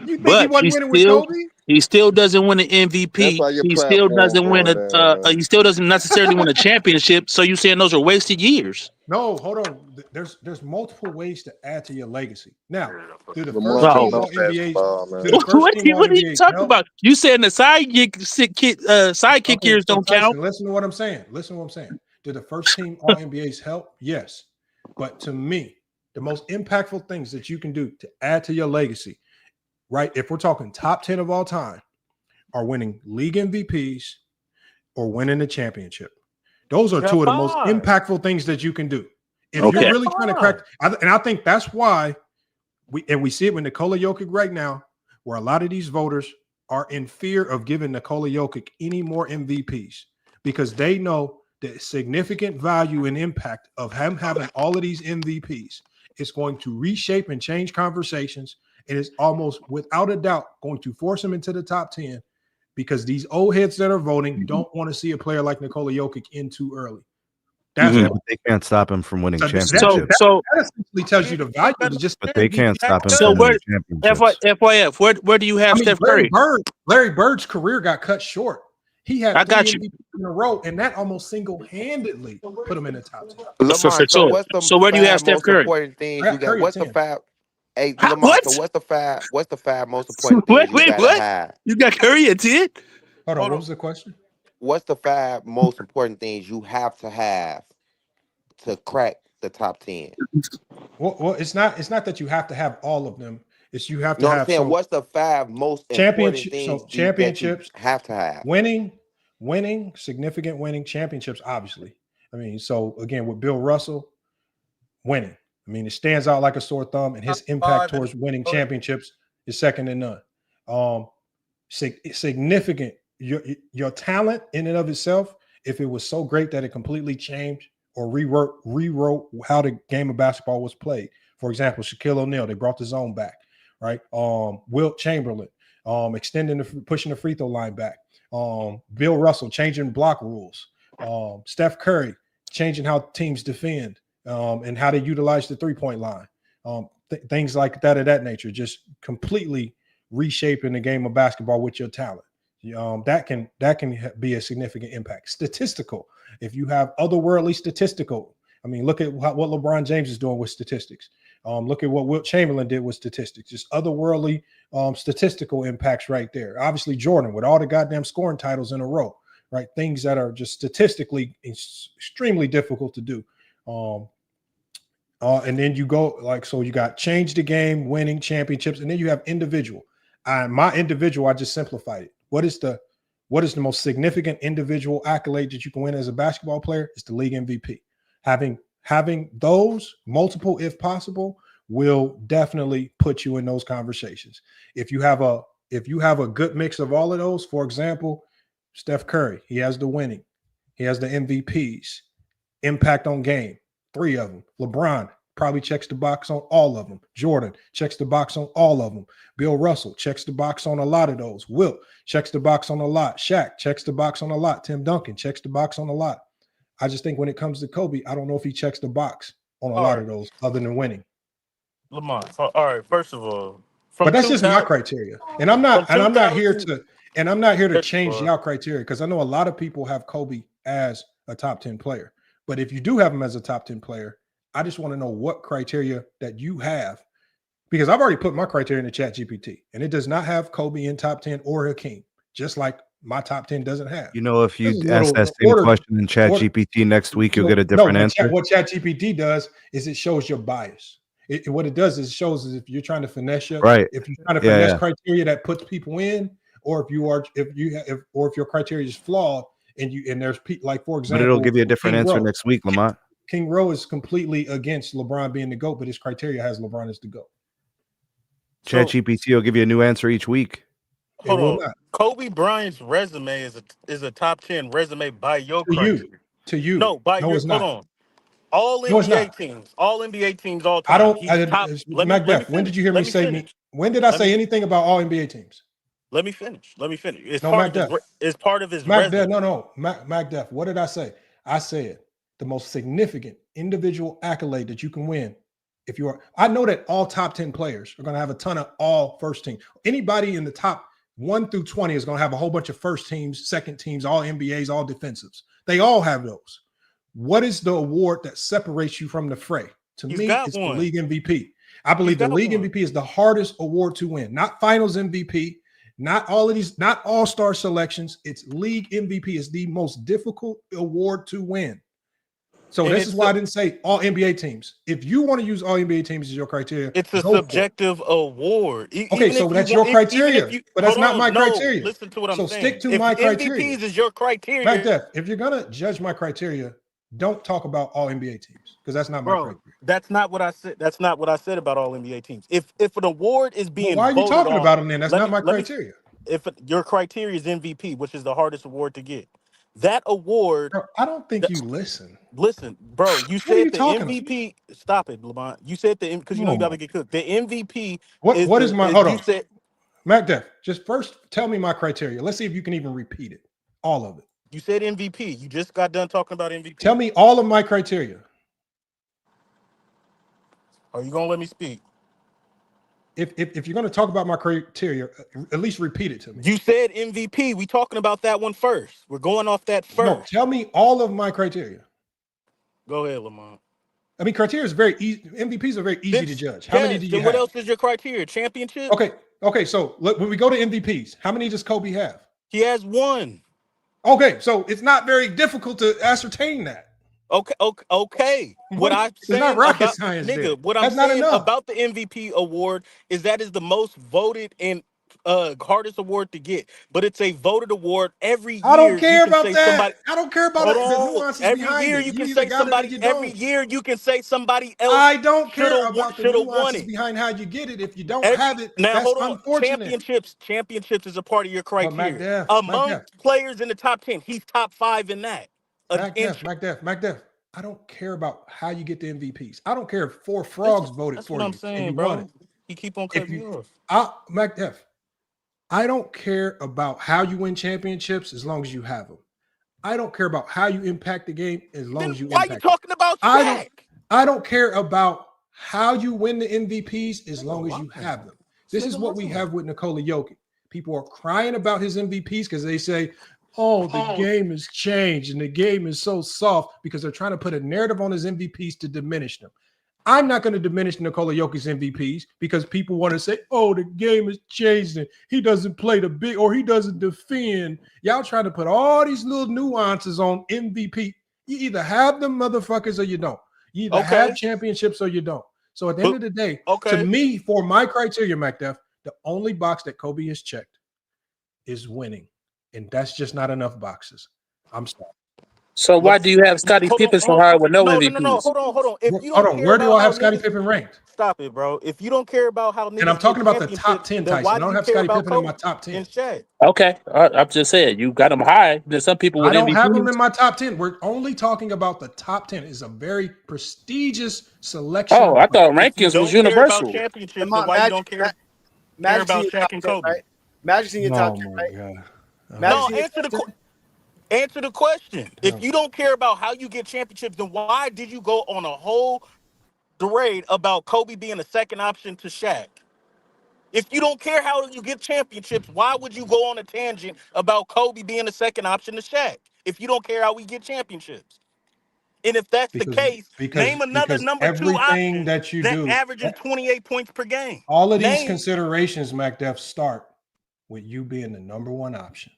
You think he But wasn't winning with Kobe? he still doesn't win an That's MVP. why your He still platform doesn't win going down, man. he still doesn't necessarily win a championship. So you saying those are wasted years? No, hold on. There's multiple ways to add to your legacy. Now, do the Lamar first don't team Well, know All NBAs? basketball, Do man. the first team All what are you NBAs talking help? about? You saying the sidekick Okay, years so don't count? Tyson, listen to what I'm saying. Listen to what I'm saying. Did the first team All NBAs help? Yes. But to me, the most impactful things that you can do to add to your legacy, right? If we're talking top 10 of all time, are winning league MVPs or winning the championship. Those are two of the most impactful things that you can do. If you're Okay. really trying to crack, and I think that's why we see it with Nikola Jokic right now, where a lot of these voters are in fear of giving Nikola Jokic any more MVPs because they know the significant value and impact of him having all of these MVPs is going to reshape and change conversations. And it's almost without a doubt going to force him into the top 10 because these old heads that are voting don't want to see a player like Nikola Jokic in too early. That's Yeah, why. but they can't stop him from winning So championships. So that essentially tells you the value of just. But they can't stop him so from where winning championships. FYF, where do you have I mean, Steph Curry? Larry Bird's career got cut short. He had I 3 got you. MVPs in a row, and that almost single-handedly put him in the top 10. For Lamar, so sure. what's the So where do you have 5 Steph most Curry? important I things you got got? Curry at What's the 10. 5? Hey, Huh? Lamar, What? so what's the 5 most important things you Wait, gotta what? have? You got Curry at 10? Hold on, what was the question? What's the 5 most important things you have to crack the top 10? Well, it's not that you have to have all of them. It's you have to No, I'm have saying what's the 5 most important championship. things So that you championships, have to have? winning, significant winning championships. Obviously, I mean, so again with Bill Russell, winning. I mean, it stands out like a sore thumb, and his impact towards winning championships is second to none. Significant. Your talent in and of itself, if it was so great that it completely changed or rewrote how the game of basketball was played. For example, Shaquille O'Neal, they brought the zone back, right? Wilt Chamberlain, pushing the free throw line back. Bill Russell changing block rules. Steph Curry changing how teams defend and how they utilize the three-point line. Things like that of that nature, just completely reshaping the game of basketball with your talent. That can be a significant impact. Statistical, if you have otherworldly statistical, I mean, look at what LeBron James is doing with statistics. Look at what Wilt Chamberlain did with statistics. Just otherworldly statistical impacts right there. Obviously, Jordan with all the goddamn scoring titles in a row, right? Things that are just statistically extremely difficult to do. And then you go so you got change the game, winning championships, and then you have individual. My individual, I just simplified it. What is the most significant individual accolade that you can win as a basketball player? It's the league MVP. Having those multiple, if possible, will definitely put you in those conversations. If you have a good mix of all of those, for example, Steph Curry, he has the winning, he has the MVPs, impact on game, 3 of them. LeBron probably checks the box on all of them. Jordan checks the box on all of them. Bill Russell checks the box on a lot of those. Wilt checks the box on a lot. Shaq checks the box on a lot. Tim Duncan checks the box on a lot. I just think when it comes to Kobe, I don't know if he checks the box on a lot of those other than winning. Lamont, all right, first of all, But that's just my criteria. And I'm not here to change y'all criteria because I know a lot of people have Kobe as a top 10 player. But if you do have him as a top 10 player, I just want to know what criteria that you have, because I've already put my criteria in the chat GPT, and it does not have Kobe in top 10 or Hakeem, just like my top 10 doesn't have. You know, if you ask that same question in chat GPT next week, you'll get a different answer. What chat GPT does is it shows your bias. What it does is it shows if you're trying to finesse if you're trying to finesse criteria that puts people in, or if your criteria is flawed and there's like, for example, but it'll give you a different answer next week, Lamont. King Rowe is completely against LeBron being the GOAT, but his criteria has LeBron as the GOAT. ChatGPT will give you a new answer each week. Hold on. Kobe Bryant's resume is a top 10 resume by your criteria. To you. No, it's not. Hold on. All NBA teams, all time. Macbeth, when did you hear me say When did I say anything about all NBA teams? Let me finish. It's No, part Mac of his. Def. It's part of his Mac resume. Def, no. Mac Def. What did I say? I said the most significant individual accolade that you can win. If you are, I know that all top 10 players are going to have a ton of all first team. Anybody in the top 1 through 20 is going to have a whole bunch of first teams, second teams, all NBAs, all defensives. They all have those. What is the award that separates you from the fray? To me, it's the league MVP. I believe the league MVP is the hardest award to win, not finals MVP, not all of these, not all-star selections. It's league MVP is the most difficult award to win. So this is why I didn't say all NBA teams. If you want to use all NBA teams as your criteria, it's a subjective award. Okay, so that's your criteria, but that's not my criteria. Listen to what I'm saying. So stick to my criteria. MVPs is your criteria. Mac Def, if you're gonna judge my criteria, don't talk about all NBA teams because that's not my criteria. That's not what I said. That's not what I said about all NBA teams. If an award is being, why are you talking about them then? That's not my criteria. Your criteria is MVP, which is the hardest award to get. That award, bro, I don't think you listen. Listen, bro. You said the MVP. About? Stop it, LeBron. You said because you know you got to get cooked. The MVP. What is my? Hold on. Mac Def, just first tell me my criteria. Let's see if you can even repeat it. All of it. You said MVP. You just got done talking about MVP. Tell me all of my criteria. Are you gonna let me speak? If you're gonna talk about my criteria, at least repeat it to me. You said MVP. We talking about that one first. We're going off that first. No, tell me all of my criteria. Go ahead, Lamont. I mean, criteria is very easy. MVPs are very easy to judge. How many do you have? What else is your criteria? Championship? Okay. So when we go to MVPs, how many does Kobe have? He has 1. Okay, so it's not very difficult to ascertain that. Okay. What I'm saying, not rocket science, nigga. What I'm saying about the MVP award is that is the most voted and hardest award to get, but it's a voted award every year. I don't care about that. I don't care about the nuances every behind year it. You can say somebody. Every year you can say somebody else. I don't care about the nuances behind how you get it. If you don't have it, now that's hold on. Unfortunate. Championships is a part of your criteria. Among players in the top 10, he's top 5 in that. Mac Def. I don't care about how you get the MVPs. I don't care if 4 frogs voted for you. That's what I'm saying, bro. You keep on cutting you off. Mac Def, I don't care about how you win championships as long as you have them. I don't care about how you impact the game as long as you impact. Why are you talking about Shaq? I don't care about how you win the MVPs as long as you have them. This is what we have with Nikola Jokic. People are crying about his MVPs because they say, oh, the game has changed and the game is so soft because they're trying to put a narrative on his MVPs to diminish them. I'm not going to diminish Nikola Jokic's MVPs because people want to say, oh, the game has changed and he doesn't play the big or he doesn't defend. Y'all trying to put all these little nuances on MVP. You either have them motherfuckers or you don't. You either have championships or you don't. So at the end of the day, to me, for my criteria, MacDuff, the only box that Kobe has checked is winning. And that's just not enough boxes. I'm sorry. So why do you have Scottie Pippen so high with no MVPs? No. Hold on. If you hold on. Where do I have Scottie Pippen ranked? Stop it, bro. If you don't care about how, and I'm talking about the top 10, Tyson. I don't have Scottie Pippen in my top 10. Okay, I'm just saying you got them high. There's some people with I don't MVPs. have them in my top 10. We're only talking about the top 10. It's a very prestigious selection. Oh, I thought rankings was universal. Championships, why you don't care about Shaq and Kobe? Right? Magic's in your top 10, right? No, answer the question. If you don't care about how you get championships, then why did you go on a whole tirade about Kobe being a second option to Shaq? If you don't care how you get championships, why would you go on a tangent about Kobe being a second option to Shaq? If you don't care how we get championships. And if that's the case, name another number 2 option that you do averaging 28 points per game. All of these considerations, MacDuff, start with you being the number 1 option.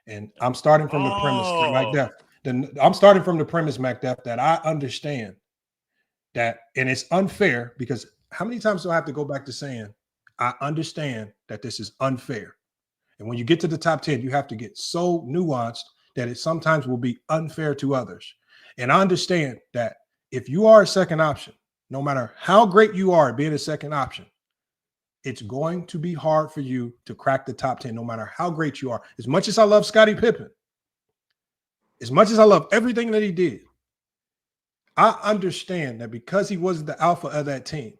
And I'm starting from the premise, MacDuff. I'm starting from the premise, MacDuff, that I understand that, and it's unfair because how many times do I have to go back to saying, I understand that this is unfair. And when you get to the top 10, you have to get so nuanced that it sometimes will be unfair to others. And I understand that if you are a second option, no matter how great you are at being a second option, it's going to be hard for you to crack the top 10, no matter how great you are. As much as I love Scottie Pippen, as much as I love everything that he did, I understand that because he wasn't the alpha of that team,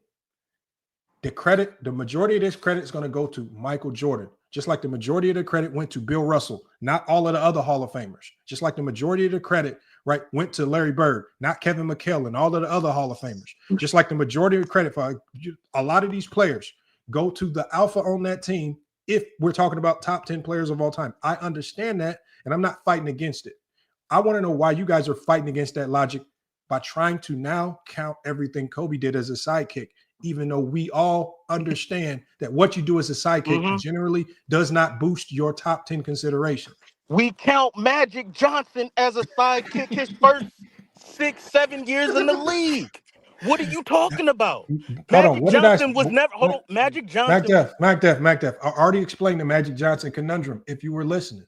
the majority of this credit is going to go to Michael Jordan, just like the majority of the credit went to Bill Russell, not all of the other Hall of Famers. Just like the majority of the credit, right, went to Larry Bird, not Kevin McHale and all of the other Hall of Famers. Just like the majority of the credit for a lot of these players go to the alpha on that team. If we're talking about top 10 players of all time, I understand that, and I'm not fighting against it. I want to know why you guys are fighting against that logic by trying to now count everything Kobe did as a sidekick, even though we all understand that what you do as a sidekick generally does not boost your top 10 consideration. We count Magic Johnson as a sidekick his first 6-7 years in the league. What are you talking about? Magic Johnson was never. Hold on, Magic Johnson. Mac Def. I already explained the Magic Johnson conundrum. If you were listening,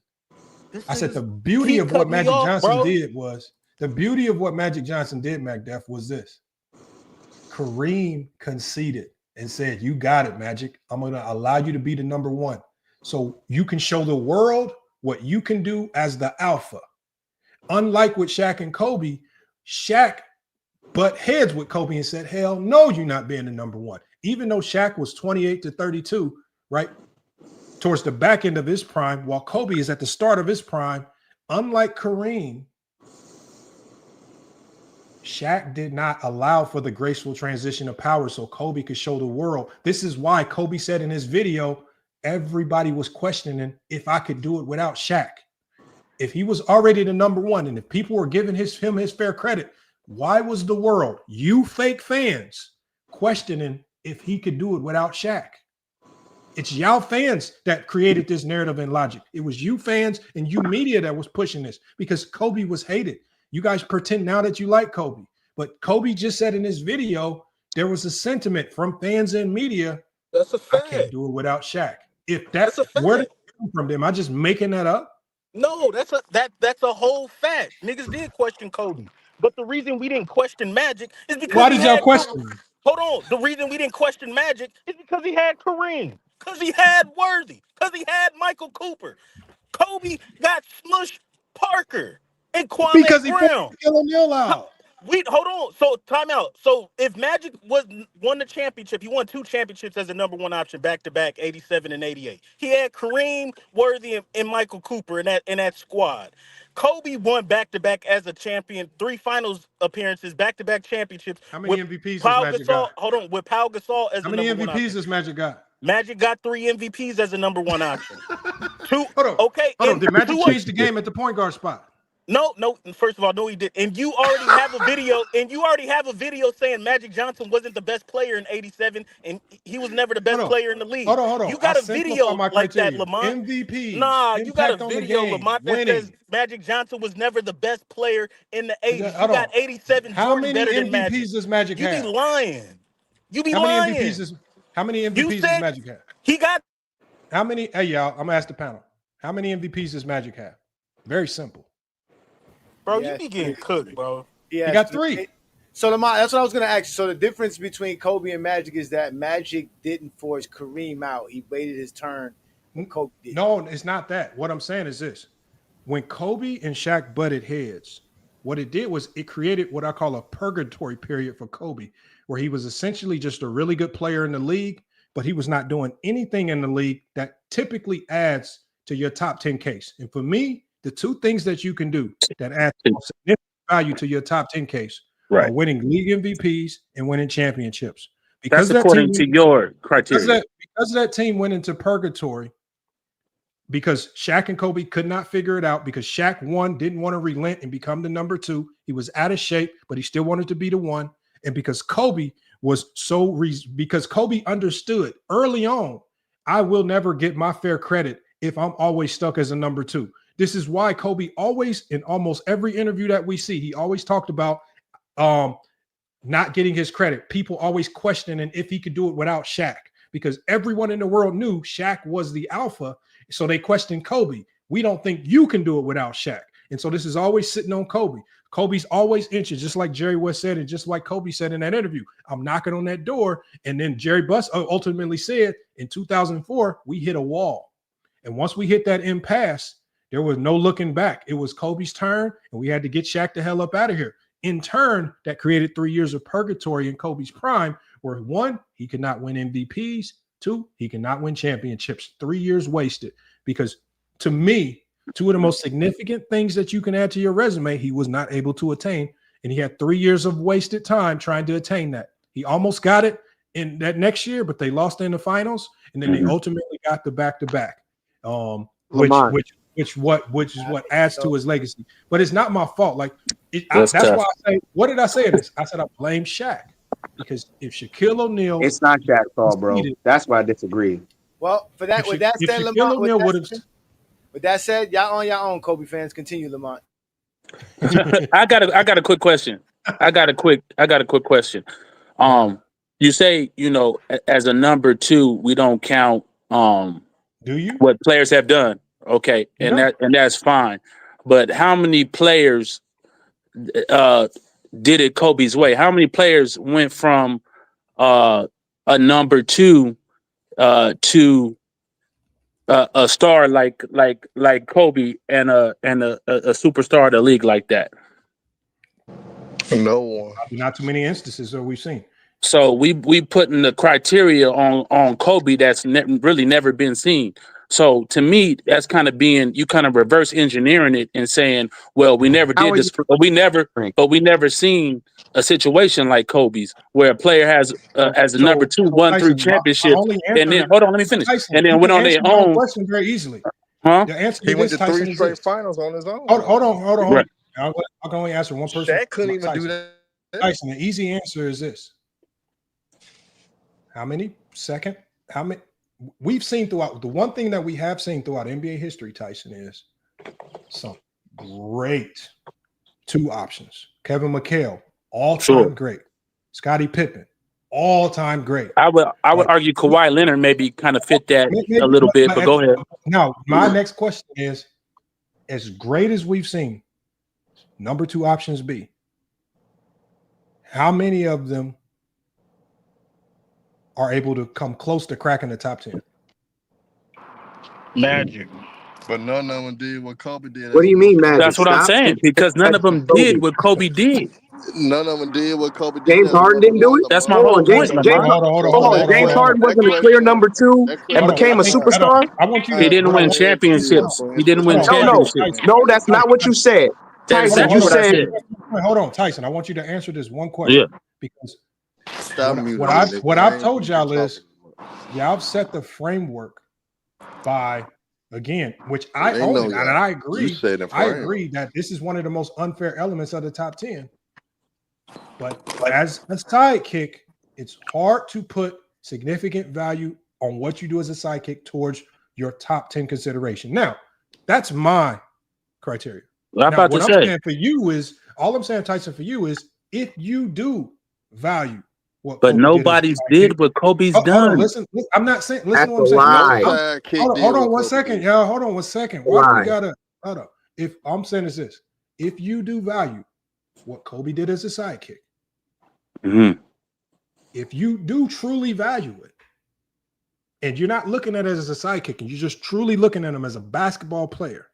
I said the beauty of what Magic Johnson did was the beauty of what Magic Johnson did, Mac Def, was this. Kareem conceded and said, "You got it, Magic. I'm going to allow you to be the number one, so you can show the world what you can do as the alpha." Unlike with Shaq and Kobe, Shaq butt heads with Kobe and said, "Hell no, you're not being the number one." Even though Shaq was 28 to 32, right, towards the back end of his prime, while Kobe is at the start of his prime, unlike Kareem, Shaq did not allow for the graceful transition of power so Kobe could show the world. This is why Kobe said in his video, everybody was questioning if I could do it without Shaq. If he was already the number one and if people were giving him his fair credit, why was the world, you fake fans, questioning if he could do it without Shaq? It's y'all fans that created this narrative and logic. It was you fans and you media that was pushing this because Kobe was hated. You guys pretend now that you like Kobe, but Kobe just said in his video, there was a sentiment from fans and media. That's a fact. I can't do it without Shaq. If that's where did it come from, am I just making that up? No, that's a whole fact. Niggas did question Kobe, but the reason we didn't question Magic is because why did y'all question him? Hold on. The reason we didn't question Magic is because he had Kareem, because he had Worthy, because he had Michael Cooper. Kobe got smushed Parker and Kwame because he Brown. put Shaquille O'Neal out. Hold on. So time out. So if Magic won the championship, he won 2 championships as a number one option back to back, 87 and 88. He had Kareem, Worthy, and Michael Cooper in that squad. Kobe won back to back as a champion, 3 finals appearances, back to back championships. How many MVPs does Magic got? Hold on, with Pau Gasol as how the many number MVPs does Magic got? Magic got 3 MVPs as a number one option. 2. Hold on. Okay. Hold on. Did Magic change the game at the point guard spot? No. First of all, no, he did. And you already have a video. Saying Magic Johnson wasn't the best player in '87, and he was never the best player in the league. Hold on. You got a video like that, Lamont. MVP. Nah, you got a video, Lamont, that says Magic Johnson was never the best player in the '80s. You got 87 How many better than MVPs Magic. does Magic have? You be lying. How many MVPs does Magic have? He got. How many? Hey, y'all, I'm gonna ask the panel. How many MVPs does Magic have? Very simple. Bro, you be getting cooked, bro. He got 3. So that's what I was going to ask you. So the difference between Kobe and Magic is that Magic didn't force Kareem out. He waited his turn when Kobe did. No, it's not that. What I'm saying is this. When Kobe and Shaq butted heads, what it did was it created what I call a purgatory period for Kobe, where he was essentially just a really good player in the league, but he was not doing anything in the league that typically adds to your top 10 case. And for me, the 2 things that you can do that add significant value to your top 10 case are winning league MVPs and winning championships. Because that's according to your criteria. Because that team went into purgatory, because Shaq and Kobe could not figure it out, because Shaq, 1, didn't want to relent and become the number 2. He was out of shape, but he still wanted to be the 1. And because Kobe was because Kobe understood early on, I will never get my fair credit if I'm always stuck as a number 2. This is why Kobe always, in almost every interview that we see, he always talked about not getting his credit. People always questioning if he could do it without Shaq, because everyone in the world knew Shaq was the alpha. So they questioned Kobe. We don't think you can do it without Shaq. And so this is always sitting on Kobe. Kobe's always inches, just like Jerry West said, and just like Kobe said in that interview. I'm knocking on that door. And then Jerry Buss ultimately said in 2004, we hit a wall. And once we hit that impasse, there was no looking back. It was Kobe's turn, and we had to get Shaq the hell up out of here. In turn, that created 3 years of purgatory in Kobe's prime, where 1, he could not win MVPs. 2, he cannot win championships. 3 years wasted. Because to me, 2 of the most significant things that you can add to your resume, he was not able to attain. And he had 3 years of wasted time trying to attain that. He almost got it in that next year, but they lost in the finals. And then they ultimately got the back-to-back. Which is what adds to his legacy. But it's not my fault. Like that's why I say, what did I say this? I said I blame Shaq. Because if Shaquille O'Neal, it's not Shaq's fault, bro. That's why I disagree. Well, with that said, Lamont, with that said, y'all on your own, Kobe fans. Continue, Lamont. I got a quick question. I got a quick question. You say, as a number 2, we don't count do you what players have done? Okay, and that's fine. But how many players did it Kobe's way? How many players went from a number 2 to a star like Kobe and a superstar of the league like that? No one. Not too many instances that we've seen. So we putting the criteria on Kobe that's really never been seen. So to me, that's kind of you kind of reverse engineering it and saying, well, we never did this, but we never seen a situation like Kobe's where a player has as a number 2 won 3 championships, and then hold on, let me finish, and then went on their own. Question very easily. Huh? The answer he went to 3 straight finals on his own. Hold on. Right. I can only answer one person. Shaq couldn't even do that. Tyson, the easy answer is this: how many? We've seen throughout, the one thing that we have seen throughout NBA history, Tyson, is some great 2 options. Kevin McHale, all-time great. Scottie Pippen, all-time great. I would argue Kawhi Leonard maybe kind of fit that a little bit, but go ahead. Now, my next question is, as great as we've seen number 2 options be, how many of them are able to come close to cracking the top 10? Magic. But none of them did what Kobe did. What do you mean, Magic? That's what I'm saying, because none of them did what Kobe did. None of them did what Kobe did. James Harden didn't do it? That's my whole point. James Harden wasn't a clear number 2 and became a superstar? He didn't win championships. No, that's not what you said. Tyson, you said. Hold on, Tyson. I want you to answer this one question. Yeah. Because what I've told y'all is, y'all set the framework by, again, which I own, and I agree. I agree that this is one of the most unfair elements of the top 10. But as a sidekick, it's hard to put significant value on what you do as a sidekick towards your top 10 consideration. Now, that's my criteria. Well, now, what I'm saying for you is, all I'm saying, Tyson, for you is, if you do value what, but nobody's did what Kobe's done. Listen, I'm not saying. Listen, to what I'm saying. Hold on 1 second, y'all. Hold on 1 second. Why we gotta? Hold up. If I'm saying is this, if you do value what Kobe did as a sidekick, if you do truly value it, and you're not looking at it as a sidekick, and you're just truly looking at him as a basketball player,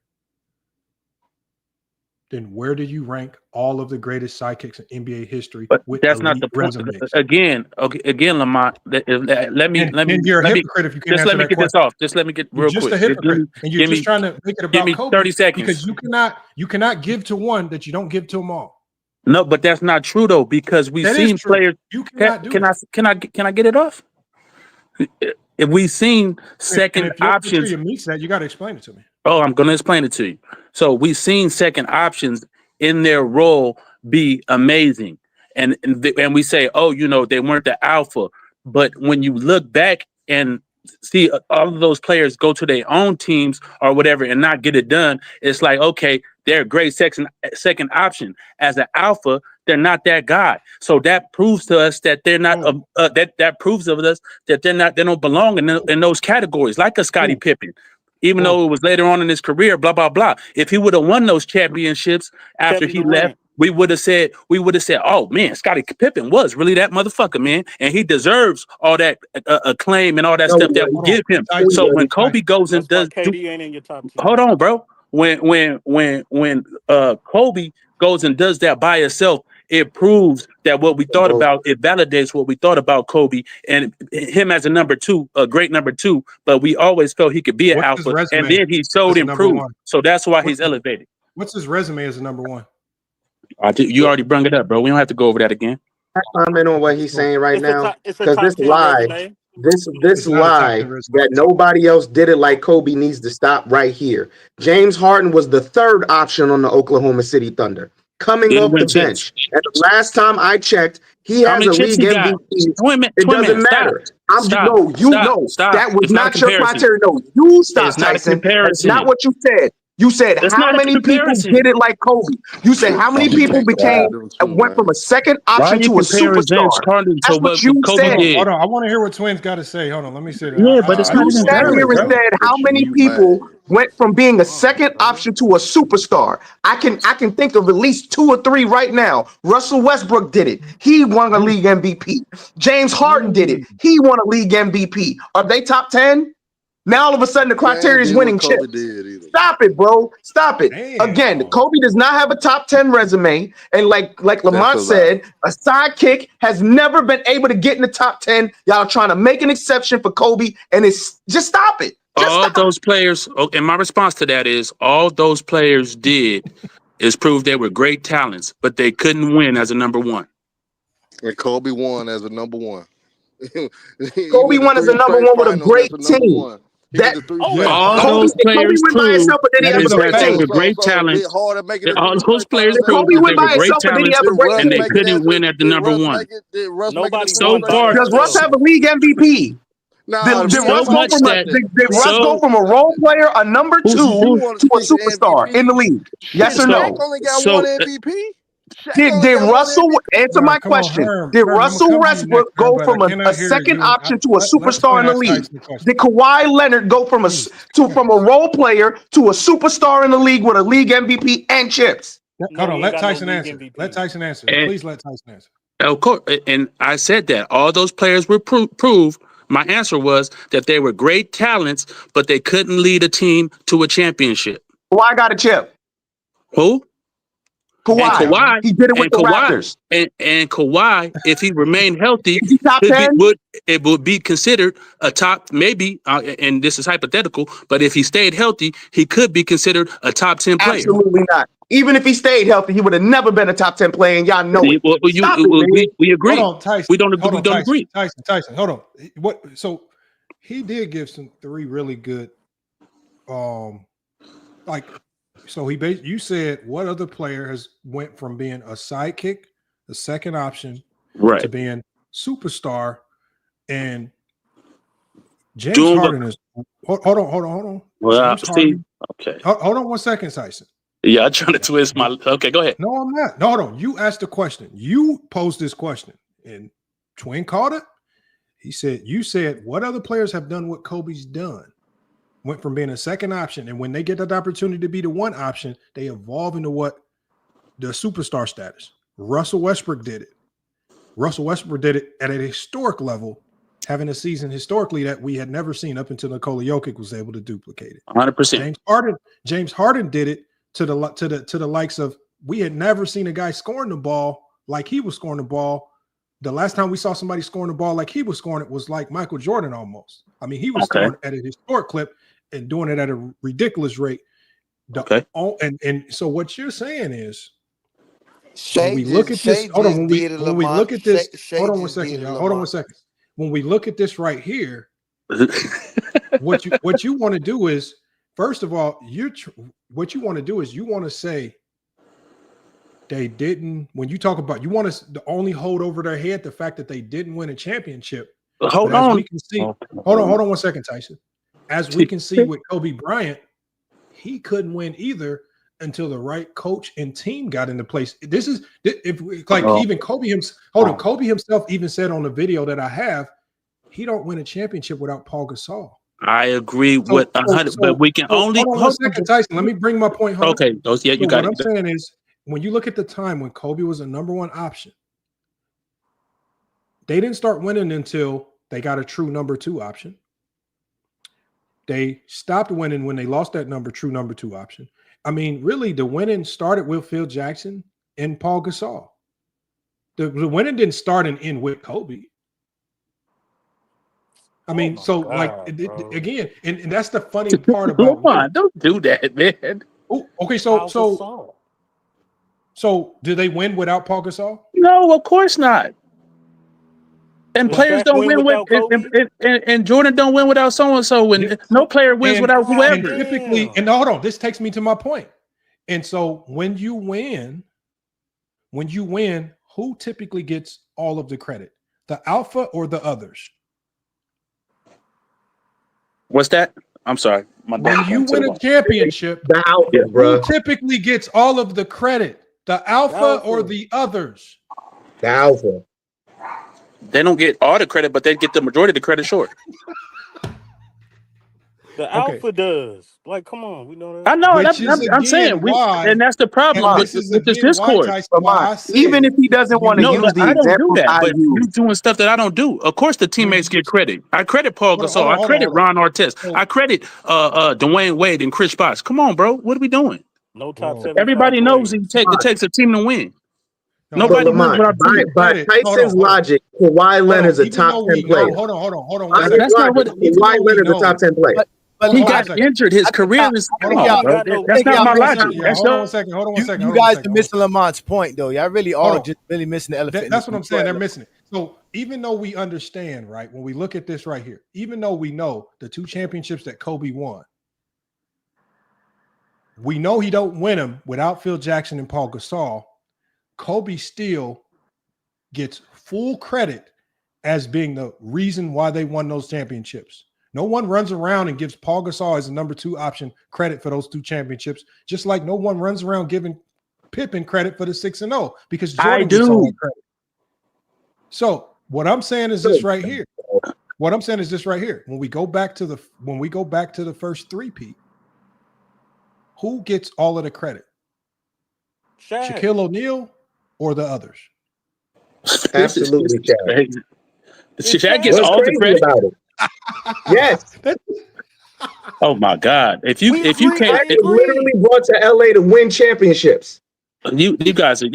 then where do you rank all of the greatest sidekicks in NBA history? But that's not the point. Again, Lamont. Let me you're a hypocrite if you can't just let me get this off. Just let me get real quick. Just a hypocrite, and you're just trying to make it about give me Kobe 30 seconds because you cannot give to one that you don't give to them all. No, but that's not true though, because we've seen players. You cannot do can I get it off? If we've seen second options, meets that, you got to explain it to me. Oh, I'm going to explain it to you. So we've seen second options in their role be amazing, and we say, oh, they weren't the alpha. But when you look back and see all of those players go to their own teams or whatever and not get it done, it's like, okay, they're a great second option. As an alpha, they're not that guy. So that proves to us that they're not. That proves of us that they don't belong in those categories, like a Scottie Pippen. Even though it was later on in his career, blah blah blah. If he would have won those championships after he left, we would have said, oh man, Scottie Pippen was really that motherfucker, man, and he deserves all that acclaim and all that stuff that we give him. So when Kobe goes and does, KD ain't in your top 10. Hold on, bro. When Kobe goes and does that by himself, it proves that what we thought about, it validates what we thought about Kobe and him as a number two, a great number two. But we always felt he could be an What's his alpha, and resume then he showed as a number improved. one? So that's why What's he's elevated. What's his resume as a number one? You already brung it up, bro. We don't have to go over that again. Comment on what he's saying right now, It's a because top this 10 lie, resume. this It's not a top 10 lie resume. that nobody else did it like Kobe needs to stop right here. James Harden was the third option on the Oklahoma City Thunder, coming Didn't off win the chips. bench. And the last time I checked, he How has many a chips league he got? MVP. Twin man, It doesn't stop. matter. I'm just Stop. no, you Stop. know Stop. that was It's not a not your comparison. criteria. No, you stop, It's not a Tyson. That's not comparison. what you said. You said It's how not a many people comparison. did it like Kobe? You said how many people became went from a second Why are option you to a comparing James superstar. Harden to That's what what you Kobe said. did? Hold on. I want to hear what Twins got to say. Hold on. Let me say that. Yeah, but it's not You even sat valid, here and bro. said how many people went from being a second option to a superstar. I can think of at least 2 or 3 right now. Russell Westbrook did it. He won a league MVP. James Harden did it. He won a league MVP. Are they top 10? Now all of a sudden the criteria is winning chips. Stop it, bro. Stop it. Again, Kobe does not have a top 10 resume. And like Lamont said, a sidekick has never been able to get in the top 10. Y'all trying to make an exception for Kobe, and it's just stop it. All those players, and my response to that is all those players did is prove they were great talents, but they couldn't win as a number one. And Kobe won as a number one. Kobe won as a number one with a great team. All those players proved that they were great talents. All those players proved that they were great talents, and they couldn't win at the number one. So far, does Russ have a league MVP? Did Russ go from a role player, a number 2, to a superstar in the league? Yes or no? Did Russell answer my question? Did Russell Westbrook go from a second option to a superstar in the league? Did Kawhi Leonard go from a role player to a superstar in the league with a league MVP and chips? Hold on, let Tyson answer. Let Tyson answer. Please let Tyson answer. Of course, and I said that all those players were proved. My answer was that they were great talents, but they couldn't lead a team to a championship. Kawhi got a chip. Who? Kawhi. He did it with the Raptors. And Kawhi, if he remained healthy, it would be considered a top, maybe, and this is hypothetical, but if he stayed healthy, he could be considered a top 10 player. Absolutely not. Even if he stayed healthy, he would have never been a top 10 player, and y'all know it. We agree. Hold on, Tyson. We don't agree. Tyson, hold on. So he did give some 3 really good, you said what other player has went from being a sidekick, the second option, right, to being superstar, and James Harden is. Hold on. Well, Harden, okay. Hold on 1 second, Tyson. Yeah, I'm trying to twist my. Okay, go ahead. No, I'm not. No, hold on. You asked the question. You posed this question, and Twin called it. He said, "You said what other players have done what Kobe's done." Went from being a second option, and when they get that opportunity to be the one option, they evolve into what the superstar status. Russell Westbrook did it. Russell Westbrook did it at a historic level, having a season historically that we had never seen up until Nikola Jokic was able to duplicate it. 100%. James Harden did it to the likes of, we had never seen a guy scoring the ball like he was scoring the ball. The last time we saw somebody scoring the ball like he was scoring it was like Michael Jordan almost. I mean, he was scoring at a historic clip and doing it at a ridiculous rate. And so what you're saying is, when we look at this, hold on, when we look at this, hold on 1 second, y'all. Hold on 1 second. When we look at this right here, what you want to do is, first of all, what you want to do is you want to say they didn't. When you talk about, you want to only hold over their head the fact that they didn't win a championship. Hold on. We can see, hold on 1 second, Tyson. As we can see with Kobe Bryant, he couldn't win either until the right coach and team got into place. This is even Kobe himself. Kobe himself even said on the video that I have, he don't win a championship without Paul Gasol. I agree with 100, but we can only. Hold on 1 second, Tyson. Let me bring my point home. Okay, you got it. What I'm saying is, when you look at the time when Kobe was a number 1 option, they didn't start winning until they got a true number 2 option. They stopped winning when they lost that true number 2 option. I mean, really, the winning started with Phil Jackson and Paul Gasol. The winning didn't start and end with Kobe. I mean, so like again, and that's the funny part about. Come on, don't do that, man. Oh, okay. So do they win without Paul Gasol? No, of course not. And Does players Shaq don't win win with, without Kobe? and Jordan don't win without so and so. And no player wins without And whoever. typically, and hold on, this takes me to my point. And so when you win, who typically gets all of the credit? The alpha or the others? What's that? I'm sorry. When you win a championship, the alpha, bro. Who typically gets all of the credit? The alpha or the others? The alpha. They don't get all the credit, but they get the majority of the credit short. The alpha does. Like, come on, we know that. I know. I'm saying and that's the problem with this discourse. Even if he doesn't want to use the I don't example, do that. But you doing stuff that I don't do. Of course, the teammates get credit. I credit Paul Gasol. I credit Ron Artest. I credit Dwayne Wade and Chris Bosh. Come on, bro. What are we doing? No top 7. Everybody knows it takes a team to win. Nobody wins without by Tyson's logic, Kawhi Leonard's a top 10 player. Hold on. That's not what Kawhi Leonard's a top 10 player. But he got injured. His career is gone, bro. That's not my logic. Hold on one second. You guys are missing Lamont's point, though. Y'all really are just really missing the elephant. That's what I'm saying. They're missing it. So even though we understand, right, when we look at this right here, even though we know the 2 championships that Kobe won, we know he don't win them without Phil Jackson and Paul Gasol. Kobe still gets full credit as being the reason why they won those championships. No one runs around and gives Paul Gasol as the number 2 option credit for those 2 championships, just like no one runs around giving Pippen credit for the 6-0 because Jordan gets all the credit. So what I'm saying is this right here. When we go back to the first 3-peat, who gets all of the credit? Shaquille O'Neal or the others? Absolutely, Shaq gets all the credit about it. Yes. Oh my God! If you can't, literally brought to LA to win championships. You guys are.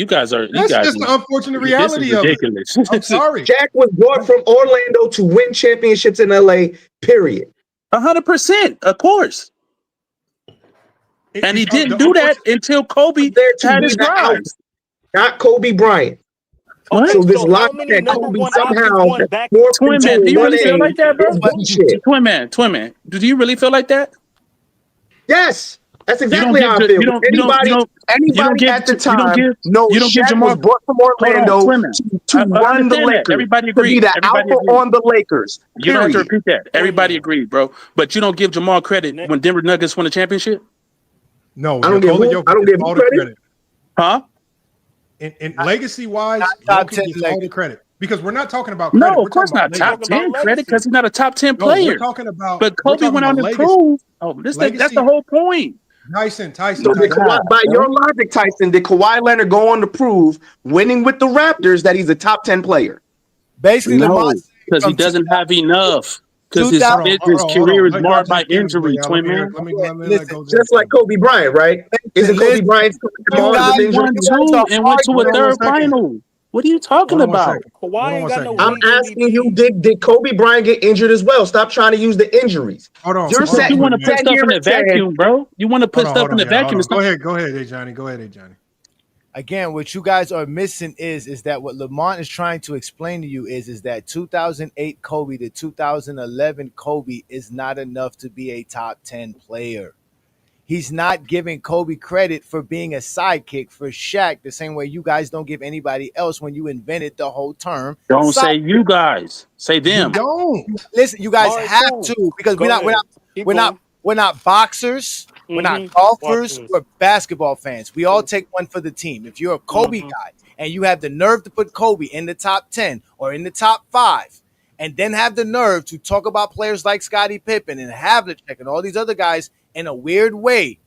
That's just the unfortunate reality of it. I'm sorry. Jack was brought from Orlando to win championships in LA. Period. 100%, of course. And he didn't do that until Kobe had his rise. Not Kobe Bryant. What? So this lock that Kobe somehow Twin Man, do you really feel like that, bro? Twin Man, do you really feel like that? Yes, that's exactly how I feel. Anybody at the time knows Shaq was brought from Orlando to run the Lakers. Everybody agreed. To be the alpha on the Lakers. You don't have to repeat that. Everybody agreed, bro. But you don't give Jamal credit when Denver Nuggets won a championship? No, I don't give all the credit. Huh? And legacy-wise, top Jokic 10 gets all the credit because we're not talking about credit. No, of course not top 10 credit because he's not a top 10 No, player. we're talking about. But Kobe went on to prove. That's the whole point. Tyson. So by your logic, Tyson, did Kawhi Leonard go on to prove, winning with the Raptors, that he's a top 10 player? Basically, no, because he doesn't have enough. Because his career is marred by injury, Twin Man. Just like Kobe Bryant, right? Isn't Kobe Bryant won 2 and went to a third final? What are you talking about? I'm asking you, did Kobe Bryant get injured as well? Stop trying to use the injuries. Hold on. You want to put stuff in a vacuum, bro. You want to put stuff in a vacuum. Go ahead, Johnny. Again, what you guys are missing is that what Lamont is trying to explain to you is that 2008 Kobe to 2011 Kobe is not enough to be a top 10 player. He's not giving Kobe credit for being a sidekick for Shaq the same way you guys don't give anybody else when you invented the whole term. Don't say you guys. Say them. You don't. Listen, you guys have to because we're not boxers. We're not golfers. We're basketball fans. We all take one for the team. If you're a Kobe guy and you have the nerve to put Kobe in the top 10 or in the top 5, and then have the nerve to talk about players like Scottie Pippen and Havlicek and all these other guys in a weird way,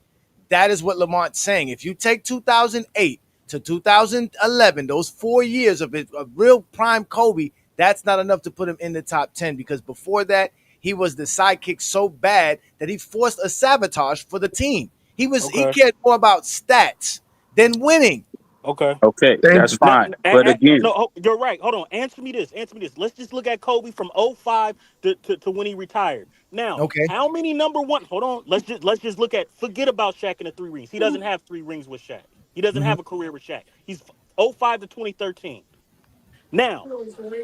that is what Lamont's saying. If you take 2008 to 2011, those 4 years of real prime Kobe, that's not enough to put him in the top 10 because before that, he was the sidekick so bad that he forced a sabotage for the team. He cared more about stats than winning. Okay. Okay, that's fine. But again, No, you're right. Hold on. Answer me this. Let's just look at Kobe from 05 to when he retired. Now, Okay. how many number one? Hold on. Let's just look at. Forget about Shaq and the 3 rings. He doesn't have 3 rings with Shaq. He doesn't have a career with Shaq. He's 05 to 2013. Now,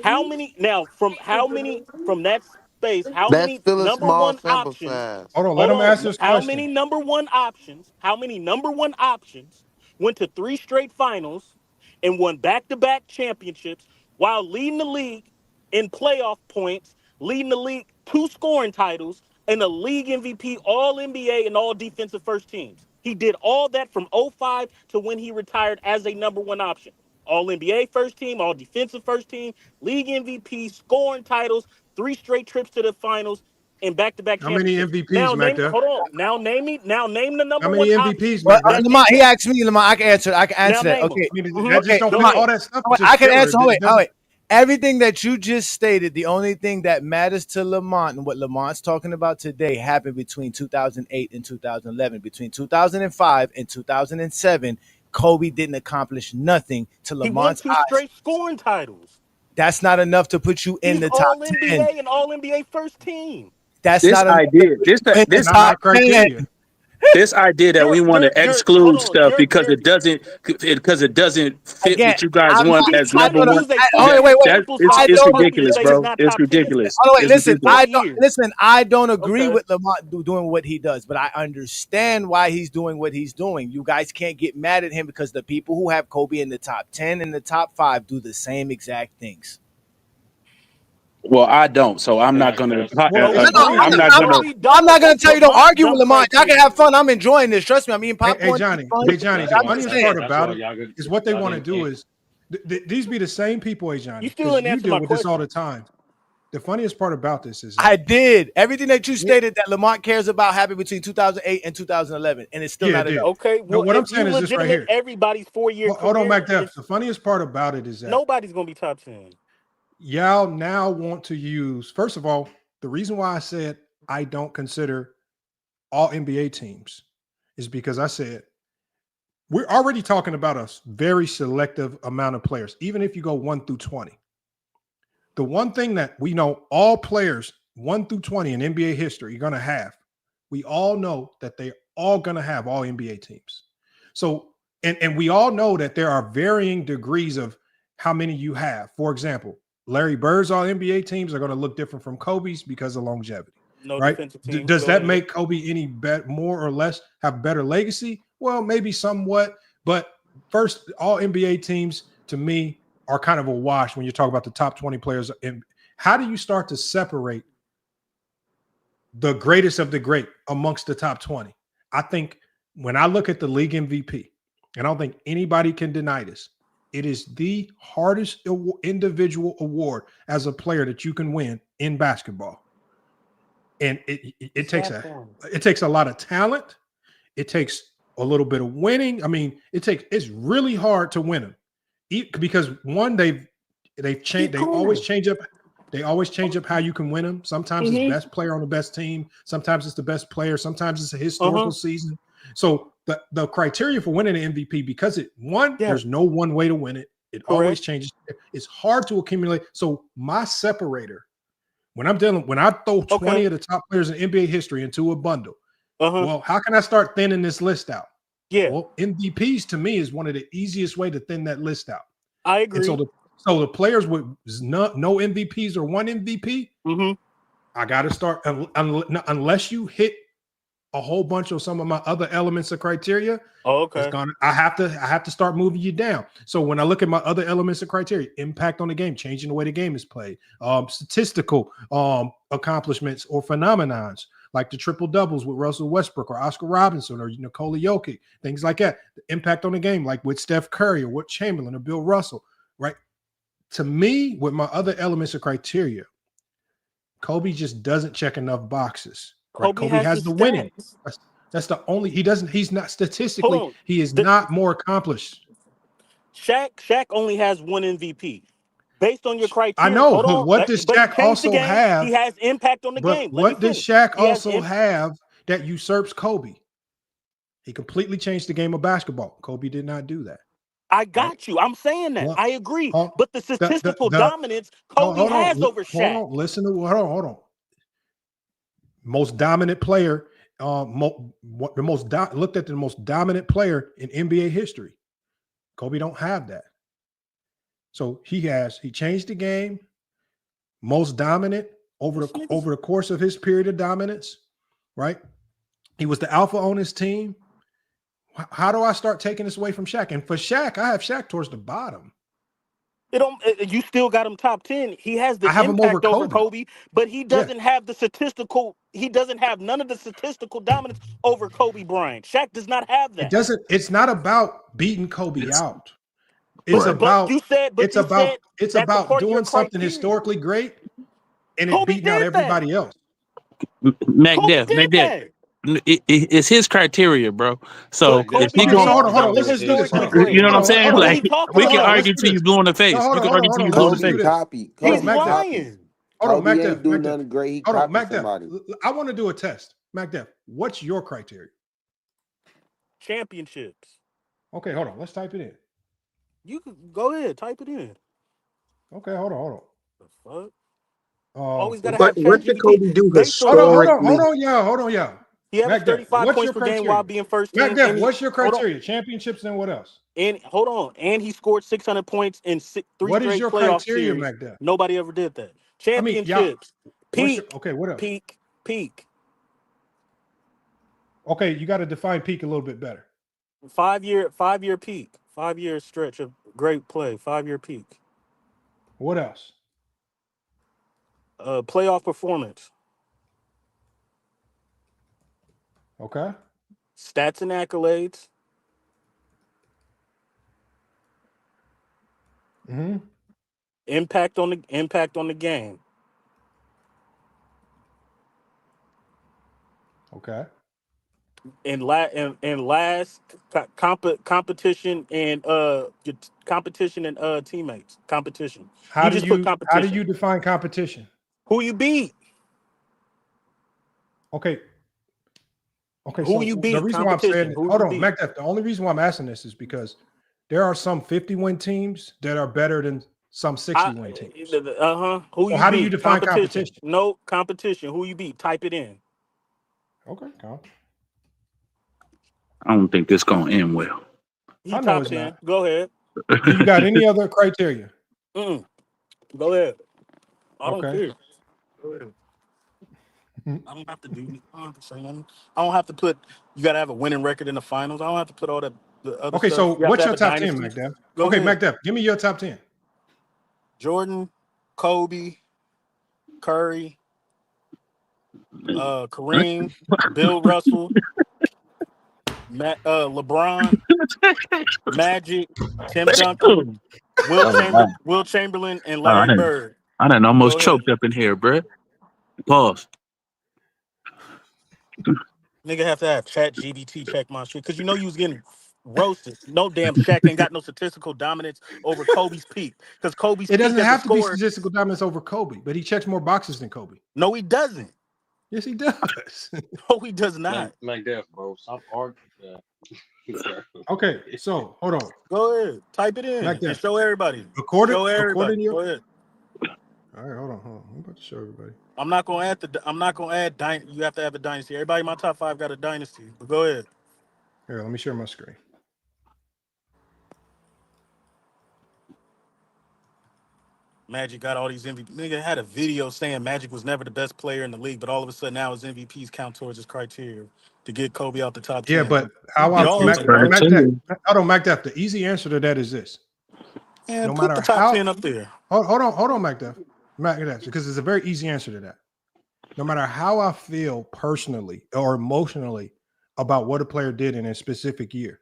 how many? Now, from that space? How That's many still a number small one sample options? size. Hold on, let Hold him on. answer his How question. many number one options? How many number one options went to 3 straight finals and won back-to-back championships while leading the league in playoff points, leading the league 2 scoring titles, and a league MVP, all NBA, and all defensive first teams? He did all that from 05 to when he retired as a number one option. All NBA first team, all defensive first team, league MVP, scoring titles, 3 straight trips to the finals, and back-to-back How many championships. MVPs, Now name Macduff? hold on. Now name the How number many one option. MVPs, Well, Macduff? Lamont, he asked me, Lamont. I can answer Now that. name them. Okay. I mean, that just don't Go fit. ahead. All that stuff. Hold Is on, just I can filler. answer. It doesn't. Everything that you just stated, the only thing that matters to Lamont and what Lamont's talking about today happened between 2008 and 2011. Between 2005 and 2007, Kobe didn't accomplish nothing to He won Lamont's 2 eyes. straight scoring titles. That's not enough to put you in He's the top all 10. NBA and all NBA first team. That's this not enough to idea, put you in the Not top my 10. criteria. this idea that we want to Hold exclude on. stuff because it doesn't fit Again, what you guys I'm want not, as not number gonna. one. Use a That sample it's I size it's of don't Kobe to ridiculous, say he's bro. not It's top 10. ridiculous. Oh, wait, It's ridiculous. listen. I don't agree Okay. with Lamont doing what he does, but I understand why he's doing what he's doing. You guys can't get mad at him because the people who have Kobe in the top 10 and the top 5 do the same exact things. Well, I don't, so I'm not gonna. Well, it's funny. I'm not gonna. I'm not gonna tell you don't argue with Jump Lamont. Y'all can criteria. have fun. I'm enjoying this. Trust me. I'm eating Hey, popcorn. Johnny. Fun. Hey, Johnny. The I'm just funniest saying. part about it is what they want to do is these be the same people, hey, Johnny. You still Because didn't you answer deal my with this all the question. time. The funniest part about this is I did everything that you stated that Lamont cares about happened between 2008 and 2011, and it's still yeah, it not did. enough. Okay, No, well, what I'm if you saying is this right legitimate here. everybody's 4-year Hold on, career, Macduff. The funniest part about it is that nobody's gonna be top 10. y'all now want to use, first of all, the reason why I said I don't consider all NBA teams is because I said we're already talking about a very selective amount of players, even if you go 1 through 20. The one thing that we know all players 1 through 20 in NBA history are going to have, we all know that they're all going to have all NBA teams. So, and we all know that there are varying degrees of how many you have. For example, Larry Bird's all NBA teams are going to look different from Kobe's because of longevity. No Right? defensive team. Does Go that ahead. make Kobe any better, more or less, have better legacy? Well, maybe somewhat. But first, all NBA teams to me are kind of a wash when you talk about the top 20 players. And how do you start to separate the greatest of the great amongst the top 20? I think when I look at the league MVP, and I don't think anybody can deny this, it is the hardest individual award as a player that you can win in basketball. And it takes a lot of talent. It takes a little bit of winning. I mean, it's really hard to win them because one, they've changed. They always change up. They always change up how you can win them. Sometimes it's best player on the best team. Sometimes it's the best player. Sometimes it's a historical season. So the criteria for winning an MVP, because there's no one way to win it. It always changes. It's hard to accumulate. So my separator, when I throw 20 of the top players in NBA history into a bundle, well, how can I start thinning this list out? Yeah. Well, MVPs to me is one of the easiest way to thin that list out. I agree. And so the players with no MVPs or one MVP, I got to start unless you hit a whole bunch of some of my other elements of criteria. I have to start moving you down. So when I look at my other elements of criteria, impact on the game, changing the way the game is played, statistical accomplishments or phenomenons, like the triple doubles with Russell Westbrook or Oscar Robinson or Nikola Jokic, things like that. The impact on the game, like with Steph Curry or with Chamberlain or Bill Russell, right? To me, with my other elements of criteria, Kobe just doesn't check enough boxes. Right? Kobe has the winning. That's the only. He's not statistically. He is not more accomplished. Shaq only has one MVP. Based on your criteria, I know, but what does Shaq also have? He has impact on the game. What does Shaq also have that usurps Kobe? He completely changed the game of basketball. Kobe did not do that. I got you. I'm saying that. Well, I agree. oh, But the statistical dominance Kobe has over Shaq. Hold on. Listen to hold on. Most dominant player, looked at the most dominant player in NBA history. Kobe don't have that. So he changed the game, most dominant over the course of his period of dominance, right? He was the alpha on his team. How do I start taking this away from Shaq? And for Shaq, I have Shaq towards the bottom. You still got him top 10. He has the him impact over over Kobe, but he doesn't have the statistical. He doesn't have none of the statistical dominance over Kobe Bryant. Shaq does not have that. It's not about beating Kobe out. It's about doing something historically great and it beating out everybody else. McDev. It's his criteria, bro. So if he go, hold on. Let's do this. You know what I'm saying? Like we can argue till you blue in the face. We can argue till you blue in the face. He's lying. Hold on, Kobe ain't do nothing great. He copied somebody. I want to do a test. McDev, what's your criteria? Championships. Okay, hold on. Let's type it in. You can go ahead, type it in. Okay, hold on. The fuck? Always gotta But have what did Kobe do historically? Hold on, y'all. He averaged 35 points per game while being first team. McDev, what's your criteria? Championships and what else? And hold on, and he scored 600 points in three what straight is your playoff criteria, series. McDev? Nobody ever did that. Championships. Peak. Okay, what else? Peak. Okay, you got to define peak a little bit better. 5 year peak. 5 year stretch of great play. 5 year peak. What else? Playoff performance. Okay. Stats and accolades. Mm-hmm. Impact on the game. Okay. And last competition and teammates. Competition. How do you define competition? Who you beat? Okay. Who you beat? The reason why I'm saying this, hold on, McDuff. The only reason why I'm asking this is because there are some 50-win teams that are better than some 60-win teams. Who you how beat? Do you define competition? No competition. Who you beat? Type it in. Okay, I don't think this gonna end well. He top 10. Go ahead. Do you got any other criteria? Go ahead. I don't care. Go ahead. I don't have to do. I don't have to put. You got to have a winning record in the finals. I don't have to put all that. The other okay, stuff. So what's your top 10, McDev? Okay, McDev, give me your top 10. Jordan, Kobe, Curry, Kareem, Bill Russell, LeBron, Magic, Tim Duncan, Will Chamberlain, and Larry Bird. I done almost choked up in here, bro. Pause. Nigga have to have ChatGPT check my shit because you know you was getting roasted. No damn Shaq ain't got no statistical dominance over Kobe's peak because Kobe's it doesn't peak have to be statistical dominance over Kobe, but he checks more boxes than Kobe. No, he doesn't. Yes, he does. No, he does not. Like that, bro. Stop arguing. Okay, so hold on. Go ahead, type it in and show everybody. According to your... Go ahead. All right, hold on. I'm about to show everybody. I'm not gonna add. You have to have a dynasty. Everybody in my top 5 got a dynasty. But go ahead. Here, let me share my screen. Magic got all these MVP. Nigga had a video saying Magic was never the best player in the league, but all of a sudden now his MVPs count towards his criteria to get Kobe out the top 10. Yeah, but how I McDuff, the easy answer to that is this. Yeah, no matter the top 10 up there. Hold on, McDuff, because it's a very easy answer to that. No matter how I feel personally or emotionally about what a player did in a specific year,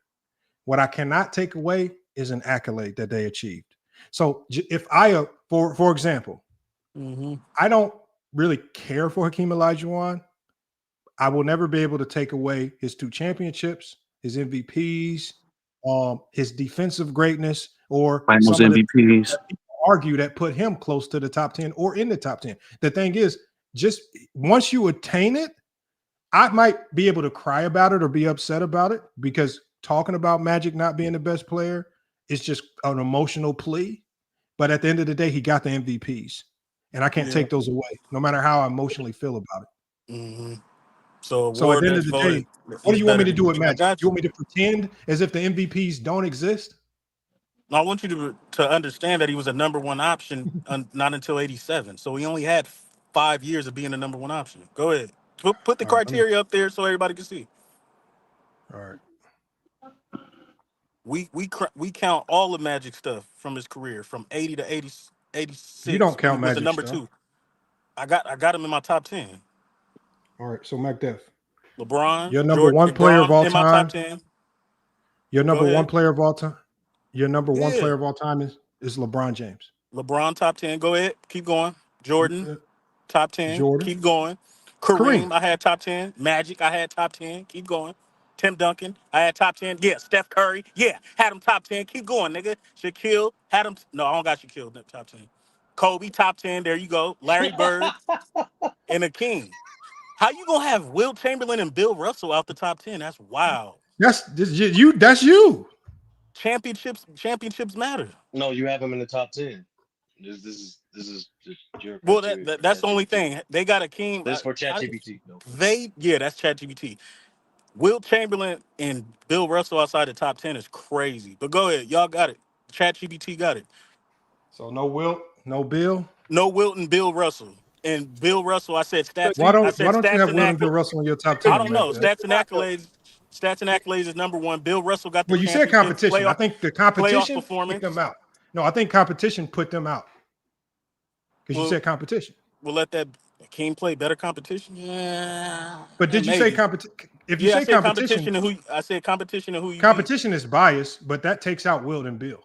what I cannot take away is an accolade that they achieved. So if I, for example, I don't really care for Hakeem Olajuwon, I will never be able to take away his 2 championships, his MVPs, his defensive greatness, or finals MVPs. Argue that put him close to the top 10 or in the top 10. The thing is, just once you attain it, I might be able to cry about it or be upset about it because talking about Magic not being the best player it's just an emotional plea. But at the end of the day, he got the MVPs. And I can't take those away, no matter how I emotionally feel about it. Mm-hmm. So So at award the end that's of the voted. day, what do you want me to than do with I Magic? got You want me to pretend as if the MVPs don't exist? I want you to understand that he was a number one option not until 87. So he only had 5 years of being a number one option. Go ahead. Put the criteria up there so everybody can see. All right. We count all the Magic stuff from his career from 80 to 86. You don't count when he was the Magic number stuff. 2. I got him in my top 10. All right. So MacDef. LeBron. Your number one player of all in my top time. 10. Your number Go ahead. one player of all time. Your number one Yeah. player of all time is LeBron James. LeBron top 10. Go ahead. Keep going. Jordan top 10. Jordan. Keep going. Kareem, I had top 10. Magic, I had top 10. Keep going. Tim Duncan, I had top 10. Yeah, Steph Curry, yeah, had him top 10. Keep going, nigga. Shaquille, had him. No, I don't got Shaquille in the top 10. Kobe, top 10. There you go. Larry Bird and Hakeem. How you gonna have Will Chamberlain and Bill Russell out the top 10? That's wild. That's you. That's you. Championships matter. No, you have him in the top 10. This is just your. Well, that's the only thing. They got Hakeem. That's for ChatGPT. That's ChatGPT. Will Chamberlain and Bill Russell outside the top 10 is crazy. But go ahead. Y'all got it. ChatGPT got it. So no Wilt, no Bill? No Wilt and Bill Russell. And Bill Russell, I said stats. Why don't you stats have Wilt and Bill Russell in your top 10? I don't know. Stats and accolades is number one. Bill Russell got the Well, you said competition. playoff, I think the competition put performance. them out. No, I think competition put them out. Because you said competition. We'll let that Hakeem play better competition. Yeah. But did you say competition? If you say competition, I said competition and who you competition is biased, but that takes out Wilt and Bill.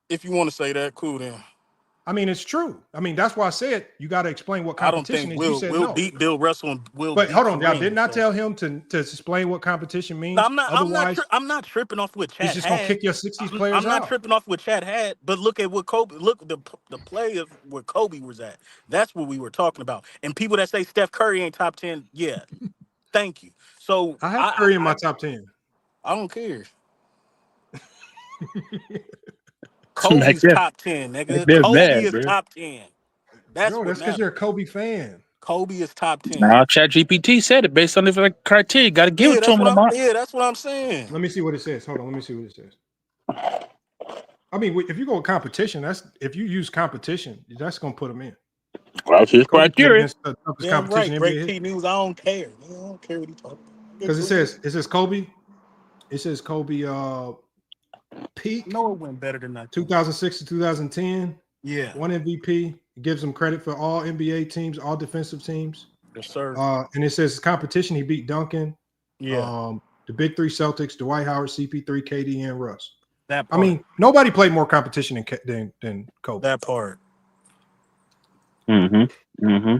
If you want to say that, cool then. I mean, it's true. I mean, that's why I said you got to explain what competition is. You said Will no. beat Bill Russell and Will. But hold on, y'all. Kareem, Didn't I tell him to explain what competition means? No, I'm not tripping off what Chad he's just had. gonna kick your 60s players out. I'm not tripping off what Chad had, but look at what Kobe. Look the play of where Kobe was at. That's what we were talking about. And people that say Steph Curry ain't top 10, yeah, thank you. So I have Curry in my top 10. I don't care. Kobe's top 10, nigga. Kobe is top 10. That's because you're a Kobe fan. Kobe is top 10. Now, ChatGPT said it based on the criteria. Got to give it to him. That's what I'm saying. Let me see what it says. Hold on. Let me see what it says. I mean, if you go with competition, if you use competition, that's going to put them in. Well, that's his criteria. Yeah, right. Great T news. I don't care. I don't care what he talking about. Because it says Kobe. It says Kobe peak. No, it went better than that. 2006 to 2010. Yeah. 1 MVP. It gives him credit for all NBA teams, all defensive teams. Yes, sir. And it says competition. He beat Duncan. Yeah. The big three Celtics, Dwight Howard, CP3, KD, and Russ. That part. I mean, nobody played more competition than Kobe. That part. Mm-hmm. Mm-hmm.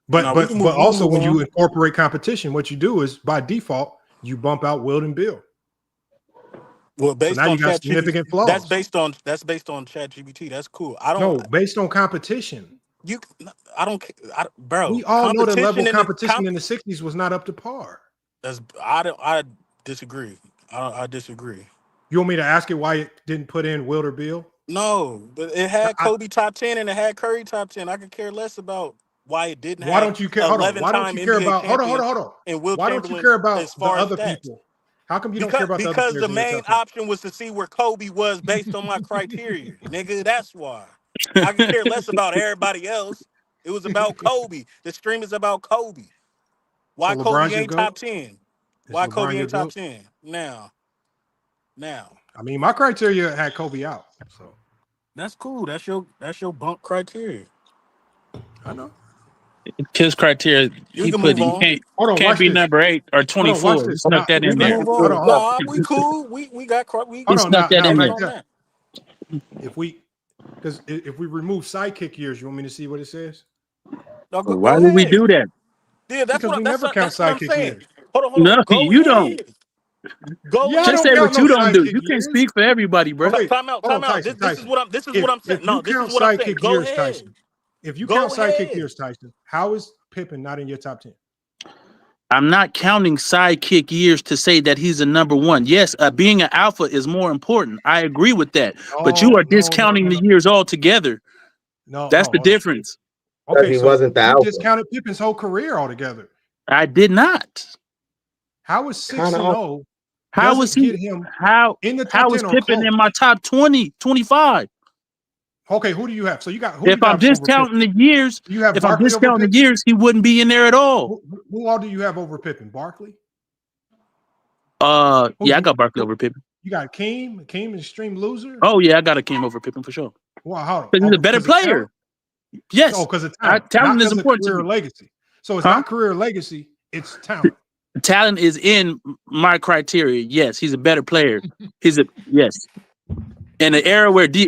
But also when you incorporate competition, what you do is by default you bump out Wilt and Bill. Well, based now on you got significant flaws. That's based on ChatGPT. That's cool. Based on competition. Bro. We all know the level of competition in the 60s was not up to par. I disagree. I disagree. You want me to ask it why it didn't put in Wilt or Bill? No, but it had Kobe top 10 and it had Curry top 10. I could care less about why it didn't. Why don't you care? Hold on. Why don't you care about? Hold on. And Will why don't you care about the other stats. people? How come you don't care about the other Because players the main option was to see where Kobe was based on my criteria, nigga. That's why. I could care less about everybody else. It was about Kobe. The stream is about Kobe. Why so Kobe ain't top 10? Why Kobe ain't top 10? Now. I mean, my criteria had Kobe out. So that's cool. That's your bump criteria. I know. His criteria, he can't be number 8 or 24. He snuck that in there. Nah, we cool. We got he snuck that in there. If we remove sidekick years, you want me to see what it says? Why would we do that? Yeah, that's because we never count sidekick years. Hold on. No, you don't. Just say what you don't do. You can't speak for everybody, bro. Time out. This is what I'm saying. No, this is what I'm saying. Go ahead. Tyson. If you count sidekick years, Tyson, how is Pippen not in your top 10? I'm not counting sidekick years to say that he's a number one. Yes, being an alpha is more important. I agree with that. But you are discounting the years altogether. That's the difference. Okay, he so wasn't the you alpha. discounted Pippen's whole career altogether. I did not. How is 6-0? How was he? Get him how in the top how was 10 or Pippen close? in my top 20, 25? Okay, who do you have? So you got who? If I'm discounting the years, you have if I'm Barkley over discounting the Pippen? years, he wouldn't be in there at all. Who all do you have over Pippen? Barkley? Yeah, I got Barkley over Pippen. You got Hakeem. Hakeem is extreme loser. Oh yeah, I got Hakeem over Pippen for sure. Wow, how? Because he's a better player. Yes. Oh, because of talent. Talent is important to career me. legacy. So it's not career legacy, it's talent. Talent is in my criteria. Yes, he's a better player. Yes. In the era where the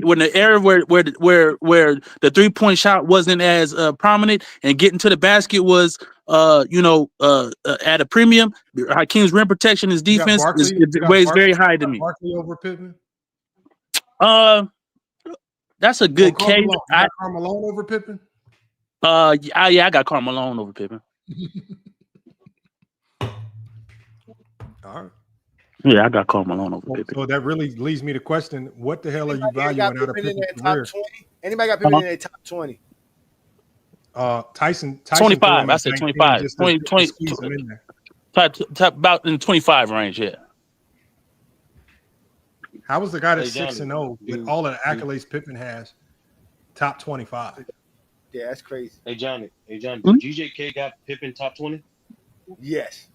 3-point shot wasn't as prominent and getting to the basket was at a premium, Hakeem's rim protection, his defense weighs very high to me. Barkley over Pippen. That's a good case. Karl Malone over Pippen. I got Karl Malone over Pippen. All right. Yeah, I got Karl Malone over Pippen. So that really leads me to question: what the hell are you valuing out of Pippen's career? Anybody got Pippen in their top 20? Tyson 25. I said 25. 20, about in the 25 range. Yeah. How was the guy that's 6-0 with all of the accolades Pippen has top 25? Yeah, that's crazy. Hey Johnny, did GJK got Pippen top 20? Yes.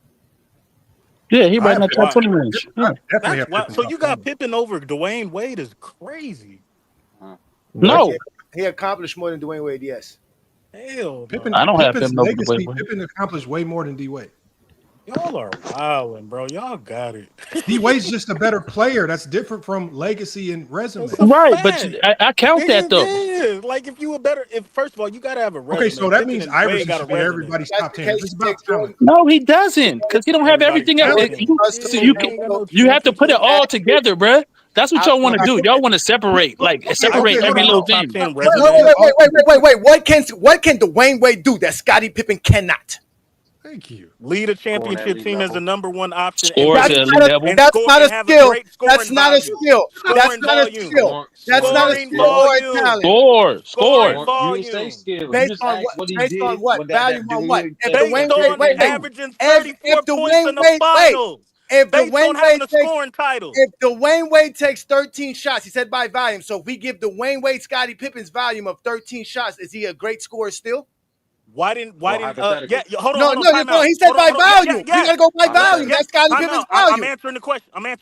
Yeah, he right in the top 20 range. Yeah. So you got Pippen over Dwayne Wade is crazy. No. He accomplished more than Dwayne Wade, yes. Hell, Pippen, I don't have Pippen's him over legacy. Dwayne Wade. Pippen accomplished way more than D Wade. Y'all are wilding, bro. Y'all got it. D Wade's just a better player. That's different from legacy and resume. Right, but I count that though. Yeah, like if you were better, first of all, you gotta have a resume. Okay, so that means Pippen and Wade Iverson got should a be resume. everybody's top 10. It's about talent. No, he doesn't, because he don't have everything else. You have to put it all together, bruh. That's what y'all want to do. Y'all want to separate every little thing. Wait. What can Dwayne Wade do that Scottie Pippen cannot? Thank you. Lead a championship team as the number one option. That's not a skill. That's not a skill. That's not a skill. That's not a skill or a talent. Score. You say skill. Based on what? Based on what? Value on what? If Dwayne Dwayne Wade averaging 34 points in the finals. If Based on having a scoring title. If Dwayne Wade takes 13 shots, he said by volume. So if we give Dwayne Wade Scottie Pippen's volume of 13 shots, is he a great scorer still? Why didn't hold on? No, he said by volume. We gotta go by volume. That's Scottie Pippen's volume. I'm answering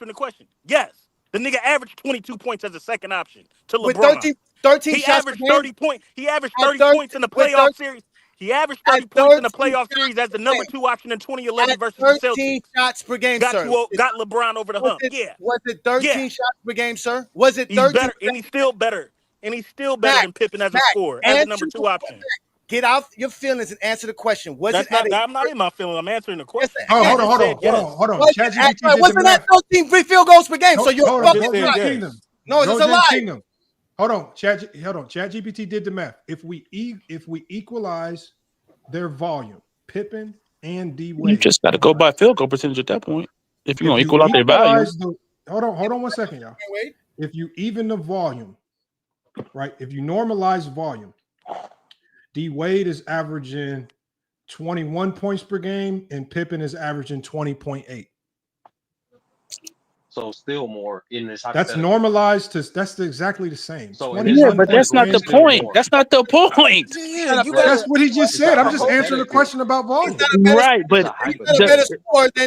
the question. Yes. The nigga averaged 22 points as a second option to LeBron. With 13 he shots averaged 30 points. He averaged 30 points in the playoff series. He averaged 30 points in the playoff series as the number 2 option in 2011 versus the Celtics. 13 shots per game, got sir. Got LeBron over the hump. Was it 13 shots per game, sir? Was it 13? He's better, and he's still better. And he's still better than Pippen as a scorer, as the number 2 option. Get out your feelings and answer the question. I'm not in my feelings. I'm answering the question. Hold on. Wasn't that 13 free field goals per game? So you're fucking right. No, it's a lie. Hold on. ChatGPT did the math. If we equalize their volume, Pippen and D Wade, you just got to go by field goal percentage at that point. If you're gonna equal out their value. Hold on 1 second, y'all. If you even the volume, right? If you normalize volume, D Wade is averaging 21 points per game, and Pippen is averaging 20.8. So still more in this. That's normalized to. That's exactly the same. So yeah, but that's not the point. That's not the point. Yeah, that's what he just said. I'm just answering the question about volume. Right, but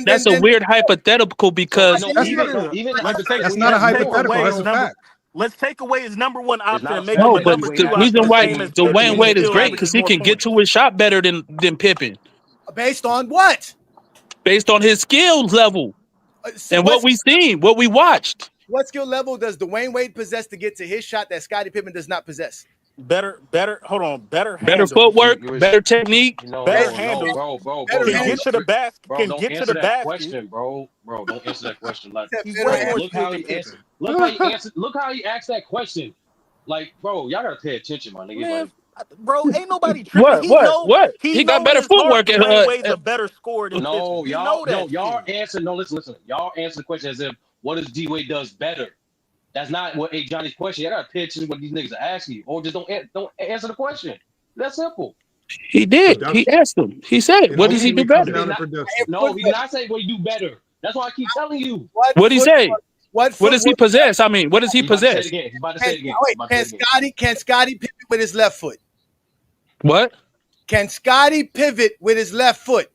that's a weird hypothetical because that's not a hypothetical. That's a fact. Let's take away his number 1 option and make no, him but number 2 the reason why Dwayne Wade is great because because he can get to his shot better than Pippen. Based on what? Based on his skill level and what we seen, what we watched. What skill level does Dwayne Wade possess to get to his shot that Scottie Pippen does not possess? Better footwork, better technique, better handle. Bro, can get to the basket. Bro, don't answer that question, bro. Bro, don't answer that question. Like, look how he answered. Look how he asked that question. Like, bro, y'all gotta pay attention, my nigga. Man, like, Bro, ain't nobody tripping. What? He He got know in better his heart footwork. Dwayne Wade's a better scorer than No, Pippen. He know that y'all shit. answer. No, listen. Y'all answer the question as if what does D Wade does better. That's not what Johnny's question. I gotta pay attention to what these niggas are asking you, or just don't answer the question. That's simple. He did. He asked him. He said, "What does he do better?" No, he did not say what he do better. That's why I keep telling you. What did he say? What does he possess? I mean, what does he He's about to say it possess? again. He's about to say it again. Can Scotty pivot with his left foot? What? Can Scotty pivot with his left foot?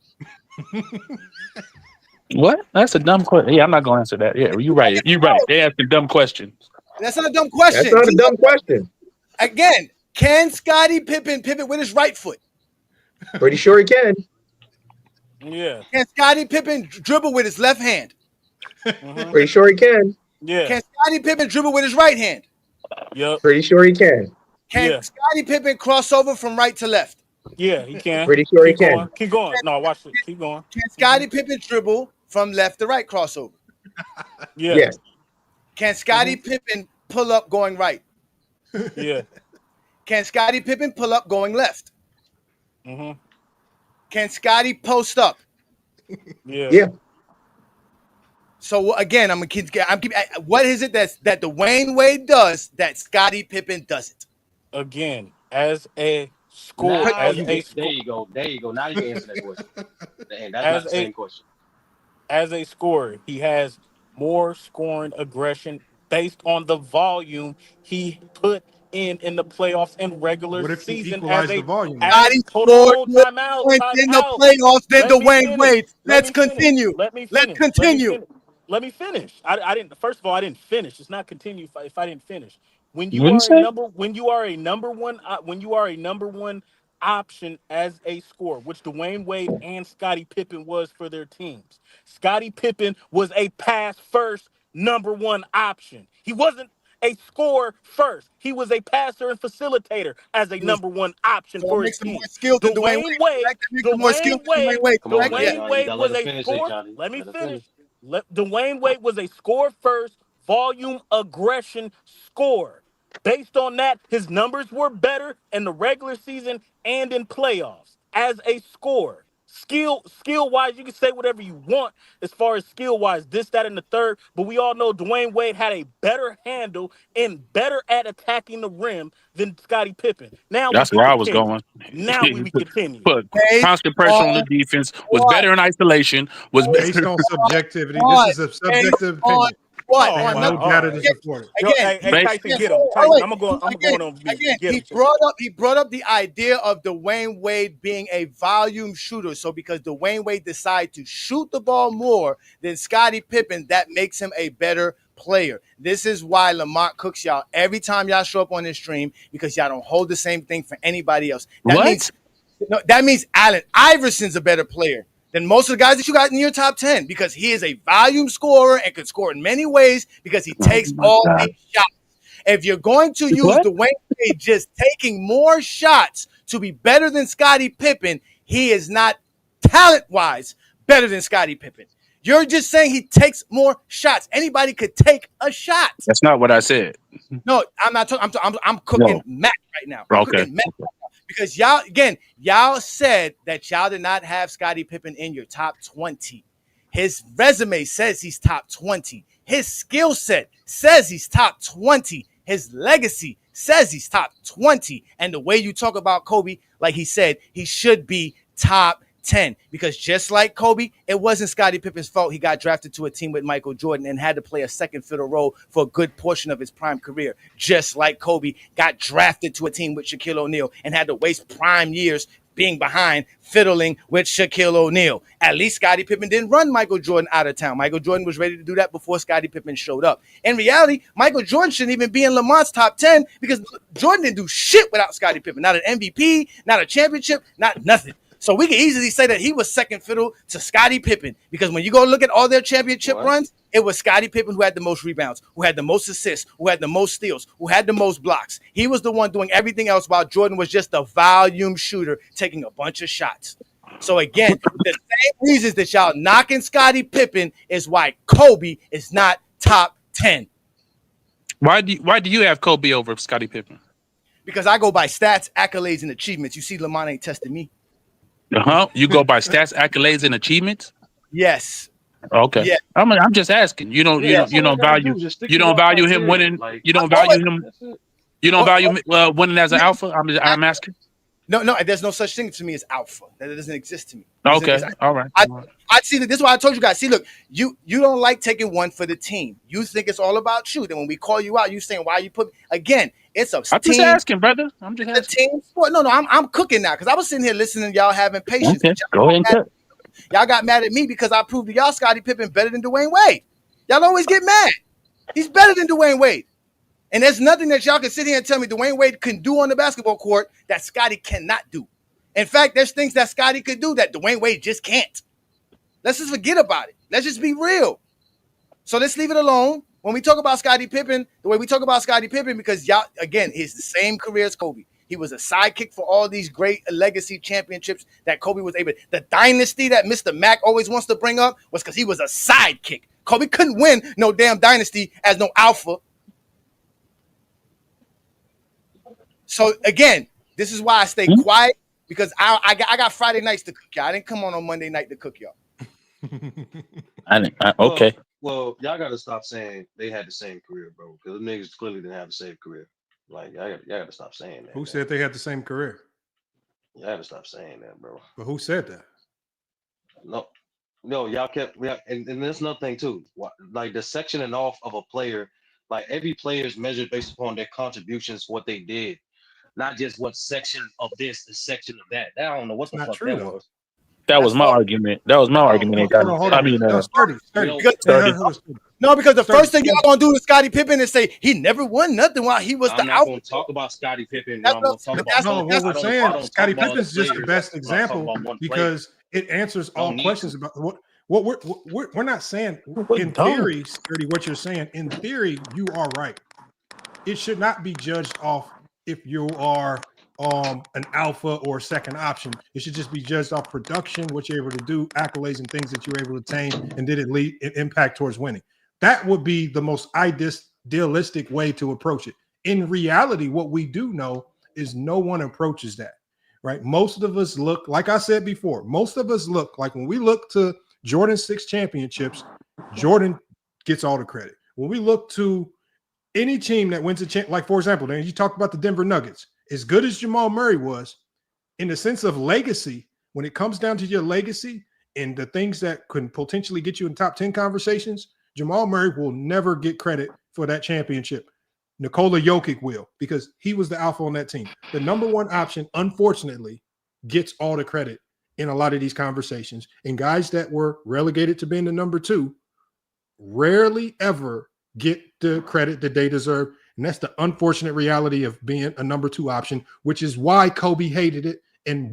What? That's a dumb question. Yeah, I'm not gonna answer that. Yeah, you're right. You're right. They asking dumb questions. That's not a dumb question. That's not a dumb question. Again, can Scottie Pippen pivot with his right foot? Pretty sure he can. Yeah. Can Scottie Pippen dribble with his left hand? Pretty sure he can. Yeah. Can Scottie Pippen dribble with his right hand? Yep. Pretty sure he can. Can Scottie Pippen cross over from right to left? Yeah, he can. Pretty sure he Keep can. going. Keep going. No, watch it. Keep going. Can Scottie Pippen dribble from left to right crossover? Yeah. Yes. Can Scottie Pippen pull up going right? Yeah. Can Scottie Pippen pull up going left? Mm-hmm. Can Scottie post up? Yeah. Yeah. So again, what is it that Dwayne Wade does that Scottie Pippen doesn't? Again, as a scorer, There you go. There you go. Now you can answer that question. And that's not the same question. As a scorer, he has more scoring aggression based on the volume he put in the playoffs and regular What if he season. equalized the volume? Scottie scored more points in the playoffs than Dwayne Wade. Let's continue. Let me Let's finish. continue. Let me finish. I didn't. First of all, I didn't finish. It's not continue if I didn't finish. When you What'd are you say? when you are a number one option as a scorer, which Dwayne Wade and Scottie Pippen was for their teams. Scottie Pippen was a pass first number one option. He wasn't a scorer first. He was a passer and facilitator as a number one option for his team. Dwayne Wade was a scorer. Let me finish. Dwayne Wade was a score first, volume aggression scorer. Based on that, his numbers were better in the regular season and in playoffs as a scorer. Skill wise, you can say whatever you want as far as skill wise, this, that, and the third. But we all know Dwayne Wade had a better handle and better at attacking the rim than Scottie Pippen. Now That's where I was going. Now we continue. Put constant pressure on the defense. Was better in isolation. Was Based better. on subjectivity. This is a subjective opinion. What? No data to support it. Again, hey, Tyson, get him. Tyson, I'm going on mute. Again, he brought up the idea of Dwayne Wade being a volume shooter. So because Dwayne Wade decided to shoot the ball more than Scottie Pippen, that makes him a better player. This is why Lamont cooks y'all every time y'all show up on this stream, because y'all don't hold the same thing for anybody else. That means Allen Iverson's a better player than most of the guys that you got in your top 10, because he is a volume scorer and can score in many ways because he takes all these shots. If you're going to use Dwayne Wade just taking more shots to be better than Scottie Pippen, he is not talent-wise better than Scottie Pippen. You're just saying he takes more shots. Anybody could take a shot. That's not what I said. No, I'm not talking. I'm cooking Matt right now. Okay. Because y'all said that y'all did not have Scottie Pippen in your top 20. His resume says he's top 20. His skill set says he's top 20. His legacy says he's top 20. And the way you talk about Kobe, like he said, he should be top 10, because just like Kobe, it wasn't Scottie Pippen's fault he got drafted to a team with Michael Jordan and had to play a second fiddle role for a good portion of his prime career. Just like Kobe got drafted to a team with Shaquille O'Neal and had to waste prime years being behind fiddling with Shaquille O'Neal. At least Scottie Pippen didn't run Michael Jordan out of town. Michael Jordan was ready to do that before Scottie Pippen showed up. In reality, Michael Jordan shouldn't even be in Lamont's top 10, because Jordan didn't do shit without Scottie Pippen. Not an MVP, not a championship, not nothing. So we can easily say that he was second fiddle to Scottie Pippen, because when you go look at all their championship runs, it was Scottie Pippen who had the most rebounds, who had the most assists, who had the most steals, who had the most blocks. He was the one doing everything else, while Jordan was just a volume shooter taking a bunch of shots. So again, the same reasons that y'all knocking Scottie Pippen is why Kobe is not top 10. Why do you have Kobe over Scottie Pippen? Because I go by stats, accolades, and achievements. You see, Lamont ain't tested me. You go by stats, accolades, and achievements. Yes. Okay. Yeah. I'm just asking. You don't value him winning. Like, You don't value him. You don't value winning as an alpha. I'm asking. No, there's no such thing to me as alpha. That doesn't exist to me. Okay, all right. I see that. This is why I told you guys. See, look, you don't like taking one for the team. You think it's all about you. Then when we call you out, you saying why you put again. It's a I'm team. just asking, brother. I'm just asking. Team sport. No, I'm cooking now because I was sitting here listening to y'all having patience. Okay, go ahead and cook. Y'all got mad at me because I proved to y'all Scottie Pippen better than Dwayne Wade. Y'all always get mad. He's better than Dwayne Wade. And there's nothing that y'all can sit here and tell me Dwayne Wade can do on the basketball court that Scottie cannot do. In fact, there's things that Scottie could do that Dwayne Wade just can't. Let's just forget about it. Let's just be real. So let's leave it alone. When we talk about Scottie Pippen, the way we talk about Scottie Pippen, because y'all, again, he's the same career as Kobe. He was a sidekick for all these great legacy championships that Kobe was able to. The dynasty that Mr. Mack always wants to bring up was because he was a sidekick. Kobe couldn't win no damn dynasty as no alpha. So again, this is why I stay quiet, because I got Friday nights to cook y'all. I didn't come on Monday night to cook y'all. Okay. Well, y'all got to stop saying they had the same career, bro, because the niggas clearly didn't have the same career. Like, y'all got to stop saying that. Who said they had the same career? Y'all got to stop saying that, bro. But who said that? No, y'all kept, and there's another thing too. Like the sectioning off of a player, like every player is measured based upon their contributions, what they did, not just what section of this, the section of that. I don't know what the fuck that was. That was my argument. Hold on. I mean, No, because the first thing y'all gonna do to Scottie Pippen is say he never won nothing while he was I'm the not alpha. gonna talk about Scottie Pippen. That's I'm gonna talk about what we're saying. Scottie Pippen's just the best example because it answers all questions about what we're not saying. In theory, Sturdy, what you're saying, in theory, you are right. It should not be judged off if you are an alpha or second option. It should just be judged off production, what you're able to do, accolades and things that you were able to attain, and did it lead an impact towards winning. That would be the most idealistic way to approach it. In reality, what we do know is no one approaches that, right? Most of us look, like I said before, most of us look like when we look to Jordan's 6 championships, Jordan gets all the credit. When we look to any team that wins a champ, like for example, then you talked about the Denver Nuggets. As good as Jamal Murray was, in the sense of legacy, when it comes down to your legacy and the things that can potentially get you in top 10 conversations, Jamal Murray will never get credit for that championship. Nikola Jokic will, because he was the alpha on that team. The number one option, unfortunately, gets all the credit in a lot of these conversations. And guys that were relegated to being the number 2 rarely ever get the credit that they deserve. And that's the unfortunate reality of being a number 2 option, which is why Kobe hated it and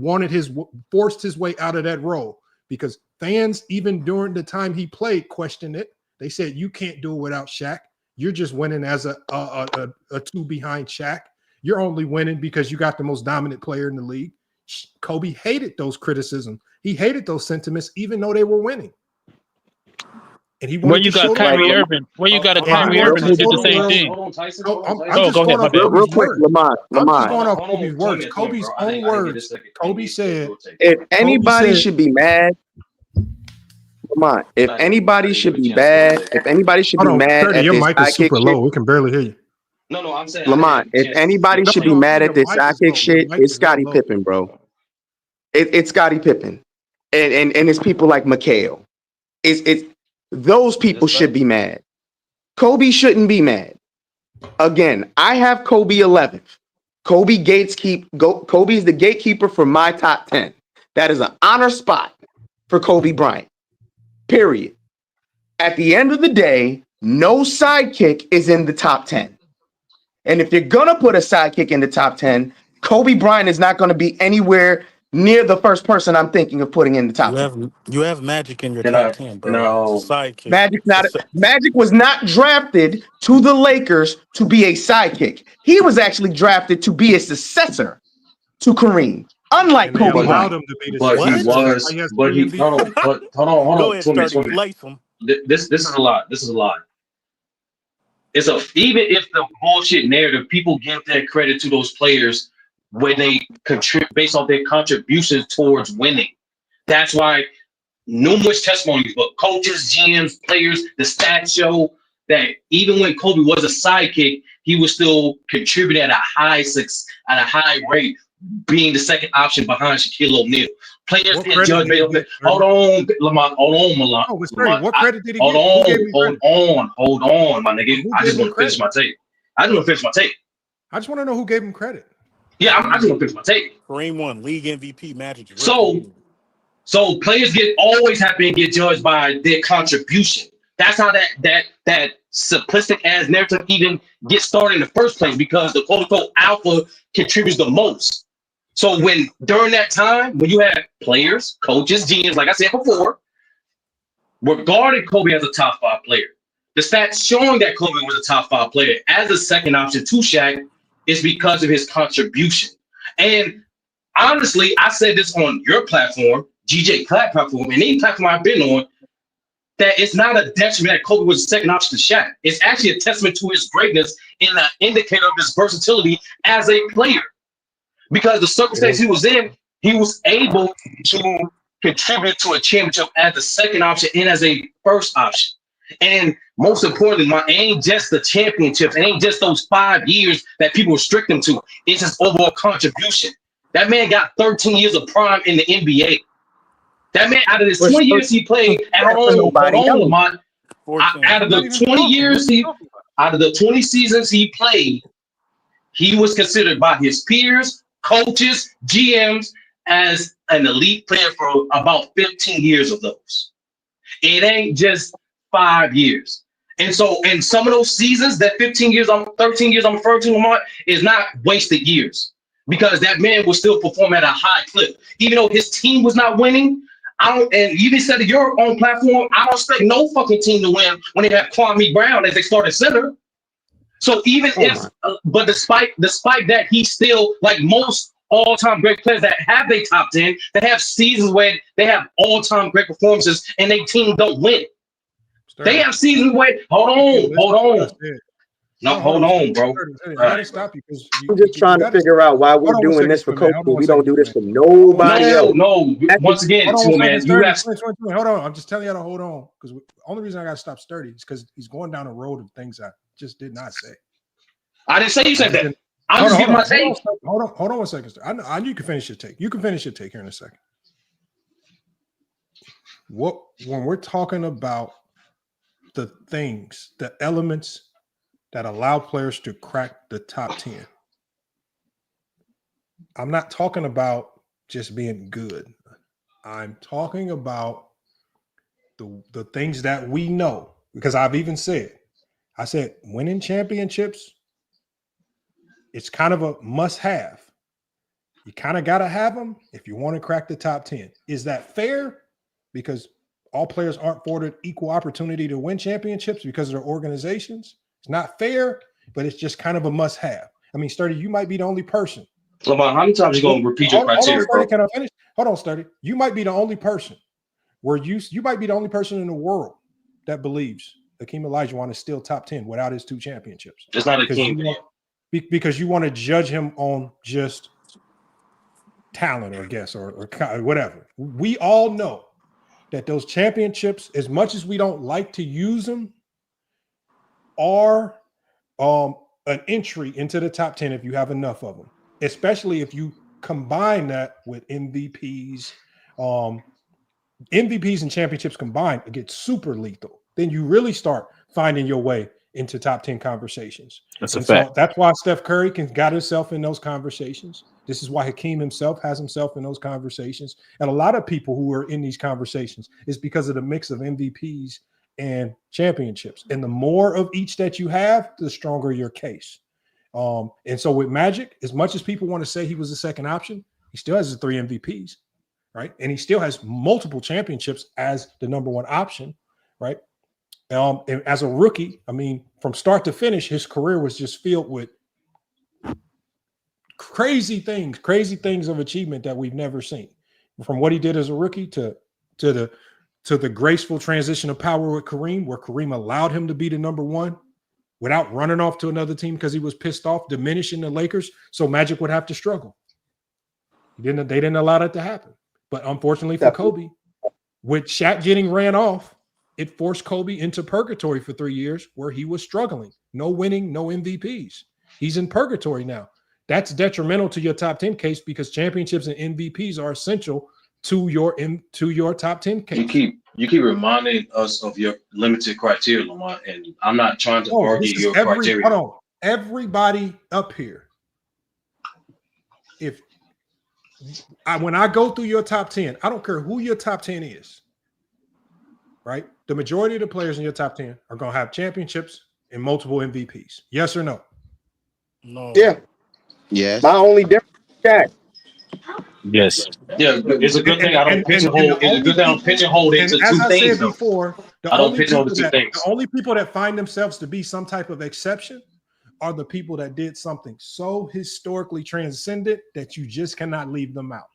forced his way out of that role, because fans, even during the time he played, questioned it. They said, you can't do it without Shaq. You're just winning as a 2 behind Shaq. You're only winning because you got the most dominant player in the league. Kobe hated those criticisms. He hated those sentiments, even though they were winning. And he where you got Kyrie Irving? Where you got a Kyrie Irving who did the same thing? I'm just going off real quick, Lamont. I'm just going off Kobe's words. Kobe's own words. Kobe said, if anybody should be mad, Lamont, if anybody should be mad at your mic is super low. We can barely hear you. No, I'm saying Lamont, if anybody should be mad at this sidekick shit, it's Scottie Pippen, bro. It's Scottie Pippen. And it's people like Mikhail. It's those people should be mad. Kobe shouldn't be mad. Again, I have Kobe 11th. Kobe is the gatekeeper for my top 10. That is an honor spot for Kobe Bryant. Period. At the end of the day, no sidekick is in the top 10. And if you're going to put a sidekick in the top 10, Kobe Bryant is not going to be anywhere near the first person I'm thinking of putting in the top 10. You have Magic in your top 10, bro. No. Sidekick. Magic was not drafted to the Lakers to be a sidekick. He was actually drafted to be a successor to Kareem. Unlike Kobe Bryant. But he was, hold on. Go ahead, Sturdy, lace him. This is a lot. even if the bullshit narrative, people give that credit to those players when they contribute based on their contributions towards winning. That's why numerous testimonies, but coaches, GMs, players, the stats show that even when Kobe was a sidekick, he was still contributing at a high rate, being the second option behind Shaquille O'Neal. Players get judged based on. Hold on, Lamont. Hold on, Milan. What credit did he hold get? Hold on, my nigga. I just want to finish my take. I just want to know who gave him credit. Yeah, I just want to finish my take. Kareem won league MVP, Magic. So players always have to get judged by their contribution. That's how that simplistic ass narrative even gets started in the first place, because the quote unquote alpha contributes the most. So when during that time, when you have players, coaches, GMs, like I said before, regarding Kobe as a top 5 player, the stats showing that Kobe was a top 5 player as a second option to Shaq is because of his contribution. And honestly, I said this on your platform, GJ Clapp platform, and any platform I've been on, that it's not a detriment that Kobe was a second option to Shaq. It's actually a testament to his greatness and an indicator of his versatility as a player. Because the circumstance he was in, he was able to contribute to a championship as the second option and as a first option. And most importantly, it ain't just the championships. It ain't just those 5 years that people restrict him to. It's his overall contribution. That man got 13 years of prime in the NBA. That man, out of his 20 years he played at home, Lamont, out of the 20 seasons he played, he was considered by his peers, coaches, GMs as an elite player for about 15 years of those. It ain't just 5 years. And so in some of those seasons, that 13 years I'm referring to, Lamont, is not wasted years, because that man was still performing at a high clip. Even though his team was not winning, and you even said to your own platform, I don't expect no fucking team to win when they have Kwame Brown as they starting center. So even but despite that, he's still, like most all-time great players that have their top 10, that have seasons where they have all-time great performances and their team don't win. They have seasons where, hold on. No, hold on, bro. I stop you because I'm just trying to figure out why we're doing this for Kobe. We don't do this for nobody else. No. Once again, man, you have. Hold on. I'm just telling you to hold on, because the only reason I got to stop Sturdy is because he's going down a road of things I just did not say. I didn't say you said that. I'm just giving my take. Hold on 1 second. I know you can finish your take. You can finish your take here in a second. When we're talking about the things, the elements that allow players to crack the top 10, I'm not talking about just being good. I'm talking about the things that we know, because I've even said, winning championships, it's kind of a must-have. You kind of got to have them if you want to crack the top 10. Is that fair? Because all players aren't afforded equal opportunity to win championships because of their organizations. It's not fair, but it's just kind of a must-have. I mean, Sturdy, you might be the only person. Lamont, how many times are you going to repeat your criteria, bro? Can I finish? Hold on, Sturdy. You might be the only person you might be the only person in the world that believes Hakeem Olajuwon is still top 10 without his 2 championships. It's not Hakeem. Because you want to judge him on just talent, or guess, or whatever. We all know that those championships, as much as we don't like to use them, are an entry into the top 10 if you have enough of them, especially if you combine that with MVPs. MVPs and championships combined, it gets super lethal. Then you really start finding your way into top 10 conversations. That's a fact. So that's why Steph Curry got himself in those conversations. This is why Hakeem himself has himself in those conversations. And a lot of people who are in these conversations is because of the mix of MVPs and championships. And the more of each that you have, the stronger your case. And so with Magic, as much as people want to say he was the second option, he still has the 3 MVPs, right? And he still has multiple championships as the number 1 option, right? And as a rookie, I mean, from start to finish, his career was just filled with crazy things of achievement that we've never seen. From what he did as a rookie to the graceful transition of power with Kareem, where Kareem allowed him to be the number 1 without running off to another team because he was pissed off, diminishing the Lakers, so Magic would have to struggle. They didn't allow that to happen. But unfortunately for Kobe, with Shaq getting ran off, it forced Kobe into purgatory for 3 years where he was struggling. No winning, no MVPs. He's in purgatory now. That's detrimental to your top 10 case because championships and MVPs are essential to your top 10 case. You keep reminding us of your limited criteria, Lamont, and I'm not trying to argue your criteria. Hold on. Everybody up here, when I go through your top 10, I don't care who your top 10 is, right? The majority of the players in your top 10 are going to have championships and multiple MVPs. Yes or no? No. Yeah. Yes. My only difference is that. Yes. Yeah, it's a good thing I don't pigeonhole. It's a good thing I don't pigeonhole into two things. Before, I don't pigeonhole into two things. The only people that find themselves to be some type of exception are the people that did something so historically transcendent that you just cannot leave them out.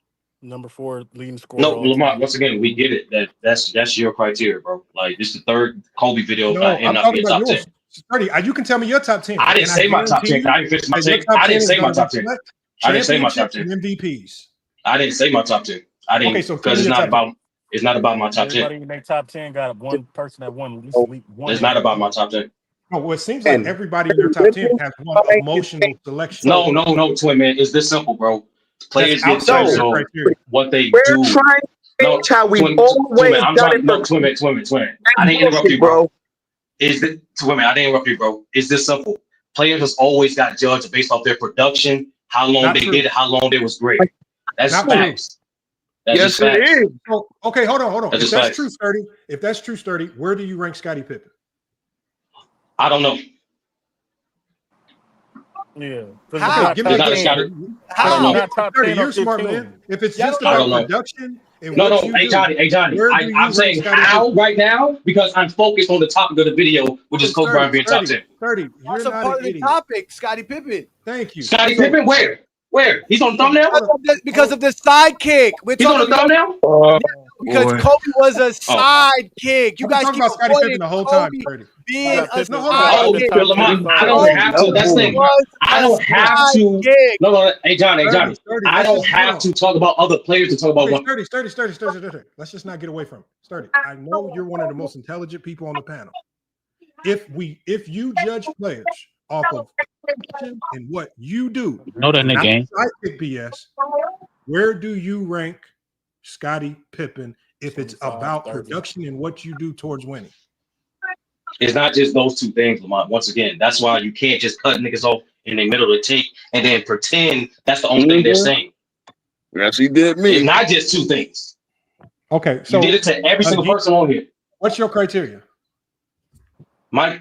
Number 4 leading scorer. No, Lamont. Once again, we get it. That's your criteria, bro. Like this is the third Kobe video. No, I'm talking about yours. 30. You can tell me your top 10. I didn't say my top 10. I didn't say my top 10. I didn't say my top 10. MVPs. I didn't say my top 10. I didn't because it's not about my top 10. Everybody in their top 10 got one person that won at least one. It's not about my top 10. No, well, it seems like everybody in their top 10 has one emotional selection. No, twin man. It's this simple, bro. Players get judged on what they We're do. trying to change how we always done it. No, twin man. I didn't interrupt you, bro. I didn't interrupt you, bro. It's this simple. Players has always got judged based off their production, how long they did it, how long they was great. That's facts. Yes, it is. Okay, hold on. If that's true, Sturdy, where do you rank Scottie Pippen? I don't know. Yeah. How? Give me you're smart, man. If it's just about production. Hey Johnny. I'm saying how right now because I'm focused on the topic of the video, which is Kobe Bryant being top 10. 30. That's a part of the topic, Scottie Pippen. Thank you. Scottie Pippen, where? He's on the thumbnail? Because of the sidekick. He's on the thumbnail? Because Kobe was a sidekick. You guys keep about Scottie Pippen the whole time, Brady. Being a sidekick. I don't have to. That's the thing. I don't have to. No. Hey, Johnny. I don't have to talk about other players to talk about one. 30. Let's just not get away from it. 30. I know you're one of the most intelligent people on the panel. If you judge players off of and what you do, know that in the game. Sidekick BS. Where do you rank Scottie Pippen if it's about production and what you do towards winning? It's not just those two things, Lamont. Once again, that's why you can't just cut niggas off in the middle of the tape and then pretend that's the only thing they're saying. Yes, he did me. It's not just two things. Okay, so you did it to every single person on here. What's your criteria? My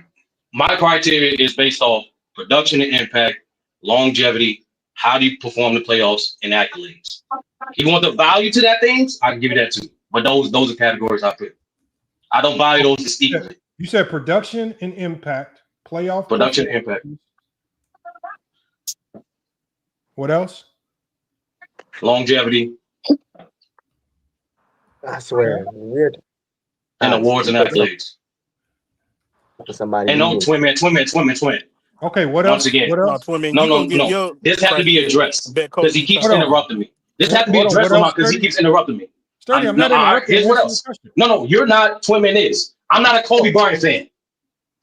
criteria is based off production and impact, longevity, how do you perform the playoffs, and accolades. If you want the value to that things, I can give you that too. But those are categories I put. I don't value those as equally. You said production and impact, playoff production and impact. What else? Longevity. I swear, weird. And awards and accolades. Somebody. And no, twin man. Okay, what else? Once again, what else? No. This has to be addressed because he keeps interrupting me. This has to be addressed because he keeps interrupting me. I'm not interrupting. Here's what else. No, you're not. Twin man is. I'm not a Kobe Bryant fan.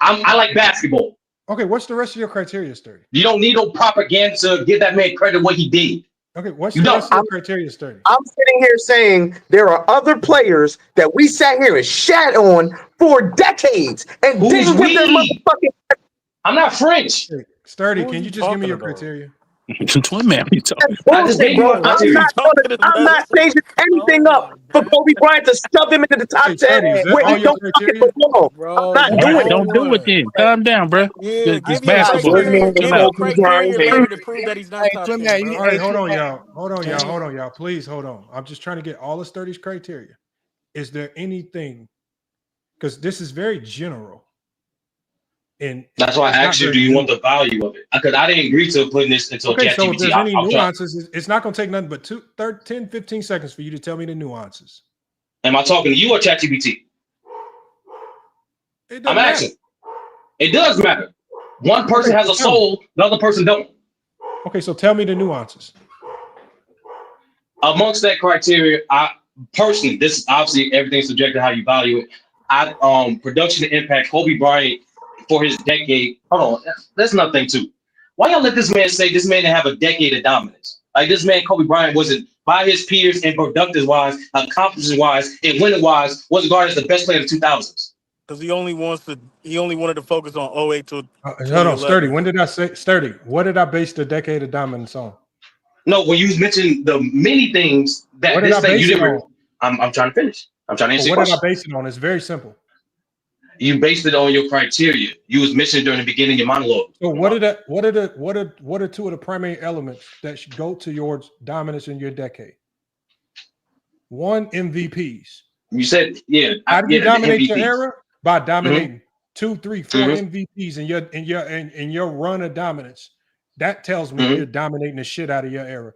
I like basketball. Okay, what's the rest of your criteria, Sturdy? You don't need no propaganda to give that man credit what he did. Okay, what's the rest of your criteria, Sturdy? I'm sitting here saying there are other players that we sat here and shat on for decades and didn't get their motherfucking. I'm not French. Sturdy, can you just give me your criteria? Twin man, you talking? I'm not changing anything up for Kobe Bryant to shove him into the top 10 where he don't fucking belong. I'm not doing it. Don't do it then. Calm down, bro. Yeah, it's basketball. To prove that he's not top 10, all right, hold on, y'all. Please hold on. I'm just trying to get all of Sturdy's criteria. Is there anything? Because this is very general. And that's why I asked you, do you want the value of it? Because I didn't agree to putting this into okay, ChatGPT. So if there's any nuances, it's not going to take nothing but 10, 15 seconds for you to tell me the nuances. Am I talking to you or ChatGPT? I'm asking. It does matter. One person has a soul, the other person don't. Okay, so tell me the nuances. Amongst that criteria, I personally, this is obviously everything's subjective how you value it. Production and impact, Kobe Bryant for his decade. Hold on, that's another thing too. Why y'all let this man say this man didn't have a decade of dominance? Like this man, Kobe Bryant, wasn't by his peers and productive wise, accomplishment wise, and winning wise, was regarded as the best player of the 2000s. Because he only wanted to focus on 08 to 2011. Hold on, Sturdy. When did I say Sturdy? What did I base the decade of dominance on? No, when you mentioned the many things that this thing you didn't. I'm trying to finish. I'm trying to answer your question. What did I base it on? It's very simple. You based it on your criteria. You was mentioning during the beginning of your monologue. So what are two of the primary elements that should go to your dominance in your decade? One, MVPs. You said, yeah. How do you dominate your era? By dominating 2, 3, 4 Mhm. MVPs in your run of dominance. That tells me you're dominating the shit out of your era.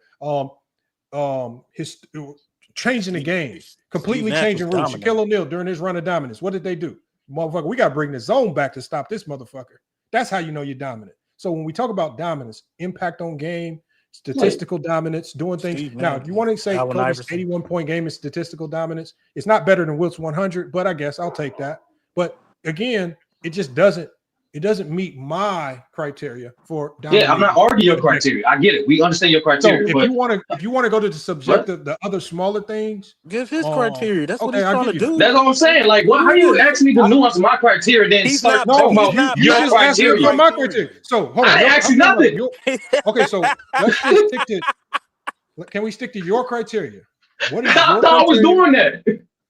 Changing the game, completely changing rules. Shaquille O'Neal during his run of dominance, what did they do? Motherfucker, we got to bring the zone back to stop this motherfucker. That's how you know you're dominant. So when we talk about dominance, impact on game, statistical dominance, doing things. Now, if you want to say Kobe's 81-point game is statistical dominance, it's not better than Wilt's 100, but I guess I'll take that. But again, it just doesn't meet my criteria for dominance. Yeah, I'm not arguing your criteria. I get it. We understand your criteria. So if you want to go to the subjective, the other smaller things, give his criteria. That's what he's trying to do. That's what I'm saying. Like, how you ask me the nuance of my criteria, then start talking about your criteria? About my criteria. So hold on. I didn't ask you nothing. Okay, so let's just stick to. Can we stick to your criteria? What is I thought I was doing that.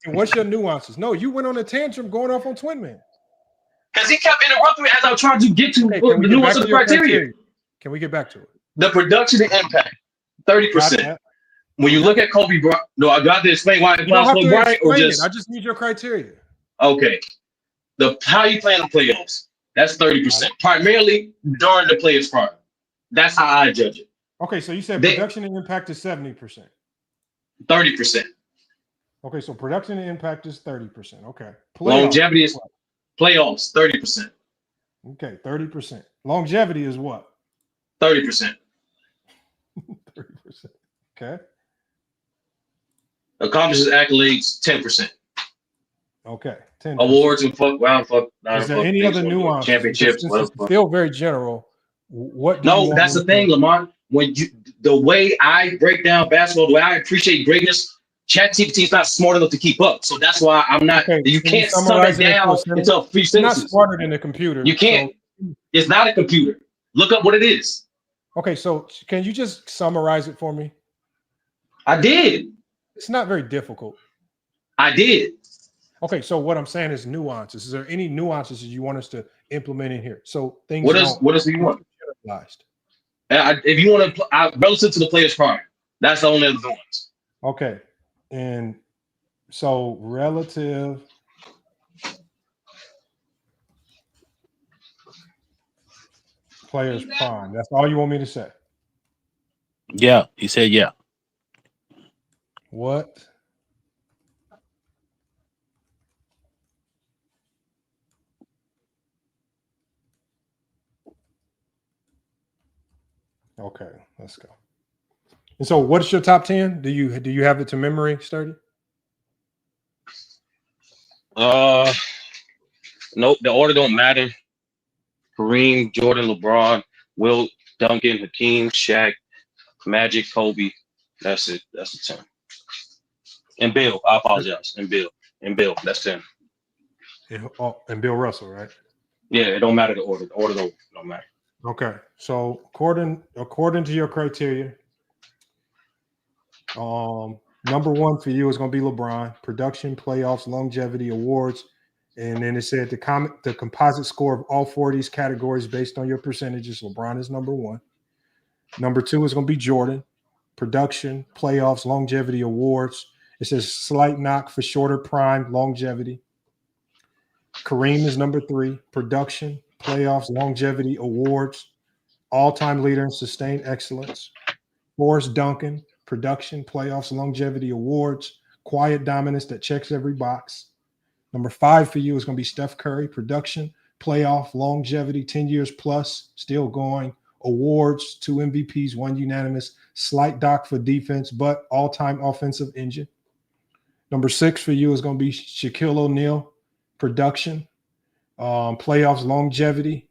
And what's your nuances? No, you went on a tantrum going off on Twin Man. Because he kept interrupting me as I was trying to get to the nuance of the criteria. Can we get back to it? The production and impact, 30%. When you look at Kobe Bryant, no, I got to explain why it's Kobe Bryant, or just I just need your criteria. Okay. How you play in the playoffs, that's 30%. Primarily during the players' part. That's how I judge it. Okay, so you said production and impact is 70%. 30%. Okay, so production and impact is 30%. Okay. Longevity is playoffs, 30%. Okay, 30%. Longevity is what? 30%. 30%. Okay. Accomplishments, accolades, 10%. Okay. 10%. Awards and Is there any other nuance? Championships. It's still very general. What? No, that's the thing, Lamont. When the way I break down basketball, the way I appreciate greatness, ChatGPT is not smart enough to keep up. So that's why I'm not. Okay, you can't sum it down into a few sentences. It's not smarter than a computer. You can't. So. It's not a computer. Look up what it is. Okay, so can you just summarize it for me? I did. It's not very difficult. I did. Okay, so what I'm saying is nuances. Is there any nuances you want us to implement in here? So things. What does you want? If you want to, relative to the player's part, that's the only other nuance. Okay, and so relative. Players prime. That's all you want me to say? Yeah, he said yeah. What? Okay, let's go. And so what's your top 10? Do you have it to memory, Sturdy? Nope, the order don't matter. Kareem, Jordan, LeBron, Wilt, Duncan, Hakeem, Shaq, Magic, Kobe. That's it. That's the 10. And Bill, I apologize. And Bill, that's 10. And Bill Russell, right? Yeah, it don't matter the order. The order don't matter. Okay, so according to your criteria, number one for you is going to be LeBron. Production, playoffs, longevity, awards. And then it said the composite score of all 4 of these categories based on your percentages. LeBron is number one. Number two is going to be Jordan. Production, playoffs, longevity, awards. It says slight knock for shorter prime, longevity. Kareem is number 3. Production, playoffs, longevity, awards. All-time leader in sustained excellence. 4 is Duncan. Production, playoffs, longevity, awards. Quiet dominance that checks every box. Number 5 for you is going to be Steph Curry, production, playoff longevity, 10 years plus, still going. Awards, 2 MVPs, 1 unanimous. Slight dock for defense, but all-time offensive engine. Number 6 for you is going to be Shaquille O'Neal, production, playoffs longevity,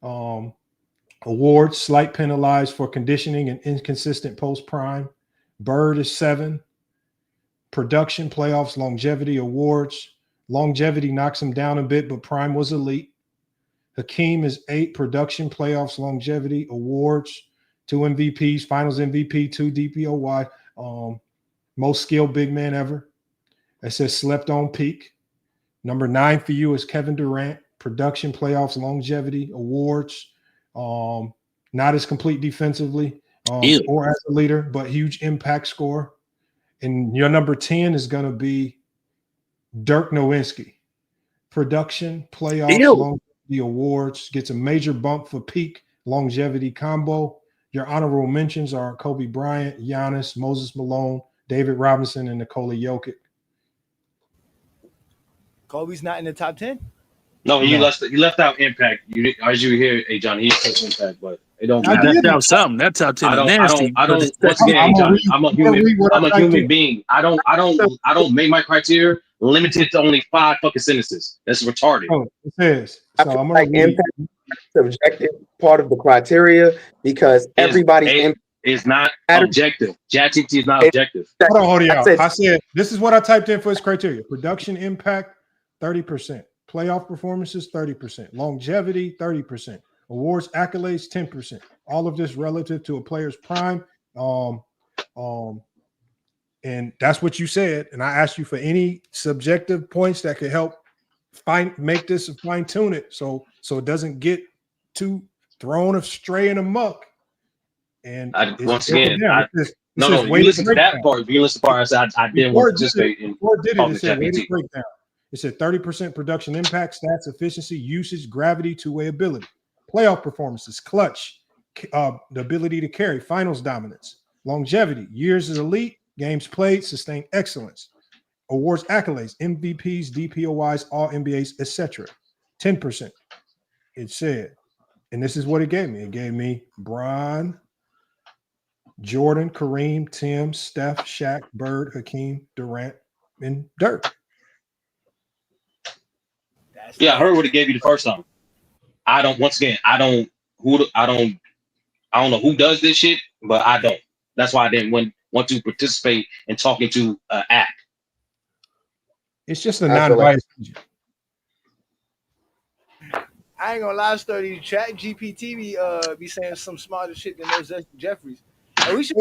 awards, slight penalized for conditioning and inconsistent post-prime. Bird is 7. Production, playoffs, longevity, awards. Longevity knocks him down a bit, but prime was elite. Hakeem is 8. Production, playoffs, longevity, awards. 2 MVPs, finals MVP, 2 DPOY. Most skilled big man ever. It says slept on peak. Number 9 for you is Kevin Durant. Production, playoffs, longevity, awards. Not as complete defensively or as a leader, but huge impact score. And your number 10 is going to be Dirk Nowitzki. Production, playoffs, longevity, awards. Gets a major bump for peak longevity combo. Your honorable mentions are Kobe Bryant, Giannis, Moses Malone, David Robinson, and Nikola Jokic. Kobe's not in the top 10? No, he left out impact. As you hear, hey John, he touched impact, but it don't He matter. left out something. That's top 10. I don't. Once again, hey John, I'm a human being. I don't make my criteria limited to only 5 fucking sentences. That's retarded. Oh, it says. I feel like impact is subjective part of the criteria because everybody's is not objective. ChatGPT is not objective. Hold on. I said this is what I typed in for his criteria: production impact, 30%. Playoff performances, 30%. Longevity, 30%. Awards, accolades, 10%. All of this relative to a player's prime. And that's what you said. And I asked you for any subjective points that could help make this and fine tune it so it doesn't get too thrown astray in a muck. And once again, you listen to that part. You listen to the part I said I didn't want to participate in. It said 30% production impact, stats, efficiency, usage, gravity, two-way ability. Playoff performances, clutch, the ability to carry, finals dominance, longevity, years as elite, games played, sustained excellence, awards, accolades, MVPs, DPOYs, all NBAs, etc. 10%. It said, and this is what it gave me. It gave me Bron, Jordan, Kareem, Tim, Steph, Shaq, Bird, Hakeem, Durant, and Dirk. Yeah, I heard what it gave you the first time. I don't know who does this shit, but I don't. That's why I didn't want to participate in talking to an app. It's just a non-biased. I ain't gonna lie, Sturdy. Chat GPT be saying some smarter shit than those Zesty Jeffries. And we should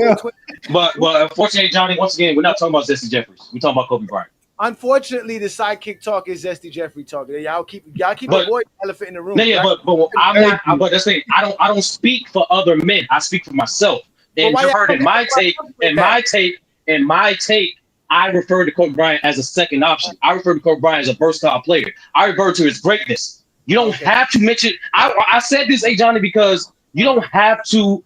But unfortunately, Johnny, once again, we're not talking about Zesty Jeffries. We're talking about Kobe Bryant. Unfortunately, the sidekick talk is Zesty Jeffrey talk. Y'all keep avoiding the elephant in the room. Yeah, right? but I'm not. But that's the thing. I don't speak for other men. I speak for myself. And you heard in my take, I refer to Kobe Bryant as a second option. I refer to Kobe Bryant as a versatile player. I refer to his greatness. You don't have to mention. I said this, Johnny, because you don't have to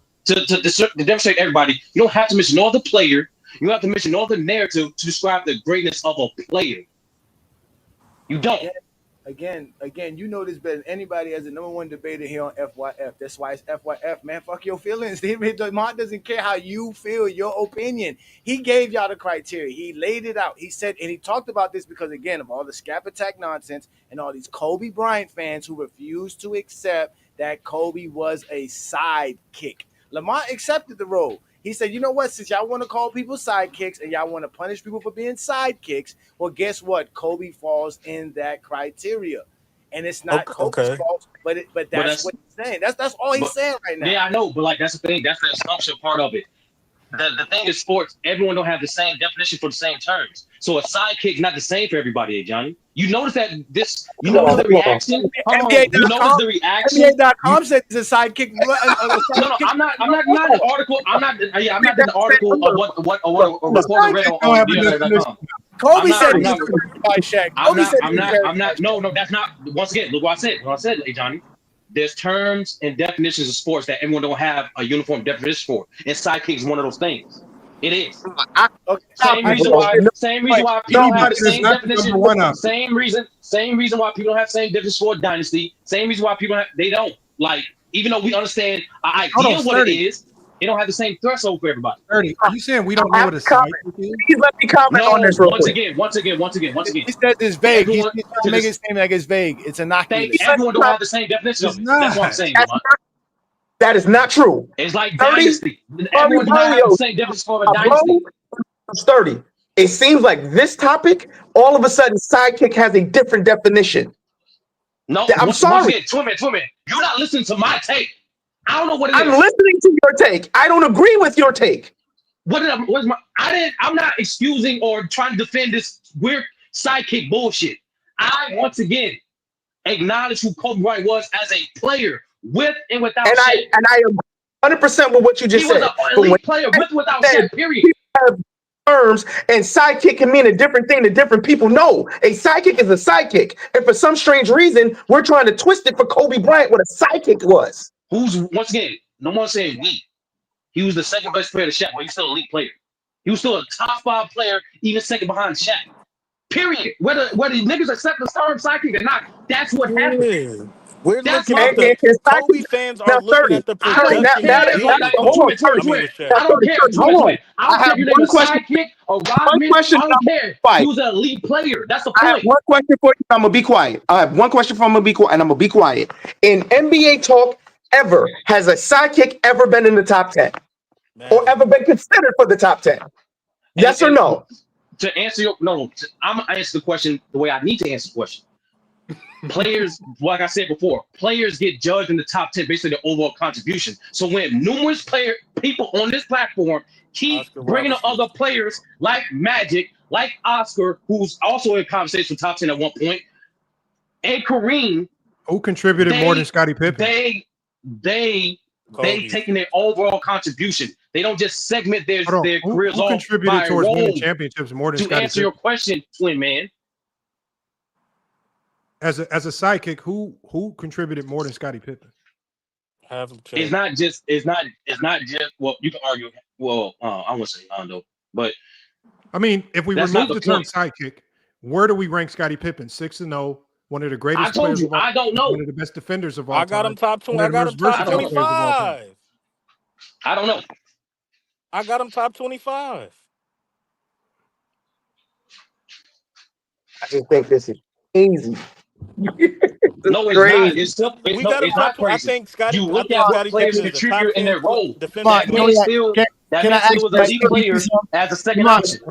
demonstrate everybody. You don't have to mention no other player. You have to mention no other narrative to describe the greatness of a player. You don't. Again, you know this better than anybody as the #1 debater here on FYF. That's why it's FYF, man. Fuck your feelings. Mark doesn't care how you feel, your opinion. He gave y'all the criteria. He laid it out. He said, and he talked about this because, again, of all the scap attack nonsense and all these Kobe Bryant fans who refused to accept that Kobe was a sidekick. Lamont accepted the role. He said, you know what, since y'all want to call people sidekicks and y'all want to punish people for being sidekicks, well, guess what? Kobe falls in that criteria. And it's not Kobe's fault, but that's what he's saying. That's all he's saying right now. Yeah, I know, but like that's the thing. That's the assumption part of it. The thing is sports, everyone don't have the same definition for the same terms. So a sidekick is not the same for everybody, Johnny. You notice that you notice the reaction? You notice the reaction? NBA.com said it's a sidekick. No, I'm not in the article. I'm not in the article of what a reporter read on NBA.com. Kobe said he's by Shaq. I'm not. No, that's not. Once again, look what I said, hey Johnny. There's terms and definitions of sports that everyone don't have a uniform definition for. And sidekick is one of those things. It is. Okay, Same reason why people don't have the same definition. Same reason why people don't have the same definition for dynasty. Same reason why people they don't. Like, even though we understand our idea of what it is, it don't have the same threshold for everybody. 30. Are you saying we don't know what a sidekick is? Please let me comment on this real quick. Once again. He said it's vague. He's trying to make it seem like it's vague. It's innocuous. Everyone don't have the same definition of it. That's what I'm saying. That is not true. It's like dynasty. Everyone don't have the same definition for a dynasty. 30. It seems like this topic, all of a sudden, sidekick has a different definition. No, I'm sorry. Twin man. You're not listening to my take. I don't know what it is. I'm listening to your take. I don't agree with your take. I'm not excusing or trying to defend this weird sidekick bullshit. I once again acknowledge who Kobe Bryant was as a player, with and without Shaq. I agree 100% with what you just said. He was an elite player with and without Shaq, period. Terms and sidekick can mean a different thing to different people. No, a sidekick is a sidekick. And for some strange reason, we're trying to twist it for Kobe Bryant what a sidekick was. Who's, once again, no one saying we. He was the second best player to Shaq, but he's still an elite player. He was still a top 5 player, even second behind Shaq. Period. Whether niggas accept the term sidekick or not, that's what happened. We're that's looking at the Kobe fans are looking at the production. I don't care. I have one question. I don't care. He was an elite player. That's the point. I have one question for you. I'm gonna be quiet. I have one question for him. I'm gonna be quiet, and I'm gonna be quiet. In NBA talk, ever has a sidekick ever been in the top 10, or ever been considered for the top 10? Yes or no? To answer your I'm gonna answer the question the way I need to answer the question. Players, like I said before, players get judged in the top 10 based on their overall contribution. So when numerous people on this platform keep bringing up other players like Magic, like Oscar, who's also in conversation with top 10 at one point, and Kareem, who contributed more than Scottie Pippen? They taking their overall contribution. They don't just segment their careers off. Who contributed towards winning championships more than Scottie Pippen? To answer your question, twin man. As a sidekick, who contributed more than Scottie Pippen? It's not just well, you can argue. Well, I won't say Hondo, but I mean, if we remove the term sidekick, where do we rank Scottie Pippen? 6-0, one of the greatest players of all time. I don't know. One of the best defenders of all time. I got him top 20. I got him top 25. I don't know. I got him top 25. I just think this is easy. No, it's not. It's still, it's not crazy. I think Scottie. You look at what players contribute in their role. Can I ask was a elite player as a second option.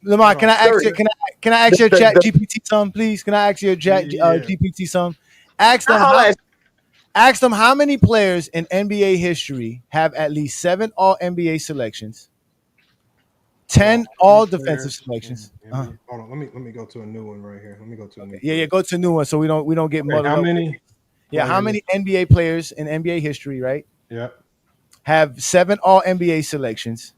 Lamar, can I ask your chat GPT some, please? Can I ask your chat GPT some? Ask them how many players in NBA history have at least 7 All NBA selections, 10 All Defensive selections. Hold on, let me go to a new one right here. Let me go to a new. Yeah, go to a new one so we don't get muddled up. How many? Yeah, how many NBA players in NBA history, right? Yeah. Have 7 All NBA selections,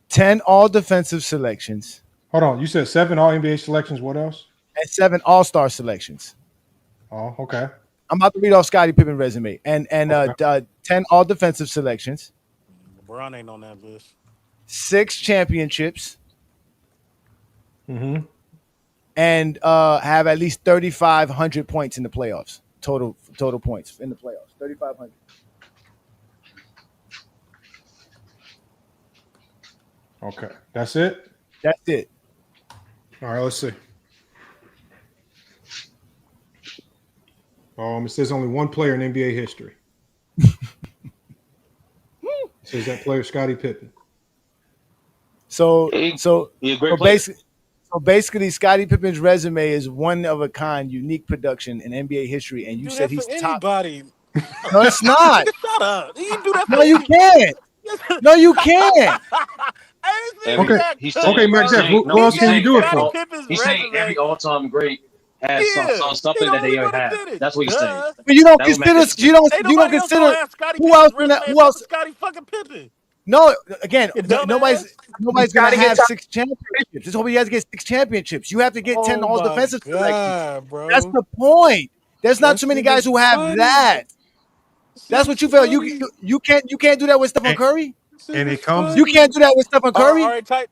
10 All Defensive selections. Hold on, you said 7 All NBA selections. What else? And 7 All-Star selections. Oh, okay. I'm about to read off Scottie Pippen resume and 10 All Defensive selections. LeBron ain't on that list. 6 championships. Mm-hmm. And have at least 3,500 points in the playoffs. Total points in the playoffs. 3,500. Okay, that's it. That's it. All right, let's see. It says only one player in NBA history. It says that player Scottie Pippen. So basically, Scottie Pippen's resume is one of a kind, unique production in NBA history, and you said he's top. Anybody. No, it's not. Shut up. You can do that. No, you can't. No, you can't. Okay, Matt Jeff, who else can you do it for? He's saying every all-time great has something that they ever had. That's what he's saying. But you don't consider who else? Scottie fucking Pippen. No, again, nobody's gonna have 6 championships. This whole he has to get 6 championships. You have to get 10 All Defensive selections. Bro. That's the point. There's not too many guys who have that. That's what you feel. You can't do that with Stephen Curry. And it comes. You can't do that with Stephen Curry. All right, type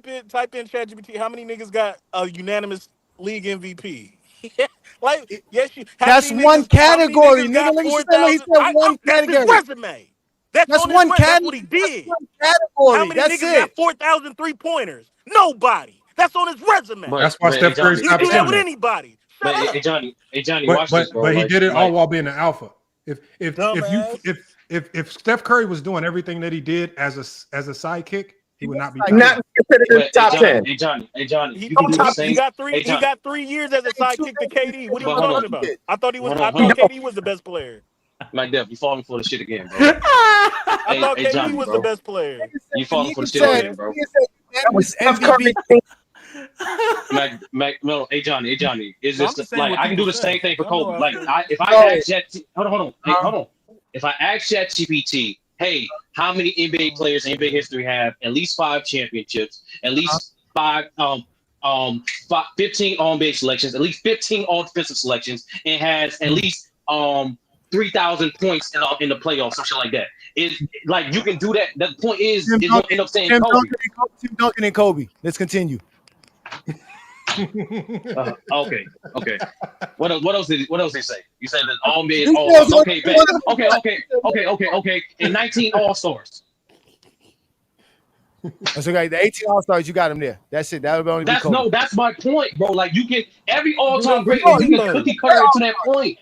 in ChatGPT. How many niggas got a unanimous league MVP? Like, yes, That's one category, nigga. Look, he said one That's his category. resume. That's one category. That's what he did. That's one category. How many That's niggas it. got 4,000 3-pointers? Nobody. That's on his resume. That's why Steph Curry's You top do that 10. with anybody. But hey, Johnny, But, watch this, bro. but he Like- did it all like- while being an alpha. If Dumbass. Steph Curry was doing everything that he did as a sidekick, he would not be Not considered in the But, top 10. Hey Johnny, He, you can do the same. he got 3 Hey, he Johnny. got 3 years as a sidekick to KD. What are you But hold talking on. about? I thought Hold I on. thought KD was the best player. Like Dev, you falling for the shit again, bro. I thought hey, KD Johnny, was bro. the best player. You falling for the shit said- again, bro. That was Steph Curry. No, hey Johnny, is No, this I'm just saying like what I can do people the same say. thing for I know Kobe? I Like feel. if I No. ask Chat, hold on, hey, hold on. If I ask ChatGPT, hey, how many NBA players in NBA history have at least 5 championships, at least 15 All-NBA selections, at least 15 All-Defensive selections, and has at least 3,000 points in the playoffs, some shit like that. It's like you can do that. The point is, Tim it's gonna end up saying Tim Kobe. Tim Duncan and Kobe. Let's continue. Okay. What else did they say? You said that all mid, He all says- okay, bet. Okay. And 19 All-Stars. That's okay. The 18 All-Stars, you got them there. That's it. That would only be Kobe. That's my point, bro. Like you can every all-time great, No, you can cookie cutter it to that point.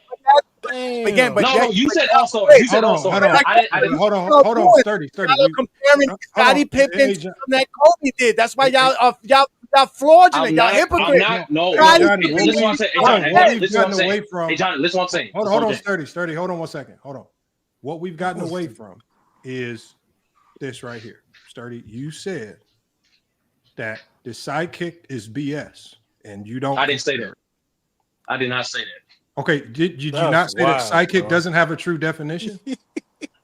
Again, but No, you said All-Stars. You said Hold All-Stars. on, I didn't. hold on, sturdy. Y'all are comparing Scottie Pippen Hey, to something that Kobe did. That's why y'all fraudulent. Y'all hypocrite. No. Scottie Johnny, Pippen- Listen what I'm saying. Hey, Johnny, what we've listen what I'm gotten away saying. from. Hey, Johnny, listen what I'm saying. Hold on, sturdy. Hold on 1 second. Hold on. What we've gotten away from is this right here. Sturdy, you said that the sidekick is BS, and you don't. I didn't say that. I did not say that. Okay, did you That's not say wild, that sidekick bro. doesn't have a true definition?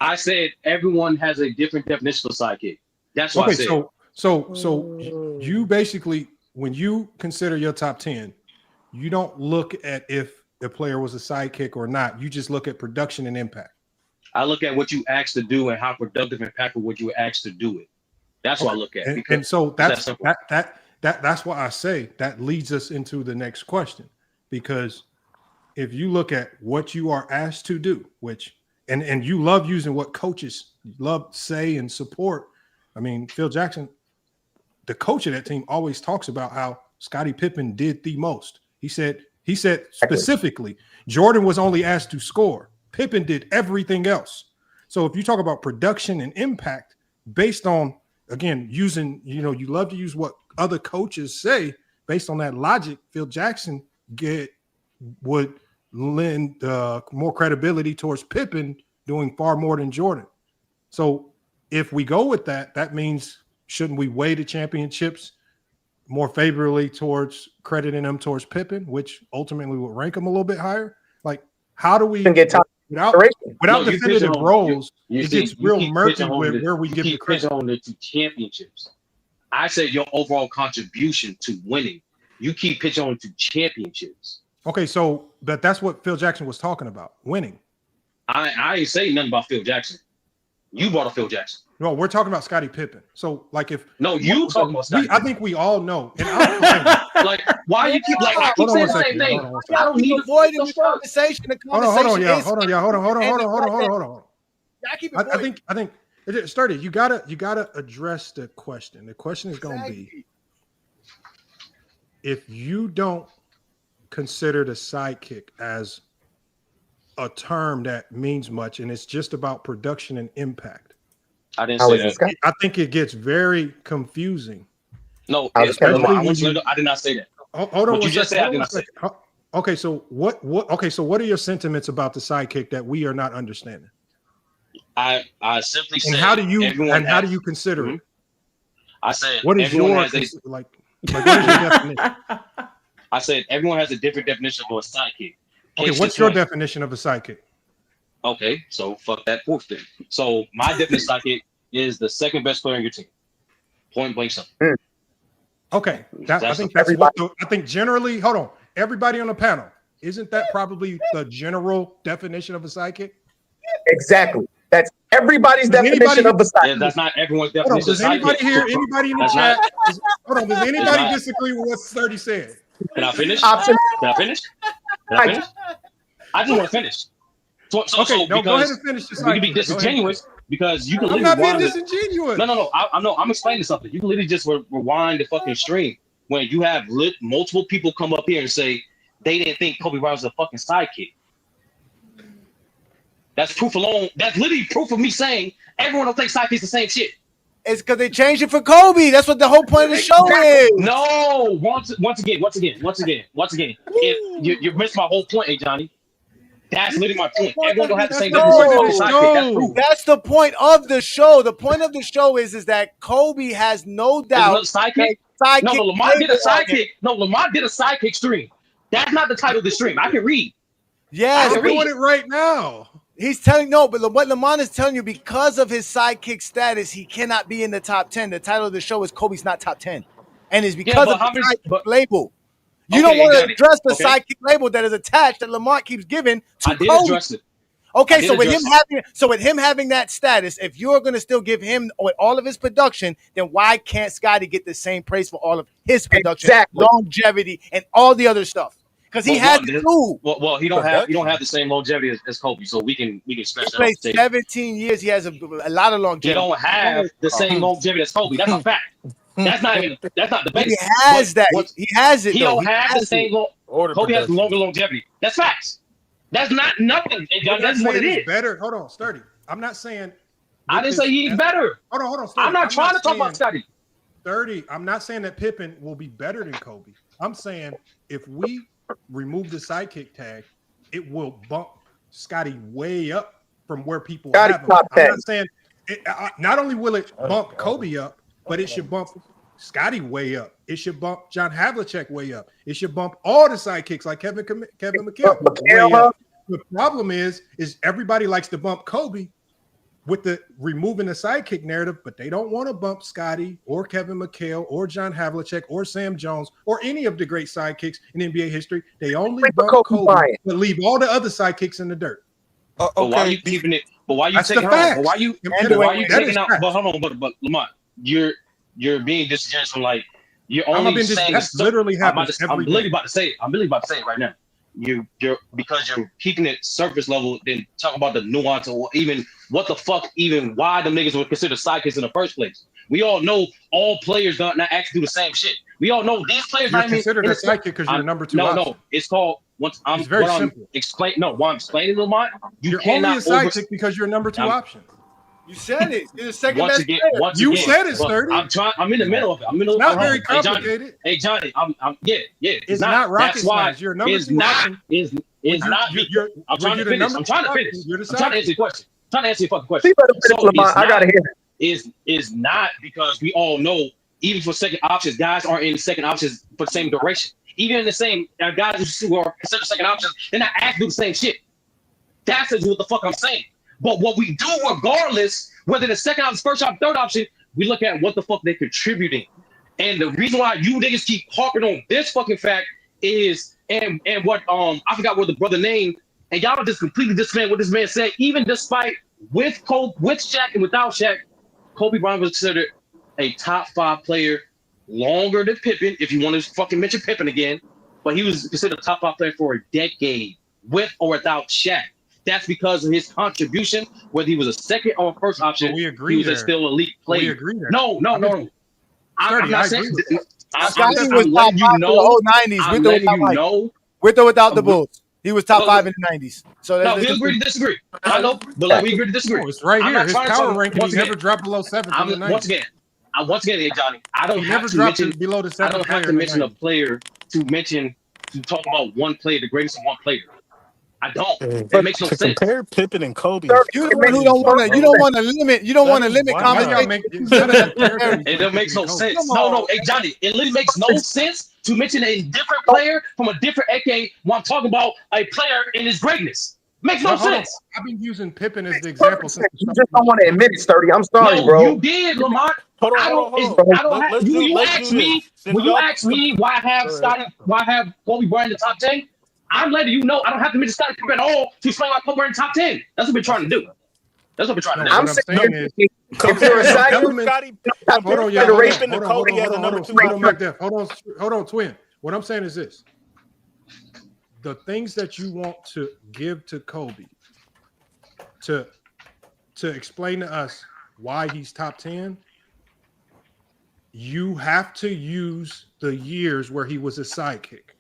I said everyone has a different definition of sidekick. That's what I Okay, said. so you basically, when you consider your top 10, you don't look at if the player was a sidekick or not. You just look at production and impact. I look at what you asked to do and how productive and impactful what you were asked to do it. That's what I look at. And so it's that's why I say that leads us into the next question, because if you look at what you are asked to do, which and you love using what coaches love say and support. I mean, Phil Jackson, the coach of that team, always talks about how Scottie Pippen did the most. He said specifically Jordan was only asked to score. Pippen did everything else. So if you talk about production and impact based on, again, using, you love to use what other coaches say based on that logic, Phil Jackson would lend more credibility towards Pippen doing far more than Jordan. So if we go with that, that means shouldn't we weigh the championships more favorably towards crediting them towards Pippen, which ultimately would rank them a little bit higher? Like, how do we get top without definitive roles? It gets real murky where we you give the keep credit. pigeonholing it to championships. I said your overall contribution to winning. You keep pigeonholing to championships. Okay, so but that's what Phil Jackson was talking about, winning. I ain't saying nothing about Phil Jackson. You brought up Phil Jackson. No, we're talking about Scottie Pippen. So, like, if you talking about Scottie I think we all know. And I'm like, why you keep I keep saying the same thing? I don't need avoiding the conversation. Hold on. I think Sturdy, you gotta address the question. The question is going to be, if you don't consider the sidekick as a term that means much and it's just about production and impact. I didn't say that. I think it gets very confusing. No, I did not say that. Hold on. What you just said, I did not say. Okay, so what are your sentiments about the sidekick that we are not understanding? I simply said, and how do you consider it? I said, what is your what is your definition? I said everyone has a different definition of a sidekick. Okay, what's your definition of a sidekick? Okay, so fuck that fourth thing. So my definition of sidekick is the second best player on your team. Point blank simple. Okay, I think generally, hold on, everybody on the panel, isn't that probably the general definition of a sidekick? Exactly. That's everybody's definition of a sidekick. Yeah, that's not everyone's Hold on, definition of does anybody sidekick. here, anybody in the That's chat, not. hold on, does It's anybody not. disagree with what Sturdy said? Can I finish? Option. Can I finish? Can I finish? I just want to finish. Okay, no, go ahead because and finish your we can be sidekick. Go ahead. disingenuous because you can I'm literally not being rewind disingenuous. No. I'm explaining something. You can literally just rewind the fucking stream when you have multiple people come up here and say they didn't think Kobe Bryant was a fucking sidekick. That's proof alone. That's literally proof of me saying everyone don't think sidekick's the same shit. It's because they changed it for Kobe. That's what the whole point of the show is. No, once again, you missed my whole point, hey Johnny. That's literally my point. Everyone don't have the same definition of sidekick. That's proof. That's the point of the show. The point of the show is that Kobe has no doubt. Sidekick? No, Lamar did a sidekick. No, Lamar did a sidekick stream. That's not the title of the stream. I can read. Yes, I'm doing it right now. He's telling but what Lamont is telling you, because of his sidekick status, he cannot be in the top 10. The title of the show is Kobe's not top 10, and it's because of the sidekick label. You don't want to address the sidekick label that is attached that Lamont keeps giving to Kobe. I did address it. Okay, so with him having that status, if you're going to still give him all of his production, then why can't Scottie get the same praise for all of his production, longevity, and all the other stuff? Because he had it too. Well, he don't have the same longevity as Kobe, so we can smash that. He played 17 years. He has a lot of longevity. He don't have the same longevity as Kobe. That's a fact. That's not the base. He has that. He has it. He don't have the same. Kobe has longer longevity. That's facts. That's not nothing. That's what it is. Better. Hold on, Sturdy. I'm not saying. I didn't say he's better. Hold on, Sturdy. I'm not trying to talk about Scottie. Sturdy. I'm not saying that Pippen will be better than Kobe. I'm saying if we remove the sidekick tag, it will bump Scottie way up from where people have him. I'm not saying not only will it bump Kobe up, but it should bump Scottie way up. It should bump John Havlicek way up. It should bump all the sidekicks like Kevin McHale way up. The problem is everybody likes to bump Kobe with the removing the sidekick narrative, but they don't want to bump Scottie or Kevin McHale or John Havlicek or Sam Jones or any of the great sidekicks in NBA history. They only bump Kobe, but leave all the other sidekicks in the dirt. But why are you keeping it? But why are you taking out? But why are you taking out? But hold on, but Lamont, you're being disingenuous from like you're only saying that's literally happens. I'm literally about to say it right now. You're because you're keeping it surface level, then talk about the nuance or even what the fuck, even why the niggas were considered sidekicks in the first place. We all know all players don't not actually do the same shit. We all know these players. You're considered a sidekick because you're number two. No, it's called. It's very simple. While I'm explaining, Lamont, you're only a sidekick because you're number two option. You said it. You're the second once best again, player. once You again, said it, Sturdy. I'm in the middle of it. It's not very complicated. Hey Johnny, I'm It's not rocket science. You're number two option. It's not. I'm trying to finish. I'm trying to finish. I'm trying to answer your question. I'm trying to answer your fucking question. I gotta hear it. Is not because we all know even for second options, guys aren't in the second options for the same duration. Even in the same guys who are considered second options, they're not asked to do the same shit. That's what the fuck I'm saying. But what we do, regardless, whether the second option, first option, third option, we look at what the fuck they're contributing. And the reason why you niggas keep harping on this fucking fact is, and what I forgot what the brother named, and y'all just completely dismissed what this man said. Even despite with Shaq and without Shaq, Kobe Bryant was considered a top 5 player longer than Pippen, if you want to fucking mention Pippen again. But he was considered a top 5 player for a decade, with or without Shaq. That's because of his contribution, whether he was a second or first option. We agree. He was still elite player. We agree there. No. I'm not saying. Scottie was top 5 for the whole 90s. With or without the Bulls. He was top 5 in the 90s. So no, we agree to disagree. I know, but we agree to disagree. It's right here. His power ranking, he never dropped below 7th in the 90s. Once again, Johnny, I don't have to mention below the 7th. I don't have to mention a player to talk about one player, the greatest of one player. I don't. It makes no sense. Compare Pippen and Kobe. You don't want to limit. You don't want to limit conversation. It makes no sense. No. Hey, Johnny, it literally makes no sense to mention a different player from a different decade when I'm talking about a player in his greatness. Makes no sense. I've been using Pippen as the example since you just don't want to admit it, Sturdy. I'm sorry, bro. You did, Lamont. Hold on. You asked me why have Kobe Bryant in the top 10? I'm letting you know I don't have to mention Scottie Pippen at all to explain why Kobe in top 10. That's what we're trying to do. That's what we're trying to do. What I'm saying is, if you're a side, hold on, y'all. Hold on, twin. What I'm saying is this: the things that you want to give to Kobe to explain to us why he's top 10, you have to use the years where he was a sidekick.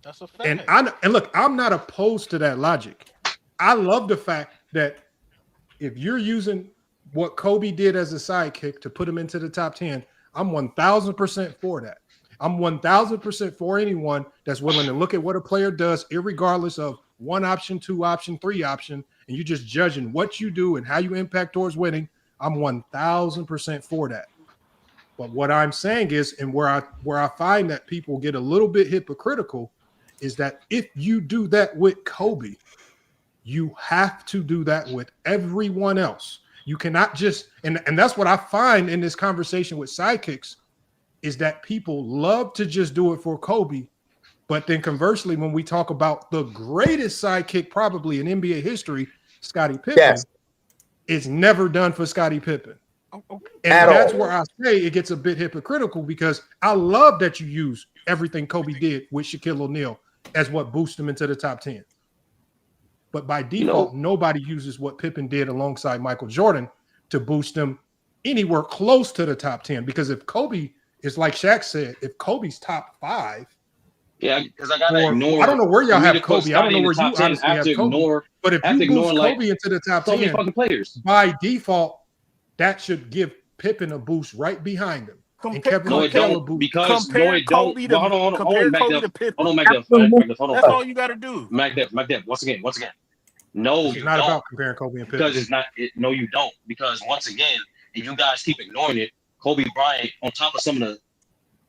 That's a fact. And look, I'm not opposed to that logic. I love the fact that if you're using what Kobe did as a sidekick to put him into the top 10, I'm 1,000% for that. I'm 1,000% for anyone that's willing to look at what a player does, irregardless of 1 option, 2 option, 3 option, and you're just judging what you do and how you impact towards winning. I'm 1,000% for that. But what I'm saying is, and where I find that people get a little bit hypocritical, is that if you do that with Kobe, you have to do that with everyone else. You cannot just, and that's what I find in this conversation with sidekicks, is that people love to just do it for Kobe. But then conversely, when we talk about the greatest sidekick probably in NBA history, Scottie Pippen, it's never done for Scottie Pippen. And that's where I say it gets a bit hypocritical, because I love that you use everything Kobe did with Shaquille O'Neal as what boosted him into the top 10. But by default, nobody uses what Pippen did alongside Michael Jordan to boost him anywhere close to the top 10. Because if Kobe is, like Shaq said, if Kobe's top 5, because I gotta ignore. I don't know where y'all have Kobe. I don't know where you honestly have Kobe. But if you boost Kobe into the top 10, fucking players, by default, that should give Pippen a boost right behind him. No, it don't, because no, it don't. Hold on, That's all you got to do. MacDev, once again. No, it's not about comparing Kobe and Pippen. Because it's not. No, you don't. Because once again, and you guys keep ignoring it, Kobe Bryant, on top of some of the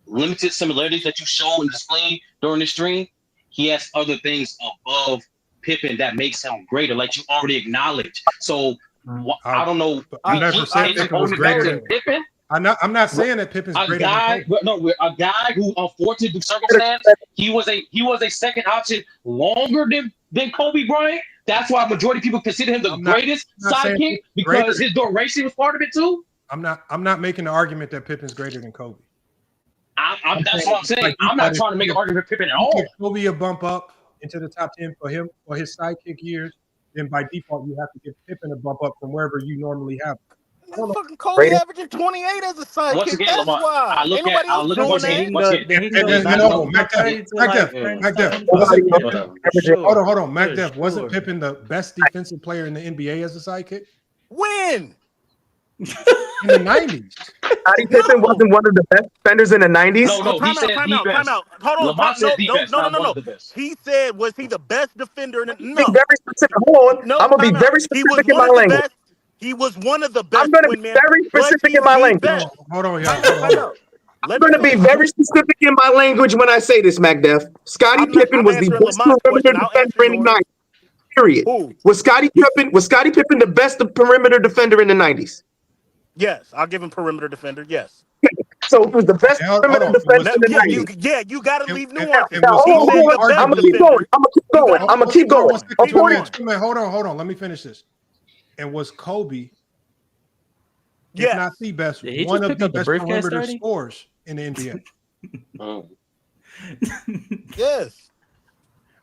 limited similarities that you show and display during the stream, he has other things above Pippen that makes him greater, like you already acknowledged. So I don't know. I never said Pippen was greater than Pippen. I'm not saying that Pippen's greater than Kobe. No, a guy who, unfortunately, due to circumstance, he was a second option longer than Kobe Bryant. That's why majority of people consider him the greatest sidekick, because his duration was part of it too. I'm not making the argument that Pippen's greater than Kobe. That's what I'm saying. Like, I'm not trying to make an argument for Pippen at all. Kobe a bump up into the top 10 for him for his sidekick years, then by default you have to give Pippen a bump up from wherever you normally have him. Fucking Kobe averaging 28 as a sidekick. Once again, that's why. I look at Hold on. MacDev, wasn't Pippen the best defensive player in the NBA as a sidekick? When? In the 90s. Scottie Pippen wasn't one of the best defenders in the 90s? No, he said time out. Hold on. No. He said, was he the best defender in the No. Very specific. Hold on. I'm going to be very specific in my language. He was one of the best. I'm going to be very specific in my language. Hold on, y'all. I'm going to be very specific in my language when I say this, MacDev. Scottie Pippen was the best perimeter defender in the 90s. Period. Was Scottie Pippen the best perimeter defender in the 90s? Yes, I'll give him perimeter defender. Yes. So it was the best perimeter defender in the 90s. You got to leave nuance. I'm going to keep going. Hold on. Let me finish this. And was Kobe, if not the best, one of the best perimeter scorers in the NBA? Yes.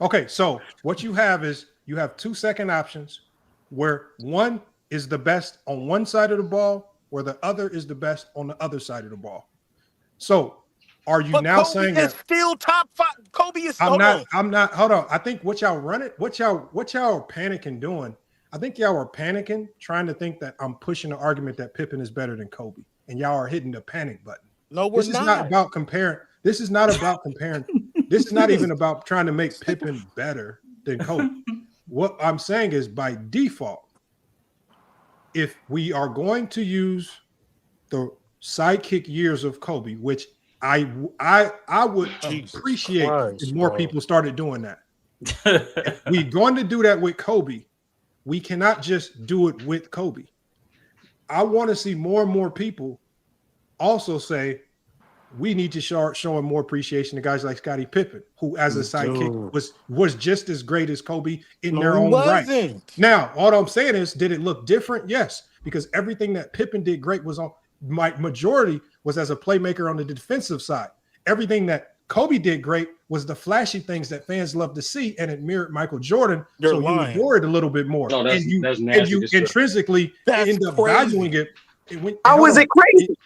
Okay, so what you have is you have 2 second options where one is the best on one side of the ball, where the other is the best on the other side of the ball. So are you now Kobe saying is that still top 5? Kobe is I'm not. Hold on. I think what y'all are panicking doing. I think y'all are panicking, trying to think that I'm pushing the argument that Pippen is better than Kobe, and y'all are hitting the panic button. No, we're not. This is not about comparing. This is not about comparing. This is not even about trying to make Pippen better than Kobe. What I'm saying is, by default, if we are going to use the sidekick years of Kobe, which I would appreciate if more people started doing that. If we're going to do that with Kobe, we cannot just do it with Kobe. I want to see more and more people also say, we need to start showing more appreciation to guys like Scottie Pippen, who as a sidekick was just as great as Kobe in their own right. Now, all I'm saying is, did it look different? Yes, because everything that Pippen did great was on my majority was as a playmaker on the defensive side. Everything that Kobe did great was the flashy things that fans love to see, and it mirrored Michael Jordan. You adore it a little bit more. No, and you intrinsically end up valuing it. How is it crazy?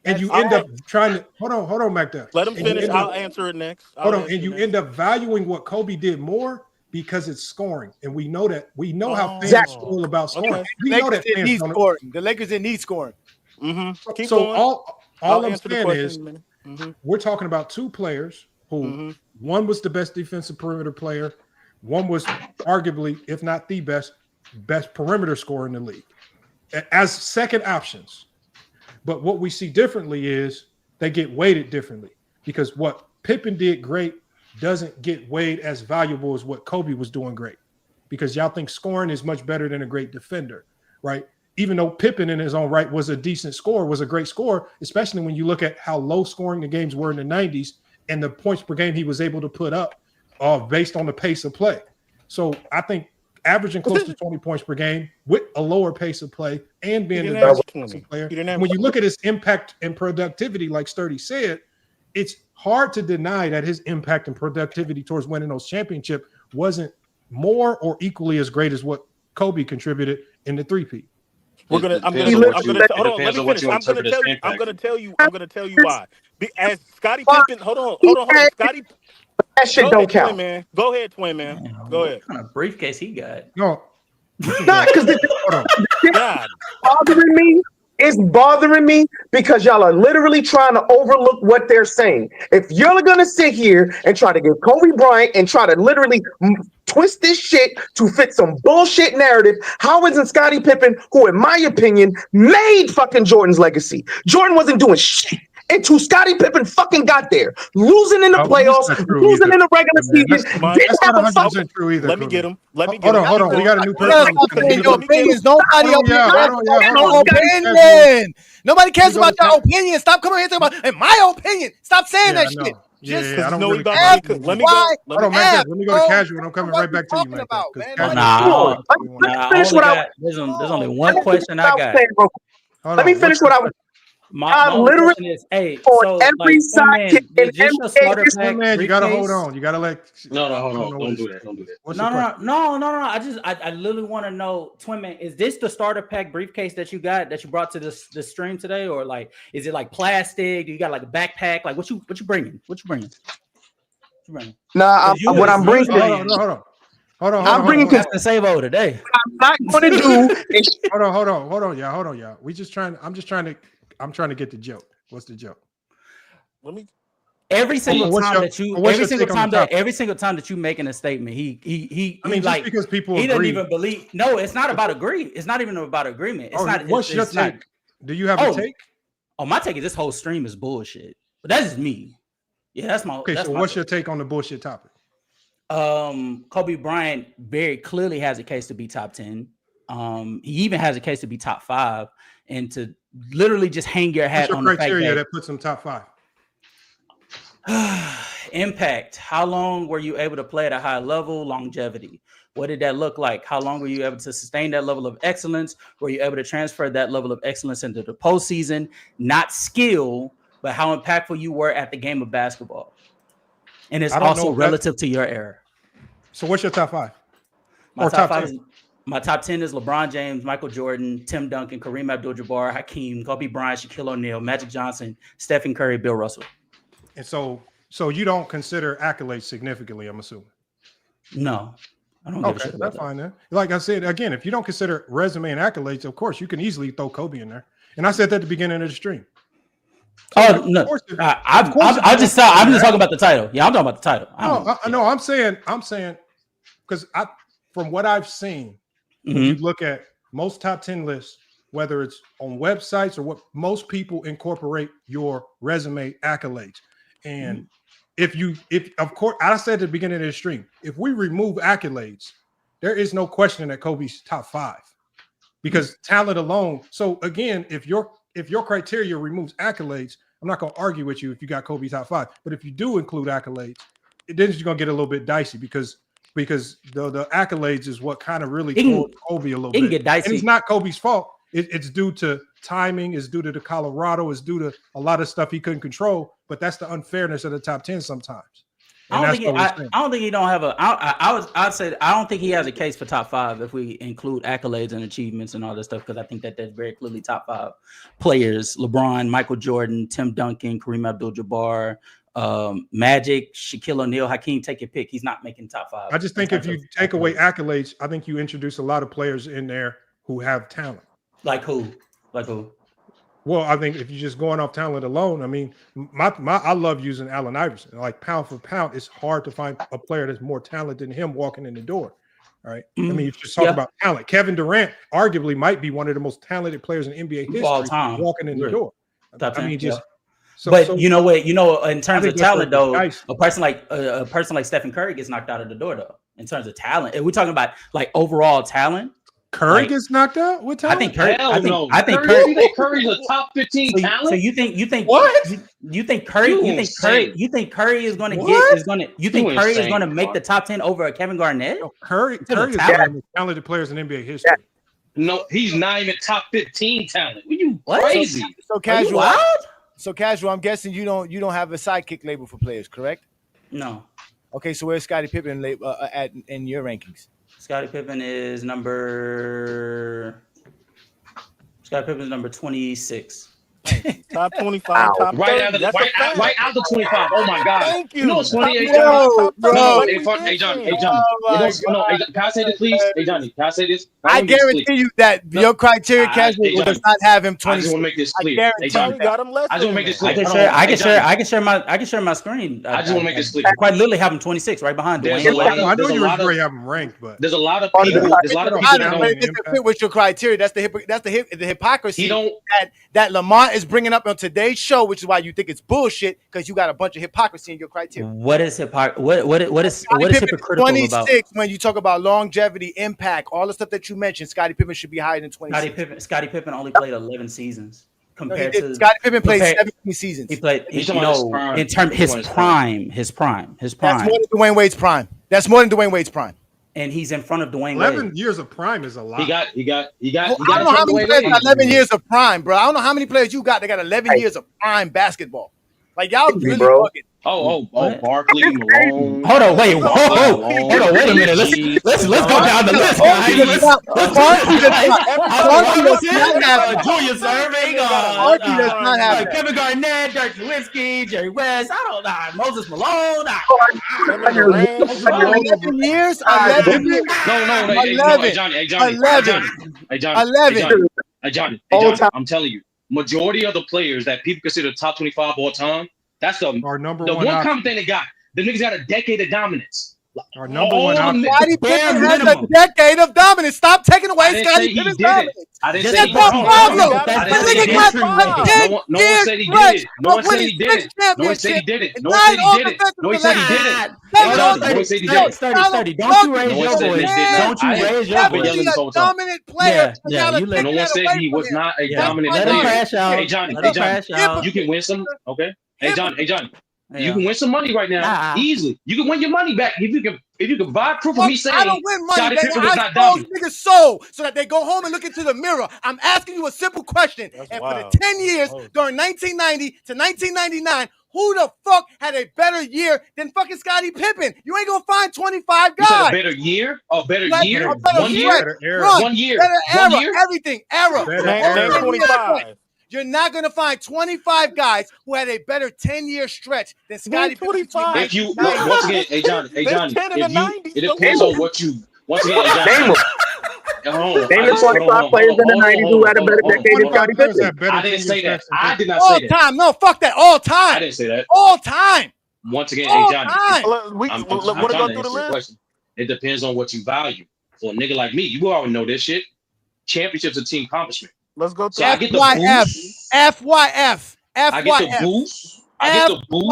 And you end up trying to hold on, Macduff. Let him finish. I'll answer it next. And you end up valuing what Kobe did more because it's scoring, and we know that. We know how fans feel about scoring. Okay. We know that fans need don't. scoring. The Lakers didn't need scoring. Keep So going. all I'm saying is, Mm-hmm. we're talking about two players who one was the best defensive perimeter player, one was arguably, if not the best perimeter scorer in the league as second options. But what we see differently is they get weighted differently, because what Pippen did great doesn't get weighed as valuable as what Kobe was doing great, because y'all think scoring is much better than a great defender, right? Even though Pippen in his own right was a decent scorer, was a great scorer, especially when you look at how low scoring the games were in the 90s and the points per game he was able to put up based on the pace of play. So I think averaging close to 20 points per game with a lower pace of play and being the best player. When you look at his impact and productivity, like Sturdy said, it's hard to deny that his impact and productivity towards winning those championships wasn't more or equally as great as what Kobe contributed in the three-peat. I'm gonna tell you why. As Scottie Pippen, hold on. Scottie, that shit don't count, man. Go ahead, twin man. Go ahead. What kind of briefcase he got? No, not because it's bothering me because y'all are literally trying to overlook what they're saying. If you're gonna sit here and try to give Kobe Bryant and try to literally twist this shit to fit some bullshit narrative, how isn't Scottie Pippen, who in my opinion made fucking Jordan's legacy? Jordan wasn't doing shit until Scottie Pippen fucking got there, losing in the playoffs, losing in the regular season. That's not 100% true either. Let me get him. Hold on. We got a new person. Your opinions. Nobody opinion. Nobody cares about your opinion. Stop coming here and talking about my opinion. Stop saying that shit. Just because I don't really let me go to casual, and I'm coming right back to you, man. There's only one question I got. Let me finish what I was. My literally question is, hey, on every sidekick in NBA, man, you gotta hold on. You gotta No, hold on. Don't do that. Don't do that. No. I literally want to know, Twin Man, is this the starter pack briefcase that you brought to the stream today, or like, is it like plastic? Do you got like a backpack? Like, what you bringing? Nah, what I'm bringing. Hold on. I'm bringing Captain Savo today. I'm not going to do. Hold on, y'all. I'm trying to get the joke. What's the joke? Every single time that you making a statement, because people he agree. doesn't even believe. No, it's not about agree. It's not even about agreement. It's not. What's your take? Do you have a take? Oh, my take is this whole stream is bullshit. But that's just me. Yeah, that's my. Okay, so what's your take on the bullshit topic? Kobe Bryant very clearly has a case to be top 10. He even has a case to be top 5, and to literally just hang your hat on the criteria that puts him top 5. Impact. How long were you able to play at a high level? Longevity. What did that look like? How long were you able to sustain that level of excellence? Were you able to transfer that level of excellence into the postseason? Not skill, but how impactful you were at the game of basketball. And it's also relative to your era. So what's your top 5? My top 10 is LeBron James, Michael Jordan, Tim Duncan, Kareem Abdul-Jabbar, Hakeem, Kobe Bryant, Shaquille O'Neal, Magic Johnson, Stephen Curry, Bill Russell. And so you don't consider accolades significantly, I'm assuming? No, I don't give a shit about that's fine then. Like I said, again, if you don't consider resume and accolades, of course, you can easily throw Kobe in there. And I said that at the beginning of the stream. So no, I'm just talking about the title. Yeah, I'm talking about the title. I'm saying because from what I've seen, when you look at most top 10 lists, whether it's on websites or what most people incorporate your resume accolades. And if of course, I said at the beginning of the stream, if we remove accolades, there is no question that Kobe's top 5 because talent alone. So again, if your criteria removes accolades, I'm not going to argue with you if you got Kobe top 5. But if you do include accolades, then you're going to get a little bit dicey because the accolades is what kind of really told Kobe a little bit. It can get dicey. And it's not Kobe's fault. It's due to timing. It's due to the Colorado. It's due to a lot of stuff he couldn't control. But that's the unfairness of the top 10 sometimes. I don't think he don't have a. I'd say I don't think he has a case for top 5 if we include accolades and achievements and all that stuff, because I think that that's very clearly top 5 players: LeBron, Michael Jordan, Tim Duncan, Kareem Abdul-Jabbar, Magic, Shaquille O'Neal, Hakeem. Take your pick. He's not making top 5. I just think if you take away accolades, I think you introduce a lot of players in there who have talent. Like who? Like who? Well, I think if you're just going off talent alone, I mean, I love using Allen Iverson. Like pound for pound, it's hard to find a player that's more talented than him walking in the door. All right. I mean, if you talk about talent, Kevin Durant arguably might be one of the most talented players in NBA history all time walking in the door. I mean, just you know what? You know, in terms of talent, though, a person like Stephen Curry gets knocked out of the door, though. In terms of talent, and we're talking about like overall talent. Curry gets knocked out? What talent? I think Curry. I think Curry's a top 15 talent. So you think what? You think Curry? You think Curry is going to Curry is going to make the top 10 over Kevin Garnett? No, Curry is one of the talented players in NBA history. No, he's not even top 15 talent. Are you crazy? So casual. So casual. I'm guessing you don't have a sidekick label for players, correct? No. Okay, so where's Scottie Pippen at in your rankings? Scottie Pippen is number 26. Top 25, top 30. Right out the 25. Oh my God! Thank you. You know what's funny? Hey, Johnny. Can I say this, please? Hey, Johnny, can I say this? I guarantee you that your criteria casual does not have him 20. I just want to make this clear. Hey, Johnny, got him less. I just want to make this clear. I can share my screen. I just want to make this clear. I quite literally have him 26 right behind Dwayne. I know you really have him ranked, but there's a lot of people. It doesn't fit with your criteria. That's the hypocrisy that Lamont is bringing up on today's show, which is why you think it's bullshit, because you got a bunch of hypocrisy in your criteria. What is hypocritical 26 about? When you talk about longevity, impact, all the stuff that you mentioned, Scottie Pippen should be higher than 26. Scottie Pippen only played 11 seasons. Scottie Pippen played 17 seasons. He played, in terms his prime. That's more than Dwayne Wade's prime. That's more than Dwayne Wade's prime. And he's in front of Dwayne Wade. 11 years of prime is a lot. He got. I don't know how many players got 11 years of prime, bro. I don't know how many players you got that got 11 years of prime basketball. Like y'all really fucking. Barkley, Malone. Hold on, wait a minute. Let's go down the list, guys. Julius Erving, Kevin Garnett, Dirk Nowitzki, Jerry West. I don't know. Moses Malone. 11 years. Hey, Johnny, I'm telling you, majority of the players that people consider top 25 all time, that's the one common thing they got. The niggas got a decade of dominance. Our number one option. Scottie Pippen has a decade of dominance. Stop taking away Scottie Pippen's dominance. I didn't say he did it. No one said he did it. No one said he did it. No one said he did it. No one said he did it. No one said he did it. No one said he did it. Sturdy, don't you raise your voice. Don't you raise your voice. Dominant player. No one said he was not a dominant player. Hey, Johnny, you can win some. Okay. Hey, Johnny. You can win some money right now, easily. You can win your money back if you can provide proof of me saying I don't win money, Scottie Pippen was not dominant. Niggas soul so that they go home and look into the mirror. I'm asking you a simple question. For the 10 years during 1990 to 1999, who the fuck had a better year than fucking Scottie Pippen? You ain't gonna find 25 guys. You said a better year? A better year? 1 year? 1 year? Better era. 1 year? Everything. Era. 25. You're not going to find 25 guys who had a better 10-year stretch than Scottie Pippen. If you once again, hey Johnny, it depends on what you once again. Hey, Johnny, name the 25 players in the 90s who had a better decade than Scottie Pippen. I didn't say that. I did not say that. All time. No, fuck that. All time. I didn't say that. All time. Once again, hey Johnny, I'm trying to answer the question. It depends on what you value. For a nigga like me, you already know this shit. Championships are team accomplishment. Let's go to I get the boost. FYF. I get the boost. I get the boost.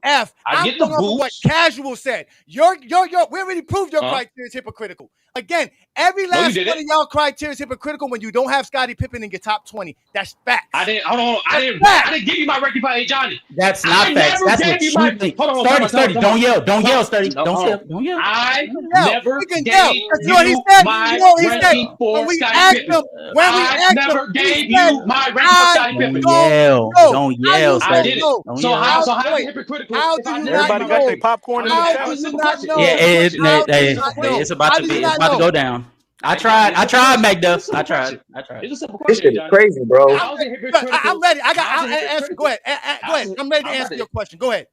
FYF. I'm going off of what Casual said. We already proved your criteria is hypocritical. Again, every last one of y'all criteria is hypocritical when you don't have Scottie Pippen in your top 20. That's facts. I didn't give you my ranking by Johnny. That's not facts. That's what you think. Sturdy, don't yell. Don't yell, Sturdy. Don't yell. I never gave you my ranking for Scottie Pippen. I never gave you my ranking for Scottie Pippen. Don't yell, Sturdy. So how is it hypocritical? Everybody got their popcorn in the chat. Yeah, it's about to go down. I tried, McDuff. I tried. It's a simple This question. shit is crazy, bro. I'm ready. I'll answer. Go ahead. Go ahead. I'm ready to answer your question. Go ahead.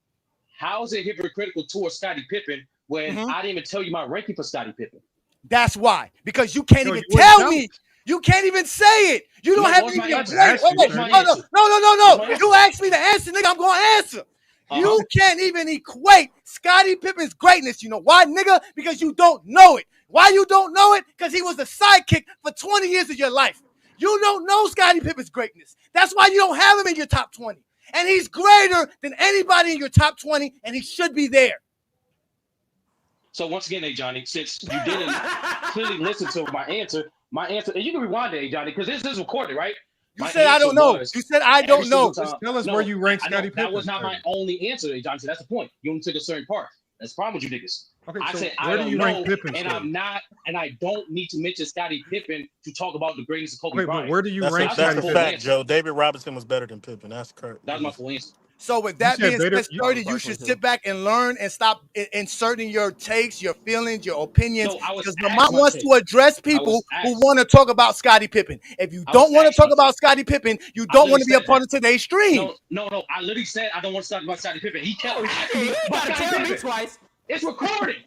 How is it hypocritical towards Scottie Pippen when I didn't even tell you my ranking for Scottie Pippen? That's why. Because you can't even tell me. You can't even say it. You don't have to. No. You asked me to answer, nigga. I'm going to answer. You can't even equate Scottie Pippen's greatness. You know why, nigga? Because you don't know it. Why you don't know it? Because he was a sidekick for 20 years of your life. You don't know Scottie Pippen's greatness. That's why you don't have him in your top 20. And he's greater than anybody in your top 20, and he should be there. So once again, Johnny, since you didn't clearly listen to my answer, and you can rewind it, Johnny, because this is recorded, right? You said I don't know. You said I don't know. Just tell us where you rank Scottie Pippen. That was not my only answer, Johnny. So that's the point. You only took a certain part. That's the problem with you niggas. Okay, I so said where do you rank Pippen? And I'm not, and I don't need to mention Scottie Pippen to talk about the greatness of Kobe Bryant. But where do you rank That's Scottie a Pippen? fact, Joe. David Robinson was better than Pippen. That's correct. That's my full answer. So with that being said, Sturdy, you should sit back and learn and stop inserting your takes, your feelings, your opinions. Because Lamont wants to address people who want to talk about Scottie Pippen. If you don't want to talk about Scottie Pippen, you don't want to be a part of today's stream. No. I literally said I don't want to talk about Scottie Pippen. He kept You gotta tell me twice. It's recorded.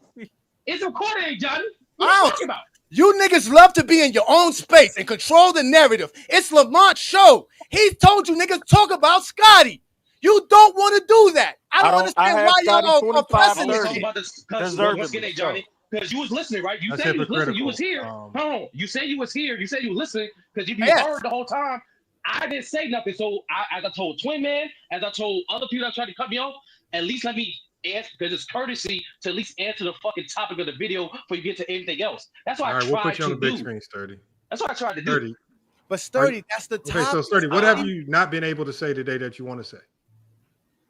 It's recorded, Johnny. What are you talking about? You niggas love to be in your own space and control the narrative. It's Lamont's show. He told you niggas talk about Scottie. You don't want to do that. I don't understand why y'all are pressing this shit. Once again, Johnny, because you was listening, right? You said you was listening. You was here. No, you said you was here. You said you was listening because you heard the whole time. I didn't say nothing. So as I told Twin Man, as I told other people that tried to cut me off, at least let me answer, because it's courtesy to at least answer the fucking topic of the video before you get to anything else. That's what I tried to do. All right, we'll put you on the big screen, Sturdy. That's what I tried to do. But Sturdy, that's the topic. Okay, so Sturdy, what have you not been able to say today that you want to say?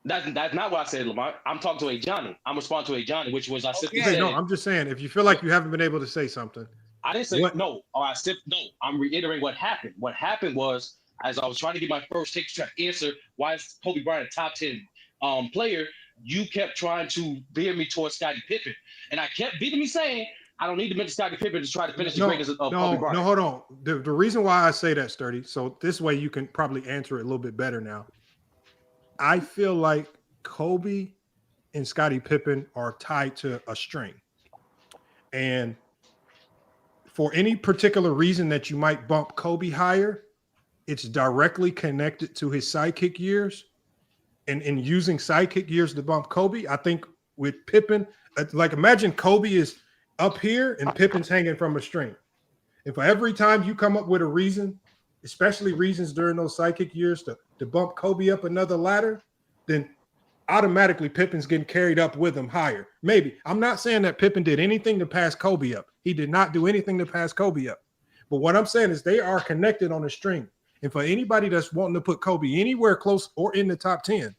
That's not what I said, Lamont. I'm talking to Johnny. I'm responding to Johnny, which was I simply said. said. No, I'm just saying, if you feel like you haven't been able to say something. I didn't say no. I'm reiterating what happened. What happened was, as I was trying to get my first take to try to answer why is Kobe Bryant a top 10 player, you kept trying to veer me towards Scottie Pippen. And I kept beating me saying, I don't need to mention Scottie Pippen to try to finish the greatness of Kobe Bryant. No, hold on. The reason why I say that, Sturdy, so this way you can probably answer it a little bit better now. I feel like Kobe and Scottie Pippen are tied to a string. And for any particular reason that you might bump Kobe higher, it's directly connected to his sidekick years. And in using sidekick years to bump Kobe, I think with Pippen, like imagine Kobe is up here and Pippen's hanging from a string. And for every time you come up with a reason, especially reasons during those sidekick years to bump Kobe up another ladder, then automatically Pippen's getting carried up with him higher. Maybe. I'm not saying that Pippen did anything to pass Kobe up. He did not do anything to pass Kobe up. But what I'm saying is they are connected on a string. And for anybody that's wanting to put Kobe anywhere close or in the top 10,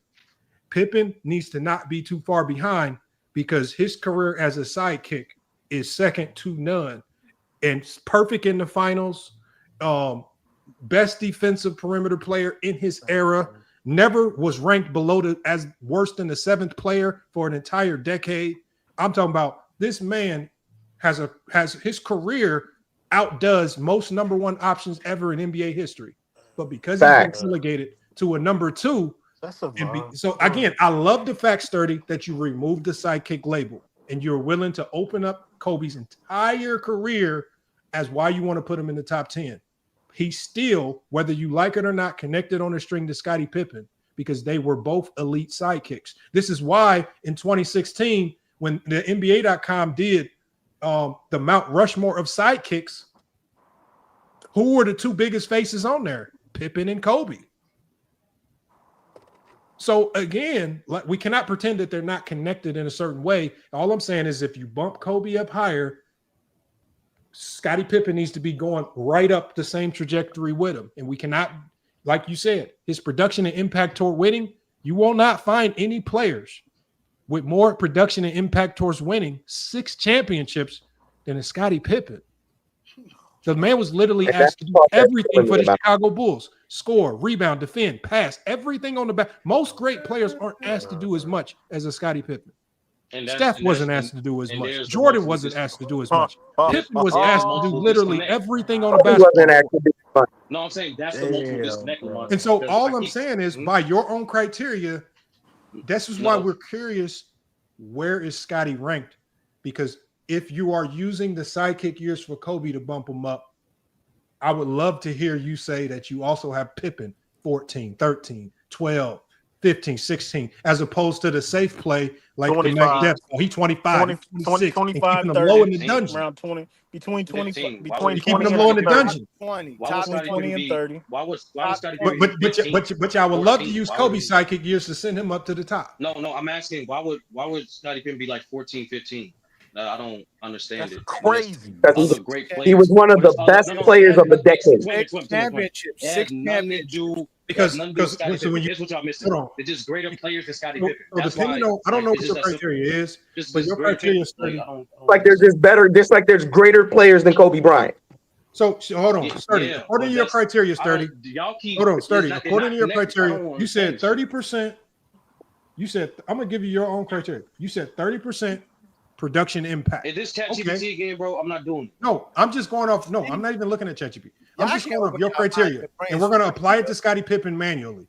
Pippen needs to not be too far behind because his career as a sidekick is second to none. And perfect in the finals, best defensive perimeter player in his era, never was ranked below as worse than the 7th player for an entire decade. I'm talking about this man has his career outdoes most number 1 options ever in NBA history. But because he's been relegated to a number 2, so again, I love the fact, Sturdy, that you removed the sidekick label and you're willing to open up Kobe's entire career as why you want to put him in the top 10. He's still, whether you like it or not, connected on a string to Scottie Pippen because they were both elite sidekicks. This is why in 2016, when the NBA.com did the Mount Rushmore of sidekicks, who were the 2 biggest faces on there? Pippen and Kobe. So again, like, we cannot pretend that they're not connected in a certain way. All I'm saying is if you bump Kobe up higher, Scottie Pippen needs to be going right up the same trajectory with him. And we cannot, like you said, his production and impact toward winning, you will not find any players with more production and impact towards winning 6 championships than a Scottie Pippen. The man was literally asked to do everything for the Chicago Bulls. Score, rebound, defend, pass, everything on the back. Most great players aren't asked to do as much as a Scottie Pippen. Steph wasn't asked to do as much. Jordan wasn't asked to do as much. Pippen was asked to do literally everything on the basketball. No, I'm saying that's the multiple disconnect. And so all I'm saying is, by your own criteria, this is why we're curious, where is Scottie ranked? Because if you are using the sidekick years for Kobe to bump him up, I would love to hear you say that you also have Pippen 14, 13, 12, 15, 16, as opposed to the safe play like 25. He's 25, 20, 25, keeping 30, him low in the dungeon. around 20, between 20, 15. between Keeping 20 him and low in the 30. dungeon. 20, Why top was 20 and 30. Why was Scottie Pippen But 15, I would love to 14? use Why Kobe's would sidekick years to send him up to the top. No, I'm asking why would Scottie Pippen be like 14, 15? I don't understand it. Crazy. Other great players. He was one of the best players of the decade. Championships, It 6 has nothing to championships. do. Because Scottie so when Pippen. you, Here's what y'all missing. hold on. They're just greater players than Scottie So, Pippen. so That's depending why. on, I don't know Like, what it's your just that simple. criteria is, Just but your greater criteria is players. 30. Like, I don't Like there's just better, just like there's greater players than Kobe Bryant. So hold on, Yeah, Sturdy. yeah, According but to your that's- criteria, I Sturdy. don't- y'all keep- Hold on, Sturdy. they're According not to your connected. I criteria, don't you said understand. 30%. You said, I'm gonna give you your own criteria. You said 30% production impact. Is this ChatGPT again, bro? I'm not doing it. No, I'm just going off. No, I'm not even looking at ChatGPT. I'm Yeah, just I going can't off your open my criteria, mind and we're gonna apply it to Scottie Pippen manually.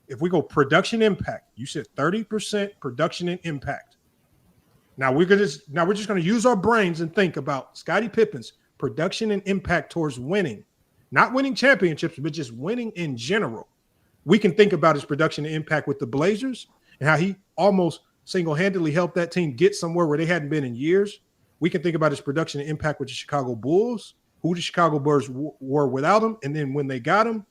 If we go production impact, you said 30% production and impact. Now we're just gonna use our brains and think about Scottie Pippen's production and impact towards winning, not winning championships, but just winning in general. We can think about his production and impact with the Blazers and how he almost single-handedly helped that team get somewhere where they hadn't been in years. We can think about his production and impact with the Chicago Bulls, who the Chicago Bulls were without him, and then when they got him,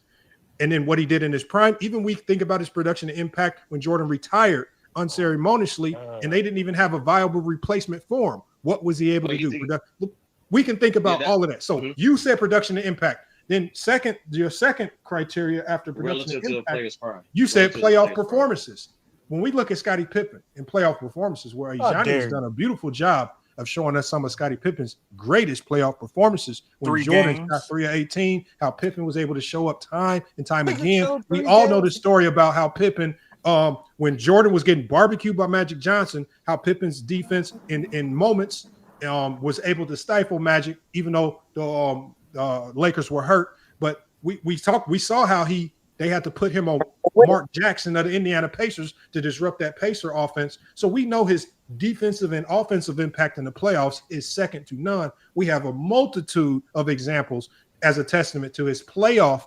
and then what he did in his prime. Even we think about his production and impact when Jordan retired unceremoniously, and they didn't even have a viable replacement for him. What was he able to do? We can think about all of that. So you said production and impact. Then your second criteria after production Relative and to a impact, player's prime. you said Relative to a playoff player's performances. When we look at Scottie Pippen in playoff performances, where Johnny has done a beautiful job of showing us some of Scottie Pippen's greatest playoff performances. When Jordan got 3 of 18, how Pippen was able to show up time and time again. We all know the story about how Pippen, when Jordan was getting barbecued by Magic Johnson, how Pippen's defense in moments was able to stifle Magic, even though the Lakers were hurt. But we saw how they had to put him on Mark Jackson of the Indiana Pacers to disrupt that Pacer offense. So we know his defensive and offensive impact in the playoffs is second to none. We have a multitude of examples as a testament to his playoff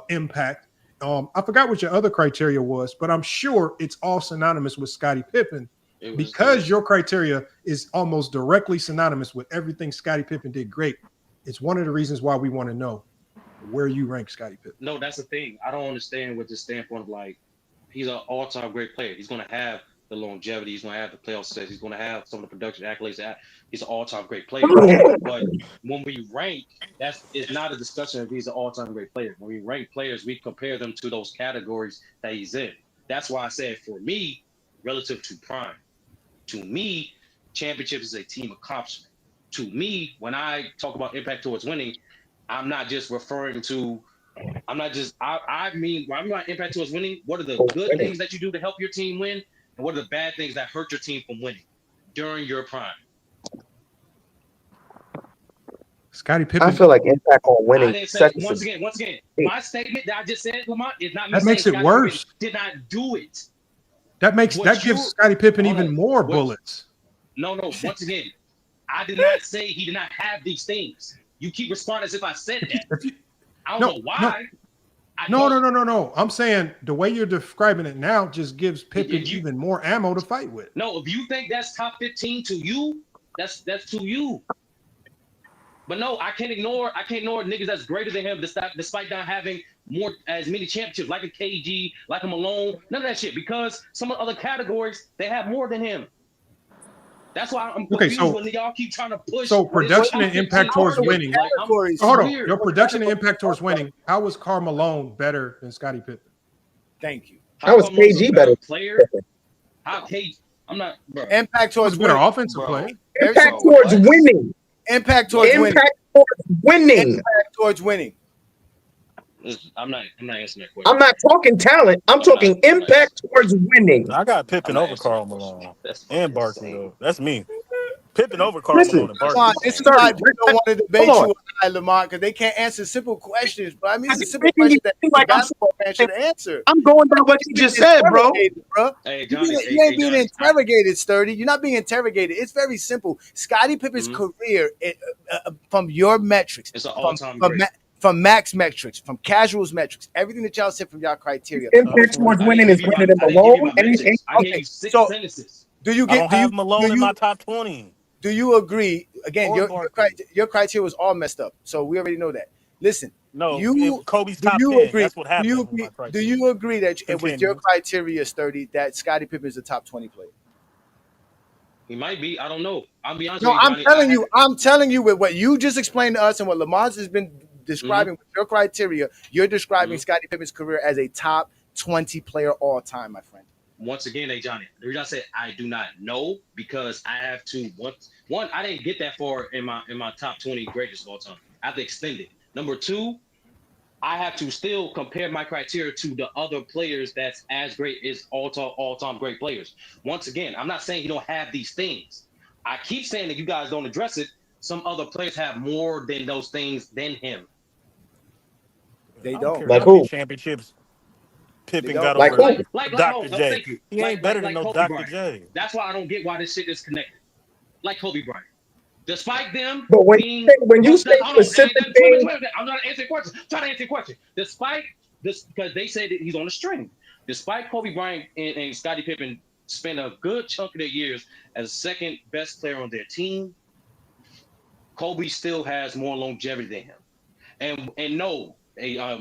impact. I forgot what your other criteria was, but I'm sure it's all synonymous with Scottie Pippen because your criteria is almost directly synonymous with everything Scottie Pippen did great. It's one of the reasons why we want to know where you rank Scottie Pippen. No, that's the thing. I don't understand with the standpoint of like, he's an all-time great player. He's going to have the longevity. He's going to have the playoff success. He's going to have some of the production accolades. He's an all-time great player. But when we rank, it's not a discussion if he's an all-time great player. When we rank players, we compare them to those categories that he's in. That's why I said, for me, relative to prime, to me, championship is a team accomplishment. To me, when I talk about impact towards winning, I'm not just referring to, I mean, when I'm not impact towards winning, what are the good things that you do to help your team win? And what are the bad things that hurt your team from winning during your prime? Scottie Pippen. I feel like impact on winning. I didn't say, once again, my statement that I just said, Lamont, is not me that makes saying it Scottie worse. Pippen did not do it. That gives Scottie Pippen even more bullets. No, once again, I did not say he did not have these things. You keep responding as if I said that. I don't know why. No. I'm saying the way you're describing it now just gives Pippen even more ammo to fight with. No, if you think that's top 15 to you, that's to you. But no, I can't ignore niggas that's greater than him despite not having as many championships, like a KG, like a Malone, none of that shit. Because some of the other categories, they have more than him. That's why I'm confused when y'all keep trying to push. So production and impact towards winning. Like, Hold on. Your production and impact towards winning. How was Karl Malone better than Scottie Pippen? Thank you. How was KG better? Player? How KG? I'm not. Bro. Impact towards better winning. offensive player. Impact towards winning. Impact towards winning. Impact towards winning. Impact towards winning. I'm not answering that question. I'm not talking talent. I'm talking impact towards winning. I got Pippen over Karl Malone and Barkley though. That's me. Pippen over Karl Malone and Barkley. This is why people don't want to debate you with Lamont, because they can't answer simple questions. But I mean, it's a simple question that any basketball fan should answer. I'm going by what you just said, bro. Hey, You ain't being interrogated, Sturdy. You're not being interrogated. It's very simple. Scottie Pippen's career, from your metrics, it's an all-time from max metrics, from casuals metrics, everything that y'all said from y'all criteria. Impact towards winning is greater than Malone. I gave you 6 sentences. Do you I don't have Malone in my top 20. Do you agree? Again, your criteria was all messed up, so we already know that. Listen, Kobe's top 10. Agree, that's what happened. Do you agree that with your criteria, Sturdy, that Scottie Pippen is a top 20 player? He might be. I don't know. I'll be honest No, with you, I'm telling you with what you just explained to us and what Lamont has been describing with your criteria, you're describing Scottie Pippen's career as a top 20 player all time, my friend. Once again, Johnny, the reason I said I do not know because I have to one, I didn't get that far in my top 20 greatest of all time. I have to extend it. Number 2, I have to still compare my criteria to the other players that's as great as all-time great players. Once again, I'm not saying you don't have these things. I keep saying that you guys don't address it. Some other players have more than those things than him. They don't. Like who? Championships. Pippen got like over who? Dr. J. He ain't better than no Dr. J. That's why I don't get why this shit is connected. Like Kobe Bryant. Despite them but when you say specific things, I'm not answering questions. Try to answer your question. Despite this, because they say that he's on the string. Despite Kobe Bryant and Scottie Pippen spent a good chunk of their years as second best player on their team, Kobe still has more longevity than him. And no,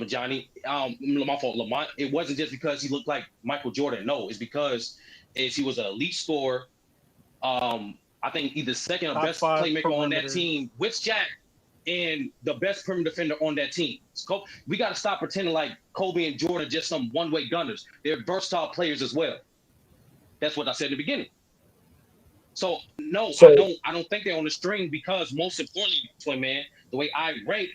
Johnny, my fault, Lamont. It wasn't just because he looked like Michael Jordan. No, it's because he was an elite scorer. I think either second or best playmaker on that team with Shaq and the best perimeter defender on that team. So we got to stop pretending like Kobe and Jordan are just some one-way gunners. They're versatile players as well. That's what I said in the beginning. So no, I don't think they're on the string because most importantly, Twin Man, the way I rate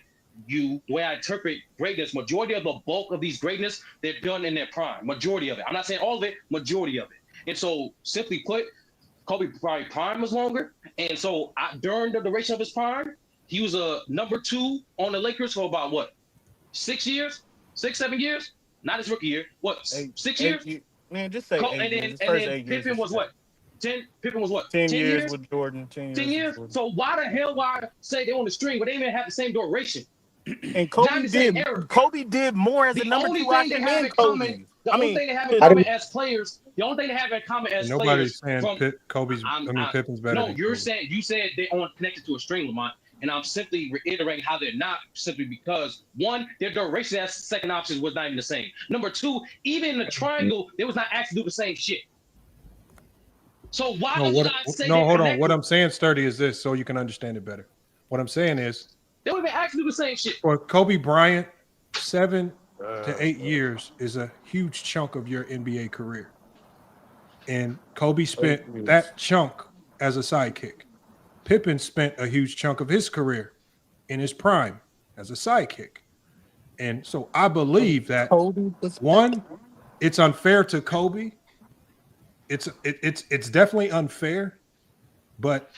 you, the way I interpret greatness, majority of the bulk of these greatness, they're done in their prime. Majority of it. I'm not saying all of it, majority of it. And so simply put, Kobe probably prime was longer. And so during the duration of his prime, he was a number 2 on the Lakers for about what? 6 years? 6, 7 years? Not his rookie year. What? 6 years? Man, just say 8 years. And then Pippen was what? 10? Pippen was what? 10 years with Jordan. 10 years? So why the hell why say they're on the string, but they even have the same duration? And Kobe did more as a number 2 option than Kobe. The only thing they have in common as players, nobody's saying Pippen's better. No, you said they're on connected to a string, Lamont, and I'm simply reiterating how they're not, simply because 1, their duration as second options was not even the same. Number 2, even in the triangle, they was not asked to do the same shit. So why don't you guys say hold on. What I'm saying, Sturdy, is this so you can understand it better. What I'm saying is they would have been asked to do the same shit. For Kobe Bryant, 7 to 8 years is a huge chunk of your NBA career. And Kobe spent that chunk as a sidekick. Pippen spent a huge chunk of his career in his prime as a sidekick. And so I believe that 1, it's unfair to Kobe. It's definitely unfair, but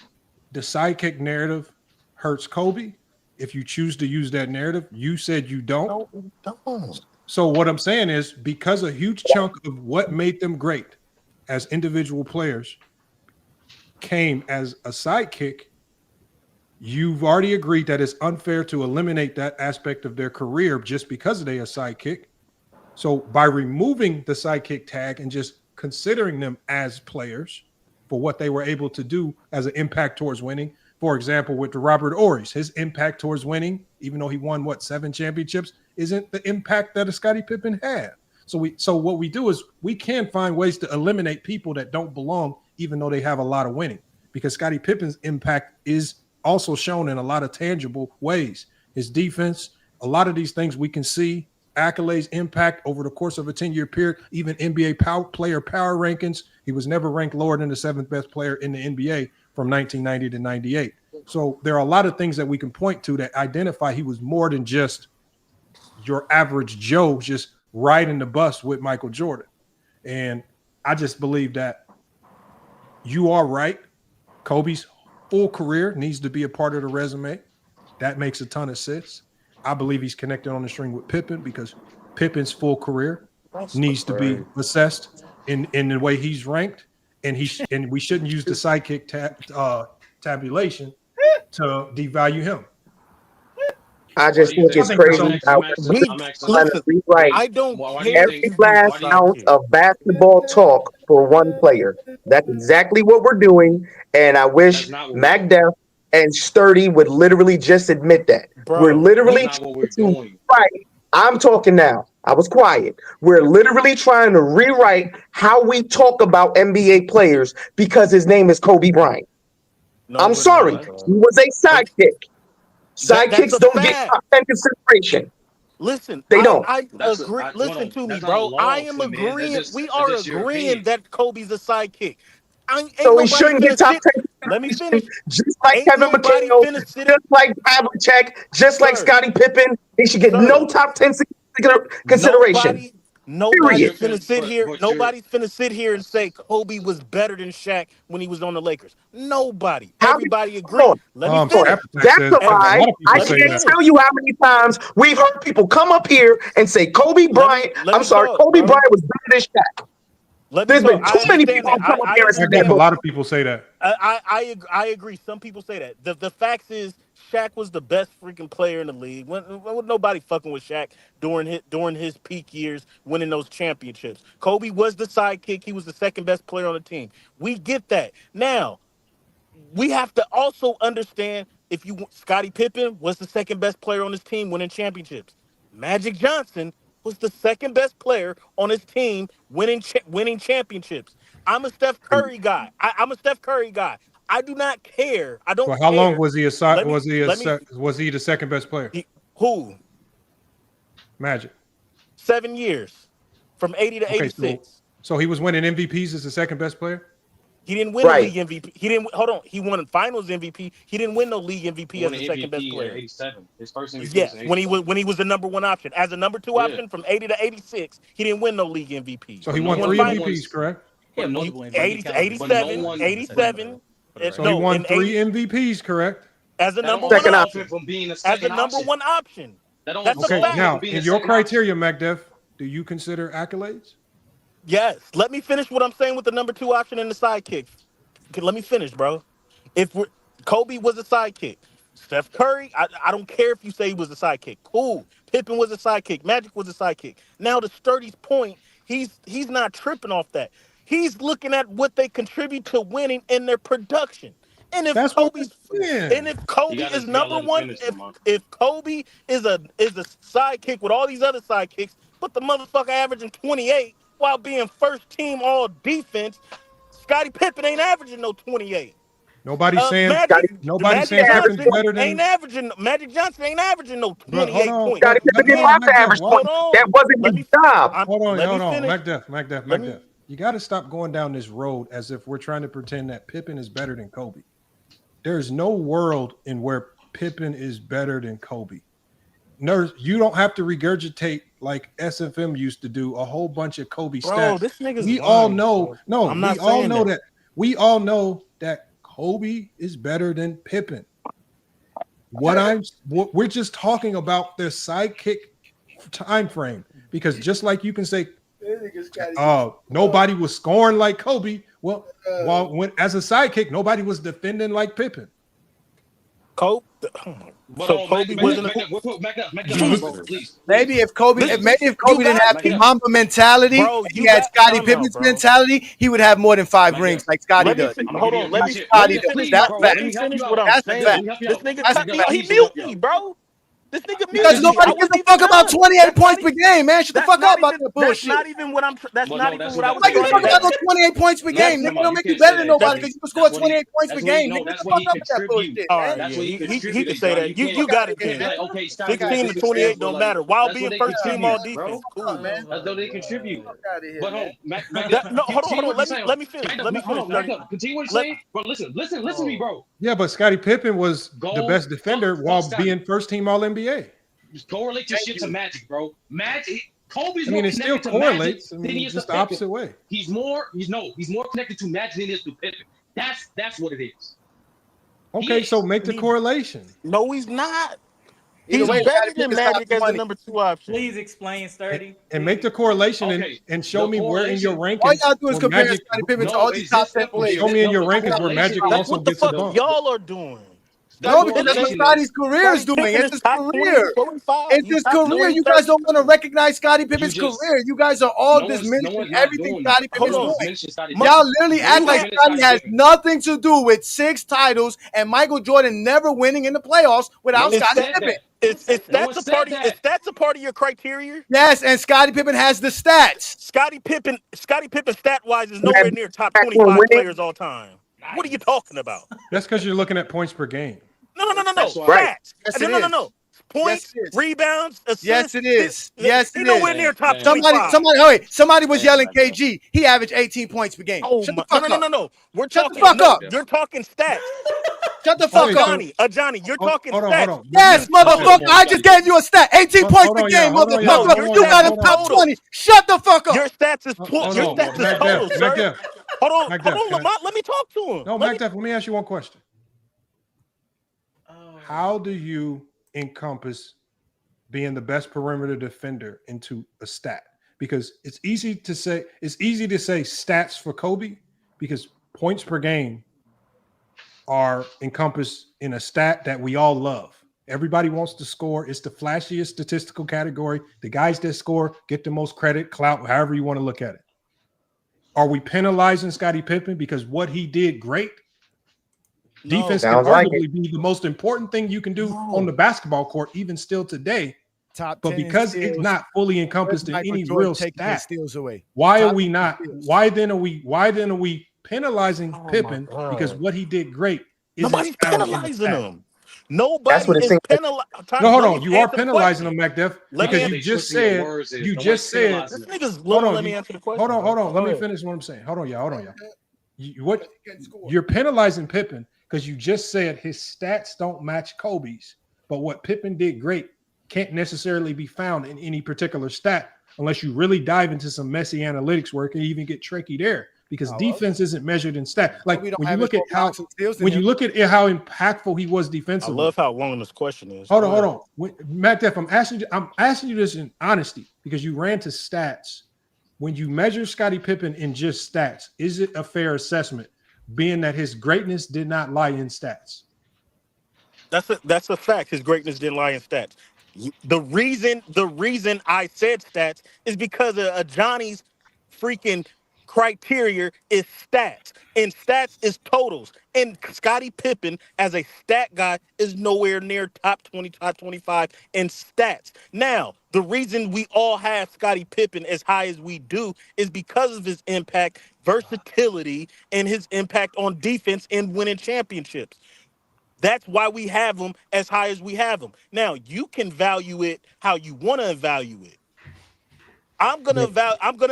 the sidekick narrative hurts Kobe. If you choose to use that narrative, you said you don't. No, we don't. So what I'm saying is, because a huge chunk of what made them great as individual players came as a sidekick, you've already agreed that it's unfair to eliminate that aspect of their career just because they're a sidekick. So by removing the sidekick tag and just considering them as players for what they were able to do as an impact towards winning. For example, with the Robert Ory's, his impact towards winning, even though he won 7 championships, isn't the impact that a Scottie Pippen had. So what we do is we can find ways to eliminate people that don't belong, even though they have a lot of winning, because Scottie Pippen's impact is also shown in a lot of tangible ways. His defense, a lot of these things we can see, accolades, impact over the course of a 10-year period, even NBA player power rankings. He was never ranked lower than the 7th best player in the NBA from 1990 to 98. So there are a lot of things that we can point to that identify he was more than just your average Joe just riding the bus with Michael Jordan. And I just believe that you are right. Kobe's full career needs to be a part of the resume. That makes a ton of sense. I believe he's connected on the string with Pippen because Pippen's full career needs to be assessed in the way he's ranked, and we shouldn't use the sidekick tabulation to devalue him. I just think it's crazy how we trying to rewrite every last ounce of basketball talk for one player. That's exactly what we're doing, and I wish MacDef and Sturdy would literally just admit that. We're literally right. I'm talking now. I was quiet. We're literally trying to rewrite how we talk about NBA players because his name is Kobe Bryant. I'm sorry. He was a sidekick. Sidekicks don't get top 10 consideration. Listen, they don't. I agree. Listen to me, bro. I am agreeing. We are agreeing that Kobe's a sidekick. So he shouldn't get top 10. Let me finish. Just like Kevin McHale, just like Havlicek, just like Scottie Pippen, he should get no top 10 consideration. Nobody's finna sit here. Nobody's finna sit here and say Kobe was better than Shaq when he was on the Lakers. Nobody. Everybody agrees. Let me finish. That's a lie. I can't tell you how many times we've heard people come up here and say Kobe Bryant. Kobe Bryant was better than Shaq. There's been too many people come up here and say that. A lot of people say that. I agree. Some people say that. The facts is Shaq was the best freaking player in the league. When nobody fucking with Shaq during his peak years, winning those championships. Kobe was the sidekick. He was the second best player on the team. We get that. Now, we have to also understand Scottie Pippen was the second best player on his team, winning championships. Magic Johnson was the second best player on his team, winning championships. I'm a Steph Curry guy. I'm a Steph Curry guy. I do not care. I don't. Well, how care. long was he was he the second best player? Who? Magic. 7 years, from 80 to 86. So he was winning MVPs as the second best player. He didn't win the league MVP. He didn't. Hold on. He won Finals MVP. He didn't win no league MVP as the second best player. 87. His first MVP. Yes, when he was the number one option as a number two option from 80 to 86. He didn't win no league MVP. So he won 3 MVPs, correct? Yeah, 87. So he won 3 MVPs, correct? As a number one option. From being as a number one option. That's okay. a fact. Now, in your criteria, MacDef, do you consider accolades? Yes. Let me finish what I'm saying with the number two option and the sidekick. Let me finish, bro. Kobe was a sidekick. Steph Curry, I don't care if you say he was a sidekick. Cool. Pippen was a sidekick. Magic was a sidekick. Now to Sturdy's point, he's not tripping off that. He's looking at what they contribute to winning in their production. And if Kobe is number one, if Kobe is a sidekick with all these other sidekicks, but the motherfucker averaging 28 while being first team all defense, Scottie Pippen ain't averaging no 28. Nobody's saying Pippen's better than Magic Johnson ain't averaging no 28 points. Scottie Pippen didn't have to average points. That wasn't his job. Hold on. MacDef. You got to stop going down this road as if we're trying to pretend that Pippen is better than Kobe. There's no world in where Pippen is better than Kobe. No, you don't have to regurgitate like SFM used to do a whole bunch of Kobe stats. This nigga's we lying, all know. No, I'm not we all saying know that. We all know that Kobe is better than Pippen. We're just talking about their sidekick time frame, because just like you can say, nobody was scoring like Kobe. Well, as a sidekick, nobody was defending like Pippen. Kobe. So Kobe wasn't. Maybe if Kobe didn't have the Mamba mentality, he had Scottie Pippen's mentality, he would have more than 5 rings like Scottie does. Hold on, let me finish what I'm saying. This nigga, he mute me, bro. This nigga Because muted me. nobody gives a fuck about 28 points per game, man. Shut the fuck up about that That's bullshit. not even what I'm. That's Well, not no, even that's what I what was Nobody gives a trying fuck to. about those 28 points per No, game. no, Nigga, no, don't you make you can't better say than that. nobody because you can score That's what 28 points per that's what he game. no, Nigga, that's shut the what fuck he up with that contribute. bullshit, Oh man. That's yeah, what he he contributed, can say bro. that. You can't You got it you can't be then. like, okay, Scotty Pippen 16 to did this for us, 28 but don't like matter. While that's what being they first team all contribute, defense, bro. cool. Man. That's what they contribute. Fuck out of here, But man. hold on, Mac That, Def, no, hold on, continue what you're saying. Let me finish. Mac Def, Let me hold finish. on, Mac 30. Def, continue what you're Let. saying. Bro, listen to me, bro. Yeah, but Scottie Pippen was the Go best defender fuck while Scotty. being first team All NBA. Just correlate your shit to Magic, bro. Magic, Kobe's I mean, more it still connected to Magic correlates. I than he mean, is to just the Pippen. opposite way. He's more connected to Magic than he is to Pippen. That's what it is. Okay, so make the correlation. No, he's not. Either He's way, better Scottie than Pippen's top Magic as the 20. number 2 option. Please explain, Sturdy. And make the correlation Okay, and show the me where in your correlation- All rankings y'all do is where compare Magic. Scottie Pippen to No, all these top 10 players. Show me in your the rankings where Magic correlation- That's also what the gets a fuck bump. y'all are doing. No, because that's what correlation Scotty's career is Scottie doing. Pippen It's is his top 20, career. 25. It's He's his top career. 20, You guys don't 30. want to recognize Scottie Pippen's just- career. You guys are all No one's diminishing not everything doing Scottie that. Pippen's No one's doing. mentioned Scottie Y'all Pippen. literally No act one's like mentioned Scotty has Pippen. nothing to do with 6 titles and Michael Jordan never winning in the playoffs without No one Scottie said Pippen. that. Is No one stats a said part of that. is stats a part of your criteria? Yes, and Scottie Pippen has the stats. Scottie Pippen stat wise is nowhere near top Back when 25 winning. players all time. What are you talking about? That's because you're looking at points per game. No. That's why- Right. Stats. Yes, it No. Yes, Points, it is. rebounds, assists. Yes, it is. Yes, He's it nowhere is. near top Man. 25. Somebody was Man, yelling my God. KG. He averaged 18 points per game. Oh Shut my! the fuck up. No. We're Shut the talking. fuck No, up. you're talking stats. Shut the fuck Okay, up. so- Johnny, you're talking Hold on, stats. hold on. Yes, motherfucker. I just gave you a stat. 18 points Hold per on, game, y'all. Hold on, y'all. motherfucker. No, your You got stats him is top total. 20. Shut the fuck up. Your stats is Hold your on, stats is Mac total, Def, sir. Mac Def. Hold on, Mac hold Def, on, can I- Lamont. Let me talk to him. No, Mac Def, let me ask you one question. How do you encompass being the best perimeter defender into a stat? Because it's easy to say stats for Kobe because points per game are encompassed in a stat that we all love. Everybody wants to score. It's the flashiest statistical category. The guys that score get the most credit, clout, however you want to look at it. Are we penalizing Scottie Pippen because what he did great? No. Defense can Sounds like arguably be the most important thing you can do No. on the basketball court, even still today. Top But 10 in because it's steals. not fully encompassed in Michael any Jordan real taking his stat, steals away. why are Top we 10 not? steals. Why then are we penalizing Oh my Pippen God. because what he did great isn't Nobody's found in the penalizing stat? him. That's Nobody what it is seems like. penalizing. No, hold on. You are penalizing him, MacDef, Let me because answer- you just Twisting your said words is. you Nobody's just said. penalizing This him. nigga's Hold literally on, let me answer the question. Hold on. Go Let me ahead. finish what I'm saying. Hold on, y'all. What you're penalizing Pippen because you just said his stats don't match Kobe's, but what Pippen did great can't necessarily be found in any particular stat unless you really dive into some messy analytics work and even get tricky there because defense isn't measured in stat. Like We don't when you have look his at whole how box of steals in when you him. look at how impactful he was I defensively. love how long this question is. Hold Go ahead. on. Matt Def, I'm asking you this in honesty because you ran to stats. When you measure Scottie Pippen in just stats, is it a fair assessment, being that his greatness did not lie in stats? That's a fact. His greatness didn't lie in stats. The reason I said stats is because of Johnny's freaking criteria is stats, and stats is totals. And Scottie Pippen, as a stat guy, is nowhere near top 20, top 25 in stats. Now, the reason we all have Scottie Pippen as high as we do is because of his impact, versatility, and his impact on defense and winning championships. That's why we have him as high as we have him. Now, you can value it how you want to value it. I'm gonna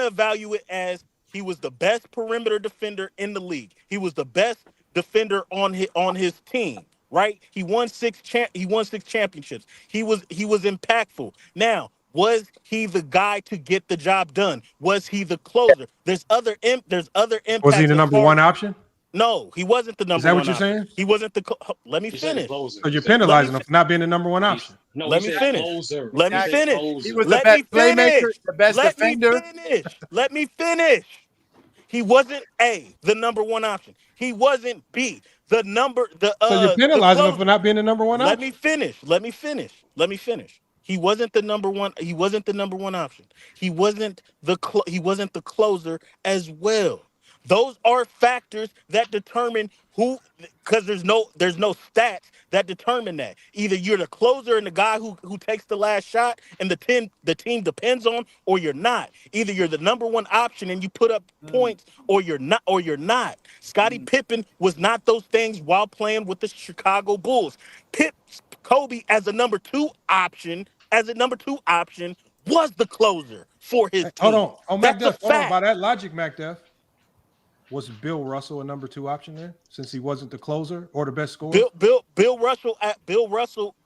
value it as he was the best perimeter defender in the league. He was the best defender on his team, right? He won 6 championships. He was impactful. Now, was he the guy to get the job done? Was he the closer? There's other impacts. Was he the number one option? No, he wasn't the number one. Is that what you're option. saying? He wasn't the. Let me He said finish. closer. So you're penalizing him for not being the number one option. No, Let he me said finish. closer. Let me He said finish. closer. He was the Let best me finish. playmaker, the best Let defender. me finish. Let me finish. He wasn't A, the number one option. He wasn't B, the So you're penalizing him closer. for not being the number one Let option. me finish. Let me finish. He wasn't the number one. He wasn't the number one option. He wasn't the closer as well. Those are factors that determine who, because there's no stats that determine that. Either you're the closer and the guy who takes the last shot and the team depends on, or you're not. Either you're the number one option and you put up points, or you're not. Scottie Pippen was not those things while playing with the Chicago Bulls. Kobe as a number two option was the closer for his team. Hold on. Oh, That's a MacDuff, hold on. fact. By that logic, MacDuff, was Bill Russell a number two option then, since he wasn't the closer or the best scorer? Bill Russell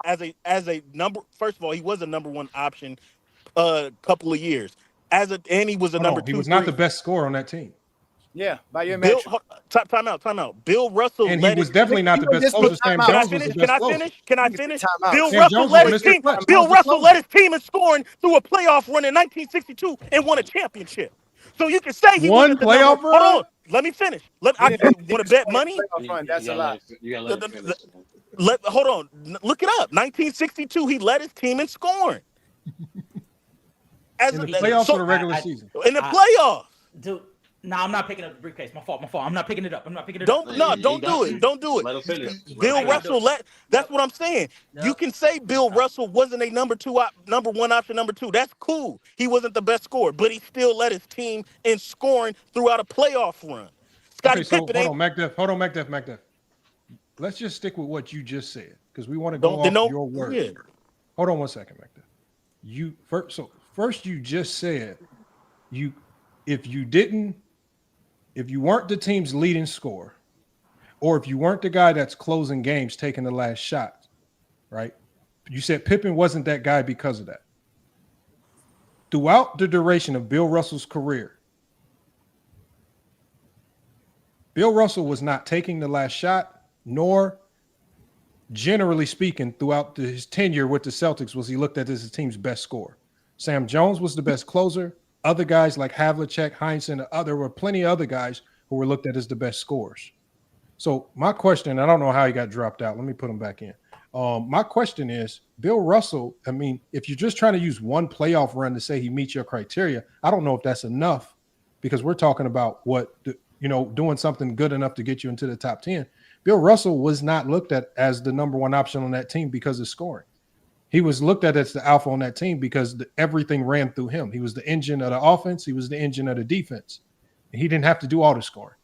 as a number. First of all, he was a number one option a couple of years. And he was a number two. He was not the best scorer on that team. Yeah, by your Bill, metric. time out. Bill Russell And he was definitely not the best closer. Sam Jones was the best closer. Can I finish? Bill Russell led his team. Bill Russell led his team in scoring through a playoff run in 1962 and won a championship. So you can say he won playoff run. Hold on, let me finish. I want to bet money. That's a lot. Hold on, look it up. 1962, he led his team in scoring. In the playoffs or the regular season? In the playoffs. Dude. No, I'm not picking up the briefcase. My fault. I'm not picking it up. Don't do it. Don't do it. Bill Russell that's what I'm saying. No. You can say Bill Russell wasn't a number one option, number two. That's cool. He wasn't the best scorer, but he still led his team in scoring throughout a playoff run. Scottie Pippen. Hold on, MacDuff. Let's just stick with what you just said, because we want to go off your words. Yeah. Hold on one second, MacDuff. First you just said if you weren't the team's leading scorer, or if you weren't the guy that's closing games, taking the last shot, right? You said Pippen wasn't that guy because of that. Throughout the duration of Bill Russell's career, Bill Russell was not taking the last shot, nor, generally speaking, throughout his tenure with the Celtics, was he looked at as his team's best scorer. Sam Jones was the best closer. Other guys like Havlicek, Heinsohn, there were plenty of other guys who were looked at as the best scorers. So my question, I don't know how he got dropped out. Let me put him back in. My question is, Bill Russell, I mean, if you're just trying to use one playoff run to say he meets your criteria, I don't know if that's enough, because we're talking about doing something good enough to get you into the top 10. Bill Russell was not looked at as the number one option on that team because of scoring. He was looked at as the alpha on that team because everything ran through him. He was the engine of the offense. He was the engine of the defense. And he didn't have to do all the scoring.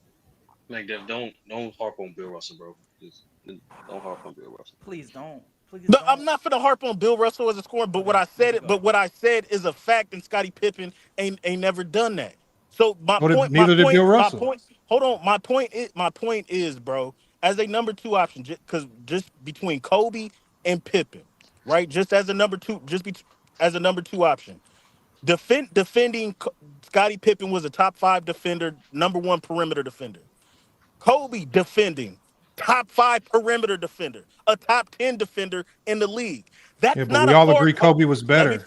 MacDuff, don't harp on Bill Russell, bro. Just don't harp on Bill Russell. Please don't. No, I'm not going to harp on Bill Russell as a scorer, but what I said is a fact, and Scottie Pippen ain't never done that. So neither did Bill Russell. My point is, bro, as a number two option, just between Kobe and Pippen. Right, just as a number two, option. Defending Scottie Pippen was a top 5 defender, number 1 perimeter defender. Kobe defending top 5 perimeter defender, a top 10 defender in the league. But we all agree Kobe was better.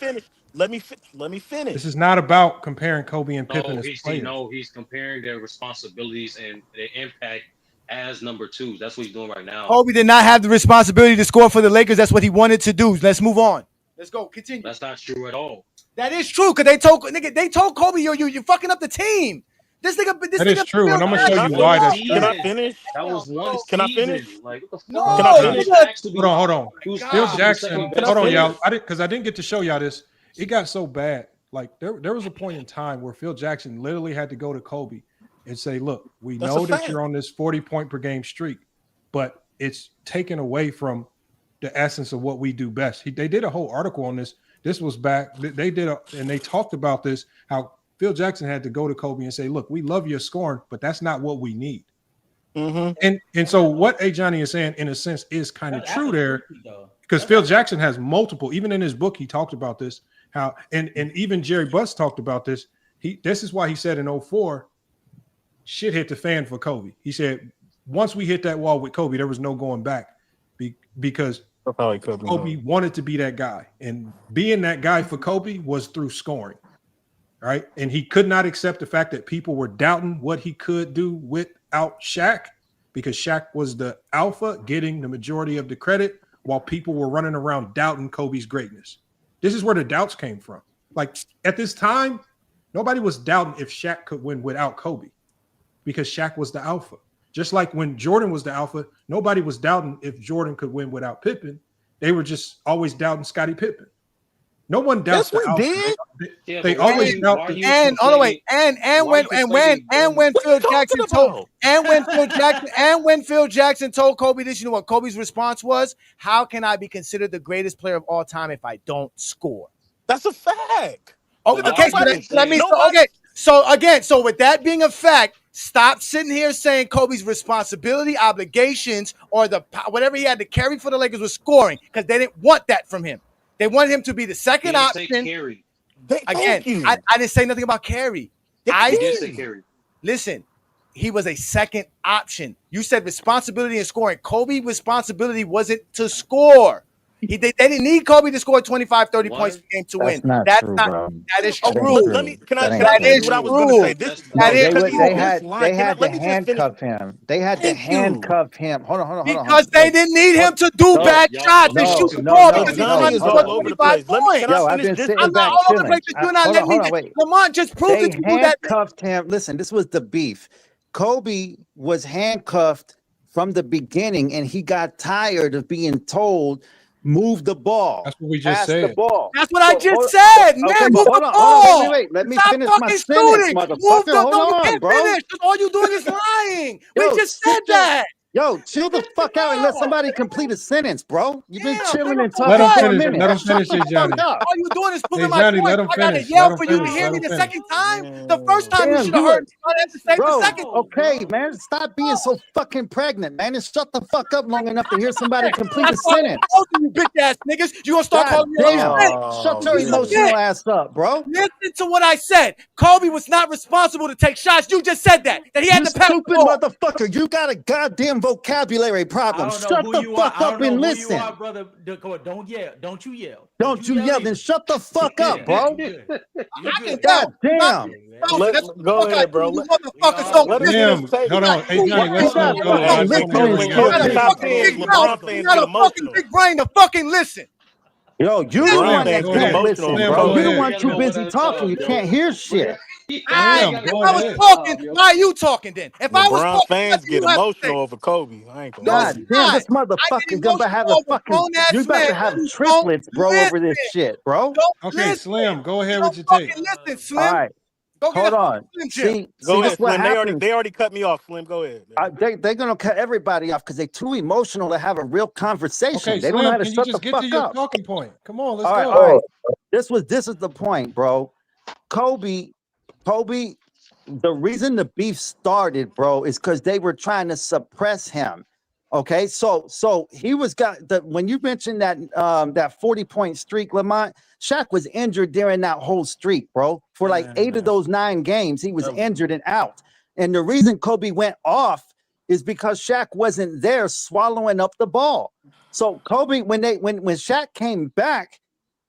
Let me finish. This is not about comparing Kobe and Pippen as players. He's comparing their responsibilities and their impact as number 2s. That's what he's doing right now. Kobe did not have the responsibility to score for the Lakers. That's what he wanted to do. Let's move on. Let's go. Continue. That's not true at all. That is true, because they told Kobe, you're fucking up the team. This is true, and I'm gonna show you why that's true. Can I finish? That was one season. Can I finish? Like, what the fuck? No. Can I finish? Hold on. Phil Jackson. Hold on, y'all. Because I didn't get to show y'all this. It got so bad. Like there was a point in time where Phil Jackson literally had to go to Kobe and say, look, we know that you're on this 40-point per game streak, but it's taken away from the essence of what we do best. They did a whole article on this. This was back. And they talked about this, how Phil Jackson had to go to Kobe and say, look, we love your scoring, but that's not what we need. Mm-hmm. And so what A. Johnny is saying, in a sense, is kind of true there, because Phil Jackson has multiple, even in his book, he talked about this, how, and even Jerry Buss talked about this. This is why he said in 2004, shit hit the fan for Kobe. He said, once we hit that wall with Kobe, there was no going back because Kobe wanted to be that guy. And being that guy for Kobe was through scoring, right? And he could not accept the fact that people were doubting what he could do without Shaq, because Shaq was the alpha, getting the majority of the credit, while people were running around doubting Kobe's greatness. This is where the doubts came from. Like, at this time, nobody was doubting if Shaq could win without Kobe. because Shaq was the alpha. Just like when Jordan was the alpha, nobody was doubting if Jordan could win without Pippen. They were just always doubting Scottie Pippen. No one doubts the alpha. They always doubt the and hold on, wait, and when Phil Jackson told when Phil Jackson told Kobe this, you know what Kobe's response was? How can I be considered the greatest player of all time if I don't score? That's a fact. Okay, so with that being a fact, stop sitting here saying Kobe's responsibility, obligations, or whatever he had to carry for the Lakers was scoring, because they didn't want that from him. They wanted him to be the second option. Again, I didn't say nothing about carry. I did say carry. Listen, he was a second option. You said responsibility and scoring. Kobe's responsibility wasn't to score. They didn't need Kobe to score 25, 30 points per game to win. That is true. That is what I was going to say. They had to handcuff him. They had to handcuff him. Hold on. Because they didn't need him to do bad shots and shoot the ball because he's trying to score 25 points. I've been sitting back chilling. Lamont just proved it to do that. They handcuffed him. Listen, this was the beef. Kobe was handcuffed from the beginning, and he got tired of being told, move the ball. That's what we just said. The ball. That's what I just said, man. Okay, move hold the on, ball. Wait. Let me Stop finish my sentence, motherfucker. Hold on, bro. Finish. All you doing is lying. We just said that. Yo, chill the fuck out and let somebody complete a sentence, bro. You've been chilling and talking Let him for a finish. minute. Let him finish it, Johnny. All you doing is proving Hey, my Johnny, point. let him I gotta finish. yell Let for him you to finish. hear Let me him the finish. second time. The first time you should have heard me. I have to say the second. Okay, man. Stop being so fucking pregnant, man, and shut the fuck up long enough to hear somebody complete a sentence. You bitch ass niggas. You gonna start calling me Shut your emotional ass up, bro. Listen to what I said. Kobe was not responsible to take shots. You just said that he had to pass. Stupid motherfucker. You got a goddamn vocabulary problem. Shut the fuck up and listen. Brother. Don't yell. Don't you yell. Don't you yell, then shut the fuck up, bro. God damn. Go ahead, bro. Motherfuckers don't Damn. Hold on. Hey, Johnny, let's go. You got a fucking big brain to fucking listen. Yo, you the one that can't listen, bro. You the one too busy talking. You can't hear shit. If I was talking, why are you talking then? If I was LeBron talking, fans get emotional over Kobe. I ain't gonna lie. God damn, this motherfucker's gonna have a fucking. You about to have triplets, bro, over this shit, bro. Okay, Slim, go ahead with your take. Listen, Slim. All right. Hold on. Go ahead, Slim. They already cut me off, Slim. Go ahead. They're gonna cut everybody off because they're too emotional to have a real conversation. Okay, they Slim, don't know how to can shut you just the get to fuck your up. talking point? Come on, let's All go. right. This is the point, bro. Kobe, the reason the beef started, bro, is because they were trying to suppress him. Okay, so he was when you mentioned that 40-point streak, Lamont, Shaq was injured during that whole streak, bro. For like 8 of those 9 games, he was injured and out. And the reason Kobe went off is because Shaq wasn't there swallowing up the ball. So Kobe, when Shaq came back,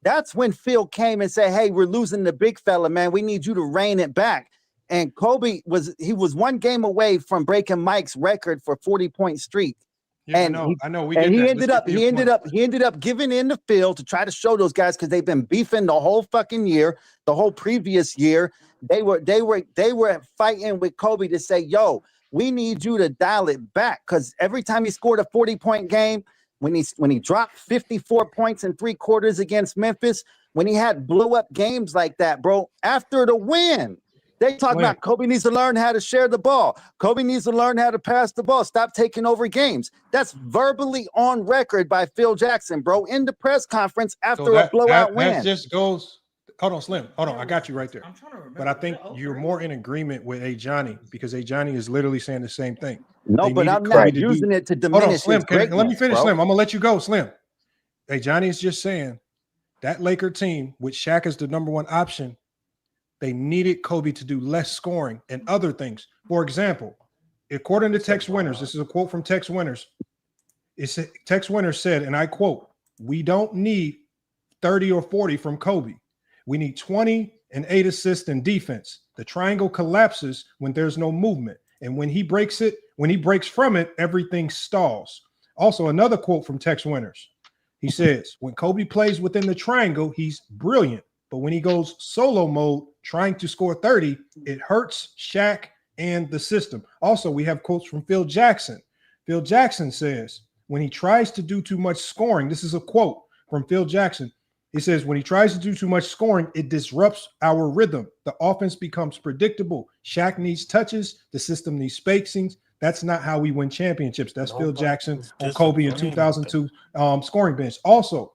that's when Phil came and said, "Hey, we're losing the big fella, man. We need you to rein it back." And Kobe was 1 game away from breaking Mike's record for 40-point streak. Yeah, and I know. He ended up giving in the field to try to show those guys, because they've been beefing the whole fucking year, the whole previous year. They were fighting with Kobe to say, "Yo, we need you to dial it back," because every time he scored a 40-point game, when he dropped 54 points in 3 quarters against Memphis, when he had blew up games like that, bro, after the win. They talk about Kobe needs to learn how to share the ball. Kobe needs to learn how to pass the ball. Stop taking over games. That's verbally on record by Phil Jackson, bro, in the press conference after a blowout win. That just goes. Hold on, Slim. Hold on. I got you right there. But I think you're more in agreement with A. Johnny, because A. Johnny is literally saying the same thing. No, but I'm not using it to diminish Slim. his Let me finish, bro. Slim. I'm gonna let you go, Slim. A. Johnny is just saying that Laker team with Shaq as the number 1 option, they needed Kobe to do less scoring and other things. For example, according to Tex Winters, this is a quote from Tex Winters. Tex Winters said, and I quote, "We don't need 30 or 40 from Kobe. We need 20 and 8 assists in defense. The triangle collapses when there's no movement. And when he breaks from it, everything stalls." Also, another quote from Tex Winters. He says, "When Kobe plays within the triangle, he's brilliant. But when he goes solo mode, trying to score 30, it hurts Shaq and the system. Also, we have quotes from Phil Jackson. Phil Jackson says, when he tries to do too much scoring, this is a quote from Phil Jackson. He says, when he tries to do too much scoring, it disrupts our rhythm. The offense becomes predictable. Shaq needs touches. The system needs spacings. That's not how we win championships. That's Phil Jackson on Kobe in 2002 scoring bench. Also,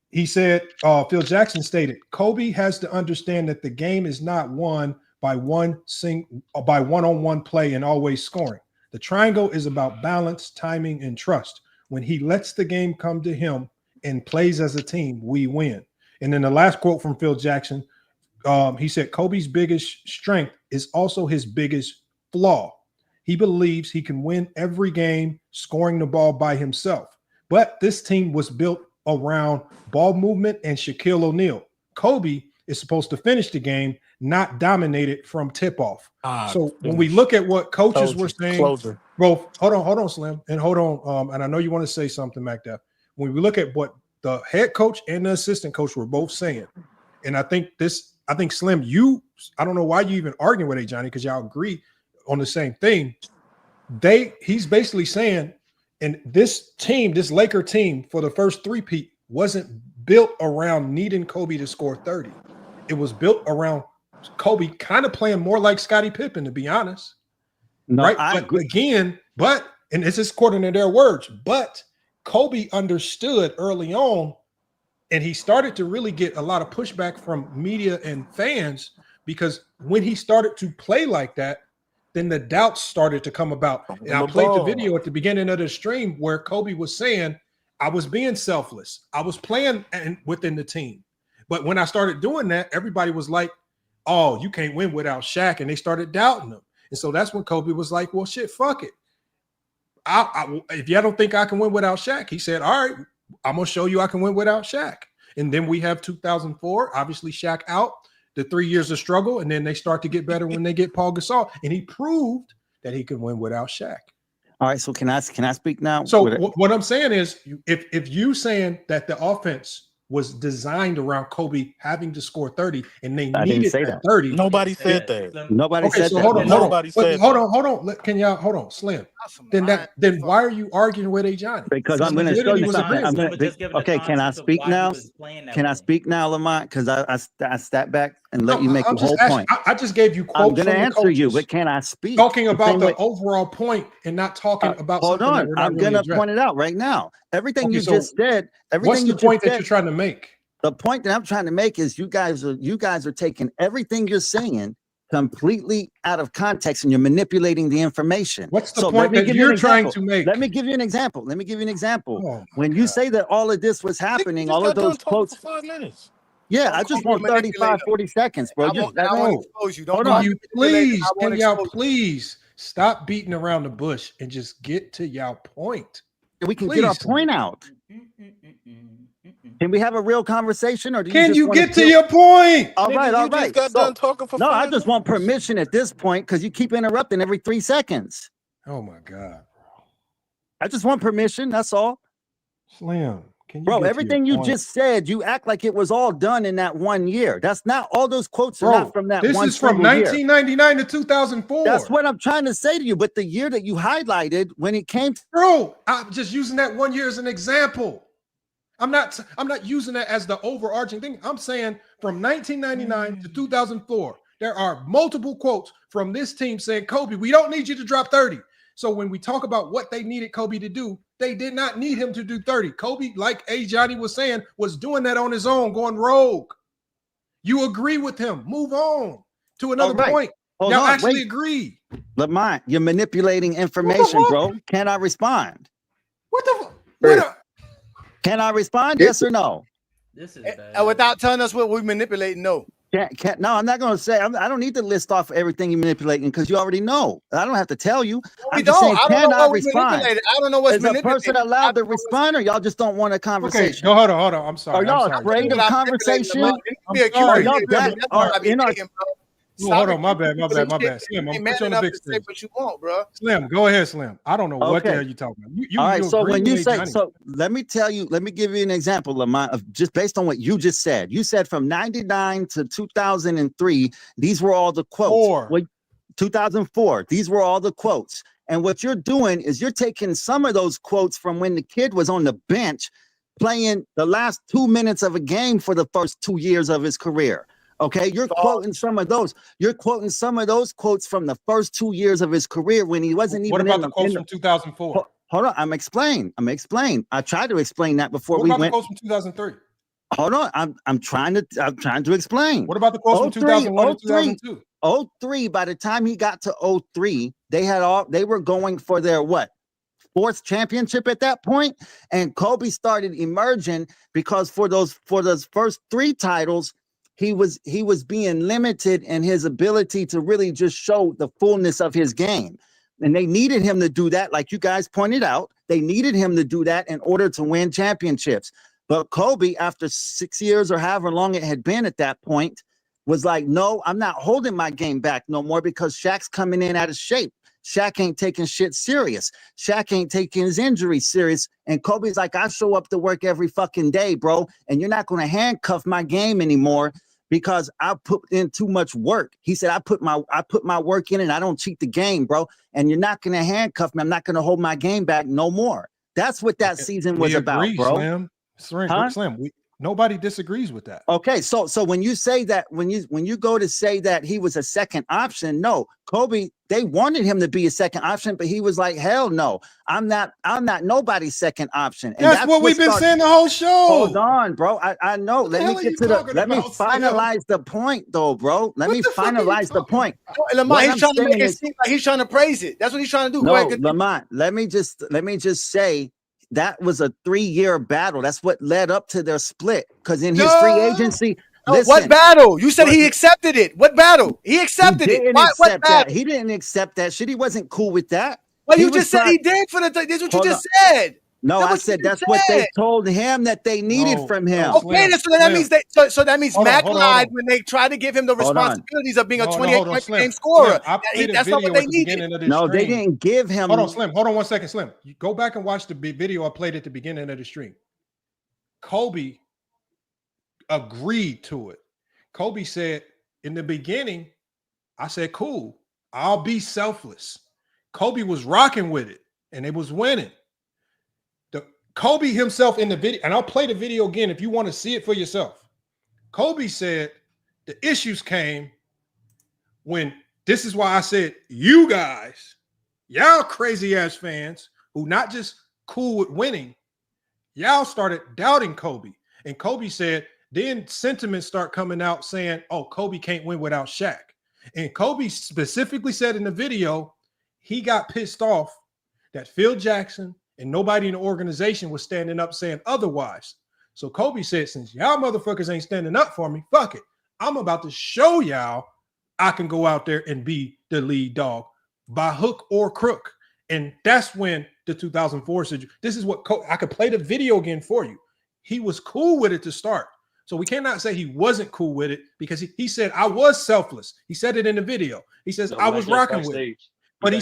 he said, Phil Jackson stated, Kobe has to understand that the game is not won by one-on-one play and always scoring. The triangle is about balance, timing, and trust. When he lets the game come to him and plays as a team, we win. And then the last quote from Phil Jackson, he said, Kobe's biggest strength is also his biggest flaw. He believes he can win every game scoring the ball by himself. But this team was built around ball movement and Shaquille O'Neal. Kobe is supposed to finish the game, not dominate it from tip-off. So when we look at what coaches were saying, bro, hold on, Slim, and hold on. And I know you want to say something, MacDuff. When we look at what the head coach and the assistant coach were both saying, and I think Slim, I don't know why you even arguing with Johnny, because y'all agree on the same thing. He's basically saying, and this team, this Laker team for the first three-peat wasn't built around needing Kobe to score 30. It was built around Kobe kind of playing more like Scottie Pippen, to be honest. No, right? I agree. And this is according to their words, but Kobe understood early on, and he started to really get a lot of pushback from media and fans, because when he started to play like that, then the doubts started to come about. And I played the video at the beginning of the stream where Kobe was saying, I was being selfless. I was playing within the team. But when I started doing that, everybody was like, oh, you can't win without Shaq. And they started doubting him. And so that's when Kobe was like, well, shit, fuck it. If y'all don't think I can win without Shaq, he said, all right, I'm going to show you I can win without Shaq. And then we have 2004, obviously Shaq out, the 3 years of struggle, and then they start to get better when they get Paul Gasol. And he proved that he could win without Shaq. All right, so can I speak now? So what I'm saying is, if you saying that the offense was designed around Kobe having to score 30 and they needed that 30. Nobody said that. Nobody said that. Hold on. Hold on, Slim. Then why are you arguing with Johnny? Because I'm going to show you something. Okay, can I speak now? Can I speak now, Lamont? Because I step back and let you make the whole point. I just gave you quotes. I'm going to answer you, but can I speak? Talking about the overall point and not talking about. Hold on, I'm going to point it out right now. Everything you just said. What's the point that you're trying to make? The point that I'm trying to make is you guys are taking everything you're saying completely out of context and you're manipulating the information. What's the point that you're trying to make? Let me give you an example. When you say that all of this was happening, all of those quotes. For 5 minutes. Yeah, I just want 35, 40 seconds, bro. Can y'all please stop beating around the bush and just get to y'all point? We can get our point out. Can we have a real conversation, or can you get to your point? All right. Just got done talking for 5 I just want permission at this point because you keep interrupting every 3 seconds. Oh my God, I just want permission. That's all. Slim, can you bro? Everything you just said, you act like it was all done in that 1 year. That's not all those quotes are not from that. This is from 1999 to 2004. That's what I'm trying to say to you. But the year that you highlighted when it came, bro, I'm just using that 1 year as an example. I'm not using that as the overarching thing. I'm saying from 1999 to 2004, there are multiple quotes from this team saying, Kobe, we don't need you to drop 30. So when we talk about what they needed Kobe to do, they did not need him to do 30. Kobe, like Johnny was saying, was doing that on his own, going rogue. You agree with him. Move on to another point. Y'all actually agree. Lamont, you're manipulating information, bro. Can I respond? What the? Can I respond? Yes or no? This is bad. Without telling us what we're manipulating, no. No, I'm not going to say. I don't need to list off everything you're manipulating because you already know. I don't have to tell you. I don't know what respond. I don't know what's manipulated. Is a person allowed to respond, or y'all just don't want a conversation? Okay, hold on. I'm sorry. Are y'all afraid of conversation? Hold on, my bad. Slim, I'm put you on the big stage. What you want, bro? Slim, go ahead, Slim. I don't know what the hell you talking about. All right, so when you say, let me give you an example, Lamont, of just based on what you just said. You said from 99 to 2003, these were all the quotes. 2004. These were all the quotes. And what you're doing is you're taking some of those quotes from when the kid was on the bench playing the last 2 minutes of a game for the first 2 years of his career. Okay, you're quoting some of those. You're quoting some of those quotes from the first 2 years of his career when he wasn't even. What about the quotes from 2004? Hold on, I'm explaining. I tried to explain that before what we about went. The quotes from 2003? Hold on, I'm trying to explain. What about the quotes from 2001 and 2002? 03, by the time he got to 03, they were going for their what? Fourth championship at that point, and Kobe started emerging because for those first 3 titles, he was being limited in his ability to really just show the fullness of his game. And they needed him to do that, like you guys pointed out. They needed him to do that in order to win championships. But Kobe, after 6 years or however long it had been at that point, was like, no, I'm not holding my game back no more because Shaq's coming in out of shape. Shaq ain't taking shit serious. Shaq ain't taking his injury serious. And Kobe's like, I show up to work every fucking day, bro. And you're not going to handcuff my game anymore because I put in too much work. He said, I put my work in and I don't cheat the game, bro. And you're not going to handcuff me. I'm not going to hold my game back no more. That's what that season was about, bro. Slim, nobody disagrees with that. Okay, so when you say that, when you go to say that he was a second option, no, Kobe, they wanted him to be a second option, but he was like, hell no, I'm not nobody's second option. And that's what we've been saying the whole show. Hold on, bro. I know. Let me finalize the point, though, bro. Let me finalize the point. Lamont, he's trying to make it seem like he's trying to praise it. That's what he's trying to do. No, Lamont, let me just say. That was a 3-year battle. That's what led up to their split. Because in his free agency, what battle? You said he accepted it. What battle? He accepted it. What battle? He didn't accept that shit. He wasn't cool with that. Well, you just said he did for the. That's what you just said. No, I said that's what they told him that they needed from him. Okay, so that means that means Mac lied when they tried to give him the responsibilities of being a 28-point game scorer. That's not what they needed. No, they didn't give him. Hold on, Slim. Hold on 1 second, Slim. You go back and watch the video I played at the beginning of the stream. Kobe agreed to it. Kobe said in the beginning, I said, cool, I'll be selfless. Kobe was rocking with it, and it was winning. Kobe himself in the video, and I'll play the video again if you want to see it for yourself. Kobe said the issues came when, this is why I said, you guys, y'all crazy ass fans who not just cool with winning, y'all started doubting Kobe. And Kobe said, then sentiments start coming out saying, oh, Kobe can't win without Shaq. And Kobe specifically said in the video, he got pissed off that Phil Jackson and nobody in the organization was standing up saying otherwise. So Kobe said, since y'all motherfuckers ain't standing up for me, fuck it. I'm about to show y'all I can go out there and be the lead dog by hook or crook. And that's when the 2004 said, this is what I could play the video again for you. He was cool with it to start. So we cannot say he wasn't cool with it because he said, I was selfless. He said it in the video. He says, I was rocking with it. But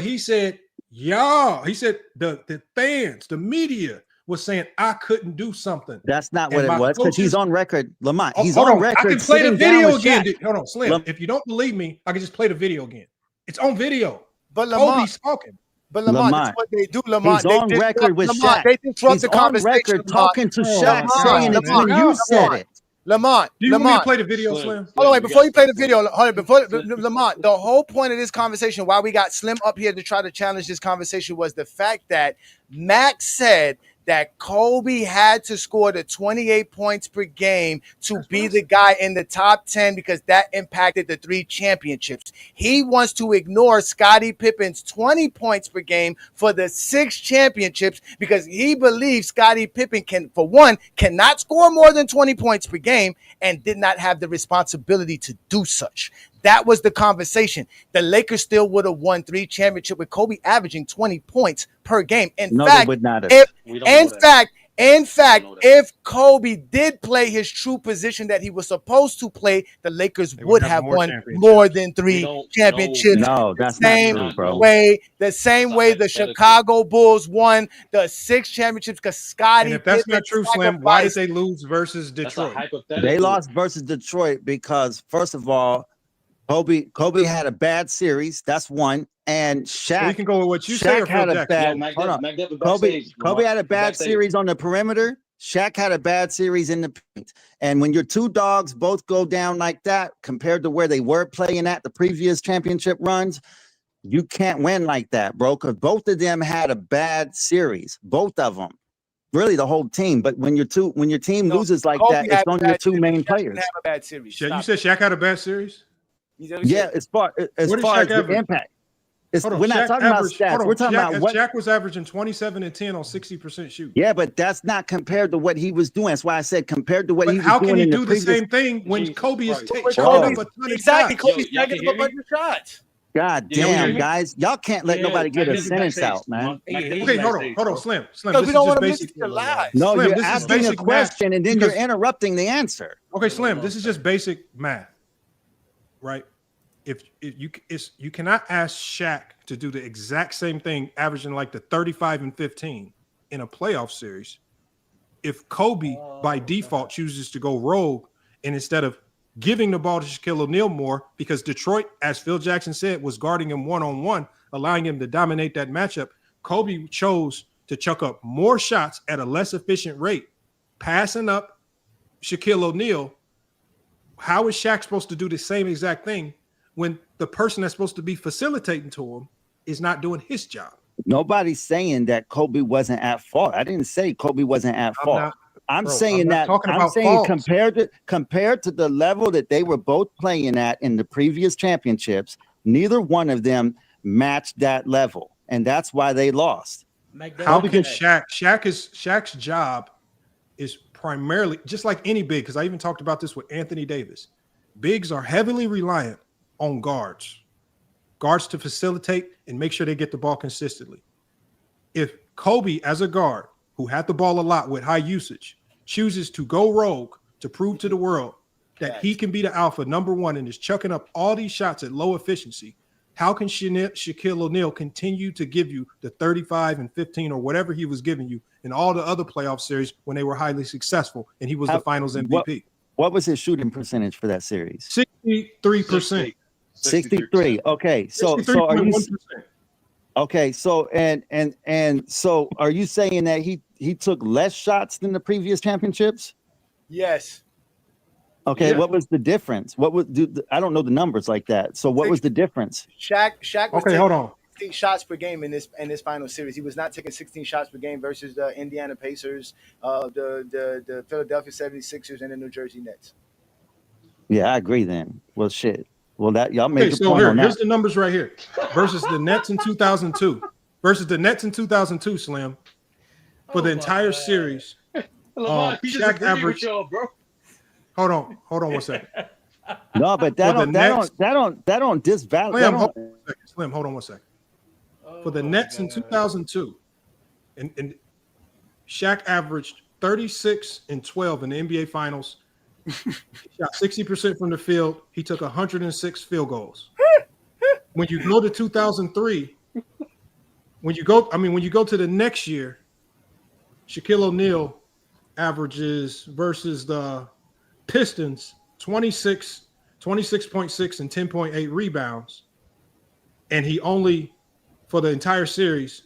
he said, y'all, he said the fans, the media was saying I couldn't do something. That's not what it was, because he's on record. Lamont, he's on record. I can play the video again. Hold on, Slim. If you don't believe me, I can just play the video again. It's on video. But Lamont's talking. But Lamont, that's what they do. Lamont, he's on record with Shaq. They disrupt he's the conversation. On record talking to Shaq, saying it when you said it. Lamont, do you want me to play the video, Slim? Hold on, wait, before you play the video, Lamont, the whole point of this conversation, why we got Slim up here to try to challenge this conversation, was the fact that Max said that Kobe had to score the 28 points per game to be the guy in the top 10 because that impacted the 3 championships. He wants to ignore Scottie Pippen's 20 points per game for the 6 championships because he believes Scottie Pippen cannot score more than 20 points per game and did not have the responsibility to do such. That was the conversation. The Lakers still would have won 3 championships with Kobe averaging 20 points per game. In fact, if Kobe did play his true position that he was supposed to play, the Lakers would have won more than 3 championships. No, that's not true, bro. The same way the Chicago Bulls won the 6 championships because Scottie. And if that's not true, Slim, why did they lose versus Detroit? They lost versus Detroit because, first of all, Kobe had a bad series. That's one. And Shaq. So we can go with what you say. Shaq had a bad. Hold on. Kobe had a bad series on the perimeter. Shaq had a bad series in the paint. And when your two dogs both go down like that, compared to where they were playing at the previous championship runs, you can't win like that, bro. Because both of them had a bad series. Both of them. Really, the whole team. But when your team loses like Kobe that, it's on your two main players. Have a bad series. You said Shaq had a bad series? Yeah, as far as the impact. We're not talking about stats. We're talking about what Shaq was averaging 27 and 10 on 60% shooting. Yeah, but that's not compared to what he was doing. That's why I said compared to what he was doing. How can he in do the previous... same thing when Kobe is taking up a ton of exactly? shots? Kobe's taking up a bunch of shots. God damn, guys, y'all can't let nobody get a sentence out, man. Okay, hold on, Slim. Because we don't want to miss your lives. No, Slim, you're asking a question and then you're interrupting the answer. Okay, Slim, this is just basic math, right? If you cannot ask Shaq to do the exact same thing, averaging like the 35 and 15 in a playoff series, if Kobe by default chooses to go rogue and instead of giving the ball to Shaquille O'Neal more, because Detroit, as Phil Jackson said, was guarding him one-on-one, allowing him to dominate that matchup, Kobe chose to chuck up more shots at a less efficient rate, passing up Shaquille O'Neal. How is Shaq supposed to do the same exact thing when the person that's supposed to be facilitating to him is not doing his job? Nobody's saying that Kobe wasn't at fault. I didn't say Kobe wasn't at fault. I'm saying compared to the level that they were both playing at in the previous championships, neither one of them matched that level, and that's why they lost. How can Shaq's job is primarily just like any big, because I even talked about this with Anthony Davis. Bigs are heavily reliant on guards to facilitate and make sure they get the ball consistently. If Kobe, as a guard who had the ball a lot with high usage, chooses to go rogue to prove to the world that he can be the alpha number one and is chucking up all these shots at low efficiency, how can Shaquille O'Neal continue to give you the 35 and 15 or whatever he was giving you in all the other playoff series when they were highly successful and he was the finals MVP? What was his shooting percentage for that series? 63%. 63. Okay, so are you? Okay, so and so are you saying that he took less shots than the previous championships? Yes. Okay, Yeah. what was the difference? I don't know the numbers like that. So what was the difference? Shaq was okay, hold on. 16 shots per game in this final series. He was not taking 16 shots per game versus the Indiana Pacers, the Philadelphia 76ers, and the New Jersey Nets. Yeah, I agree then. Well, shit. Well, that y'all made Okay, the point on that. here's the numbers right here versus the Nets in 2002. Versus the Nets in 2002, Slim. For the entire series, Shaq averaged. bro. Hold on 1 second. No, but that don't disvalue. Slim, hold on 1 second. For the Nets in 2002, and Shaq averaged 36 and 12 in the NBA Finals. He shot 60% from the field. He took 106 field goals. When you go to 2003, when you go to the next year, Shaquille O'Neal averages versus the Pistons 26.6 and 10.8 rebounds, and he only for the entire series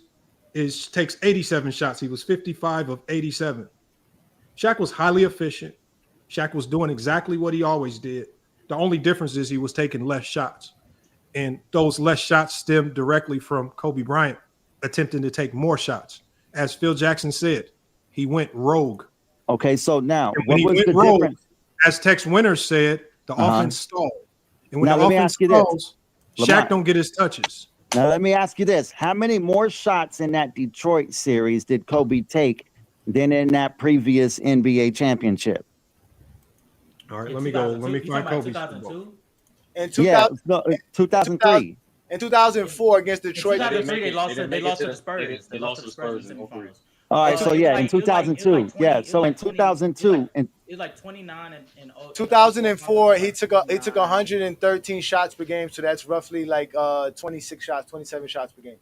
takes 87 shots. He was 55 of 87. Shaq was highly efficient. Shaq was doing exactly what he always did. The only difference is he was taking less shots. And those less shots stemmed directly from Kobe Bryant attempting to take more shots. As Phil Jackson said, he went rogue. Okay, so now what was the difference? As Tex Winters said, the offense stalled. And when the offense stalls, Shaq don't get his touches. Now let me ask you this. How many more shots in that Detroit series did Kobe take than in that previous NBA championship? All right, let me go. Let me find Kobe's. In 2003. In 2004 against Detroit. They lost to the Spurs. They lost to the Spurs in semifinals. All right, so yeah, in 2002. Yeah, so in 2002. It was like 29 and 2004, he took 113 shots per game, so that's roughly like 26 shots, 27 shots per game.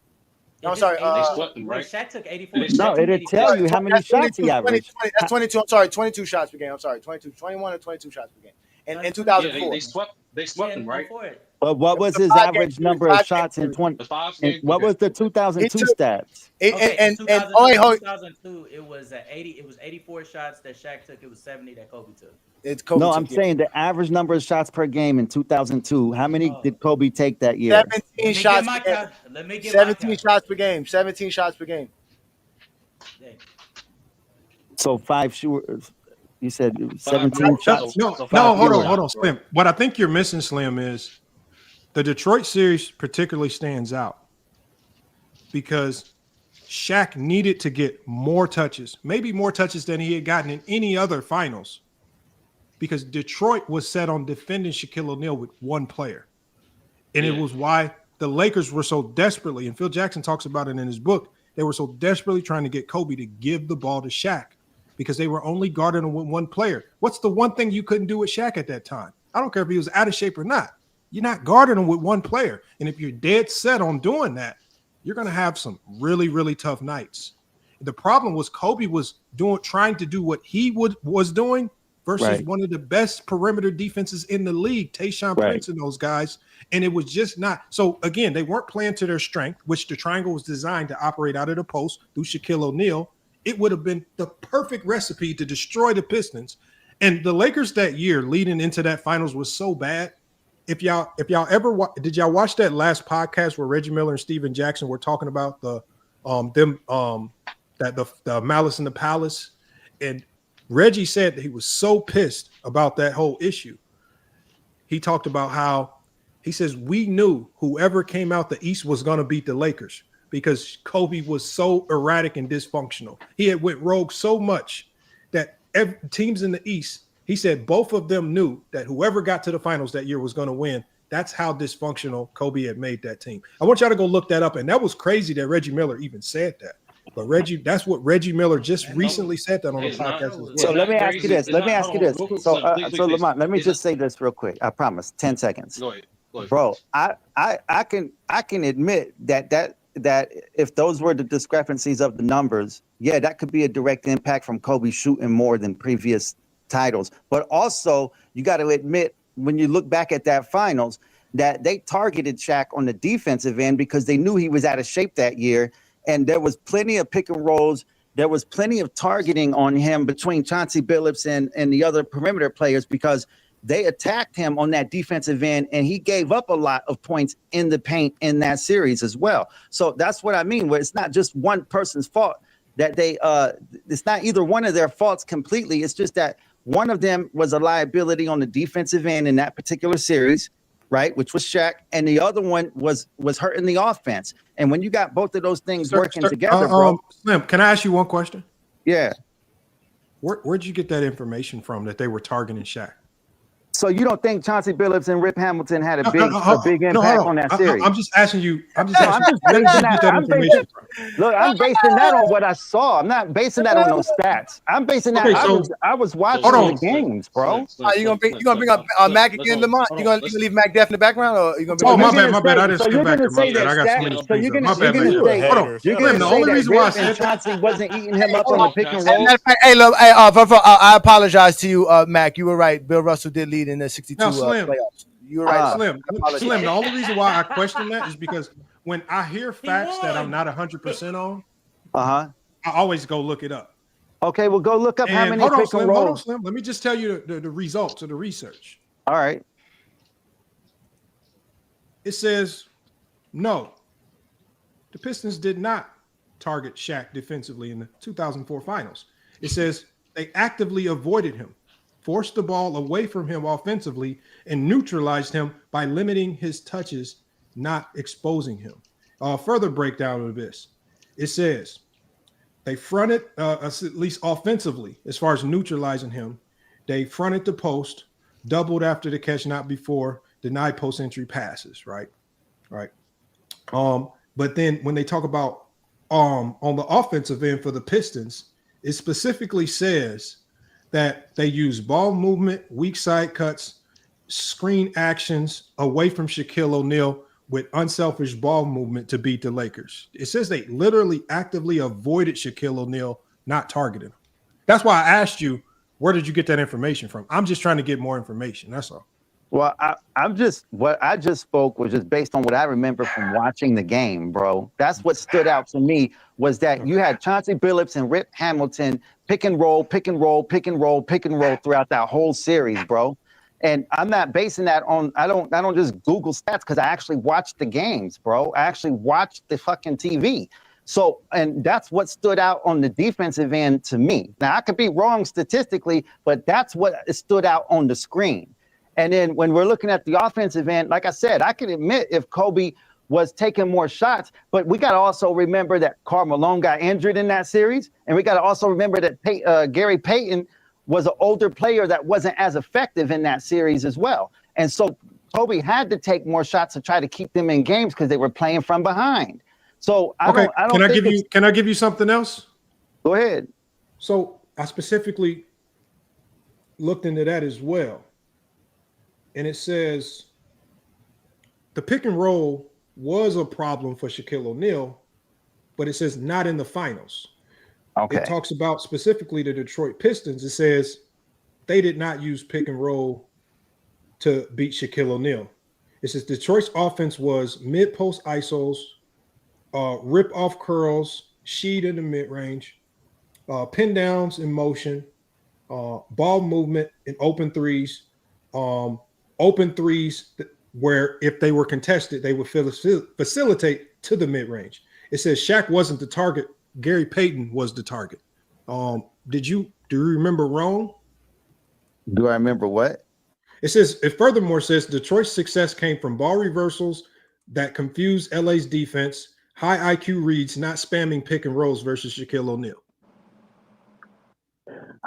No, I'm sorry. They swept them, right? Shaq took 84. No, it'll tell you how many shots he averaged. That's 22. I'm sorry, 22 shots per game. I'm sorry, 21 or 22 shots per game. And in 2004, They swept them, right? But what was his average number of shots in 20? What was the 2002 stats? In 2002, it was 80. It was 84 shots that Shaq took. It was 70 that Kobe took. It's Kobe. No, I'm saying the average number of shots per game in 2002. How many did Kobe take that year? 17 shots. Let me get 17 shots per game. 17 shots per game. So 5 shooters. You said 17 shots. No, hold on, Slim. What I think you're missing, Slim, is the Detroit series particularly stands out because Shaq needed to get more touches, maybe more touches than he had gotten in any other finals, because Detroit was set on defending Shaquille O'Neal with one player. And it was why the Lakers were so desperately, and Phil Jackson talks about it in his book, they were so desperately trying to get Kobe to give the ball to Shaq because they were only guarding him with one player. What's the one thing you couldn't do with Shaq at that time? I don't care if he was out of shape or not. You're not guarding him with one player. And if you're dead set on doing that, you're going to have some really, really tough nights. The problem was Kobe was trying to do what he was doing versus one of the best perimeter defenses in the league, Tayshaun Prince and those guys. And it was just not. So, again, they weren't playing to their strength, which the triangle was designed to operate out of the post through Shaquille O'Neal. It would have been the perfect recipe to destroy the Pistons. And the Lakers that year leading into that finals was so bad. If y'all ever did y'all watch that last podcast where Reggie Miller and Steven Jackson were talking about the Malice in the Palace? And Reggie said that he was so pissed about that whole issue. He talked about how he says we knew whoever came out the East was going to beat the Lakers because Kobe was so erratic and dysfunctional. He had went rogue so much that teams in the East, he said both of them knew that whoever got to the finals that year was going to win. That's how dysfunctional Kobe had made that team. I want y'all to go look that up. And that was crazy that Reggie Miller even said that. But that's what Reggie Miller just recently said that on the podcast as well. So let me ask you this. So Lamont, let me just say this real quick. I promise. 10 seconds. Go ahead. Bro, I can admit that if those were the discrepancies of the numbers, yeah, that could be a direct impact from Kobe shooting more than previous titles. But also, you got to admit, when you look back at that finals, that they targeted Shaq on the defensive end because they knew he was out of shape that year. And there was plenty of pick and rolls. There was plenty of targeting on him between Chauncey Billups and the other perimeter players because they attacked him on that defensive end, and he gave up a lot of points in the paint in that series as well. So that's what I mean, where it's not just one person's fault that it's not either one of their faults completely. It's just that one of them was a liability on the defensive end in that particular series, right, which was Shaq, and the other one was hurting the offense. And when you got both of those things working together, bro. Slim, can I ask you one question? Yeah. Where'd you get that information from that they were targeting Shaq? So you don't think Chauncey Billups and Rip Hamilton had a big impact on that series? I'm just asking you. I'm basing that on what I saw. I'm not basing that on those stats. I'm basing that. I was watching the games, bro. You gonna bring up Mac again, Lamont? You gonna leave Mac Deaf in the background, or you gonna? Oh, my bad. I didn't skip back there. My bad. I got so many things. My bad. Hold on. The only reason why I said Chauncey wasn't eating him up on the pick and roll. Hey, look, I apologize to you, Mac. You were right. Bill Russell did lead in the 62 playoffs. You were right. Slim. The only reason why I question that is because when I hear facts that I'm not 100% on, I always go look it up. Okay, well, go look up how many pick and rolls. Hold on, Slim. Let me just tell you the results of the research. All right. It says, no, the Pistons did not target Shaq defensively in the 2004 finals. It says they actively avoided him, forced the ball away from him offensively, and neutralized him by limiting his touches, not exposing him. Further breakdown of this, it says they fronted, at least offensively, as far as neutralizing him, they fronted the post, doubled after the catch, not before, denied post-entry passes, right? But then when they talk about on the offensive end for the Pistons, it specifically says that they use ball movement, weak side cuts, screen actions away from Shaquille O'Neal with unselfish ball movement to beat the Lakers. It says they literally actively avoided Shaquille O'Neal, not targeting him. That's why I asked you, where did you get that information from? I'm just trying to get more information. That's all. Well, I'm just what I just spoke was just based on what I remember from watching the game, bro. That's what stood out to me was that you had Chauncey Billups and Rip Hamilton pick and roll, pick and roll, pick and roll, pick and roll throughout that whole series, bro. And I'm not basing that on I don't just Google stats because I actually watched the games, bro. I actually watched the fucking TV. So, and that's what stood out on the defensive end to me. Now, I could be wrong statistically, but that's what stood out on the screen. And then when we're looking at the offensive end, like I said, I can admit if Kobe was taking more shots, but we got to also remember that Karl Malone got injured in that series. And we got to also remember that Gary Payton was an older player that wasn't as effective in that series as well. And so Kobe had to take more shots to try to keep them in games because they were playing from behind. So I don't Can I give you something else? Go ahead. So I specifically looked into that as well. And it says the pick and roll was a problem for Shaquille O'Neal, but it says not in the finals. Okay. It talks about specifically the Detroit Pistons. It says they did not use pick and roll to beat Shaquille O'Neal. It says Detroit's offense was mid-post isos, rip-off curls, sheet in the mid-range, pin downs in motion, ball movement in open threes, where if they were contested, they would facilitate to the mid-range. It says Shaq wasn't the target. Gary Payton was the target. Do you remember wrong? Do I remember what? It says, it furthermore says Detroit's success came from ball reversals that confused LA's defense, high IQ reads, not spamming pick and rolls versus Shaquille O'Neal.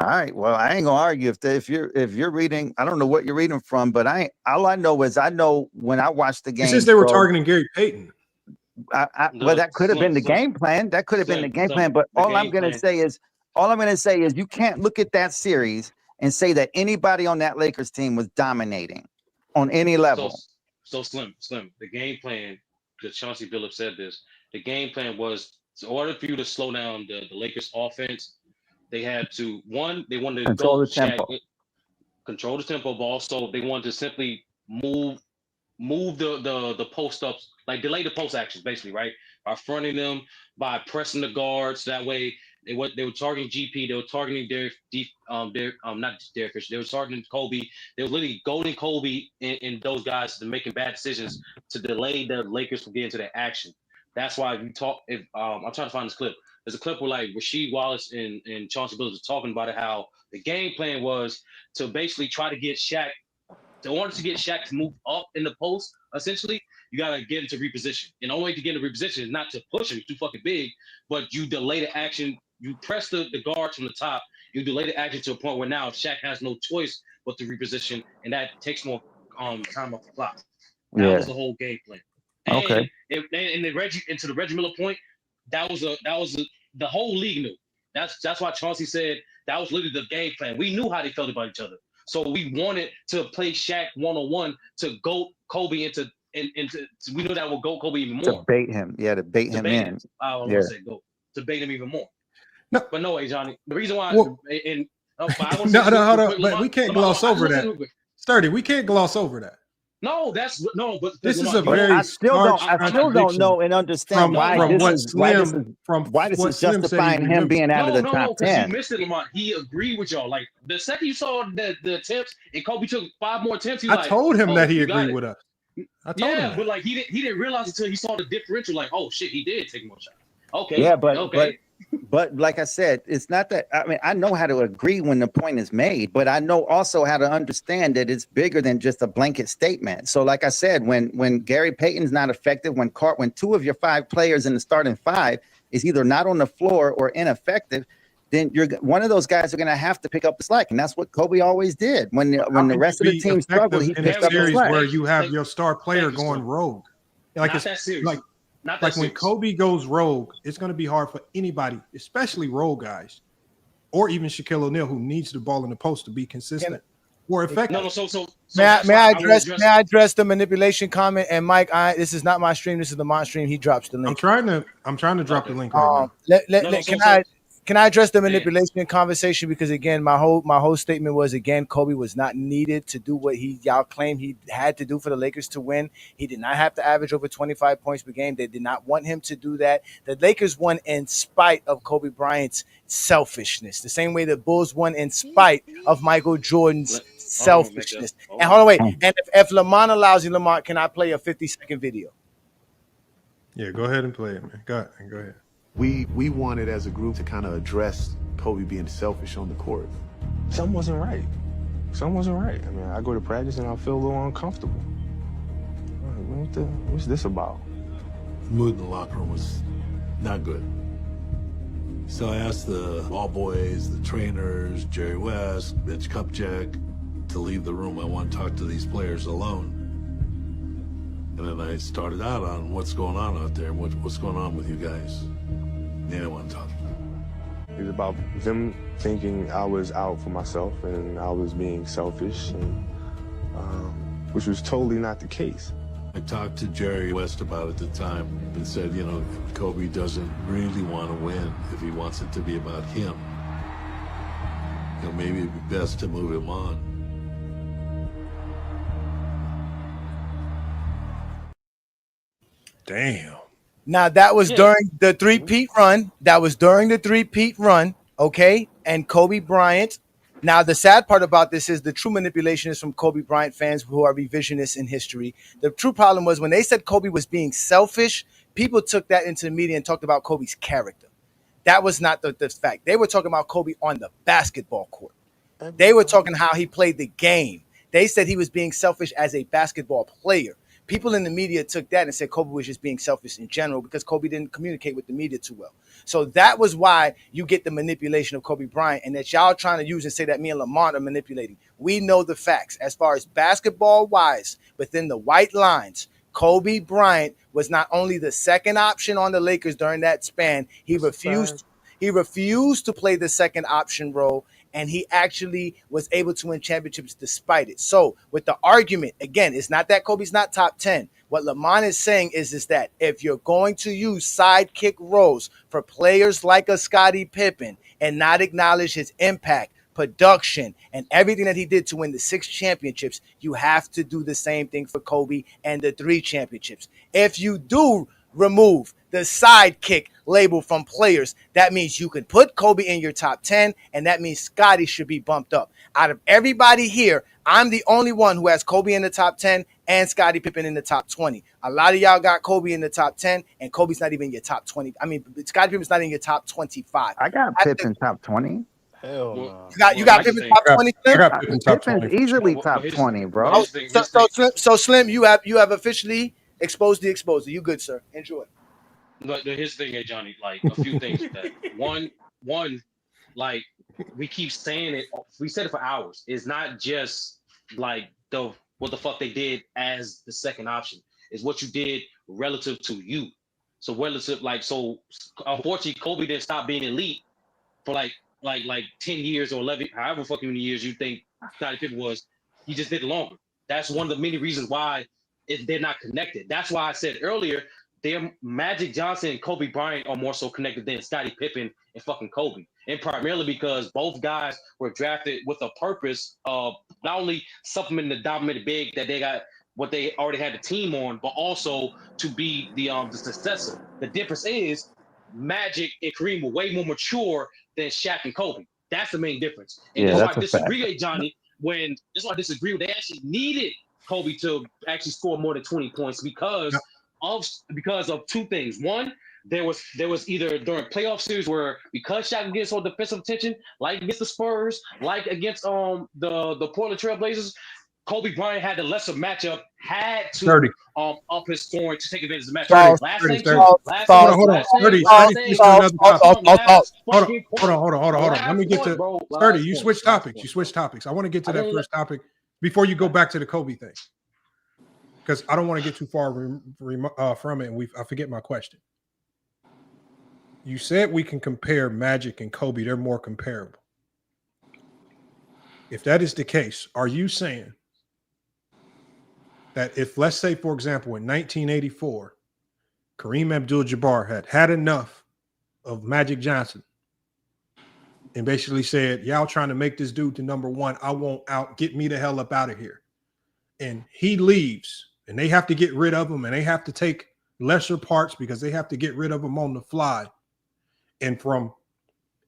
All right. Well, I ain't gonna argue if you're reading. I don't know what you're reading from, but all I know is I know when I watched the game. It says they were targeting Gary Payton. Well, that could have been the game plan. That could have been the game plan. But all I'm going to say is you can't look at that series and say that anybody on that Lakers team was dominating on any level. So Slim, the game plan, because Chauncey Billups said this, the game plan was in order for you to slow down the Lakers offense, they had to, they wanted to control the tempo. Control the tempo, but also they wanted to simply move the post ups, like delay the post actions, basically, right? By fronting them, by pressing the guards. That way, they were targeting GP, they were targeting not Derek Fisher, they were targeting Kobe. They were literally goading Kobe and those guys to making bad decisions to delay the Lakers from getting to that action. That's why I'm trying to find this clip. There's a clip where like Rasheed Wallace and Chauncey Billups was talking about it, how the game plan was to basically try to get Shaq. In order to get Shaq to move up in the post, essentially, you got to get into reposition. And the only way to get into reposition is not to push him, he's too fucking big, but you delay the action. You press the guards from the top. You delay the action to a point where now Shaq has no choice but to reposition, and that takes more time off the clock. That was the whole game plan. Okay. And to the Reggie Miller point, that was the whole league knew. That's why Chauncey said that was literally the game plan. We knew how they felt about each other. So we wanted to play Shaq one-on-one to go Kobe into we knew that would go Kobe even more. To bait him. Yeah, to bait him in. I don't want to say go. To bait him even more. No. But no way, Johnny. The reason why hold on. But we can't gloss over that. Sturdy, we can't gloss over that. No, but this is a very I still don't know and understand why this is justifying him being out of the top 10. You missed it, Lamont. He agreed with y'all. Like the second you saw the attempts and Kobe took 5 more attempts, I told him that he agreed with us. I told him that. But like he didn't realize until he saw the differential. Like, oh shit, he did take more shots. Okay. Yeah, but like I said, it's not that. I mean, I know how to agree when the point is made, but I know also how to understand that it's bigger than just a blanket statement. So, like I said, when Gary Payton's not effective, when 2 of your 5 players in the starting 5 is either not on the floor or ineffective, then one of those guys are going to have to pick up the slack, and that's what Kobe always did. When the rest of the team struggled, he picked up the slack. Where you have your star player going rogue, like it's like when Kobe goes rogue, it's going to be hard for anybody, especially rogue guys, or even Shaquille O'Neal, who needs the ball in the post to be consistent or effective. May I address the manipulation comment? And Mike, this is not my stream. This is the Mon stream. He drops the link. I'm trying to drop the link. Can Can I address the manipulation conversation? Because again, my whole statement was, again, Kobe was not needed to do what y'all claim he had to do for the Lakers to win. He did not have to average over 25 points per game. They did not want him to do that. The Lakers won in spite of Kobe Bryant's selfishness, the same way the Bulls won in spite of Michael Jordan's selfishness. And hold on, wait. And if Lamont allows you, Lamont, can I play a 50-second video? Yeah, go ahead and play it, man. Go ahead. We wanted as a group to kind of address Kobe being selfish on the court. Something wasn't right. Something wasn't right. I mean, I go to practice and I feel a little uncomfortable. What's this about? The mood in the locker room was not good. So I asked the ball boys, the trainers, Jerry West, Mitch Kupchak, to leave the room. I want to talk to these players alone. And then I started out on what's going on out there, what's going on with you guys. They didn't want to talk. It was about them thinking I was out for myself and I was being selfish, and which was totally not the case. I talked to Jerry West about it at the time and said, you know, Kobe doesn't really want to win if he wants it to be about him. You know, maybe it'd be best to move him on. Damn. Now that was during the three-peat run. Okay, and Kobe Bryant. Now the sad part about this is the true manipulation is from Kobe Bryant fans who are revisionists in history. The true problem was when they said Kobe was being selfish, people took that into the media and talked about Kobe's character. That was not the fact. They were talking about Kobe on the basketball court. They were talking how he played the game. They said he was being selfish as a basketball player. People in the media took that and said Kobe was just being selfish in general because Kobe didn't communicate with the media too well. So that was why you get the manipulation of Kobe Bryant, and that y'all trying to use and say that me and Lamont are manipulating. We know the facts. As far as basketball-wise, within the white lines, Kobe Bryant was not only the second option on the Lakers during that span, he refused to play the second option role, and he actually was able to win championships despite it. So with the argument, again, it's not that Kobe's not top 10. What Lamont is saying is that if you're going to use sidekick roles for players like a Scottie Pippen and not acknowledge his impact, production, and everything that he did to win the 6 championships, you have to do the same thing for Kobe and the 3 championships. If you do remove the sidekick label from players, that means you can put Kobe in your top 10, and that means Scottie should be bumped up. Out of everybody here, I'm the only one who has Kobe in the top 10 and Scottie Pippen in the top 20. A lot of y'all got Kobe in the top 10, and Kobe's not even in your top 20. I mean, Scottie Pippen's not in your top 25. I got Pippen top 20. Hell no. You got Pippen top 20? I got Pippen top 20. Pippen's easily top 20, bro. So Slim, you have officially exposed the exposer. You good, sir? Enjoy. But here's the thing, hey Johnny, like a few things with that. One, like we keep saying it, we said it for hours. It's not just like what the fuck they did as the second option. It's what you did relative to you. So unfortunately Kobe didn't stop being elite for like 10 years or 11, however fucking many years you think Scottie Pippen was. He just did it longer. That's one of the many reasons why they're not connected. That's why I said earlier, Magic Johnson and Kobe Bryant are more so connected than Scottie Pippen and fucking Kobe. And primarily because both guys were drafted with a purpose of not only supplementing the dominant big that they got, what they already had the team on, but also to be the successor. The difference is Magic and Kareem were way more mature than Shaq and Kobe. That's the main difference. And Yeah, that's why that's I a disagree, fact. Johnny, that's why I disagree. They actually needed Kobe to actually score more than 20 points because of two things. One, there was either during playoff series where because Shaq gets all defensive attention, like against the Spurs, like against the Portland Trail Blazers, Kobe Bryant had the lesser matchup, had to up his scoring to take advantage of the matchup. Hold on. Let me get to 30. You switch topics. I want to get to that first topic before you go back to the Kobe thing, because I don't want to get too far from it, and I forget my question. You said we can compare Magic and Kobe; they're more comparable. If that is the case, are you saying that if, let's say, for example, in 1984, Kareem Abdul-Jabbar had enough of Magic Johnson and basically said, y'all trying to make this dude to number one. I won't out. Get me the hell up out of here. And he leaves, and they have to get rid of him, and they have to take lesser parts because they have to get rid of him on the fly. And from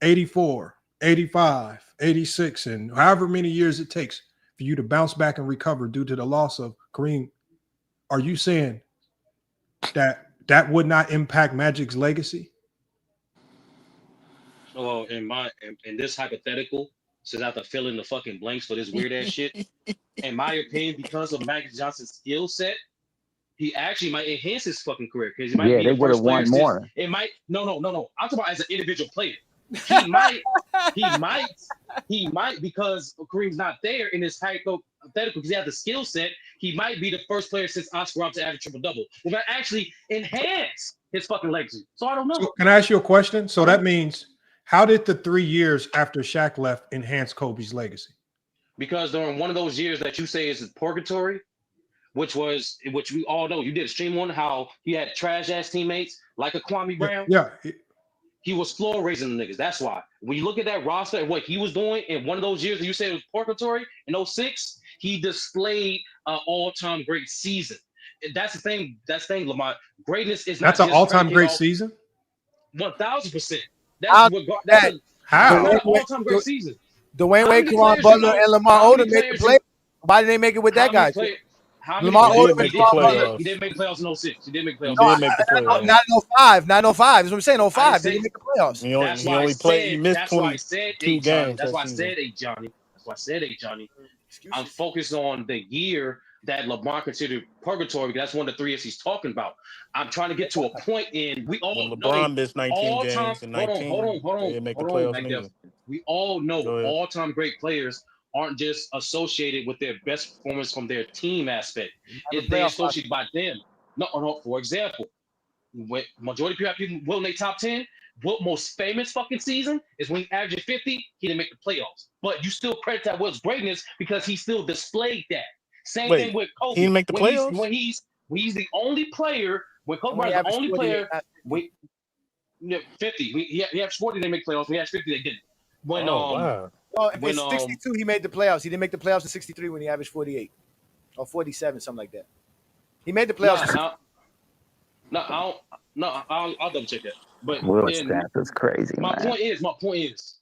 84, 85, 86, and however many years it takes for you to bounce back and recover due to the loss of Kareem, are you saying that that would not impact Magic's legacy? Well, in this hypothetical, since I have to fill in the fucking blanks for this weird ass shit, in my opinion, because of Magic Johnson's skill set, he actually might enhance his fucking career because he might be they the would have first player won since more. it might no. I'm talking about as an individual player. He might because Kareem's not there in this hypothetical because he has the skill set. He might be the first player since Oscar Robertson to average triple double. Will that actually enhance his fucking legacy? So I don't know. So can I ask you a question? So that means, how did the 3 years after Shaq left enhance Kobe's legacy? Because during one of those years that you say is purgatory, which we all know, you did a stream on how he had trash ass teammates like a Kwame Brown. Yeah. He was floor raising the niggas. That's why. When you look at that roster and what he was doing in one of those years that you said it was purgatory in 06, he displayed an all-time great season. That's the thing. That's the thing, Lamont. Greatness is That's not an all-time great season? 1,000%. That's an all-time great season. Dwayne Wade, Karan Butler, and Lamar Odom made the play. Why did they make it with that guy? Lamar Odom he didn't make playoffs in 06. He didn't make playoffs. Not in 05. Not in 05. That's what I'm saying. 05. They didn't make the playoffs. He missed 22 games. That's why I said, Johnny. I'm focused on the year that LeBron considered purgatory because that's one of the 3 years he's talking about. I'm trying to get to a point in we all know LeBron missed 19 games in 19. Hold on. They didn't make the playoffs neither. We all know all-time great players aren't just associated with their best performance from their team aspect. If they're associated by them. No. For example, when majority of people will in their top 10, what most famous fucking season is when he averaged 50, he didn't make the playoffs. But you still credit that Will's greatness because he still displayed that. Same thing with Kobe. He didn't make the playoffs? When he's the only player, when Kobe Bryant's the only player, 50. He averaged 40, they make playoffs. When he averaged 50, they didn't. When in 62, he made the playoffs. He didn't make the playoffs in 63 when he averaged 48 or 47, something like that. He made the playoffs. I'll double check that. But Will's stats is crazy. My point is,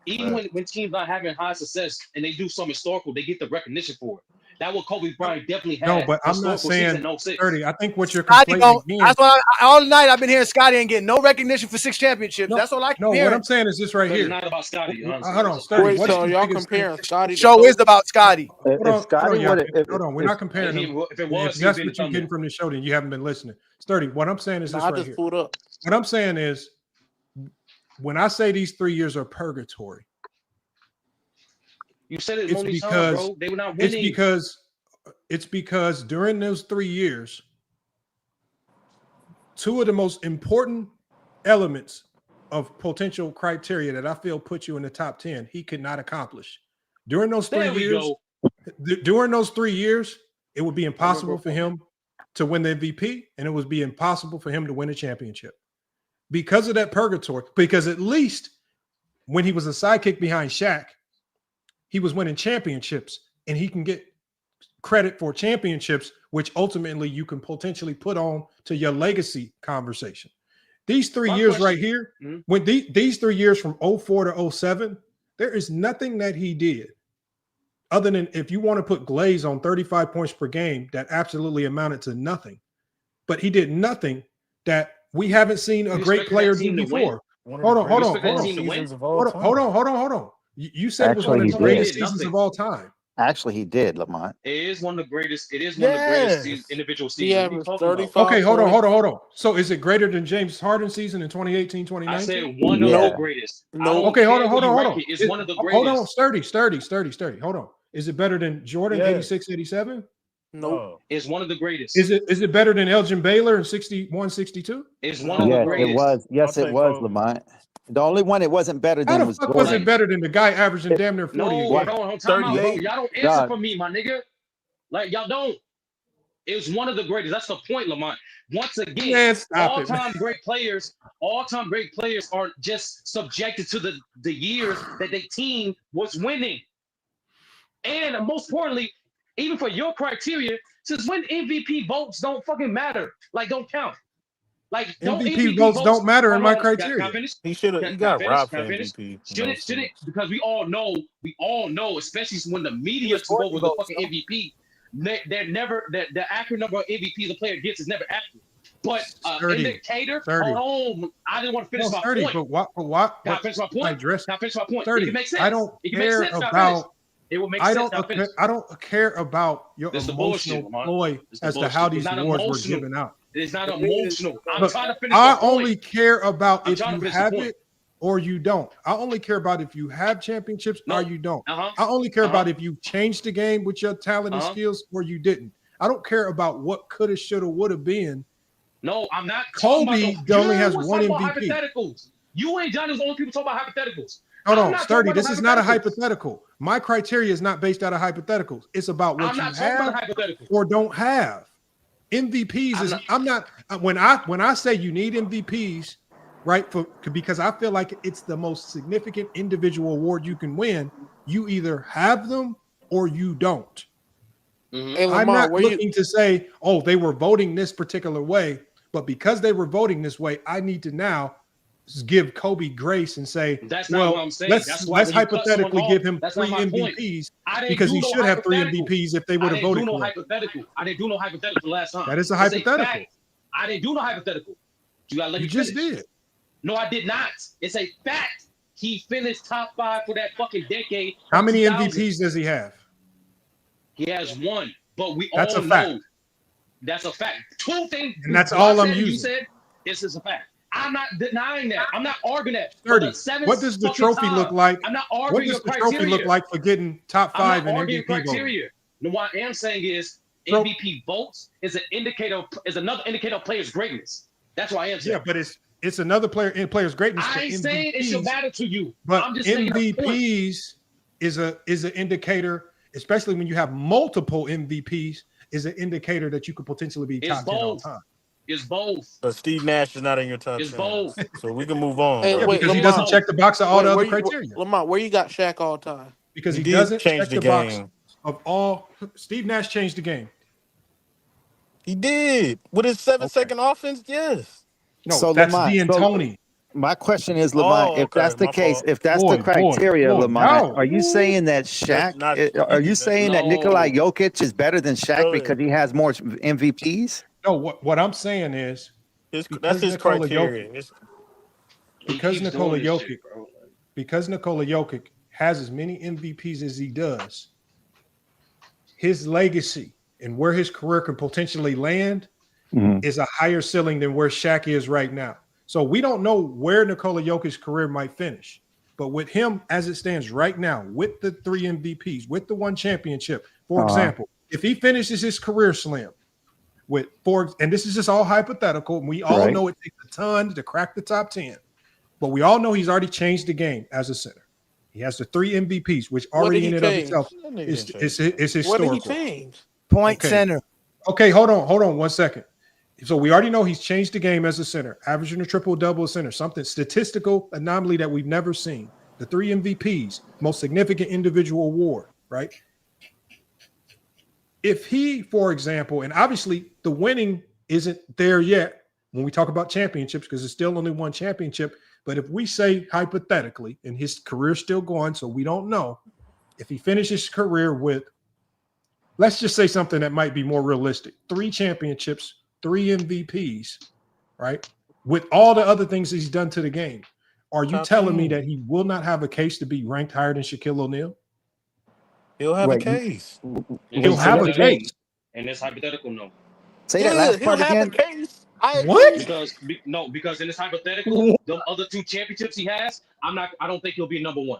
even when teams not having high success and they do some historical, they get the recognition for it. That's what Kobe Bryant definitely had. No, but I'm not saying 30. I think what you're Scotty complaining that's why all night I've been hearing Scotty ain't getting no recognition for 6 championships. That's all I can hear. What I'm saying is this right here. It's not about Scotty. Hold on, Sturdy. Wait, so y'all comparing Scotty? Show is about Scotty. Hold on. We're not comparing them. If that's what you're getting from the show, then you haven't been listening. Sturdy, what I'm saying is this right here. What I'm saying is, when I say these 3 years are purgatory, you said it only time, bro. They were not winning. It's because during those 3 years, 2 of the most important elements of potential criteria that I feel put you in the top 10, he could not accomplish. During those 3 years, it would be impossible for him to win the MVP, and it would be impossible for him to win a championship. Because of that purgatory, because at least when he was a sidekick behind Shaq, he was winning championships, and he can get credit for championships, which ultimately you can potentially put on to your legacy conversation. These 3 years right here, when these 3 years from 04 to 07, there is nothing that he did other than, if you want to put glaze on 35 points per game, that absolutely amounted to nothing. But he did nothing that we haven't seen a great player do before. Hold on. You said it was one of the greatest seasons of all time. Actually, he did, Lamont. It is one of the greatest. It is one of the greatest individual seasons. Okay, hold on. So is it greater than James Harden's season in 2018, 2019? I said one of the greatest. No. Okay, hold on. It's one of the greatest. Hold on, sturdy. Hold on. Is it better than Jordan 86, 87? No. It's one of the greatest. Is it better than Elgin Baylor in 61, 62? It's one of the greatest. It was. Yes, it was, Lamont. The only one it wasn't better than was Jordan. Was it better than the guy averaging damn near 40? No, y'all don't answer for me, my nigga. Like, y'all don't. Is one of the greatest. That's the point, Lamont. Once again, Man, stop it, all-time great players aren't just subjected to the years that their team was winning. And most importantly, even for your criteria, since when MVP votes don't fucking matter, like don't count. Like don't MVP votes don't matter in my criteria. Can I finish? He should have. He got robbed for MVP. Shouldn't because we all know, especially when the media took over the fucking MVP. The accurate number of MVPs a player gets is never accurate. But indicator, 30. hold on, I didn't want to finish my 30, point. But what? Can I finish my point? Can I finish my point? 30. It can make sense. I don't care about. It will make sense. I don't care about your emotional ploy as to how these awards were given out. It's not emotional. I'm trying to finish. I only care about if you have it or you don't. I only care about if you have championships or you don't. I only care about if you changed the game with your talent and skills or you didn't. I don't care about what coulda, shoulda, woulda been. No, I'm not. Kobe only has one MVP. Hypotheticals. You ain't Johnny was the only people talking about hypotheticals. Hold on, Sturdy. This is not a hypothetical. My criteria is not based out of hypotheticals. It's about what you have or don't have. MVPs is I'm not when I say you need MVPs, right? Because I feel like it's the most significant individual award you can win. You either have them or you don't. Mm-hmm. I'm not looking to say, oh, they were voting this particular way, but because they were voting this way, I need to now give Kobe grace and say, that's not what I'm saying. Let's hypothetically give him 3 MVPs because he should have 3 MVPs if they would have voted for hypothetical. I didn't do no hypothetical last time. That is a hypothetical. I didn't do no hypothetical. You just did. No, I did not. It's a fact. He finished top 5 for that fucking decade. How many MVPs does he have? He has 1, but that's all a fact. know that's a fact. 2 things. And that's all I'm using. You said this is a fact. I'm not denying that. I'm not arguing that. 30. What does the trophy look like? I'm not arguing what does the trophy look like for getting top 5 in MVP criteria? No, what I am saying is MVP votes is an indicator, is another indicator of players' greatness. That's what I am saying. Yeah, but it's another player in players' greatness. I ain't saying it should matter to you. But I'm just MVPs is an indicator, especially when you have multiple MVPs, is an indicator that you could potentially be top 10 all time. It's both. But Steve Nash is not in your top 10. It's both. So we can move on. Hey, because Lamont, he doesn't check the box of all the other criteria. Lamont, where you got Shaq all time? Because he doesn't check the box of all. Steve Nash changed the game. He did. With his 7-second offense, yes. No, so that's Lamont, D'Antoni. My question is, Lamont, if that's the case, if that's the criteria, Lamont, are you saying that Shaq, are you saying that Nikola Jokic is better than Shaq because he has more MVPs? No, what I'm saying is that's his criteria. Because Nikola Jokic has as many MVPs as he does, his legacy and where his career could potentially land is a higher ceiling than where Shaq is right now. So we don't know where Nikola Jokic's career might finish. But with him as it stands right now, with the 3 MVPs, with the 1 championship, for example, if he finishes his career slim, and this is just all hypothetical, and we all know it takes a ton to crack the top 10, but we all know he's already changed the game as a center. He has the 3 MVPs, which already in and of itself is historical. What did he change? Point center. Okay, hold on 1 second. So we already know he's changed the game as a center, averaging a triple-double center, something statistical anomaly that we've never seen. The 3 MVPs, most significant individual award, right? If he, for example, and obviously the winning isn't there yet when we talk about championships because it's still only 1 championship, but if we say hypothetically, and his career's still going, so we don't know, if he finishes his career with, let's just say something that might be more realistic, 3 championships, 3 MVPs, right? With all the other things he's done to the game, are you telling me that he will not have a case to be ranked higher than Shaquille O'Neal? He'll have a case. He'll have a case. And it's hypothetical, no. Say that last part again. What? Because in this hypothetical, the other 2 championships he has, I don't think he'll be number 1.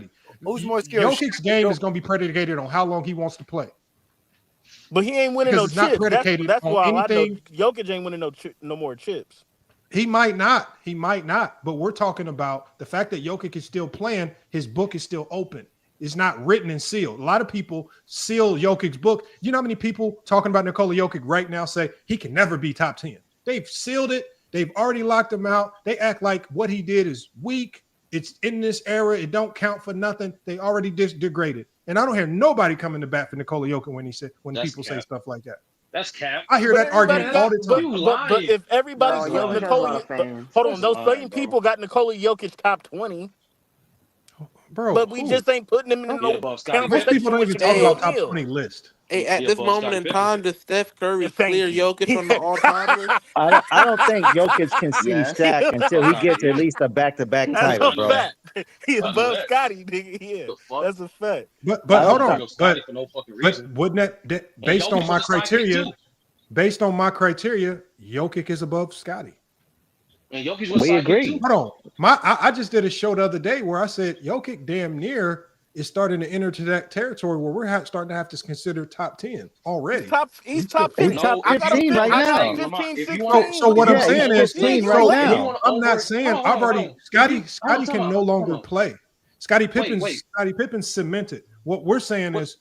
longevity. Who's more skilled? Jokic's game is going to be predicated on how long he wants to play. But he ain't winning Because no it's not chips. predicated That's on why anything. I know Jokic ain't winning no more chips. He might not. He might not. But we're talking about the fact that Jokic is still playing. His book is still open. It's not written and sealed. A lot of people seal Jokic's book. You know how many people talking about Nikola Jokic right now say he can never be top 10? They've sealed it. They've already locked him out. They act like what he did is weak. It's in this era. It don't count for nothing. They already degraded. And I don't hear nobody coming to bat for Nikola Jokic when people say stuff like that. That's cap. I hear that argument all the time. But if everybody's No, got Jokic has a lot Nikola, of fans. hold on, those That's same people got Nikola Jokic top 20. Bro, but we just ain't putting him in no most people don't even talk about top 20 list. Hey, at this moment in time, does Steph Curry clear Jokic from the all-time list? I don't think Jokic can see Yes. Shaq until he gets at least a back-to-back That's title, a bro. fact. He above Scotty, nigga. Yeah, that's a fact. But I hold don't on, think- but for no fucking but reason. wouldn't that based Jokic on my was a sidekick criteria? too. Based on my criteria, Jokic is above Scotty. And Jokic was We sidekick agree. too. Hold on, I just did a show the other day where I said Jokic damn near is starting to enter to that territory where we're starting to have to consider top 10 already. He's top He's 15. top I got him 15 right I got now. him 15, If 16. you want So what I'm Yeah, saying he's is, 15 you right late. now. I'm not saying I've already Scotty can no longer play. Scotty wait. Pippen's cemented. What we're saying is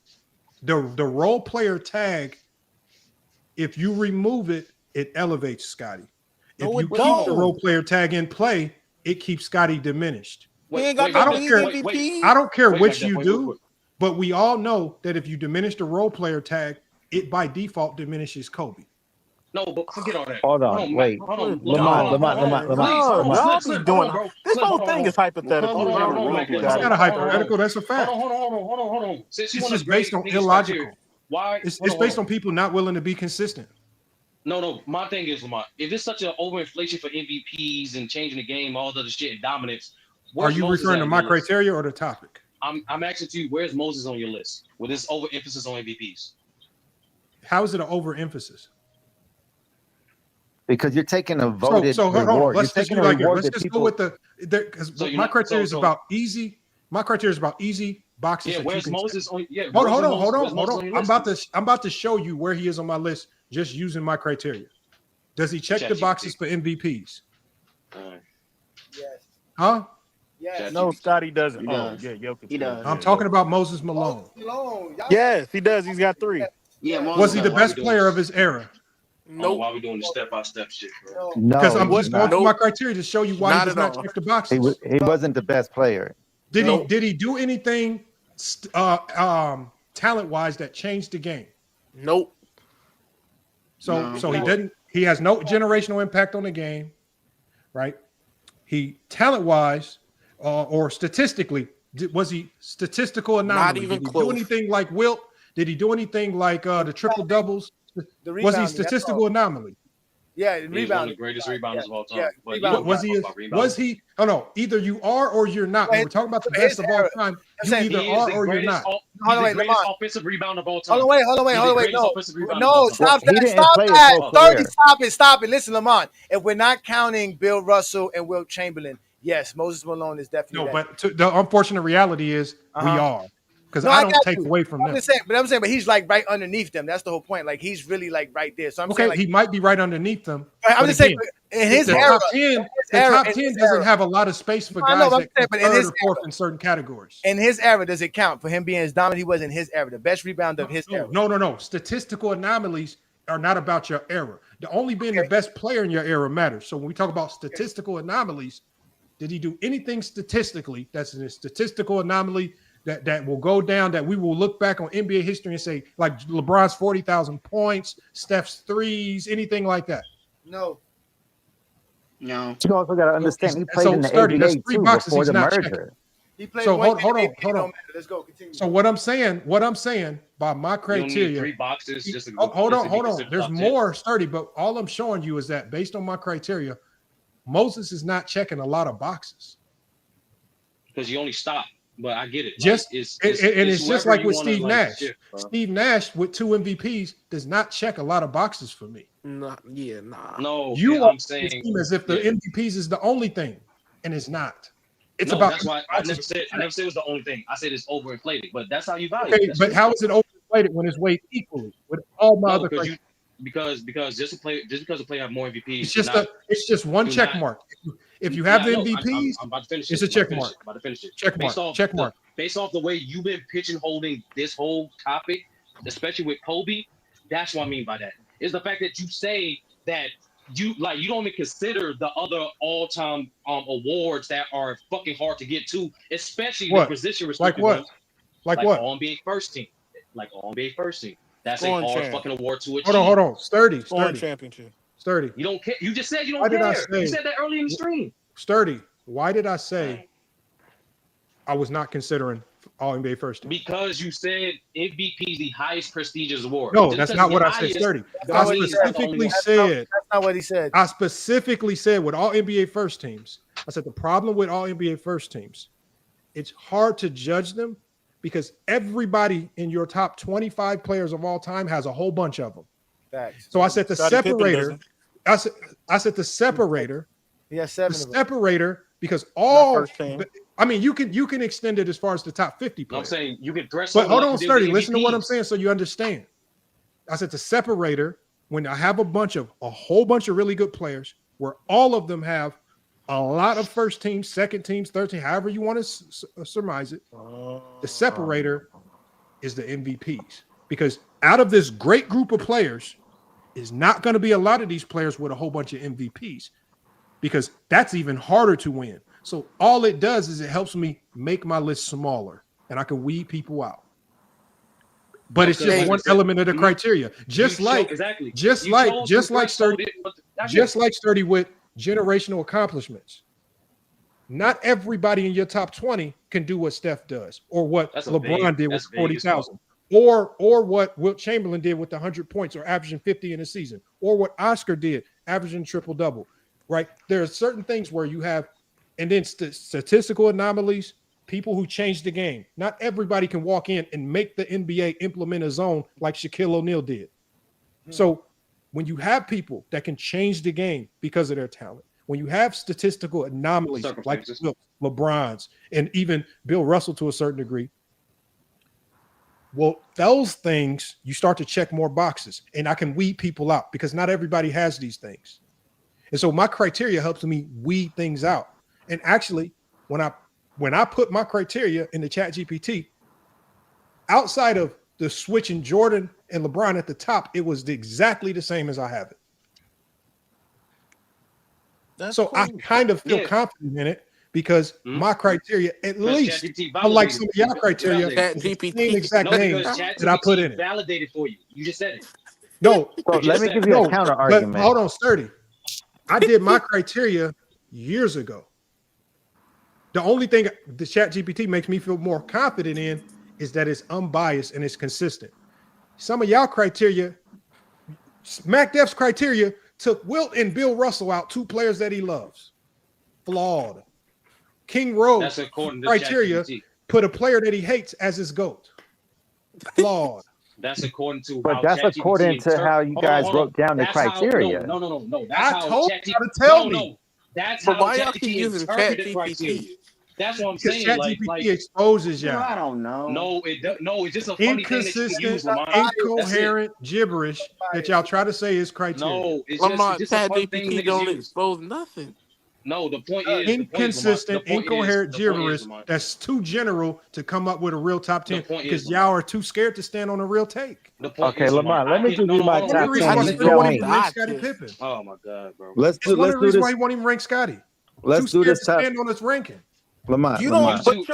the role player tag, if you remove it, it elevates Scotty. If No, you it keep don't. the role player tag in play, it keeps Scotty diminished. He ain't got I no don't league care. MVP. I don't care Wait, what Mike, you wait, do, wait. but we all know that if you diminish the role player tag, it by default diminishes Kobe. No, but forget all that. Hold on, wait. Hold on. Lamont, Please, hold on. Y'all Clip, be hold doing on, bro. this Clip, whole hold on, thing hold is hypothetical. Hold on, bro. hold on, Mac. It's Hold not on, a hypothetical. That's a fact. Hold on. Since you It's want just to grade based on niggas' illogical. criteria, why? It's hold on, based hold on people not willing to be consistent. No. My thing is, Lamont, if it's such an overinflation for MVPs and changing the game, all the other shit and dominance, Are where's you Moses referring at to on my your list? criteria or the topic? I'm asking you, where's Moses on your list with this overemphasis on MVPs? How is it an overemphasis? Because you're taking a voted So hold reward. on. Let's You're just taking do a like it. reward Let's that just people. go with the because So you're my not- criteria is so- about easy. My criteria is about easy boxes. Yeah, that you where's can Moses check. on? Yeah, Hold where's on. Moses on your list? I'm about to show you where he is on my list just using my criteria. Does he check the ChatGPT. boxes for MVPs? Yes. Huh? Yes. No, Scotty doesn't. He Oh, does. yeah, Jokic. He does. I'm talking about Moses Malone. Malone. Y'all Yes, he does. He's got 3. Yeah, Was Moses he the does. best player of his era? Oh, Nope. why we doing the step-by-step shit, bro? Because No, I'm he's just going not. through my criteria to show you why Not he does at not all. check the boxes. He wasn't the best player. Did he do anything talent wise that changed the game? Nope. So No. so he didn't. He has no generational impact on the game, right? He talent wise or statistically, was he statistical anomaly? even Did he close. do anything like Wilt? Did he do anything like the triple doubles? The Was he rebounding, that's statistical all. anomaly? Yeah, He's rebounding. one of the greatest rebounders of all time. Yeah, But you rebounding. don't Was give a he? fuck about rebounding. Was he? Oh no, either you are or you're not. When we're talking about the best of all time, you saying either He is are the or you're greatest. not. He's the wait, greatest Lamont. offensive rebounder of all time. Hold on, wait. He's the greatest offensive rebounder of No, all time. stop He that. didn't Stop play his that. whole 30, career. stop it. Listen, Lamont. If we're not counting Bill Russell and Wilt Chamberlain, yes, Moses Malone is definitely No, that. but the unfortunate reality is we are because No, I I don't got take you. away from I'm them. just saying, but he's like right underneath them. That's the whole point. Like he's really like right there. So I'm Okay, saying like he might be right underneath them. I'm but just saying again, in his the era, top 10, the era, top in 10 his doesn't era. have a lot of space for I know, guys but I'm that saying, come but in third his or fourth in certain categories. in his era, does it count for him being as dominant he was in his era? The best rebounder of his era. No. Statistical anomalies are not about your era. The only being the best player in your era matters. So when we talk about statistical anomalies, did he do anything statistically that's a statistical anomaly that will go down, that we will look back on NBA history and say, like LeBron's 40,000 points, Steph's threes, anything like that? No. No. You also got to understand he played So in the Sturdy, that's ABA 3 too boxes before he's the not merger. checking. He played So one hold game, on. don't matter. Let's go. Continue. So what I'm saying by my You don't need criteria, 3 boxes just to hold just to be on. considered There's top 10. more Sturdy, but all I'm showing you is that based on my criteria, Moses is not checking a lot of boxes. Because you only stop. But I get it. Just like, it's just whoever like you with wanna, Steve like, Nash. shift, bro. Steve Nash with 2 MVPs does not check a lot of boxes for me. Nah. No, You I'm are saying saying as if the MVPs is the only thing, and it's not. It's no, about that's why I never said it was the only thing. I said it's overinflated, but that's how you value okay, it. That's but it. how is it overinflated when it's weighed equally with all my No, other criteria? because just because a player have more MVPs, It's just one do check not- mark. If you have the Yeah, I know. MVPs, I'm about to finish it's it. a check mark. I'm about to finish it. Check mark. Check mark. Based off the way you've been pigeonholing this whole topic, especially with Kobe, that's what I mean by that. Is the fact that you say that you don't even consider the other all-time awards that are fucking hard to get to, especially What? the position Like restricted what? ones. Like what? All NBA first team. Like all NBA first team. That's Scoring a hard champ. fucking award to achieve. Hold on. Sturdy. Scoring championship. Sturdy. You don't care. You just said you don't Why did I care. say- You said that early in the stream. Sturdy. Why did I say I was not considering all NBA first team. Because you said MVP is the highest prestigious award. No, Just that's because not it's what the I said, highest Sturdy. don't I mean it's the only specifically one. said. That's not what he said. I specifically said with all NBA first teams, I said the problem with all NBA first teams, it's hard to judge them because everybody in your top 25 players of all time has a whole bunch of them. Facts. So I said the Scottie Pippen separator. I said the separator. He has 7 The of them. separator because all. first team. I mean, you can extend it as far as the top 50 I'm players. saying you can threshold. But hold like on, you did Sturdy. with Listen to what I'm MVPs. saying so you understand. I said the separator when I have a whole bunch of really good players where all of them have a lot of first teams, second teams, third team, however you want to surmise it. The separator is the MVPs because out of this great group of players is not going to be a lot of these players with a whole bunch of MVPs because that's even harder to win. So all it does is it helps me make my list smaller and I can weed people out. But it's just one element of the criteria. Just like Sturdy with generational accomplishments. Not everybody in your top 20 can do what Steph does or what LeBron did with 40,000 or what Wilt Chamberlain did with 100 points or averaging 50 in a season or what Oscar did averaging triple-double, right? There are certain things where you have, and then statistical anomalies, people who change the game. Not everybody can walk in and make the NBA implement a zone like Shaquille O'Neal did. So when you have people that can change the game because of their talent, when you have statistical anomalies like LeBron's and even Bill Russell to a certain degree, well, those things, you start to check more boxes and I can weed people out because not everybody has these things. And so my criteria helps me weed things out. And actually, when I put my criteria in the chat GPT, outside of the switching Jordan and LeBron at the top, it was exactly the same as I have it. So cool. I kind of feel confident in it because my criteria, at least, unlike some of y'all criteria, is the same exact names that I put in it. Validated for you. You just said it. So let me give you a counter argument. But hold on, Sturdy. I did my criteria years ago. The only thing the chat GPT makes me feel more confident in is that it's unbiased and it's consistent. Some of y'all criteria, Mac Def's criteria took Wilt and Bill Russell out, 2 players that he loves. Flawed. King Rose criteria put a player that he hates as his GOAT. Flawed. That's according to but that's according to how you guys wrote down the criteria. No. I told you to tell me. That's how ChatGPT interpreted the criteria. That's what I'm saying. ChatGPT exposes y'all. I don't know. No, it's just a funny thing that you can use, Lamont. Incoherent gibberish that y'all try to say is criteria. No, it's just a funny thing ChatGPT don't expose nothing. No, the point is inconsistent, incoherent gibberish that's too general to come up with a real top 10 because y'all are too scared to stand on a real take. Okay, Lamont, let me give you my top 10. Oh my God, bro. Let's do one of the reasons this. why he won't even rank Scotty. Let's do this top. Stand on this ranking. Lamont, you don't put your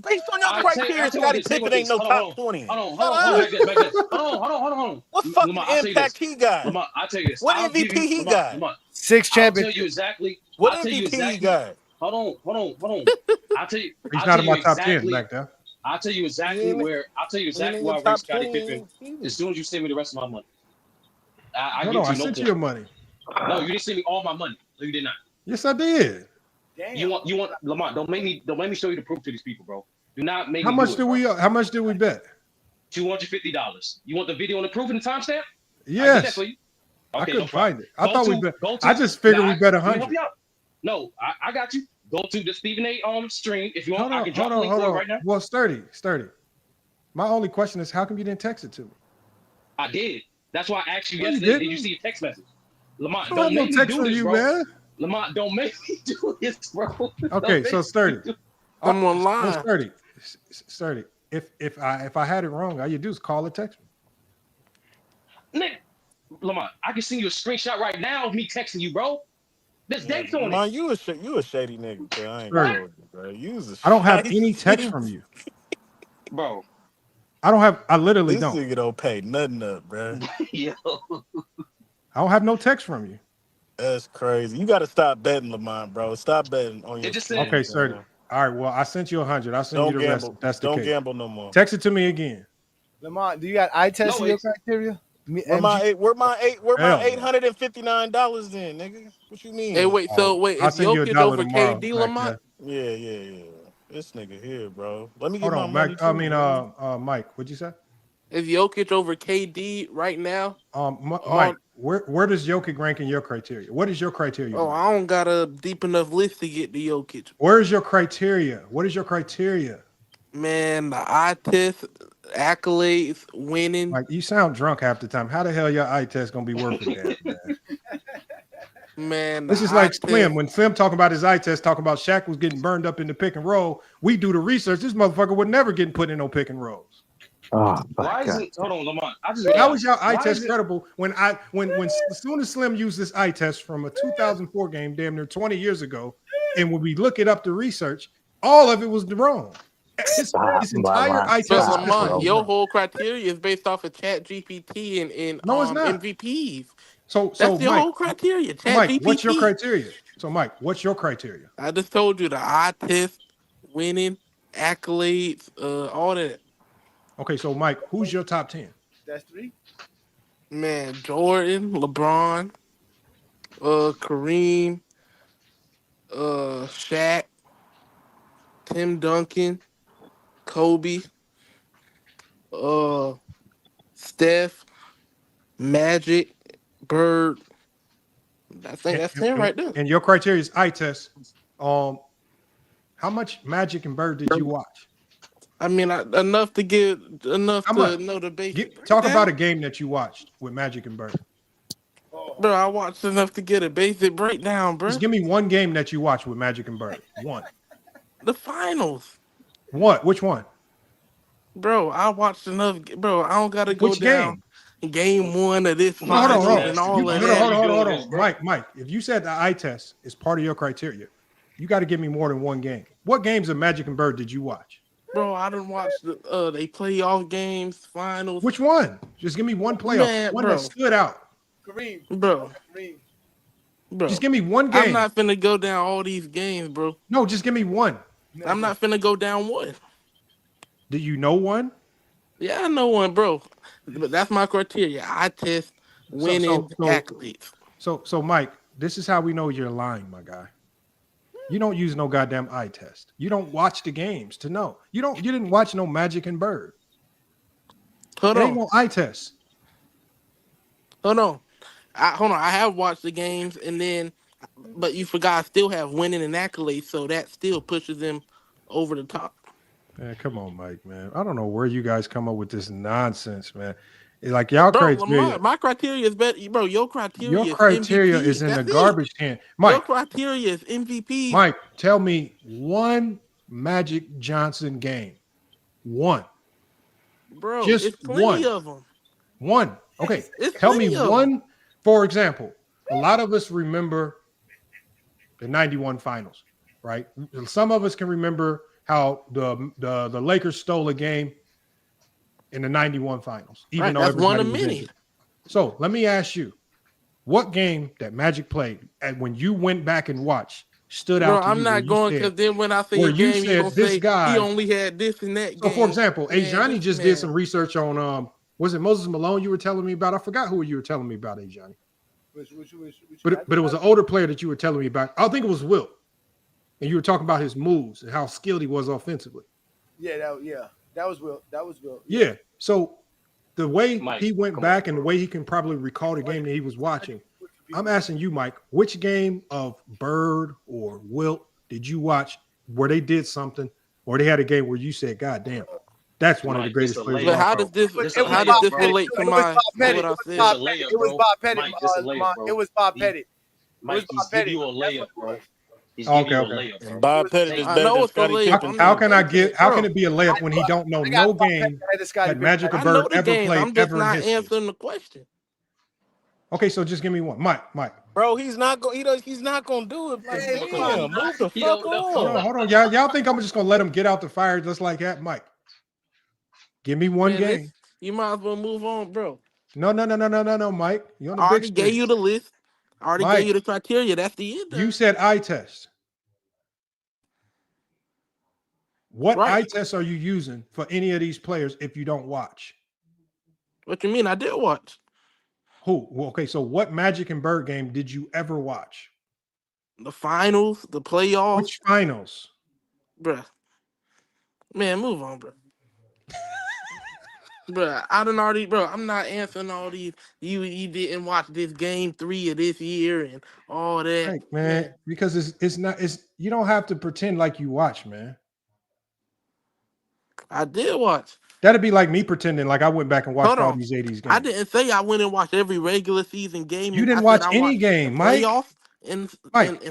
based on your criteria. Scottie Pippen ain't no top 20. Hold on. What fucking impact he got? Lamont, I'll tell you this. What MVP he got? 6 champions. I'll tell you exactly. What MVP he got? Hold on. I'll tell you. He's not in my top 10 back there. I'll tell you exactly where. I'll tell you exactly where I rank Scottie Pippen as soon as you send me the rest of my money. I sent you your money. No, you didn't send me all my money. No, you did not. Yes, I did. Damn. You want Lamont? Don't make me show you the proof to these people, bro. Do not make. How much did we bet? $250. You want the video and the proof and the timestamp? Yes. Okay, I couldn't find it. I thought we bet. I just figured we bet 100. No, I got you. Go to the Stephen A. Stream if you want. I can drop the link right now. Well, sturdy. My only question is, how come you didn't text it to me? I did. That's why I asked you yesterday. Did you see a text message? Lamont, don't make me do this, bro. Man. Lamont, don't make me do this, bro. Okay, so sturdy. I'm online. Sturdy. If I had it wrong, all you do is call or text me. Nick, Lamont, I can send you a screenshot right now of me texting you, bro. There's dates on it. You a shady nigga, bro. I ain't going with you, bro. I don't have any text from you, bro. I literally don't. This nigga don't pay nothing up, bro. Yo. I don't have no text from you. That's crazy. You got to stop betting, Lamont, bro. Stop betting on your. Okay, sturdy. All right. Well, I sent you 100. I'll send you the rest. Gamble. That's the Don't case. gamble no more. Text it to me again. Lamont, do you got eye test in your criteria? Where my Hell no. $859 then, nigga? What you mean? Hey, wait. So wait, I'll is send you Jokic $1 over tomorrow, KD, Mac. Lamont? Yeah. This nigga here, bro. Let me Hold get my on, money Mac. too. I mean, Mike. What'd you say? Is Jokic over KD right now? Mike. Where does Jokic rank in your criteria? What is your criteria? Oh, I don't got a deep enough list to get to Jokic. Where's your criteria? What is your criteria? Man, the eye test, accolades, winning. Like, you sound drunk half the time. How the hell your eye test gonna be worth a damn, man? Man, This is like Slim. When Slim talking about his eye test, talking about Shaq was getting burned up in the pick and roll. We do the research. This motherfucker would never get put in no pick and rolls. Oh, Why is it? Hold on, Lamont. I just How is your eye why test is it- credible when as soon as Slim used this eye test from a 2004 game, damn near 20 years ago, and when we look it up to research, all of it was wrong. His entire eye test is Lamont, your whole criteria is based off of Chat GPT and No, it's not. MVPs. So That's your Mike, whole criteria. Chat Mike, GPT. what's your criteria? So Mike, what's your criteria? I just told you the eye test, winning, accolades, all that. Okay, so Mike, who's your top 10? That's 3. Man, Jordan, LeBron, Kareem, Shaq, Tim Duncan, Kobe, Steph, Magic, Bird. I think that's 10 right there. And your criteria is eye test. How much Magic and Bird did you watch? I mean, enough to know the basic. Talk about a game that you watched with Magic and Bird. Bro, I watched enough to get a basic breakdown, bro. Just give me one game that you watched with Magic and Bird. One. The finals. What? Which one? Bro, I watched enough. Bro, I don't gotta go Which down. Game 1 of this Hold finals on. and all of that. Hold on. Mike, if you said the eye test is part of your criteria, you got to give me more than one game. What games of Magic and Bird did you watch? Bro, I didn't watch they playoff games, finals. Which one? Just give me one playoff. One that stood out. Kareem. Bro. Just give me one game. I'm not finna go down all these games, bro. No, just give me one. I'm not finna go down one. Do you know one? Yeah, I know one, bro. But that's my criteria. I test winning accolades. So Mike, this is how we know you're lying, my guy. You don't use no goddamn eye test. You don't watch the games to know. You didn't watch no Magic and Bird. Hold on. Ain't no eye test. Hold on. I have watched the games but you forgot I still have winning and accolades, so that still pushes them over the top. Man, come on, Mike, man. I don't know where you guys come up with this nonsense, man. It's like y'all Bro, criteria. my criteria is better. Bro, your criteria is in the garbage can. Mike, your criteria is MVP. Mike, tell me one Magic Johnson game. One. Bro, Just it's plenty of them. One. Okay. It's tell me plenty of one. them. For example, a lot of us remember the 91 finals, right? Some of us can remember how the Lakers stole a game in the 91 finals, even though that's one everybody of was many. injured. So let me ask you, what game that Magic played and when you went back and watched stood out to you? I'm not going because then when I say where a you game, said you're gonna this say guy- he only had this and that So game. for example, Man, Ajani this just man- did some research on was it Moses Malone you were telling me about? I forgot who you were telling me about, Ajani. But it was an older player that you were telling me about. I think it was Wilt. And you were talking about his moves and how skilled he was offensively. That was Will. Yeah. So the way Mike, he went back and the way he can probably recall the game that he was watching, I'm asking you, Mike, which game of Bird or Wilt did you watch where they did something or they had a game where you said, God damn, that's one of the greatest players. But how does this relate to my what I said? It was Bob Pettit. It was Bob Pettit. Mike, he's giving you a layup, bro. He's Okay, giving you okay. a layup, bro. Bob Pettit is I better know than it's a Scottie layup. Pippen. How can it be a layup when he don't know no game that Magic or I know Bird the ever game. played I'm just ever in not history? answering the question. Okay, so just give me one. Mike. Bro, he's not going. He's not going to do it. Like, damn, move the fuck on. Hold on. Y'all think I'm just gonna let him get out the fire just like that, Mike? Give me one Man, game. You might as well move on, bro. No, Mike. You on the I big already gave stage. you the list. I already Mike, gave you the criteria. That's the end. You said eye test. What eye test are you using for any of these players if you don't watch? What you mean? I did watch. Who? Well, okay, so what Magic and Bird game did you ever watch? The finals, the playoffs. Which finals? Bruh. Man, move on, bro. Bruh, I done already, bro. I'm not answering all these. You didn't watch this game 3 of this year and all that. Right, man. Because it's not you don't have to pretend like you watch, man. I did watch. That'd be like me pretending like I went back and watched all these 80s games. I didn't say I went and watched every regular season game. You didn't watch any game, Mike. Playoffs and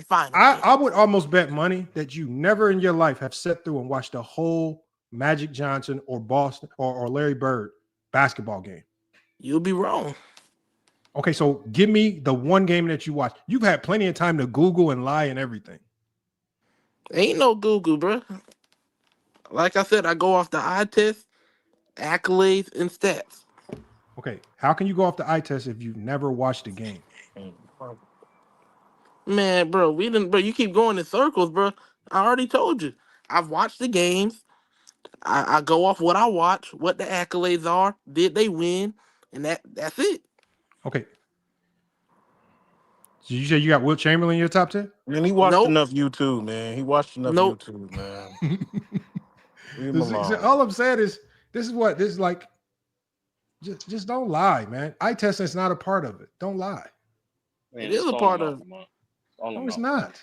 finals. I would almost bet money that you never in your life have sat through and watched a whole Magic Johnson or Boston or Larry Bird basketball game. You'll be wrong. Okay, so give me the one game that you watched. You've had plenty of time to Google and lie and everything. Ain't no Google, bro. Like I said, I go off the eye test, accolades, and stats. Okay, how can you go off the eye test if you've never watched a game? Man, bro, you keep going in circles, bro. I already told you. I've watched the games. I go off what I watch, what the accolades are, did they win, and that's it. Okay. So you say you got Wilt Chamberlain in your top 10? Man, he watched enough YouTube, man. He watched enough YouTube, man. Leave him alone. All I'm saying is this is like just don't lie, man. Eye testing is not a part of it. Don't lie. Man, it is a part of it. No, it's not.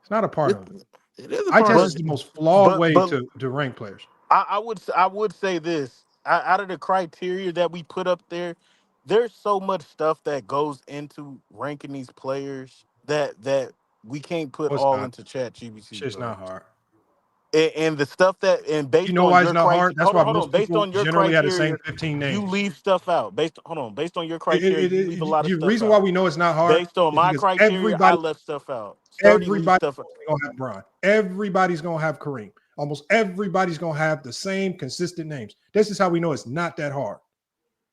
It's not a part of it. It is a eye part test of is it. the most flawed way to rank players. I would say this. Out of the criteria that we put up there, there's so much stuff that goes into ranking these players that we can't put all into ChatGPT. Shit's not hard. And the stuff that based on why it's not hard. That's why most based people on your generally criteria, have the same 15 names. you leave stuff out. Based on your criteria, you leave a lot of stuff out. The reason why we know it's not hard based on is my because criteria, I left stuff out. Everybody's gonna have Bron. Everybody's gonna have Kareem. Almost everybody's gonna have the same consistent names. This is how we know it's not that hard.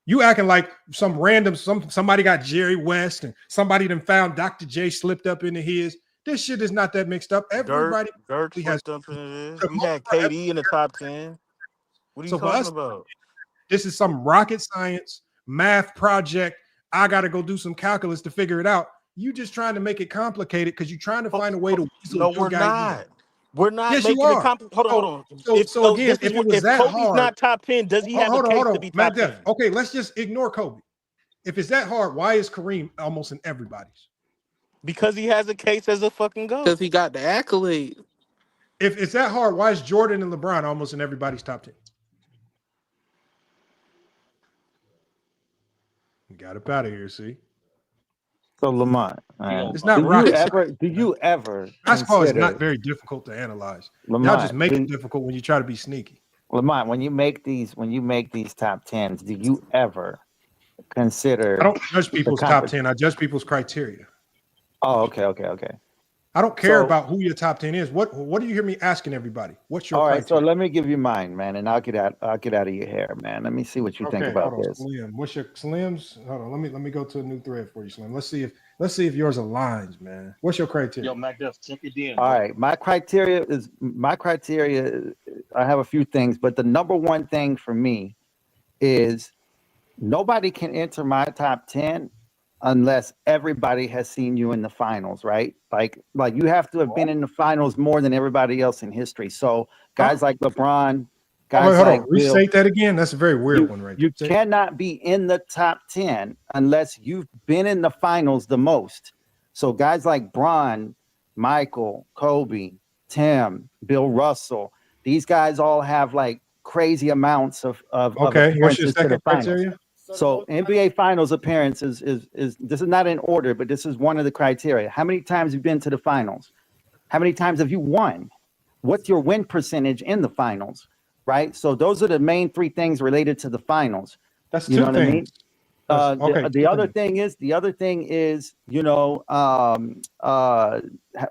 You acting like somebody got Jerry West and somebody then found Dr. J slipped up into his. This shit is not that mixed up. Everybody Dirk slipped up into his. We had KD in the top 10. What are you talking about? This is some rocket science math project. I got to go do some calculus to figure it out. You just trying to make it complicated because you're trying to find a way to weasel No, your we're guy not. in. We're not Yes, making you are. it complicated. Hold on. So again, if it was that Kobe's hard, not top 10, does he have a case to be top 10? Okay, let's just ignore Kobe. If it's that hard, why is Kareem almost in everybody's? Because he has a case as a fucking GOAT. Because he got the accolade. If it's that hard, why is Jordan and LeBron almost in everybody's top 10? You got up out of here, see? So Lamont, it's not rocket. Do you ever? Basketball is not very difficult to analyze. Y'all just make it difficult when you try to be sneaky. Lamont, when you make these top 10s, do you ever consider? I don't judge people's top 10. I judge people's criteria. Oh, okay. I don't care about who your top 10 is. What do you hear me asking everybody? What's your criteria? So let me give you mine, man, and I'll get out of your hair, man. Let me see what you think about this. Slim. What's your Slims? Hold on, let me go to a new thread for you, Slim. Let's see if yours aligns, man. What's your criteria? Yo, MacDuff, check your DM. All right, my criteria. I have a few things, but the number one thing for me is nobody can enter my top 10 unless everybody has seen you in the finals, right? Like you have to have been in the finals more than everybody else in history. So guys like LeBron, guys like Bill, restate that again. That's a very weird one, right? You cannot be in the top 10 unless you've been in the finals the most. So guys like Bron, Michael, Kobe, Tim, Bill Russell, these guys all have like crazy amounts of what's your second criteria? So NBA Finals appearance is this is not in order, but this is one of the criteria. How many times have you been to the finals? How many times have you won? What's your win percentage in the finals? Right. So those are the main three things related to the finals. That's you know two what things. I mean? The other thing is,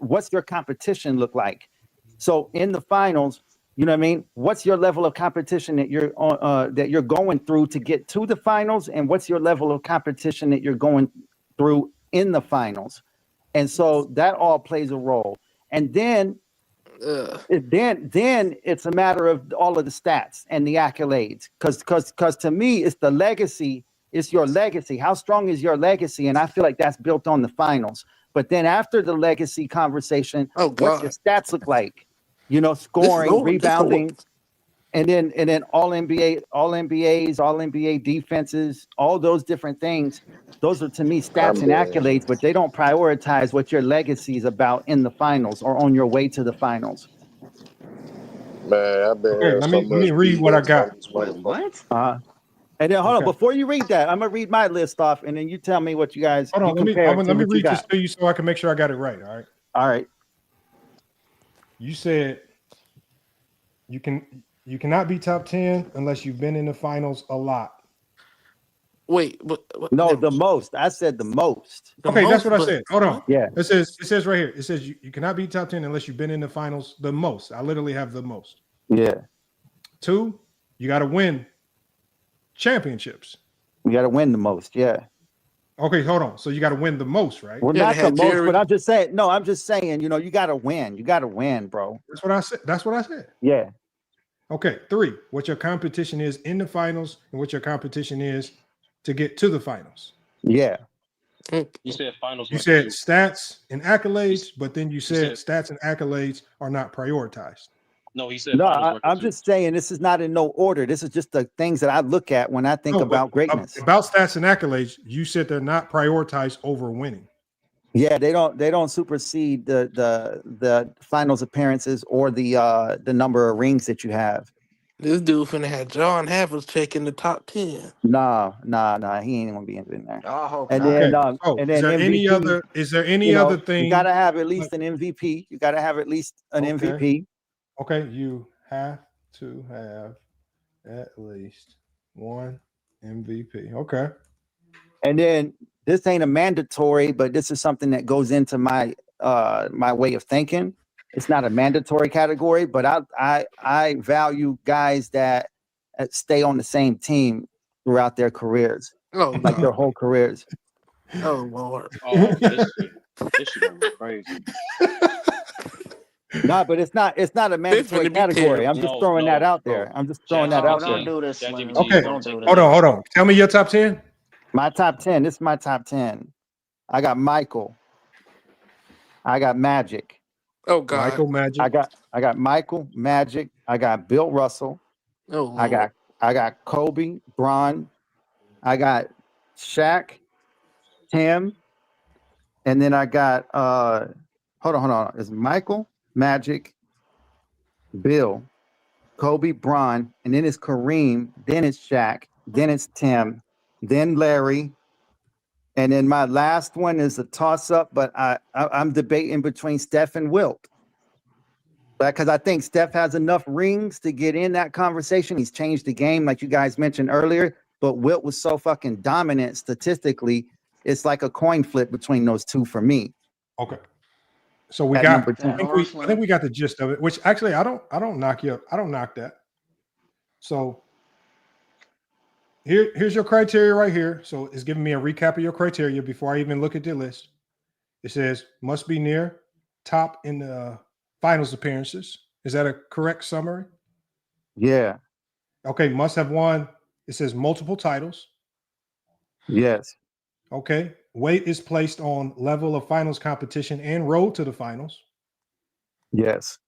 what's your competition look like? So in the finals, you know what I mean? What's your level of competition that you're going through to get to the finals, and what's your level of competition that you're going through in the finals? And so that all plays a role. And then Then it's a matter of all of the stats and the accolades. Because to me, it's the legacy. It's your legacy. How strong is your legacy? And I feel like that's built on the finals. But then after the legacy conversation, what's your stats look like? You know, scoring, rebounding, and then all NBAs, all NBA defenses, all those different things. Those are to me stats and accolades, but they don't prioritize what your legacy is about in the finals or on your way to the finals. Man, I've been Okay, let me read what I got. What? And then hold on, before you read that, I'm gonna read my list off, and then you tell me what you guys. Hold on, let me read this to you so I can make sure I got it right. All right. All right. You said you cannot be top 10 unless you've been in the finals a lot. Wait, but no, the most. I said the most. Okay, that's what I said. Hold on. Yeah. It says right here. It says you cannot be top 10 unless you've been in the finals the most. I literally have the most. Yeah. 2, you got to win championships. You got to win the most. Yeah. Okay, hold on. So you got to win the most, right? Well, not the most, but I'm just saying. No, I'm just saying. You know, you got to win. You got to win, bro. That's what I said. That's what I said. Yeah. Okay. 3, what your competition is in the finals and what your competition is to get to the finals. Yeah. You said finals. You said stats and accolades, but then you said stats and accolades are not prioritized. No, he said. No, I'm just saying this is not in no order. This is just the things that I look at when I think about greatness. About stats and accolades, you said they're not prioritized over winning. Yeah, they don't supersede the finals appearances or the number of rings that you have. This dude finna have John Havlicek in the top 10. Nah, he ain't gonna be in there. Oh, and okay. then, and then is there any other thing? You gotta have at least an MVP. You gotta have at least an MVP. Okay, you have to have at least one MVP. Okay. And then this ain't a mandatory, but this is something that goes into my my way of thinking. It's not a mandatory category, but I value guys that stay on the same team throughout their careers, like their whole careers. Oh Lord! Oh, this should be crazy. No, but it's not a mandatory category. I'm just throwing that out there. I'm just throwing that out there. Don't do this. Okay, hold on. Tell me your top 10. My top 10. This is my top 10. I got Michael. I got Magic. Oh God. Michael, Magic. I got Michael, Magic. I got Bill Russell. Oh Lord. I got Kobe, Bron. I got Shaq, Tim, and then I got hold on. It's Michael, Magic, Bill, Kobe, Bron, and then it's Kareem, then it's Shaq, then it's Tim, then Larry, and then my last one is a toss-up, but I'm debating between Steph and Wilt. Because I think Steph has enough rings to get in that conversation. He's changed the game, like you guys mentioned earlier, but Wilt was so fucking dominant statistically, it's like a coin flip between those two for me. Okay. So we got I think we got the gist of it, which actually I don't knock you up. I don't knock that. So here's your criteria right here. So it's giving me a recap of your criteria before I even look at the list. It says must be near top in the finals appearances. Is that a correct summary? Yeah. Okay, must have won. It says multiple titles. Yes. Okay. Weight is placed on level of finals competition and road to the finals. Yes.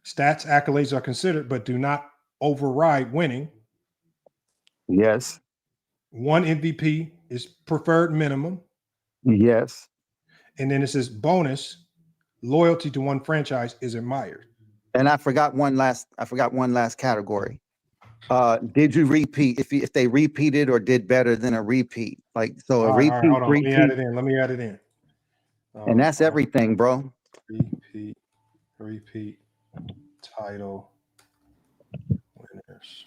Stats, accolades are considered, but do not override winning. Yes. One MVP is preferred minimum. Yes. And then it says bonus, loyalty to one franchise is admired. And I forgot one last category. Did you repeat if they repeated or did better than a repeat? Like so a repeat. Hold on. Let me add it in. And that's everything, bro. Repeat title winners.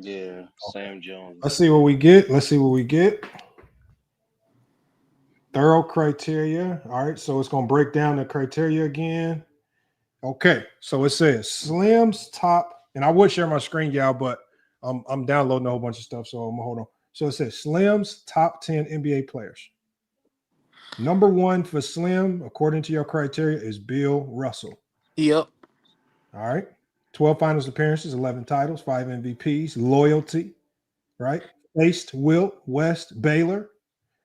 Yeah, Sam Jones. Let's see what we get. Thorough criteria. All right, so it's going to break down the criteria again. Okay, so it says Slim's top, and I would share my screen, y'all, but I'm downloading a whole bunch of stuff, so I'm gonna hold on. So it says Slim's top 10 NBA players. Number one for Slim, according to your criteria, is Bill Russell. Yep. All right. 12 finals appearances, 11 titles, 5 MVPs, loyalty, right? Faced Wilt, West, Baylor.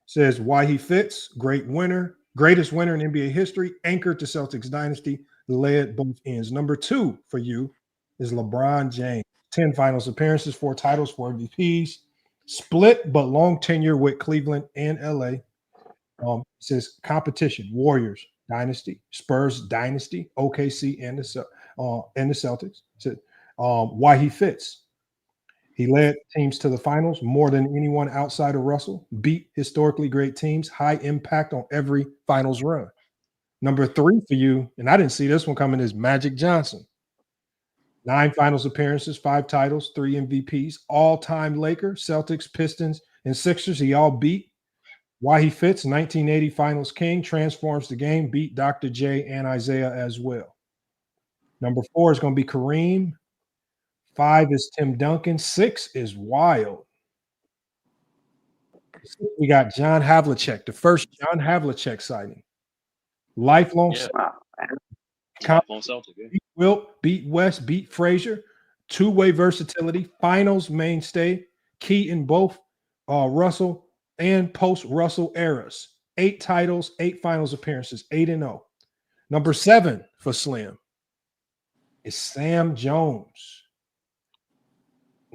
Says why he fits, great winner, greatest winner in NBA history, anchored to Celtics dynasty, led both ends. Number two for you is LeBron James. 10 finals appearances, 4 titles, 4 MVPs, split but long tenure with Cleveland and LA. Says competition, Warriors dynasty, Spurs dynasty, OKC and the Celtics. Said why he fits. He led teams to the finals more than anyone outside of Russell, beat historically great teams, high impact on every finals run. Number three for you, and I didn't see this one coming, is Magic Johnson. 9 finals appearances, 5 titles, 3 MVPs, all-time Laker, Celtics, Pistons, and Sixers. He all beat. Why he fits, 1980 finals king, transforms the game, beat Dr. J and Isaiah as well. Number 4 is going to be Kareem. 5 is Tim Duncan. 6 is wild. We got John Havlicek, the first John Havlicek sighting. Lifelong Celtic. Beat Wilt, beat West, beat Frazier. Two-way versatility, finals mainstay, key in both Russell and post-Russell eras. 8 titles, 8 finals appearances, 8-0. Number 7 for Slim is Sam Jones.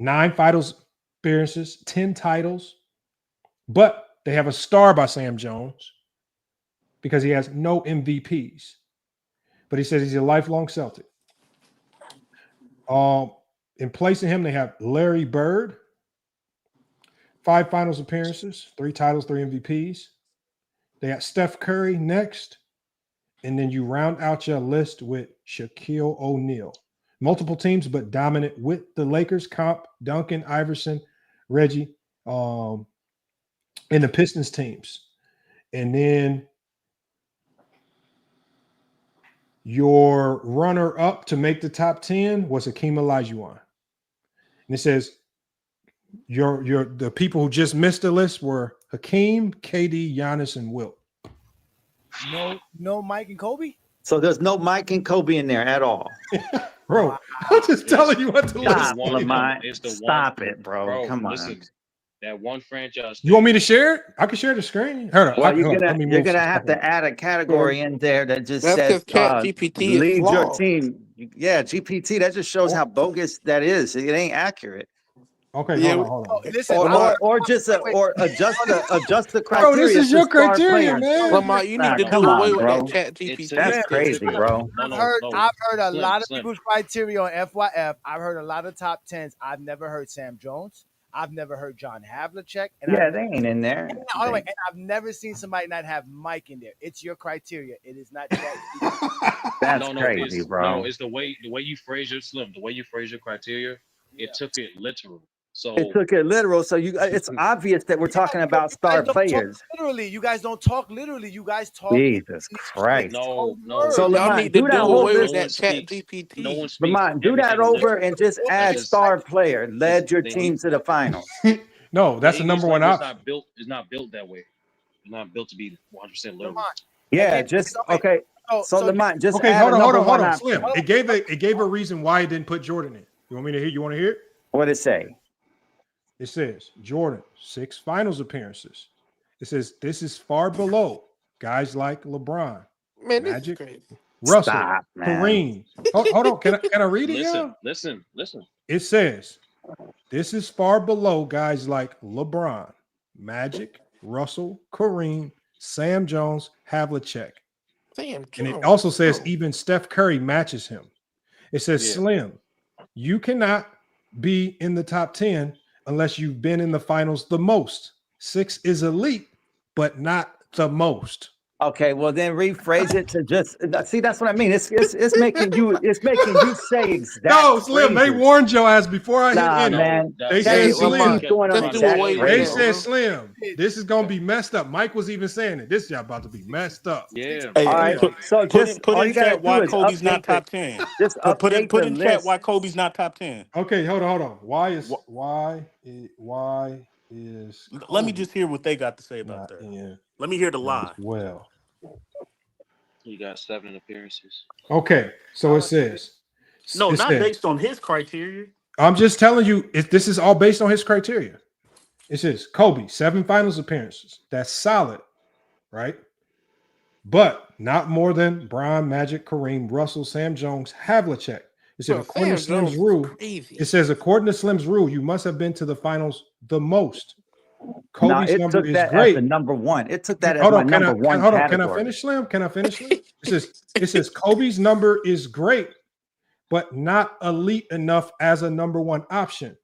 9 finals appearances, 10 titles, but they have a star by Sam Jones because he has no MVPs. But he says he's a lifelong Celtic. In place of him, they have Larry Bird, 5 finals appearances, 3 titles, 3 MVPs. They got Steph Curry next, and then you round out your list with Shaquille O'Neal. Multiple teams, but dominant with the Lakers, Comp, Duncan, Iverson, Reggie, and the Pistons teams. And then your runner-up to make the top 10 was Hakeem Olajuwon. And it says the people who just missed the list were Hakeem, KD, Giannis, and Wilt. No Mike and Kobe? So there's no Mike and Kobe in there at all. Bro, I'm just telling you what to list. Stop it, bro. Come on. Listen, that one franchise. You want me to share it? I can share the screen. Hold on. Well, you're gonna have to add a category in there that just says GPT lead is your flawed. team. Yeah, GPT. That just shows how bogus that is. It ain't accurate. Okay, Yeah, hold on. Listen, Or adjust the criteria. Bro, this is your to star criteria, players. man. Lamar, you need to do come away on, with bro. that chat GPT. That's crazy, bro. I've heard a lot of Slim. people's criteria on FYF. I've heard a lot of top 10s. I've never heard Sam Jones. I've never heard John Havlicek. And Yeah, they ain't in there. and I've never seen somebody not have Mike in there. It's your criteria. It is not chat. That's No, crazy, bro. No, it's the way you phrase your Slim, the way you phrase your criteria. It took it literal. So It took it literal, so it's obvious that we're talking about star players. Literally, you guys don't talk literally. You guys talk. Jesus Christ. no. So Y'all Lamont, need to do do that away over. with that chat GPT. No one speaks. Lamont, do that over and just add star player. Led your team to the finals. No, that's the number one option. It's not built that way. It's not built to be 100% literal. Yeah, just okay. So Lamont, just Okay, add hold another on. one option. Slim. It gave a reason why it didn't put Jordan in. You want me to hear? You want to hear it? What it say? It says Jordan, 6 finals appearances. It says this is far below guys like LeBron, Man, this Magic, is crazy. Russell, Stop, man. Kareem. Hold on. Can I read it? Listen. It says this is far below guys like LeBron, Magic, Russell, Kareem, Sam Jones, Havlicek. Sam And it Jones. also says even Steph Curry matches him. It says Slim, you cannot be in the top 10 unless you've been in the finals the most. 6 is elite, but not the most. Okay, well then rephrase it to just see. That's what I mean. It's making you say exactly. No, Slim. They warned your ass before I hit any. Man. They said Slim. They Crazy. said Slim. This is gonna be messed up. Mike was even saying it. This y'all about to be messed up. Yeah. All right. So just Put all in you gotta chat why do is Kobe's not update top the- 10. Just Put update in the chat list. why Kobe's not top 10. Okay, hold on. Why is Let me just hear what they got to say about that. Let me hear the lie. Well, He got 7 appearances. okay. So it says. No, it not says, based on his criteria. I'm just telling you, this is all based on his criteria. It says Kobe, 7 finals appearances. That's solid, right? But not more than Bryant, Magic, Kareem, Russell, Sam Jones, Havlicek. It said, according to Slim's rule, it says, according to Slim's rule, you must have been to the finals the most. Kobe's number is great. As the number one. It took that as Hold my on, number one. Hold on. Can I finish, Slim? Can I finish, Slim? It says Kobe's number is great, but not elite enough as a number one option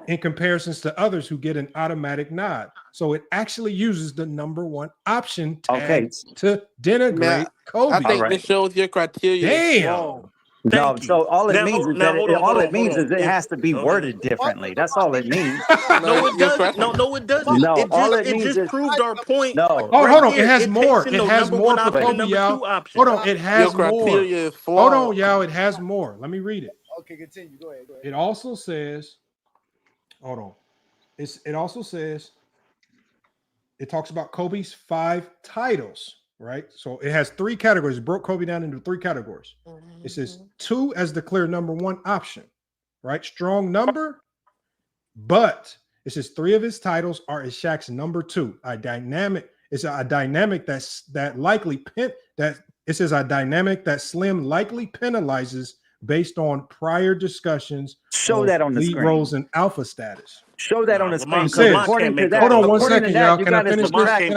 in comparisons to others who get an automatic nod. So it actually uses the number one option tag to denigrate Kobe. I think this shows your criteria. Damn. No, so all it means is that it has to be worded differently. That's all it means. No, it doesn't. No, it doesn't. No, it just proved our point. No. Oh, hold on. It has more. It has more for Kobe, y'all. Hold on. It has more. Hold on, y'all. It has more. Let me read it. Okay, continue. Go ahead. It also says, hold on. It also says, it talks about Kobe's 5 titles, right? So it has 3 categories. It broke Kobe down into 3 categories. It says 2 as the clear number one option, right? Strong number, but it says 3 of his titles are as Shaq's number 2. A dynamic. It's a dynamic that Slim likely penalizes based on prior discussions. Show that on the lead screen. roles and alpha status. Show that on the screen. According to that, hold on 1 second, y'all. Can I finish this? Can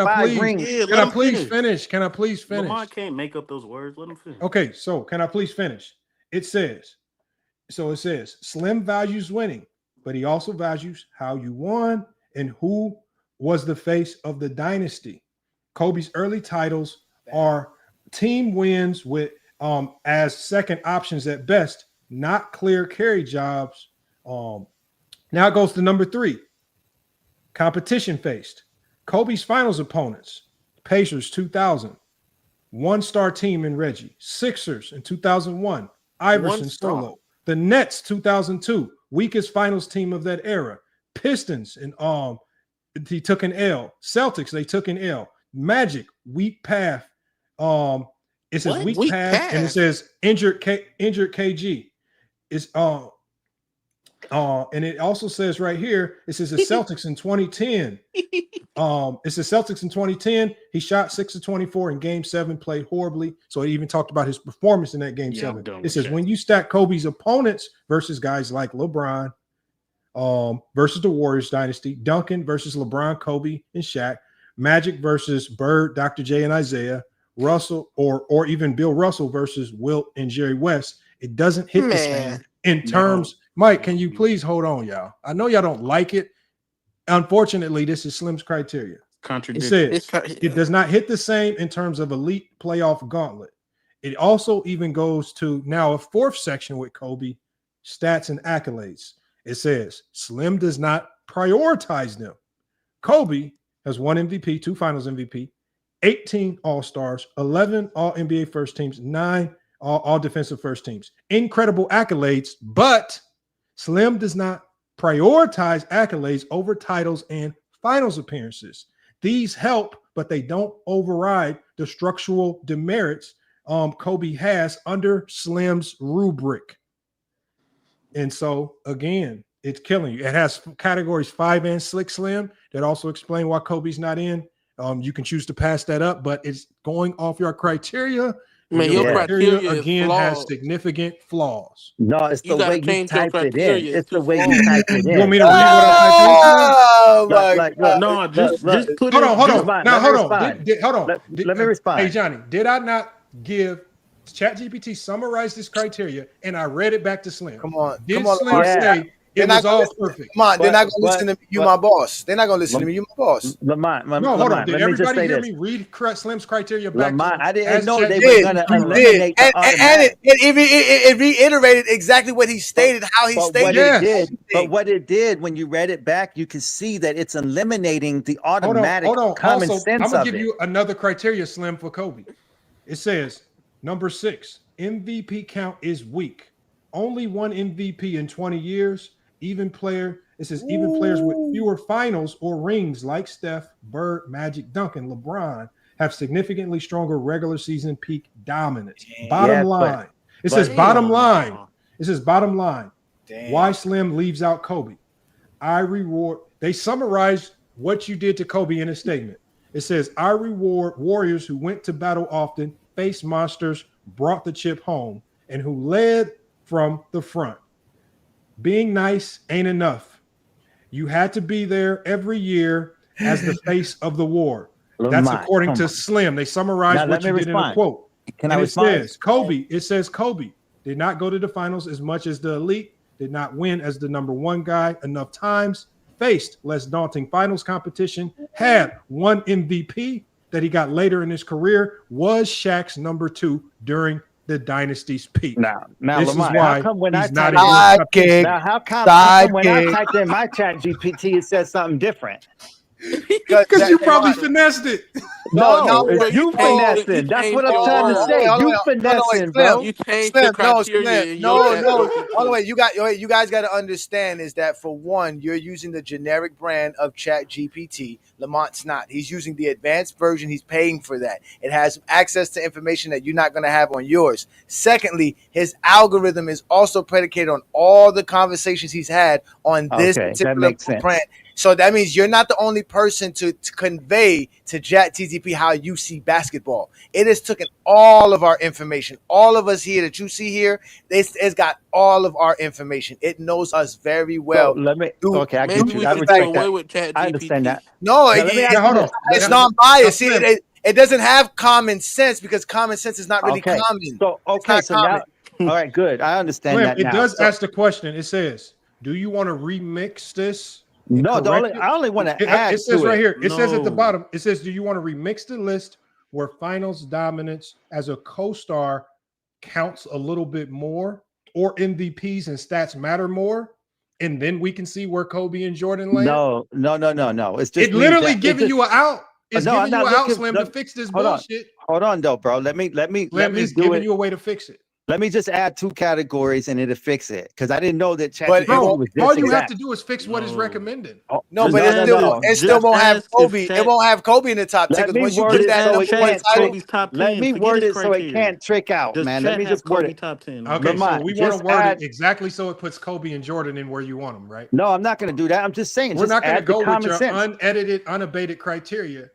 I please finish? Can I please finish? Lamar can't make up those words. Let him finish. Okay, so can I please finish? It says Slim values winning, but he also values how you won and who was the face of the dynasty. Kobe's early titles are team wins with as second options at best, not clear carry jobs. Now it goes to number 3. Competition faced. Kobe's finals opponents: Pacers 2000, 1-star team in Reggie, Sixers in 2001, Iverson solo, the Nets 2002, weakest finals team of that era, Pistons and he took an L, Celtics they took an L, Magic weak path. It says weak path, and it says injured KG. It's and it also says right here, it says the Celtics in 2010. It says Celtics in 2010. He shot 6 of 24 in Game 7, played horribly. So it even talked about his performance in that Game 7. It says when you stack Kobe's opponents versus guys like LeBron, versus the Warriors dynasty, Duncan versus LeBron, Kobe, and Shaq, Magic versus Bird, Dr. J, and Isaiah, Russell, or even Bill Russell versus Wilt and Jerry West, it doesn't hit the same in terms. Mike, can you please hold on, y'all? I know y'all don't like it. Unfortunately, this is Slim's criteria. It says it does not hit the same in terms of elite playoff gauntlet. It also even goes to now a 4th section with Kobe stats and accolades. It says Slim does not prioritize them. Kobe has 1 MVP, 2 finals MVP, 18 All-Stars, 11 All-NBA first teams, 9 all defensive first teams. Incredible accolades, but Slim does not prioritize accolades over titles and finals appearances. These help, but they don't override the structural demerits Kobe has under Slim's rubric. And so, again, it's killing you. It has categories 5 and 6, Slim, that also explain why Kobe's not in. You can choose to pass that up, but it's going off your criteria. Man, your criteria again has significant flaws. No, it's the way you typed it in. It's the way you typed it in. You want me to read what I typed in? No, just put it. Hold on. Now, hold on. Hold on. Let me respond. Hey, Johnny, did I not give ChatGPT summarized this criteria and I read it back to Slim? Come on. Did Slim say it was all perfect? Come on, they're not going to listen to me. You my boss. They're not going to listen to me. You my boss. No, hold on. Did everybody hear me read Slim's criteria back? I didn't know they were going to eliminate the and it reiterated exactly what he stated, how he stated. But what it did, when you read it back, you can see that it's eliminating the automatic common sense of it. I'm going to give you another criteria, Slim, for Kobe. It says, number 6, MVP count is weak. Only 1 MVP in 20 years. Even player It says even players with fewer finals or rings like Steph, Bird, Magic, Duncan, LeBron have significantly stronger regular season peak dominance. Bottom line. It says bottom line. It says bottom line. Why Slim leaves out Kobe. They summarize what you did to Kobe in a statement. It says, I reward warriors who went to battle often, faced monsters, brought the chip home, and who led from the front. Being nice ain't enough. You had to be there every year as the face of the war. That's according to Slim. They summarize what you did in a quote. And it says Kobe did not go to the finals as much as the elite, did not win as the number one guy enough times, faced less daunting finals competition, had one MVP that he got later in his career, was Shaq's number 2 during the dynasty's peak. Now, this Lamar, is why how come when I he's not typed in now, how come when I typed in my chat GPT, it says something different? Because you probably finessed it. No, you finessing. That's what I'm trying to say. You finessing, bro. You changed the criteria. No. By the way, you guys got to understand is that for one, you're using the generic brand of Chat GPT. Lamont's not. He's using the advanced version. He's paying for that. It has access to information that you're not going to have on yours. Secondly, his algorithm is also predicated on all the conversations he's had on this particular brand. So that means you're not the only person to convey to ChatGPT how you see basketball. It has taken all of our information. All of us here that you see here, it's got all of our information. It knows us very well. So let me. Okay, I get you. I respect that. I understand that. No, it's non-biased. See, it doesn't have common sense because common sense is not really common. So now, all right, good. I understand that. It does ask the question. It says, "Do you want to remix this?" No, I only want to add. It says right here. It says at the bottom. It says, "Do you want to remix the list where finals dominance as a co-star counts a little bit more, or MVPs and stats matter more, and then we can see where Kobe and Jordan land?" No. It's just literally giving you an out. It's giving you an out, Slim, to fix this bullshit. Hold on, though, bro. Let me It's giving you a way to fix it. Let me just add 2 categories and it'll fix it because I didn't know that. All you have to do is fix what is recommended. It still won't have Kobe. It won't have Kobe in the top 10. Once you put that let me word it so it can't trick out, man. Let me just word it. Top 10. Okay, so we want to word it exactly so it puts Kobe and Jordan in where you want them, right? No, I'm not going to do that. I'm just saying. We're not going to go with your sense. unedited, unabated criteria.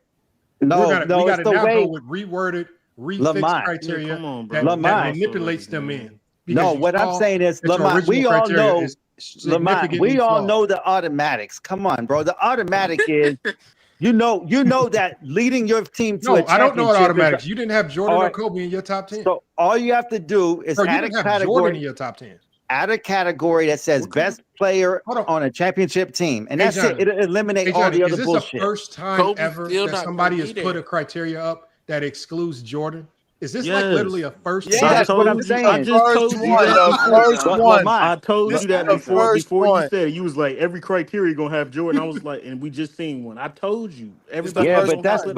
No, we got to now go with reworded, refixed criteria that manipulates them in. No, what I'm saying is, Lamont, we all know the automatics. Come on, bro. The automatic is, you know that leading your team to a championship. I don't know what automatics. You didn't have Jordan or Kobe in your top 10. So all you have to do is add a category. Jordan in your top 10. Add a category that says best player on a championship team, and that's it. It'll eliminate all the other bullshit. Is this the first time ever that somebody has put a criteria up that excludes Jordan? Is this like literally a first time? That's what I'm saying. I told you that before you said it. You was like, every criteria gonna have Jordan. I was like, and we just seen one. I told you. Everybody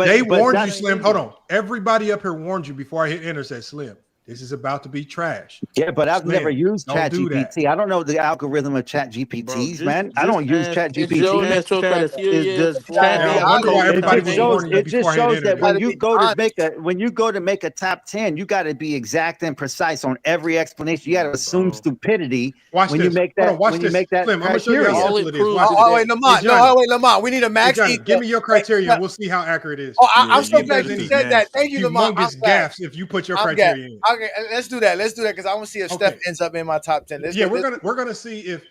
they warned you, Slim. Hold on. Everybody up here warned you before I hit enter, said, Slim, this is about to be trash. Yeah, but I've never used ChatGPT. I don't know the algorithm of ChatGPTs, man. I don't use ChatGPT. It just shows that when you go to make a top 10, you got to be exact and precise on every explanation. You got to assume stupidity when you make that. When you make that criteria. Wait, Lamont. We need a max. Give me your criteria, and we'll see how accurate it is. I'm so glad you said that. Thank you, Lamont. Humongous gaffes if you put your criteria in. Okay, let's do that because I want to see if Steph ends up in my top 10. We're gonna see if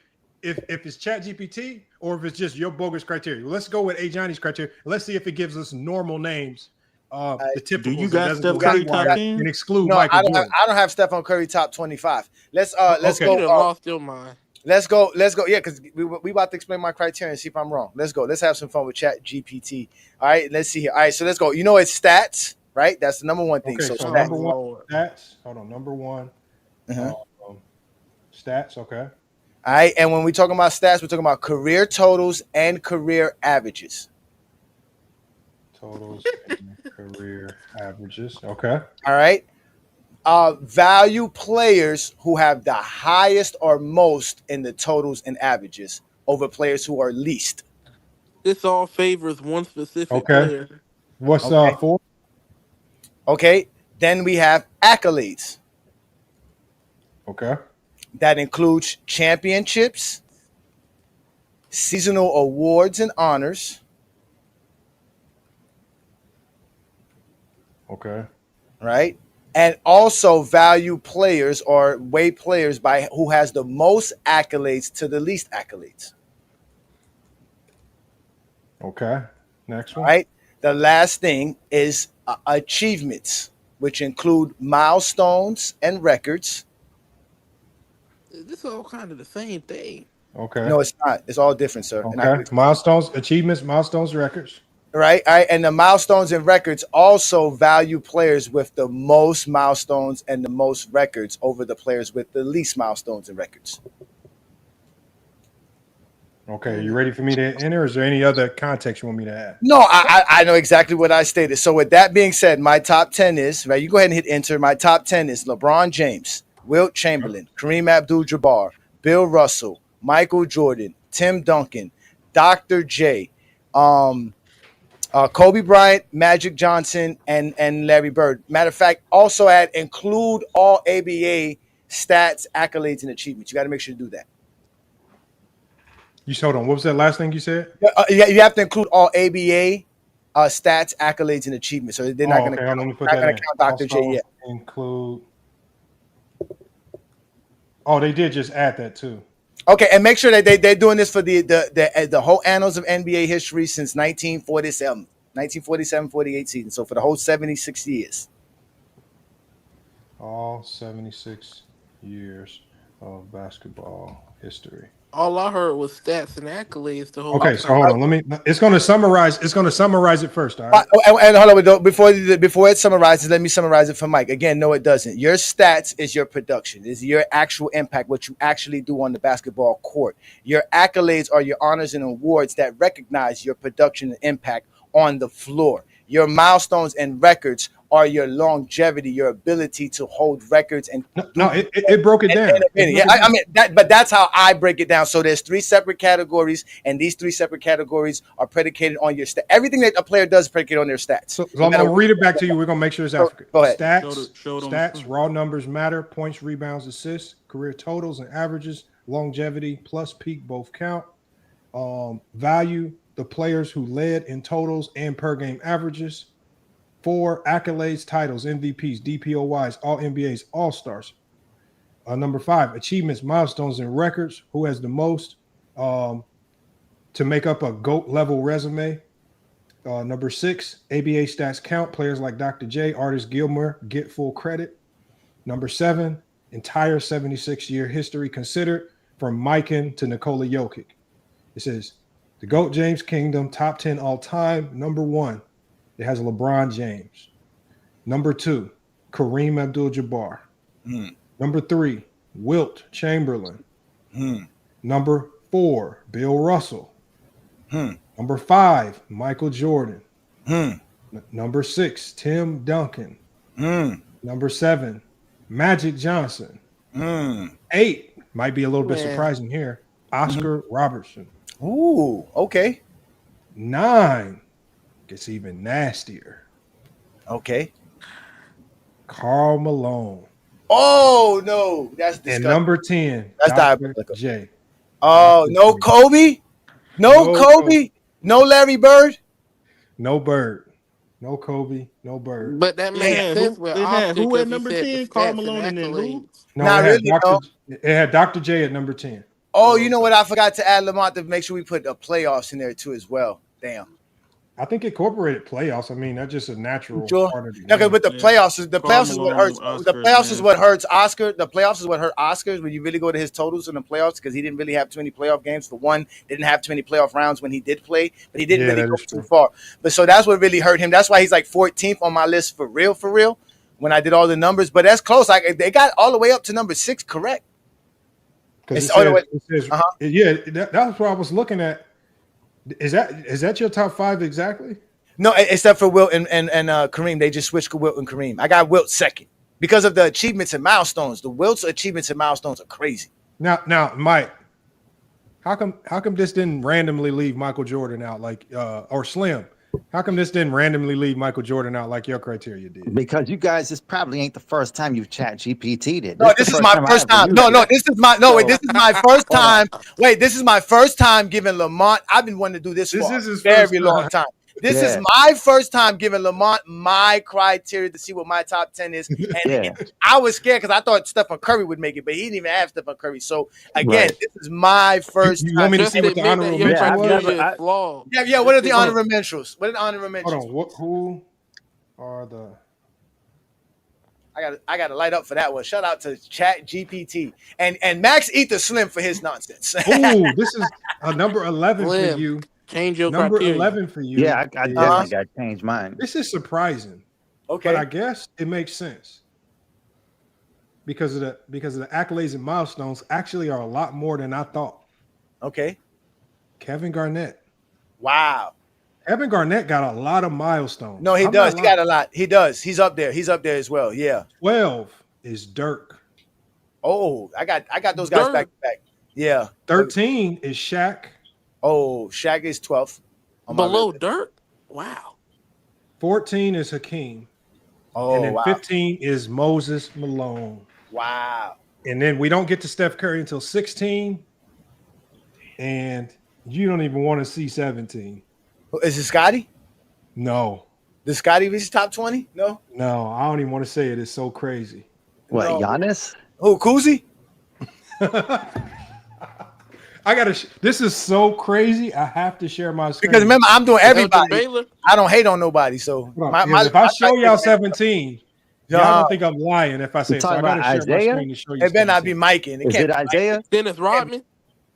it's ChatGPT or if it's just your bogus criteria. Let's go with Johnny's criteria. Let's see if it gives us normal names. The typical. Do you got Steph Curry top 10 and exclude no, Michael Jordan? I don't have Stephen Curry top 25. Let's go. Lost your mind. Let's go. Yeah, because we about to explain my criteria and see if I'm wrong. Let's go. Let's have some fun with ChatGPT. All right, let's see here. All right, so let's go. You know it's stats. Right, that's the number one thing. Okay, so number one, stats. Hold on, number one. Stats. Okay. All right, and when we're talking about stats, we're talking about career totals and career averages. Totals and career averages. Okay. All right. Value players who have the highest or most in the totals and averages. over players who are least. This all favors one specific Okay. player. What's Okay. 4? Okay. Then we have accolades. Okay. That includes championships, seasonal awards and honors. Okay. Right? And also value players or weigh players by who has the most accolades to the least accolades. Okay. Next one. Right? The last thing is achievements, which include milestones and records. This is all kind of the same thing. Okay. No, it's not. It's all different, sir. Okay. Milestones, achievements, milestones, records. Right. And the milestones and records also value players with the most milestones and the most records over the players with the least milestones and records. Okay. Are you ready for me to enter? Or is there any other context you want me to add? No, I know exactly what I stated. So with that being said, my top 10 is, right, you go ahead and hit enter. My top 10 is LeBron James, Wilt Chamberlain, Kareem Abdul-Jabbar, Bill Russell, Michael Jordan, Tim Duncan, Dr. J, Kobe Bryant, Magic Johnson, and Larry Bird. Matter of fact, also include all ABA stats, accolades, and achievements. You got to make sure to do that. You hold on. What was that last thing you said? You have to include all ABA stats, accolades, and achievements. So they're not going to count Dr. J yet. Include. Oh, they did just add that too. Okay, and make sure that they're doing this for the whole annals of NBA history since 1947-48 season. So for the whole 76 years. All 76 years of basketball history. All I heard was stats and accolades. The whole Okay, so hold on. It's going to summarize. It's going to summarize it first. All right. And hold on, before it summarizes, let me summarize it for Mike. Again, no, it doesn't. Your stats is your production, is your actual impact, what you actually do on the basketball court. Your accolades are your honors and awards that recognize your production and impact on the floor. Your milestones and records are your longevity, your ability to hold records and it broke it down. But that's how I break it down. So there's 3 separate categories, and these 3 separate categories are predicated on your stat. Everything that a player does is predicated on their stats. So I'm going to read it back to you. We're going to make sure it's accurate. Go ahead. Stats, raw numbers matter. Points, rebounds, assists, career totals and averages, longevity plus peak both count. Value the players who led in totals and per game averages. 4 accolades, titles, MVPs, DPOYs, all NBAs, all stars. Number 5, achievements, milestones, and records. Who has the most to make up a GOAT level resume? Number 6, ABA stats count. Players like Dr. J, Artis Gilmore get full credit. Number 7, entire 76-year history considered from Mikan to Nikola Jokic. It says the GOAT James Kingdom, top 10 all time. Number 1. It has LeBron James. Number 2, Kareem Abdul-Jabbar. Number 3, Wilt Chamberlain. Number 4, Bill Russell. Number 5, Michael Jordan. Number 6, Tim Duncan. Number 7, Magic Johnson. 8, might be a little bit surprising here, Oscar Robertson. Ooh, okay. 9, gets even nastier. Okay. Karl Malone. Oh no, that's disgusting. And number 10, that's Dr. J. Oh, no Kobe? No Kobe? No Larry Bird? No Bird. No Kobe. No Bird. But that makes sense with Oscar. Who at number 10? Karl Malone and then who? No, Not really, it had Dr. J at number 10. Oh, you know what? I forgot to add Lamont to make sure we put the playoffs in there too as well. Damn. I think incorporated playoffs. I mean, that's just a natural part of the game. Okay, but the playoffs is what hurts. The playoffs is what hurts Oscar. The playoffs is what hurt Oscar when you really go to his totals in the playoffs because he didn't really have too many playoff games. For one, didn't have too many playoff rounds when he did play, but he didn't really go too far. But so that's what really hurt him. That's why he's like 14th on my list for real. When I did all the numbers, but that's close. They got all the way up to number 6, correct? That's what I was looking at. Is that your top 5 exactly? No, except for Wilt and Kareem. They just switched Wilt and Kareem. I got Wilt second because of the achievements and milestones. The Wilt's achievements and milestones are crazy. Now, Mike, How come this didn't randomly leave Michael Jordan out like or Slim? How come this didn't randomly leave Michael Jordan out like your criteria did? Because you guys, this probably ain't the first time you've chat GPT'd it. No, this is my first time. No, this is my wait, this is my first time. Wait, this is my first time giving Lamont. I've been wanting to do this for a very long time. This is my first time giving Lamont my criteria to see what my top 10 is. And I was scared because I thought Stephen Curry would make it, but he didn't even have Stephen Curry. So again, this is my first time. Want me to see what the honorable mention was? Yeah. What are the honorable mentions? What are the honorable mentions? Hold on. Who are the? I got to light up for that one. Shout out to Chat GPT and Max Eat the Slim for his nonsense. Oh, this is a number 11 Slim. for you. Change your number criteria. 11 for you. Yeah, I definitely got to change mine. This is surprising. Okay, but I guess it makes sense because of the accolades and milestones actually are a lot more than I thought. Okay, Kevin Garnett. Wow. Kevin Garnett got a lot of milestones. No, he does. He got a lot. He does. He's up there. He's up there as well. Yeah. 12 is Dirk. Oh, I got those guys back to back. Yeah. 13 is Shaq. Oh, Shaq is 12th. Below Dirk? Wow. 14 is Hakeem. Oh, and then wow. 15 is Moses Malone. Wow. And then we don't get to Steph Curry until 16. And you don't even want to see 17. Is it Scotty? No. Does Scotty reach top 20? No. No, I don't even want to say it. It's so crazy. What, Giannis? Who, Kuzi? This is so crazy. I have to share my screen. Because remember, I'm doing everybody. I don't hate on nobody. So if I show y'all 17, y'all don't think I'm lying if I say it. So I gotta share my screen to show you. It better not be Miking. Is it Isaiah? Dennis Rodman?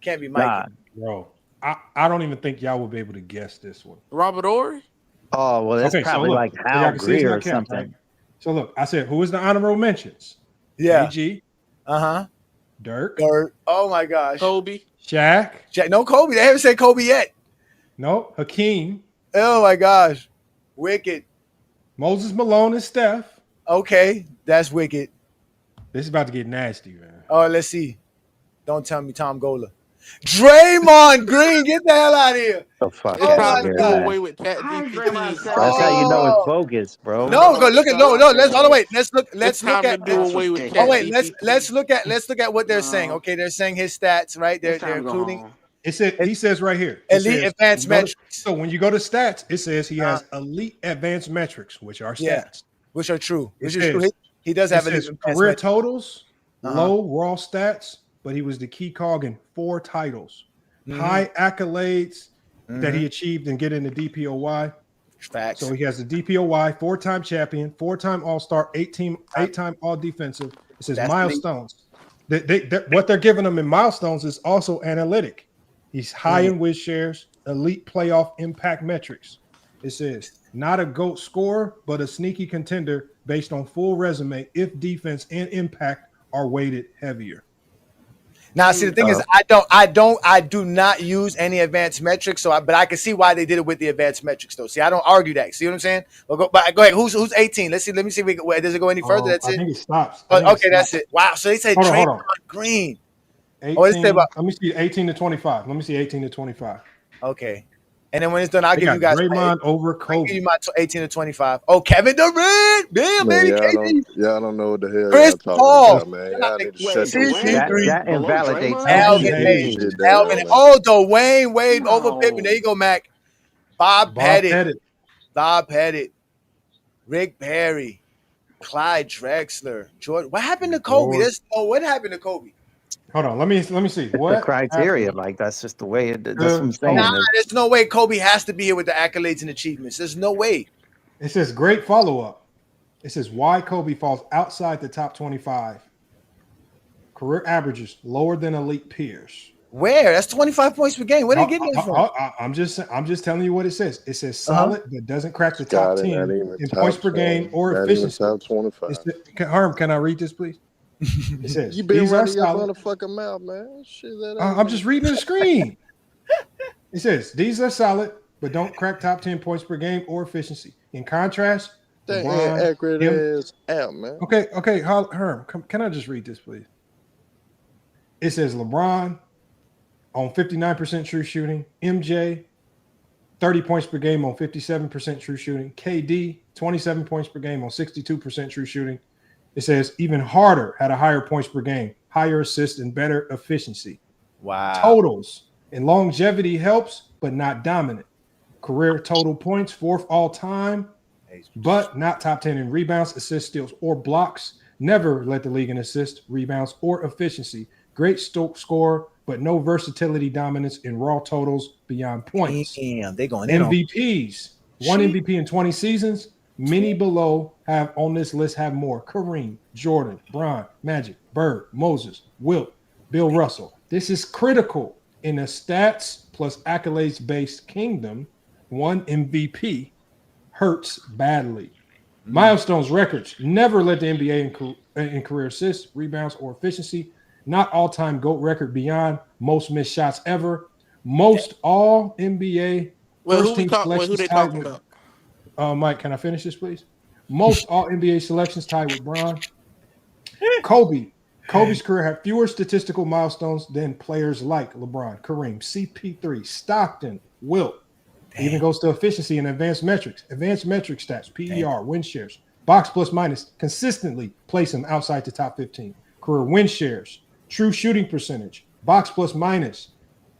Can't be Miking. Bro. I don't even think y'all will be able to guess this one. Robert Ory? Oh, well, that's probably like Hal Greer or something. Right? So look, I said, who is the honorable mentions? Yeah. AG. Dirk. Oh my gosh. Kobe. Shaq. No, Kobe. They haven't said Kobe yet. No, Hakeem. Oh my gosh. Wicked. Moses Malone and Steph. Okay, that's wicked. This is about to get nasty, man. Oh, let's see. Don't tell me Tom Gola. Draymond Green, get the hell out of here. The fuck out of here, away with Chat GPT. That's how you know it's bogus, bro. No, go look at no. Let's wait. Let's look at. do away with oh wait, let's look at what they're saying. Okay, they're saying his stats, right? They're including. He says right here. Elite advanced metrics. So when you go to stats, it says he has elite advanced metrics, which are stats, which are true. Which is true. He does have elite career totals, low raw stats, but he was the key cog in 4 titles. High accolades that he achieved and get in the DPOY. Facts. So he has the DPOY, 4-time champion, 4-time All-Star, 8-time All-Defensive. It says milestones. What they're giving him in milestones is also analytic. He's high in whiz shares, elite playoff impact metrics. It says not a GOAT scorer, but a sneaky contender based on full resume if defense and impact are weighted heavier. Now, see, the thing is, I do not use any advanced metrics. But I can see why they did it with the advanced metrics, though. See, I don't argue that. See what I'm saying? But go ahead. Who's 18? Let me see. Does it go any further? That's I think it stops. Okay, that's it. Wow. So they say Draymond Green. 18, let me see 18 to 25. Let me see 18 to 25. Okay. And then when it's done, I'll give you guys Draymond over Kobe. I'll give you my 18 to 25. Oh, Kevin Durant. Damn, baby. Y'all don't know what the hell Chris y'all Paul. talking about, man. Y'all need to shut That invalidates Alvin. Oh, Dwayne Wade over Pippen. There you go, Mac. Bob Pettit. Rick Barry. Clyde Drexler. Jordan. What happened to Kobe? What happened to Kobe? Hold on, let me see. What the criteria? Like that's just the way. That's what I'm saying. There's no way Kobe has to be here with the accolades and achievements. There's no way. It says great follow-up. It says why Kobe falls outside the top 25. Career averages lower than elite peers. Where? That's 25 points per game. Where they getting that from? I'm just telling you what it says. It says solid, but doesn't crack the top 10 in points per game or efficiency. Top 25. Herm, can I read this, please? It says you been running your motherfucking mouth, man. Shit, I'm just reading the screen. It says these are solid, but don't crack top 10 points per game or efficiency. In contrast, that ain't accurate as out, man. Okay, Herm, can I just read this, please? It says LeBron on 59% true shooting. MJ, 30 points per game on 57% true shooting. KD, 27 points per game on 62% true shooting. It says even Harder had a higher points per game, higher assists, and better efficiency. Wow. Totals and longevity helps, but not dominant. Career total points, 4th all time, but not top 10 in rebounds, assists, steals, or blocks. Never led the league in assists, rebounds, or efficiency. Great score, but no versatility dominance in raw totals beyond points. Damn, they going in MVPs. One MVP in 20 seasons. Many below have on this list have more. Kareem, Jordan, Bryant, Magic, Bird, Moses, Wilt, Bill Russell. This is critical in a stats plus accolades-based kingdom. One MVP hurts badly. Milestones records never led the NBA in career assists, rebounds, or efficiency. Not all-time GOAT record beyond most missed shots ever. Most all NBA first team selections. Who they talking about? Mike, can I finish this, please? Most all NBA selections tied with Bron. Kobe's career had fewer statistical milestones than players like LeBron, Kareem, CP3, Stockton, Wilt. Even goes to efficiency and advanced metrics stats, PER, win shares, box plus minus, consistently place him outside the top 15. Career win shares, true shooting percentage, box plus minus.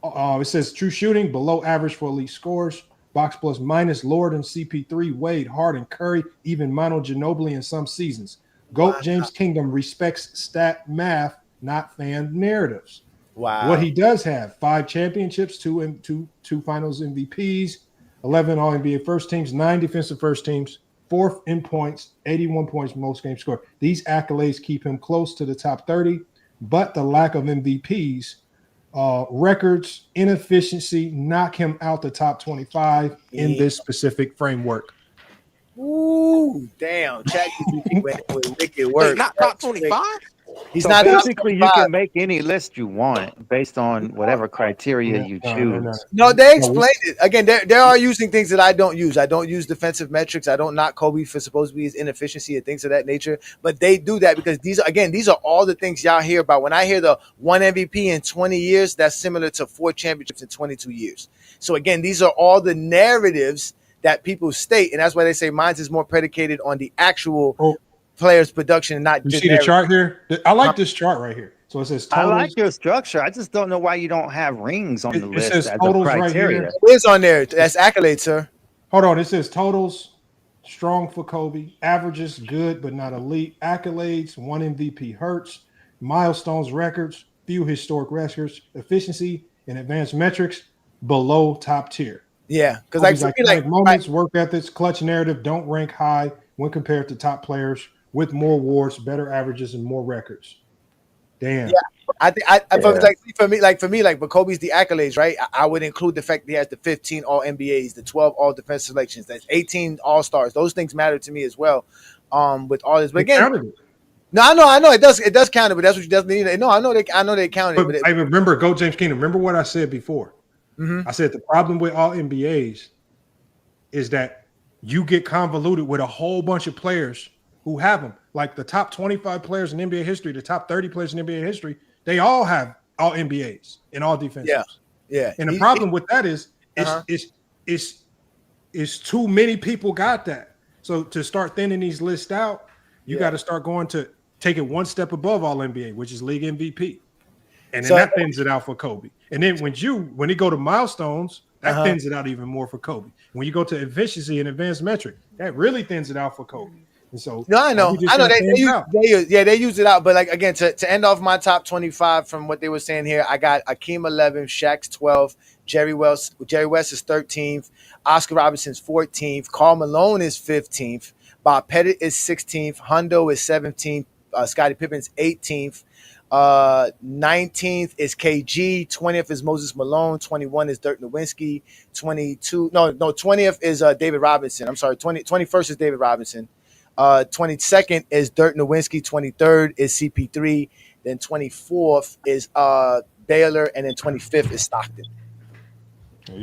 It says true shooting below average for elite scores, box plus minus lower than CP3, Wade, Harden, Curry, even Manu Ginobili in some seasons. GOAT James Kingdom respects stat math, not fan narratives. Wow. What he does have: 5 championships, two finals MVPs, 11 All-NBA first teams, 9 defensive first teams, 4th in points, 81 points most games scored. These accolades keep him close to the top 30, but the lack of MVPs, records, inefficiency knock him out the top 25 in this specific framework. Ooh, damn. ChatGPT went with wicked work. Wait, not top 25? He's so not basically you can make any list you want based on whatever criteria you choose. No, they explained it. Again, they are using things that I don't use. I don't use defensive metrics. I don't knock Kobe for supposed to be his inefficiency and things of that nature. But they do that because these are all the things y'all hear about. When I hear the 1 MVP in 20 years, that's similar to 4 championships in 22 years. So again, these are all the narratives that people state, and that's why they say mine is more predicated on the actual players' production and not. You see the chart here? I like this chart right here. So it says totals. I like your structure. I just don't know why you don't have rings on the list. Says as totals a criteria. right here. It is on there. That's accolades, sir. Hold on. It says totals strong for Kobe, averages good but not elite, accolades 1 MVP hurts, milestones records, few historic records, efficiency and advanced metrics below top tier. Yeah, because moments, work ethics, clutch narrative don't rank high when compared to top players with more awards, better averages, and more records. Damn. Yeah, I think for me, but Kobe's the accolades, right? I would include the fact that he has the 15 All NBAs, the 12 All Defense selections, that's 18 All Stars. Those things matter to me as well. With all this, but again, no, I know it does count it, but that's what you doesn't need. No, I know they count it. But I remember GOAT James Kingdom. Remember what I said before. I said the problem with all NBAs is that you get convoluted with a whole bunch of players who have them. Like the top 25 players in NBA history, the top 30 players in NBA history, they all have all NBAs in all defenses. Yeah. And the problem with that is too many people got that. So to start thinning these lists out, you got to start going to take it one step above all NBA, which is league MVP. And then that thins it out for Kobe. And then when you go to milestones, that thins it out even more for Kobe. When you go to efficiency and advanced metric, that really thins it out for Kobe. And so I know they use it out. But like again, to end off my top 25 from what they were saying here, I got Hakeem 11, Shaq's 12, Jerry West is 13th, Oscar Robertson's 14th, Karl Malone is 15th, Bob Pettit is 16th, Hundo is 17th, Scottie Pippen's 18th. 19th is KG, 20th is Moses Malone, 21 is Dirk Nowitzki, 20th is David Robinson. I'm sorry, 21st is David Robinson. 22nd is Dirk Nowitzki, 23rd is CP3, then 24th is Baylor, and then 25th is Stockton.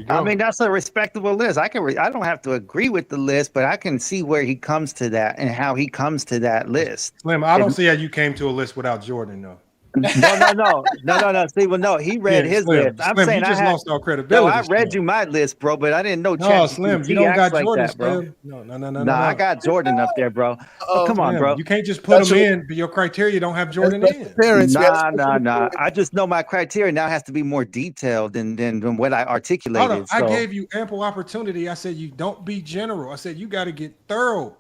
I mean, that's a respectable list. I don't have to agree with the list, but I can see where he comes to that and how he comes to that list. Slim, I don't see how you came to a list without Jordan, though. No. See, well, no, he read his Slim, list. I'm Slim, saying you just I had. lost all No, credibility. I read you my list, bro, but I didn't know. No, Slim, you ChatGPT don't acts got like Jordan, that, bro. Slim. No. Nah, I got Jordan up there, bro. Oh, come on, Slim, bro. you can't just put him in, but your criteria don't have Jordan in. Nah. I just know my criteria now has to be more detailed than what I articulated. I So gave you ample opportunity. I said you don't be general. I said you got to get thorough.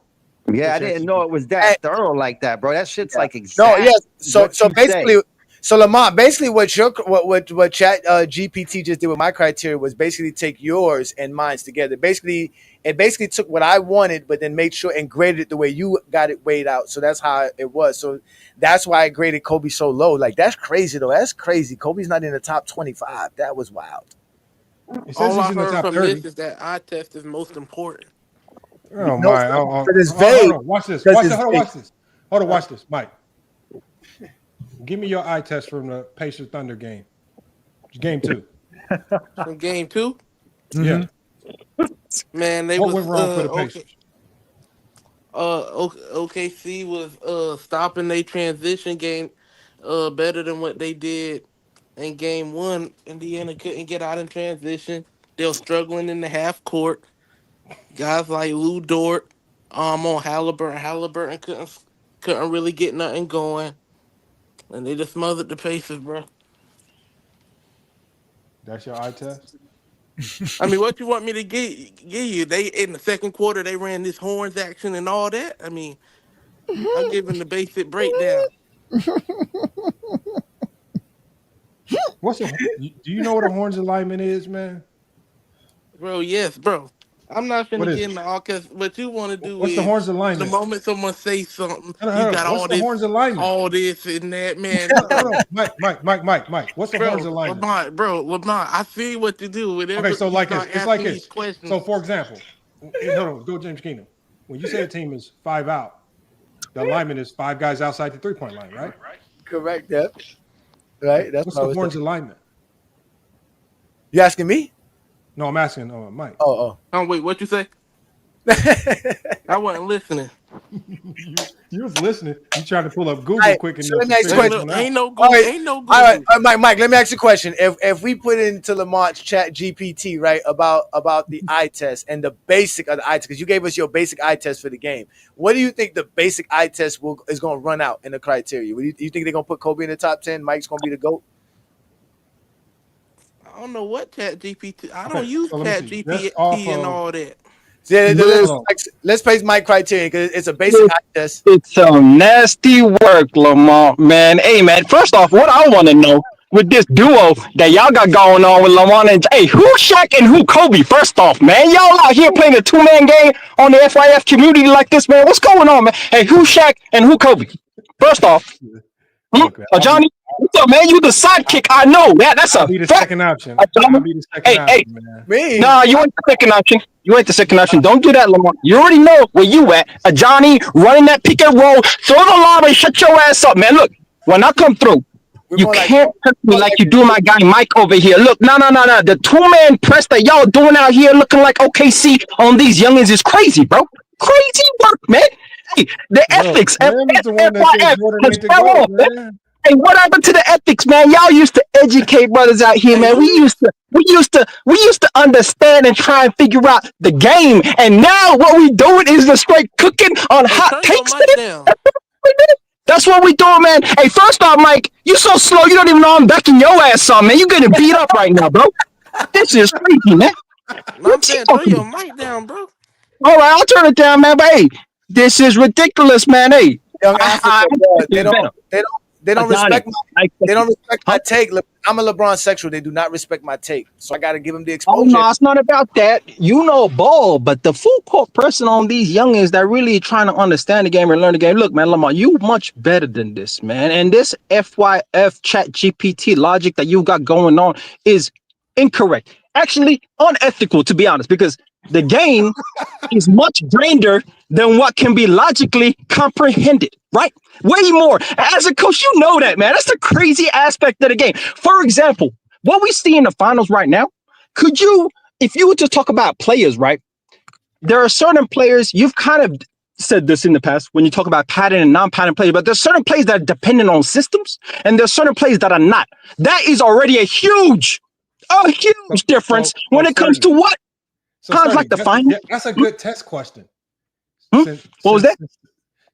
yeah, I didn't know it was that thorough like that, bro. That shit's like No, exact. yes. So what you basically, say. so Lamont, basically what Chat GPT just did with my criteria was basically take yours and mine's together. Basically, it basically took what I wanted, but then made sure and graded it the way you got it weighed out. So that's how it was. So that's why I graded Kobe so low. Like that's crazy though. That's crazy. Kobe's not in the top 25. That was wild. It says All he's I in the heard top from 30. this is that eye test is most important. Oh No, my! but it's vague. Hold on. Watch this. Because Watch it's this. Hold on. vague. Watch this. Hold on. Watch this, Mike. Give me your eye test from the Pacers Thunder game. Game 2. From game 2? Yeah. Man, they What was went wrong for the Pacers? OKC was stopping their transition game better than what they did in game 1. Indiana couldn't get out in transition. They were struggling in the half court. Guys like Lou Dort on Halliburton couldn't really get nothing going. And they just smothered the Pacers, bro. That's your eye test? I mean, what you want me to give you? They in the second quarter they ran this horns action and all that. I mean, I'm giving the basic breakdown. Do you know what a horns alignment is, man? Bro, yes, bro. I'm not What finna is get it? into all because what you want to do What's is the horns the alignment? moment someone says something, Hold you on. got What's the horns alignment? all this and that, man. Hold on. Mike. What's the horns alignment? Lamont, I see what you do. Whenever Okay, so you like start it's like asking these this. questions. So for example, hold on, go James Keenum. When you say a team is 5 out, the alignment is 5 guys outside the 3-point line, right? Correct, Deb. Right. That's What's what I the was horns thinking. alignment? You asking me? No, I'm asking Mike. Oh, wait, what you say? I wasn't listening. You was listening. You trying to pull up Google quick enough. So let me ask you a question. Ain't no Google. All right, Mike. Let me ask you a question. If we put into Lamont's Chat GPT, right, about the eye test and the basic of the eye test, because you gave us your basic eye test for the game. What do you think the basic eye test is going to run out in the criteria? Do you think they're going to put Kobe in the top 10? Mike's going to be the GOAT? I don't know what Chat GPT. I don't use Chat GPT and all that. Yeah, let's place Mike criteria because it's a basic eye test. It's some nasty work, Lamont, man. Hey, man, first off, what I want to know with this duo that y'all got going on with Lamont and hey, who Shaq and who Kobe? First off, man, y'all out here playing a 2-man game on the FYF community like this, man. What's going on, man? Hey, who Shaq and who Kobe? First off, Johnny, what's up, man? You the sidekick. I know that. That's a fact. Second option. I'll be the second option, man. Me? Nah, you ain't the second option. You ain't the second option. Don't do that, Lamar. You already know where you at. Johnny running that pick and roll. Throw the lob and shut your ass up, man. Look, when I come through, you can't touch me like you do my guy Mike over here. Look, no. The 2-man press that y'all doing out here looking like OKC on these youngins is crazy, bro. Crazy work, man. Hey, the ethics. Hey, what happened to the ethics, man? Y'all used to educate brothers out here, man. We used to understand and try and figure out the game. And now what we doing is the straight cooking on hot takes. That's what we doing, man. Hey, first off, Mike, you so slow, you don't even know I'm backing your ass on, man. You getting beat up right now, bro. This is crazy, man. I'm saying, throw your mic down, bro. All right, I'll turn it down, man. But hey, this is ridiculous, man. Hey, They don't respect my take. I'm a LeBron sexual. They do not respect my take. So I got to give them the exposure. Oh, no, it's not about that. You know ball, but the full court person on these youngins that really trying to understand the game and learn the game. Look, man, Lamar, you much better than this, man. And this FYF Chat GPT logic that you got going on is incorrect. Actually, unethical, to be honest, because the game is much grander than what can be logically comprehended, right? Way more. As a coach, you know that, man. That's the crazy aspect of the game. For example, what we see in the finals right now, if you were to talk about players, right? There are certain players you've kind of said this in the past when you talk about pattern and non-pattern plays, but there's certain plays that are dependent on systems, and there's certain plays that are not. That is already a huge difference when it comes to what Hans like to find. That's a good test question. What was that?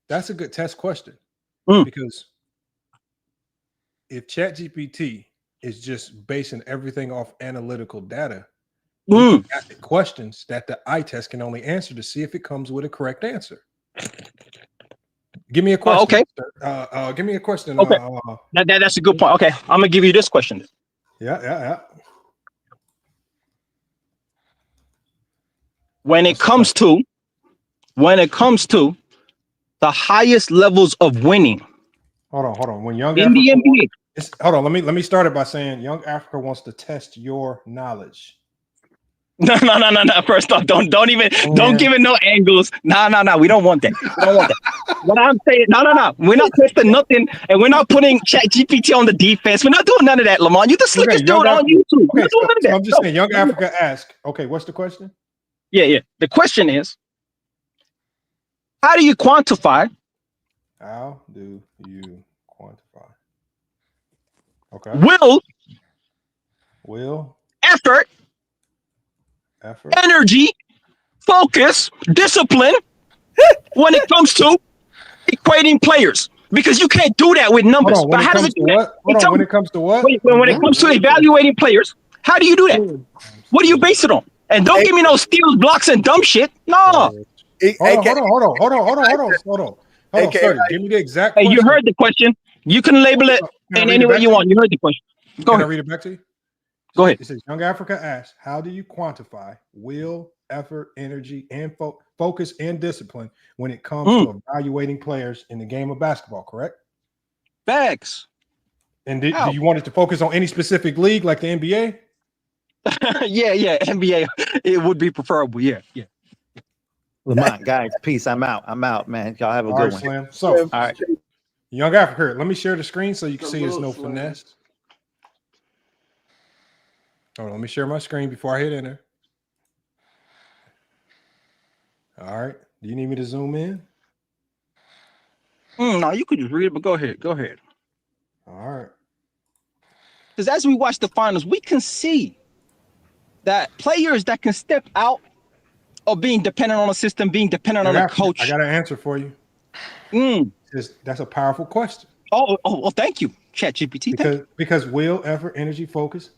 That's a good test question because if ChatGPT is just basing everything off analytical data, you can ask questions that the eye test can only answer to see if it comes with a correct answer. Give me a question. Okay. Give me a question. Okay. That's a good point. Okay, I'm gonna give you this question. Yeah. When it comes to the highest levels of winning. Hold on. When Young in Africa, the NBA. hold on. Let me start it by saying Young Africa wants to test your knowledge. No. First off, don't give it no angles. No. We don't want that. We don't want that. What I'm saying, no. We're not testing nothing, and we're not putting ChatGPT on the defense. We're not doing none of that, Lamar. You the slickest dude on YouTube. We're not doing none of that. I'm just saying, Young Africa asked. Okay, what's the question? Yeah. The question is, how do you quantify? How do you quantify? Okay. Will. Effort. Energy. Focus. Discipline. When it comes to equating players, because you can't do that with numbers. But how does it do that? When it comes to what? When it comes to evaluating players, how do you do that? What do you base it on? And don't give me no steals, blocks, and dumb shit. No. Hold on. Sorry, give me the exact question. Hey, you heard the question. You can label it in any way you want. You heard the question. Go ahead. Can I read it back to you? Go ahead. It says, Young Africa asks, how do you quantify will, effort, energy, and focus and discipline when it comes to evaluating players in the game of basketball, correct? Facts. And do you want it to focus on any specific league like the NBA? Yeah. NBA, it would be preferable. Yeah. Lamont, guys, peace. I'm out, man. Y'all have a good one. Slam. So, all right. Young Africa, let me share the screen so you can see there's no finesse. Hold on, let me share my screen before I hit enter. All right. Do you need me to zoom in? No, you could just read it, but go ahead. All right. Because as we watch the finals, we can see that players that can step out of being dependent on a system, being dependent on a coach. I got an answer for you. That's a powerful question. Oh, thank you, ChatGPT. Because will, effort, energy, focus,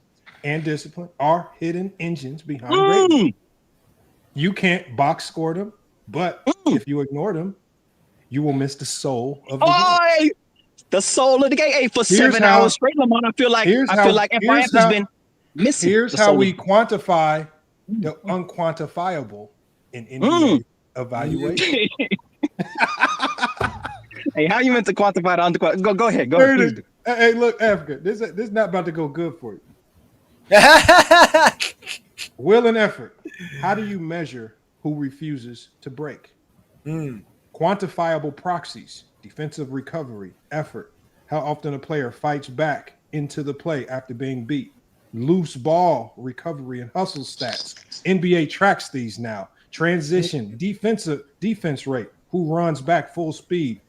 and discipline are hidden engines behind greatness. You can't box score them, but if you ignore them, you will miss the soul of the game. The soul of the game. Hey, for 7 hours straight, Lamont, I feel like FIF has been missing. Here's how we quantify the unquantifiable in NBA evaluation. Hey, how you meant to quantify the unquantifiable? Go ahead. Go ahead. Hey, look, Africa, this is not about to go good for you. Will and effort. How do you measure who refuses to break? Quantifiable proxies, defensive recovery, effort. How often a player fights back into the play after being beat. Loose ball recovery and hustle stats. NBA tracks these now. Transition, defense rate. Who runs back full speed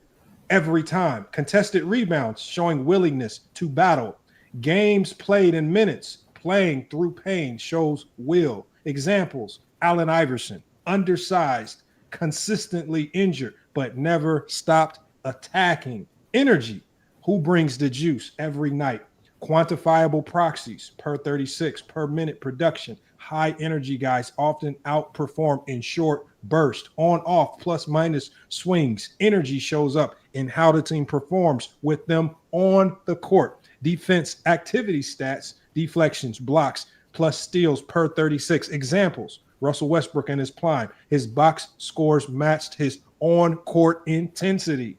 every time. Contested rebounds showing willingness to battle. Games played in minutes. Playing through pain shows will. Examples, Allen Iverson, undersized, consistently injured, but never stopped attacking. Energy, who brings the juice every night. Quantifiable proxies, per 36, per minute production. High energy guys often outperform in short burst, on, off, plus minus swings. Energy shows up in how the team performs with them on the court. Defense activity stats, deflections, blocks, plus steals per 36. Examples, Russell Westbrook in his prime. His box scores matched his on-court intensity.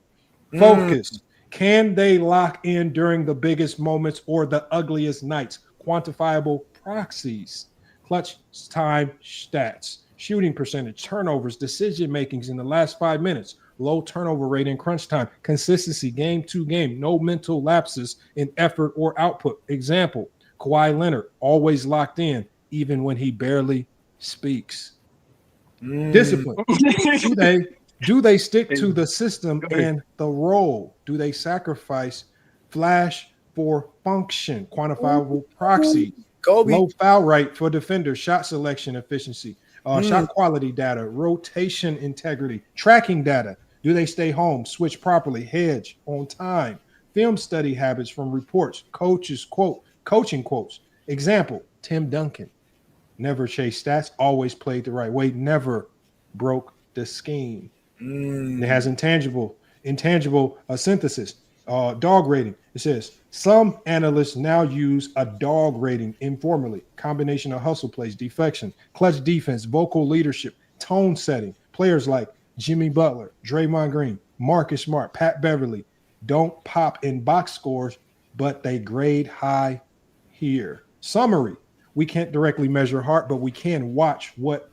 Focus. Can they lock in during the biggest moments or the ugliest nights? Quantifiable proxies. Clutch time stats. Shooting percentage, turnovers, decision makings in the last 5 minutes. Low turnover rate in crunch time. Consistency, game to game. No mental lapses in effort or output. Example, Kawhi Leonard, always locked in, even when he barely speaks. Discipline. Do they stick to the system and the role? Do they sacrifice flash for function, quantifiable proxy, low foul rate for defenders, shot selection efficiency, shot quality data, rotation integrity, tracking data? Do they stay home, switch properly, hedge on time, film study habits from reports, coaches quote, coaching quotes? Example, Tim Duncan, never chased stats, always played the right way, never broke the scheme. It has intangible synthesis, dog rating. It says some analysts now use a dog rating informally, combination of hustle plays, deflection, clutch defense, vocal leadership, tone setting. Players like Jimmy Butler, Draymond Green, Marcus Smart, Pat Beverly don't pop in box scores, but they grade high here. Summary: we can't directly measure heart, but we can watch what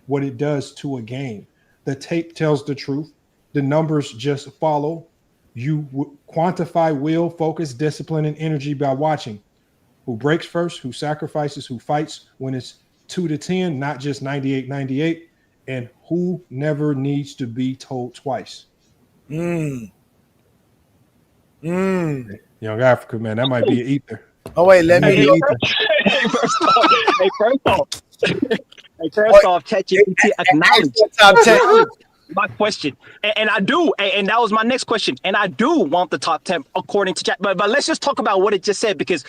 it does to a game. The tape tells the truth. The numbers just follow. You quantify will, focus, discipline, and energy by watching who breaks first, who sacrifices, who fights when it's 2 to 10, not just 98-98, and who never needs to be told twice. Young Africa, man, that might be an ether. Oh wait, let me. First off, ChatGPT acknowledged my question, and I do, and that was my next question, and I do want the top 10 according to Chat. But let's just talk about what it just said, because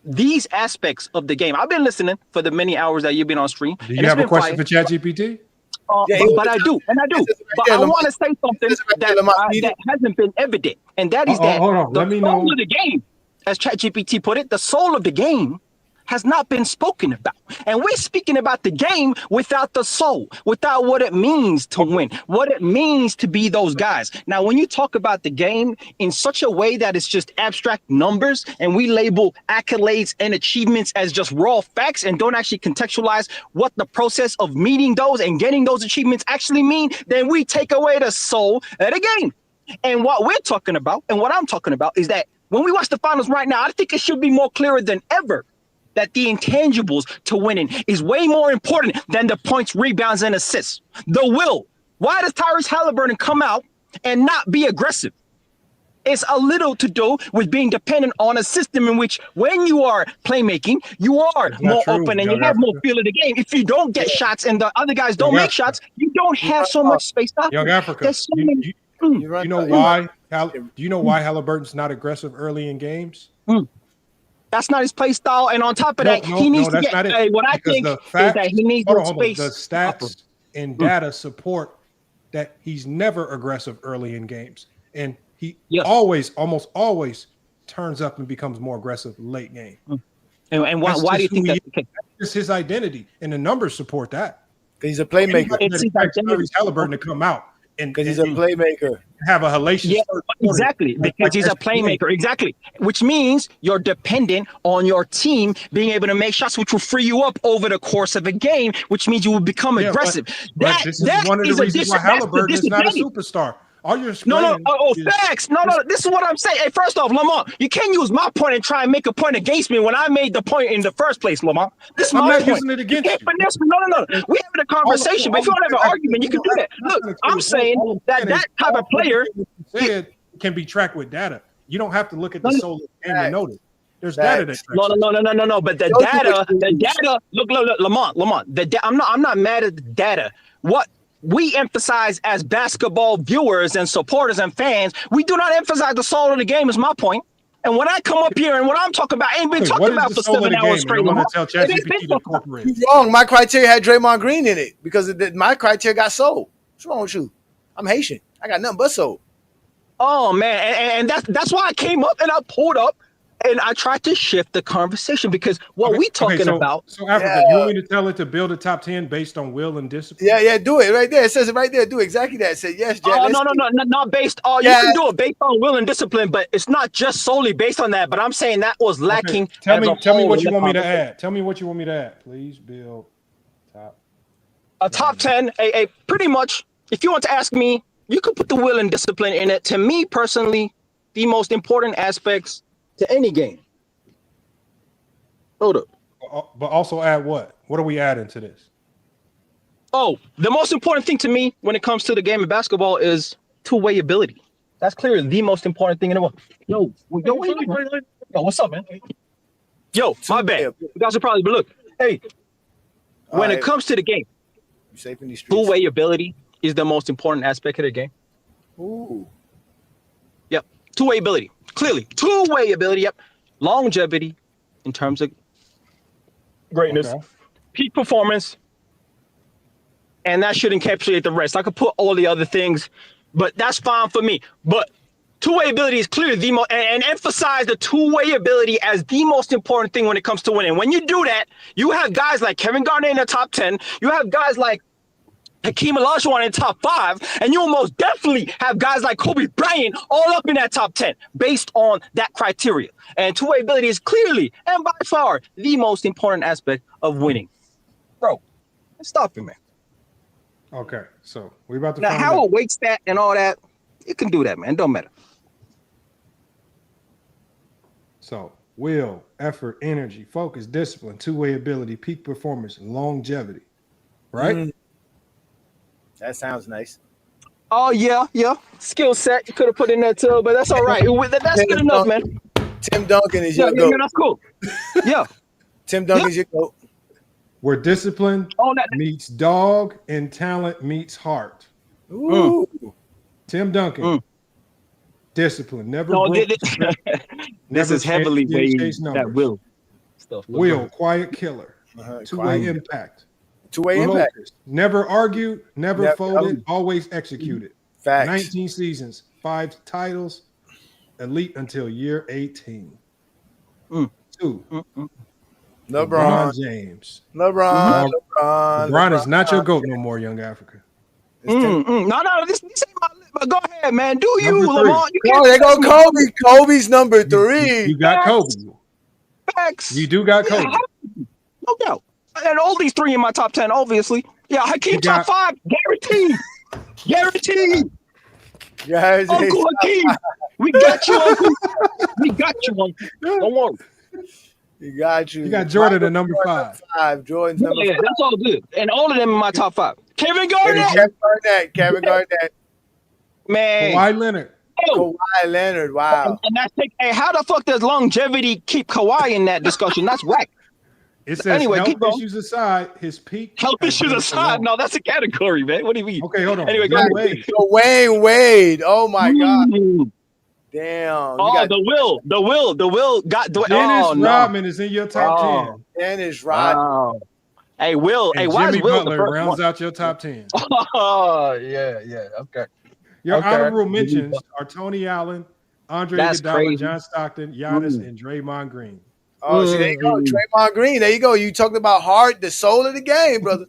these aspects of the game, I've been listening for the many hours that you've been on stream. Do you have a question for ChatGPT? But I do. But I want to say something that hasn't been evident, and that is that the soul of the game, as ChatGPT put it, the soul of the game has not been spoken about. And we're speaking about the game without the soul, without what it means to win, what it means to be those guys. Now, when you talk about the game in such a way that it's just abstract numbers, and we label accolades and achievements as just raw facts and don't actually contextualize what the process of meeting those and getting those achievements actually mean, then we take away the soul of the game. And what we're talking about, and what I'm talking about, is that when we watch the finals right now, I think it should be more clearer than ever that the intangibles to winning is way more important than the points, rebounds, and assists. The will. Why does Tyrese Halliburton come out and not be aggressive? It's a little to do with being dependent on a system in which when you are playmaking, you are more open and you have more feel of the game. If you don't get shots and the other guys don't make shots, you don't have so much space. Young Africa, do you know why Halliburton's not aggressive early in games? That's not his play style, and on top of that, he needs to get. What I think is that he needs more space. The stats and data support that he's never aggressive early in games, and he almost always turns up and becomes more aggressive late game. And why do you think that? It's his identity, and the numbers support that. He's a playmaker. It's his Halliburton to come out. Because he's a playmaker. Have a hellacious exactly, because he's a playmaker. Exactly. Which means you're dependent on your team being able to make shots, which will free you up over the course of a game, which means you will become aggressive. But this is one of the reasons why Halliburton is not a superstar. All you're facts. No, this is what I'm saying. Hey, first off, Lamont, you can't use my point and try and make a point against me when I made the point in the first place, Lamont. This is my point. Using it against you. No. We're having a conversation, but if you want to have an argument, you can do that. Look, I'm saying that type of player can be tracked with data. You don't have to look at the soul of the game and notice. There's data that No. But the data. Look, Lamont. I'm not mad at the data. What we emphasize as basketball viewers and supporters and fans, we do not emphasize the soul of the game, is my point. And when I come up here and what I'm talking about ain't been talking about for 7 hours straight. You're wrong. My criteria had Draymond Green in it because my criteria got soul. What's wrong with you? I'm Haitian. I got nothing but soul. Oh man, and that's why I came up and I pulled up and I tried to shift the conversation because what we talking about. So Africa, you want me to tell it to build a top 10 based on will and discipline? Yeah, do it right there. It says it right there. Do exactly that. It said yes, Jack. Oh, no, not based. Oh, you can do it based on will and discipline, but it's not just solely based on that. But I'm saying that was lacking. Okay. Tell me what you want me to add. Tell me what you want me to add. Please build a top 10. Pretty much, if you want to ask me, you could put the will and discipline in it. To me personally, the most important aspects to any game. Hold up. But also add what? What are we adding to this? Oh, the most important thing to me when it comes to the game of basketball is two-way ability. That's clearly the most important thing in the world. Yo, what's up, man? Yo, my bad. You guys are probably, but look, hey, when it comes to the game, two-way ability is the most important aspect of the game. Ooh. Yep, two-way ability. Clearly, two-way ability. Yep, longevity in terms of greatness, peak performance. And that should encapsulate the rest. I could put all the other things, but that's fine for me. But two-way ability is clearly the most, and emphasize the two-way ability as the most important thing when it comes to winning. When you do that, you have guys like Kevin Garnett in the top 10. You have guys like Hakeem Olajuwon in the top 5, and you will most definitely have guys like Kobe Bryant all up in that top 10 based on that criteria. And two-way ability is clearly and by far the most important aspect of winning. Bro, stop it, man. Okay, so we're about to now find how out. a weight stat and all that, you can do that, man. Don't matter. So will, effort, energy, focus, discipline, two-way ability, peak performance, longevity. Right? That sounds nice. Oh yeah. Skill set you could have put in there too, but that's all right. That's good enough, man. Tim Duncan is your GOAT. Yeah, that's cool. Yeah. Tim Duncan's your GOAT. Where discipline meets dog and talent meets heart. Ooh. Tim Duncan. Discipline. Never No, broke. this is heavily weighted that will stuff. Will, quiet killer. Two-way impact. Two-way impact. Focus. Never argued, never folded, always executed. Facts. 19 seasons, 5 titles, elite until year 18. 2. LeBron James. LeBron is not your GOAT no more, young Africa. No, this ain't my list, but go ahead, man. Do you, Number 3. Lamar? Oh, they go Kobe. Kobe's number 3. You got Kobe. Facts. You do got Kobe. No doubt. And all these 3 in my top 10, obviously. Yeah, Hakeem top 5, guaranteed. Guaranteed. Yeah, Uncle Hakeem. We got you, Uncle. We got you, Uncle. Don't worry. You got you. You got Jordan at number 5. Jordan's number 5. That's all good. And all of them in my top 5. Kevin Garnett. Kevin Garnett. Man. Kawhi Leonard. Kawhi Leonard. Wow. And that's hey, how the fuck does longevity keep Kawhi in that discussion? That's whack. It says anyway, health issues aside, his peak. Health issues aside. No, that's a category, man. What do you mean? Okay, hold on. Anyway, go ahead. Wayne Wade. Oh my God. Damn. Oh, the will got Dennis Rodman is in your top 10. Dennis Rodman. Wow. Hey, Will. And hey, why Jimmy is Will Butler the first rounds one? out your top 10. Oh, yeah. Okay. Your Okay. honorable mentions are Tony Allen, Andre That's Iguodala, crazy. John Stockton, Giannis, and Draymond Green. Oh, see, there you go. Draymond Green. There you go. You talked about heart, the soul of the game, brother.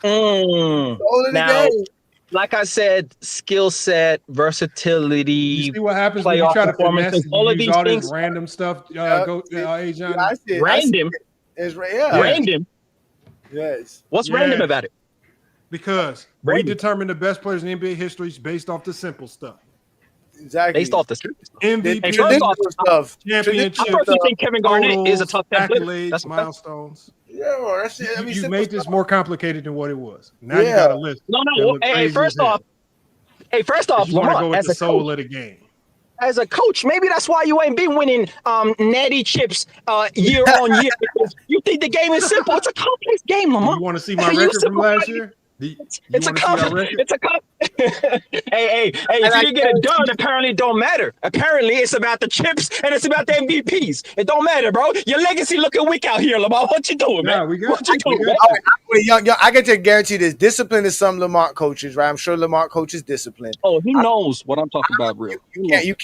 Soul of the Now, game. like I said, skill set, versatility. You see what happens when you playoff try to performance, finesse all of and use these all things. this random stuff. John. I see it. Random. It's Random. Yes. What's random about it? Because we determine the best players in NBA history based off the simple stuff. Exactly. Based off the MVP, Hey, first off, championship, I personally think Kevin Garnett is a top 10 player. accolades, That's milestones. Yeah, well, that's it. I mean, You simple made this stuff. more complicated than what it was. Now you got a list. No. that look Hey, crazy first as hell. off, You want to go Lamar, with as the a soul coach, of the game. as a coach, maybe that's why you ain't been winning natty chips year on year, because you think the game is simple. It's a complex game, Do Lamar. you want to see my You record from simplify last it. year? It's a complex. It's a hey, if you get it done, apparently it don't matter. Apparently it's about the chips and it's about the MVPs. It don't matter, bro. Your legacy looking weak out here, Lamar. What you doing, man? What you doing, man? I can just guarantee this. Discipline is some Lamar coaches, right? I'm sure Lamar coaches discipline. Oh, he knows what I'm talking about, real. You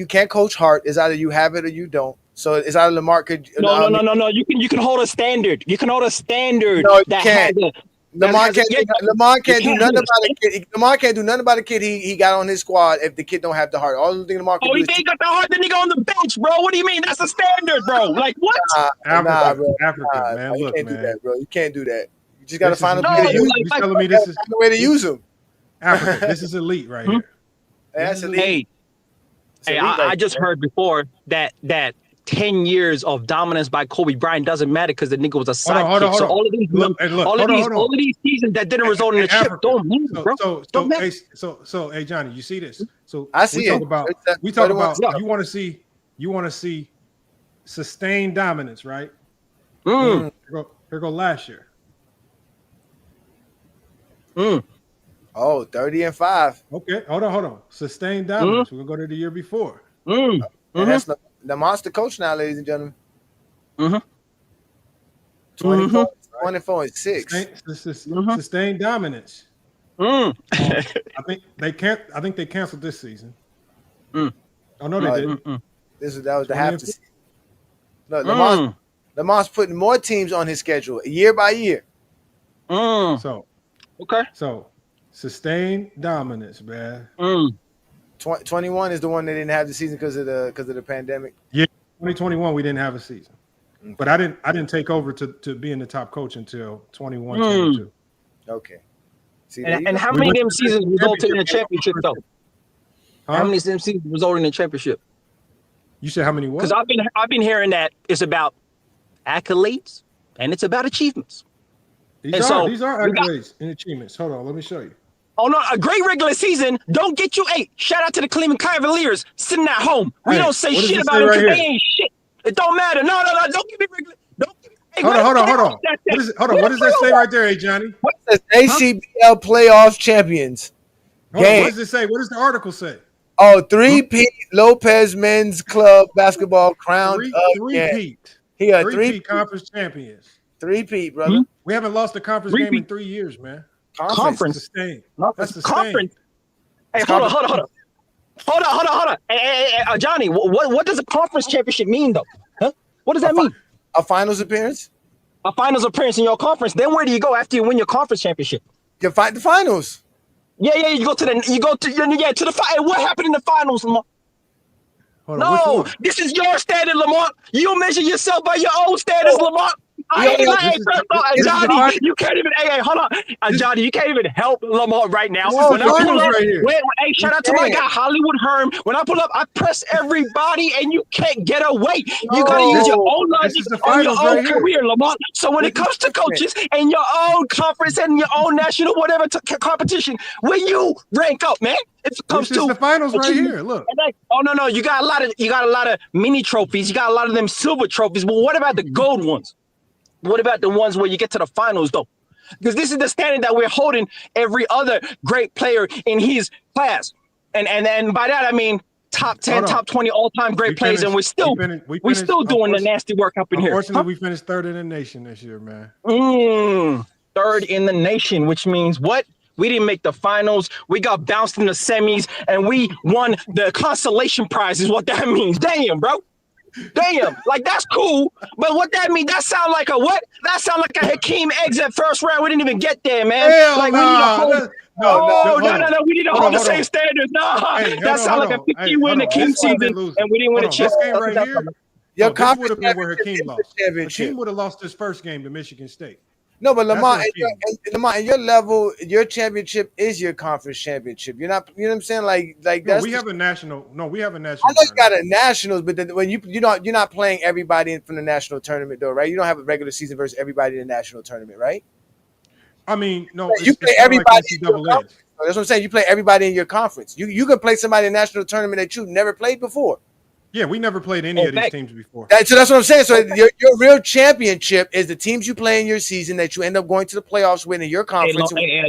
can't coach heart. It's either you have it or you don't. So it's either Lamar could. No. You can hold a standard. You can hold a standard. No, you that can't. has a Lamar can't do nothing hold about a kid. Lamar can't do nothing about a kid he got on his squad if the kid don't have the heart. All the thing Lamar can do he is ain't got the heart, then he go on the bench, bro. What do you mean? That's a standard, bro. Like what? Africa, Nah, man. you Look, can't do man. that, bro. You can't do that. You just got to This find is a way to elite. use You telling me this is the way to use them. Africa? This is elite right here. That's elite. Hey, I just heard before that 10 years of dominance by Kobe Bryant doesn't matter because the nigga was a sidekick. Hold on. So all of these, all of these seasons that didn't result in a chip don't matter, bro. Don't matter. So, hey, Johnny, you see this? So I see it. We talk about you want to see sustained dominance, right? Here go last year. Oh, 30-5. Okay, hold on. Sustained dominance. We're gonna go to the year before. And that's the monster coach now, ladies and gentlemen. 24 and 6. Sustained dominance. I think they canceled this season. Oh no, they didn't. That was the half the season. No, Lamar's putting more teams on his schedule year by year. So okay. So sustained dominance, man. 21 is the one they didn't have the season because of the pandemic. Yeah, 2021 we didn't have a season. But I didn't take over to being the top coach until 21, 22. Okay. See, and how many of them seasons resulted in a championship though? How many of them seasons resulted in a championship? You said how many what? Because I've been hearing that it's about accolades and it's about achievements. These are accolades and achievements. Hold on, let me show you. Oh no, a great regular season don't get you 8. Shout out to the Cleveland Cavaliers sitting at home. We don't say shit about them because they ain't shit. It don't matter. No, don't give me regular. Don't give me. Hey, hold on. What does that say right there, hey Johnny? What says ACBL playoff champions? What does it say? What does the article say? Oh, 3-peat Lopez Men's Club basketball crowned three-peat. He a 3-peat conference champions. 3-peat, brother. We haven't lost a conference game in 3 years, man. Conference. Sustained. That's conference. Hey, hold on. Hey, Johnny, what does a conference championship mean, though? Huh? What does that mean? A finals appearance? A finals appearance in your conference. Then where do you go after you win your conference championship? You fight the finals. Yeah, you go to the final. What happened in the finals, Lamar? No, this is your standard, Lamar. You measure yourself by your own standards, Lamar. Johnny, you can't even. Hey, hold on, Johnny, you can't even help Lamar right now. When I pull up, hey, shout out to my guy Hollywood Herm. When I pull up, I press everybody, and you can't get away. You gotta use your own logic on your own career, Lamar. So when it comes to coaches and your own conference and your own national whatever competition, when you rank up, man, it comes to the finals right here. Look. No, you got a lot of mini trophies. You got a lot of them silver trophies. But what about the gold ones? What about the ones where you get to the finals, though? Because this is the standard that we're holding every other great player in his class. And by that, I mean top 10, top 20 all-time great players. And we're still doing the nasty work up in here. Unfortunately, we finished third in the nation this year, man. Third in the nation, which means what? We didn't make the finals. We got bounced in the semis, and we won the consolation prize is what that means. Damn, bro. Damn, like that's cool, but what that mean? That sound like a what? That sound like a Hakeem exit first round. We didn't even get there, man. We need to hold the same standards. That sound like a 50 win Hakeem season, and we didn't win a chip. This game right here, this would have been where Hakeem lost. Hakeem would have lost his first game to Michigan State. No, but Lamar, at your level, your championship is your conference championship. You're not, you know what I'm saying? Like that's. We have a national. I know you got a nationals, but then when you're not playing everybody from the national tournament though, right? You don't have a regular season versus everybody in the national tournament, right? I mean, no. You play everybody. That's what I'm saying. You play everybody in your conference. You can play somebody in the national tournament that you've never played before. Yeah, we never played any of these teams before. So that's what I'm saying. So your real championship is the teams you play in your season that you end up going to the playoffs with in your conference. Hey,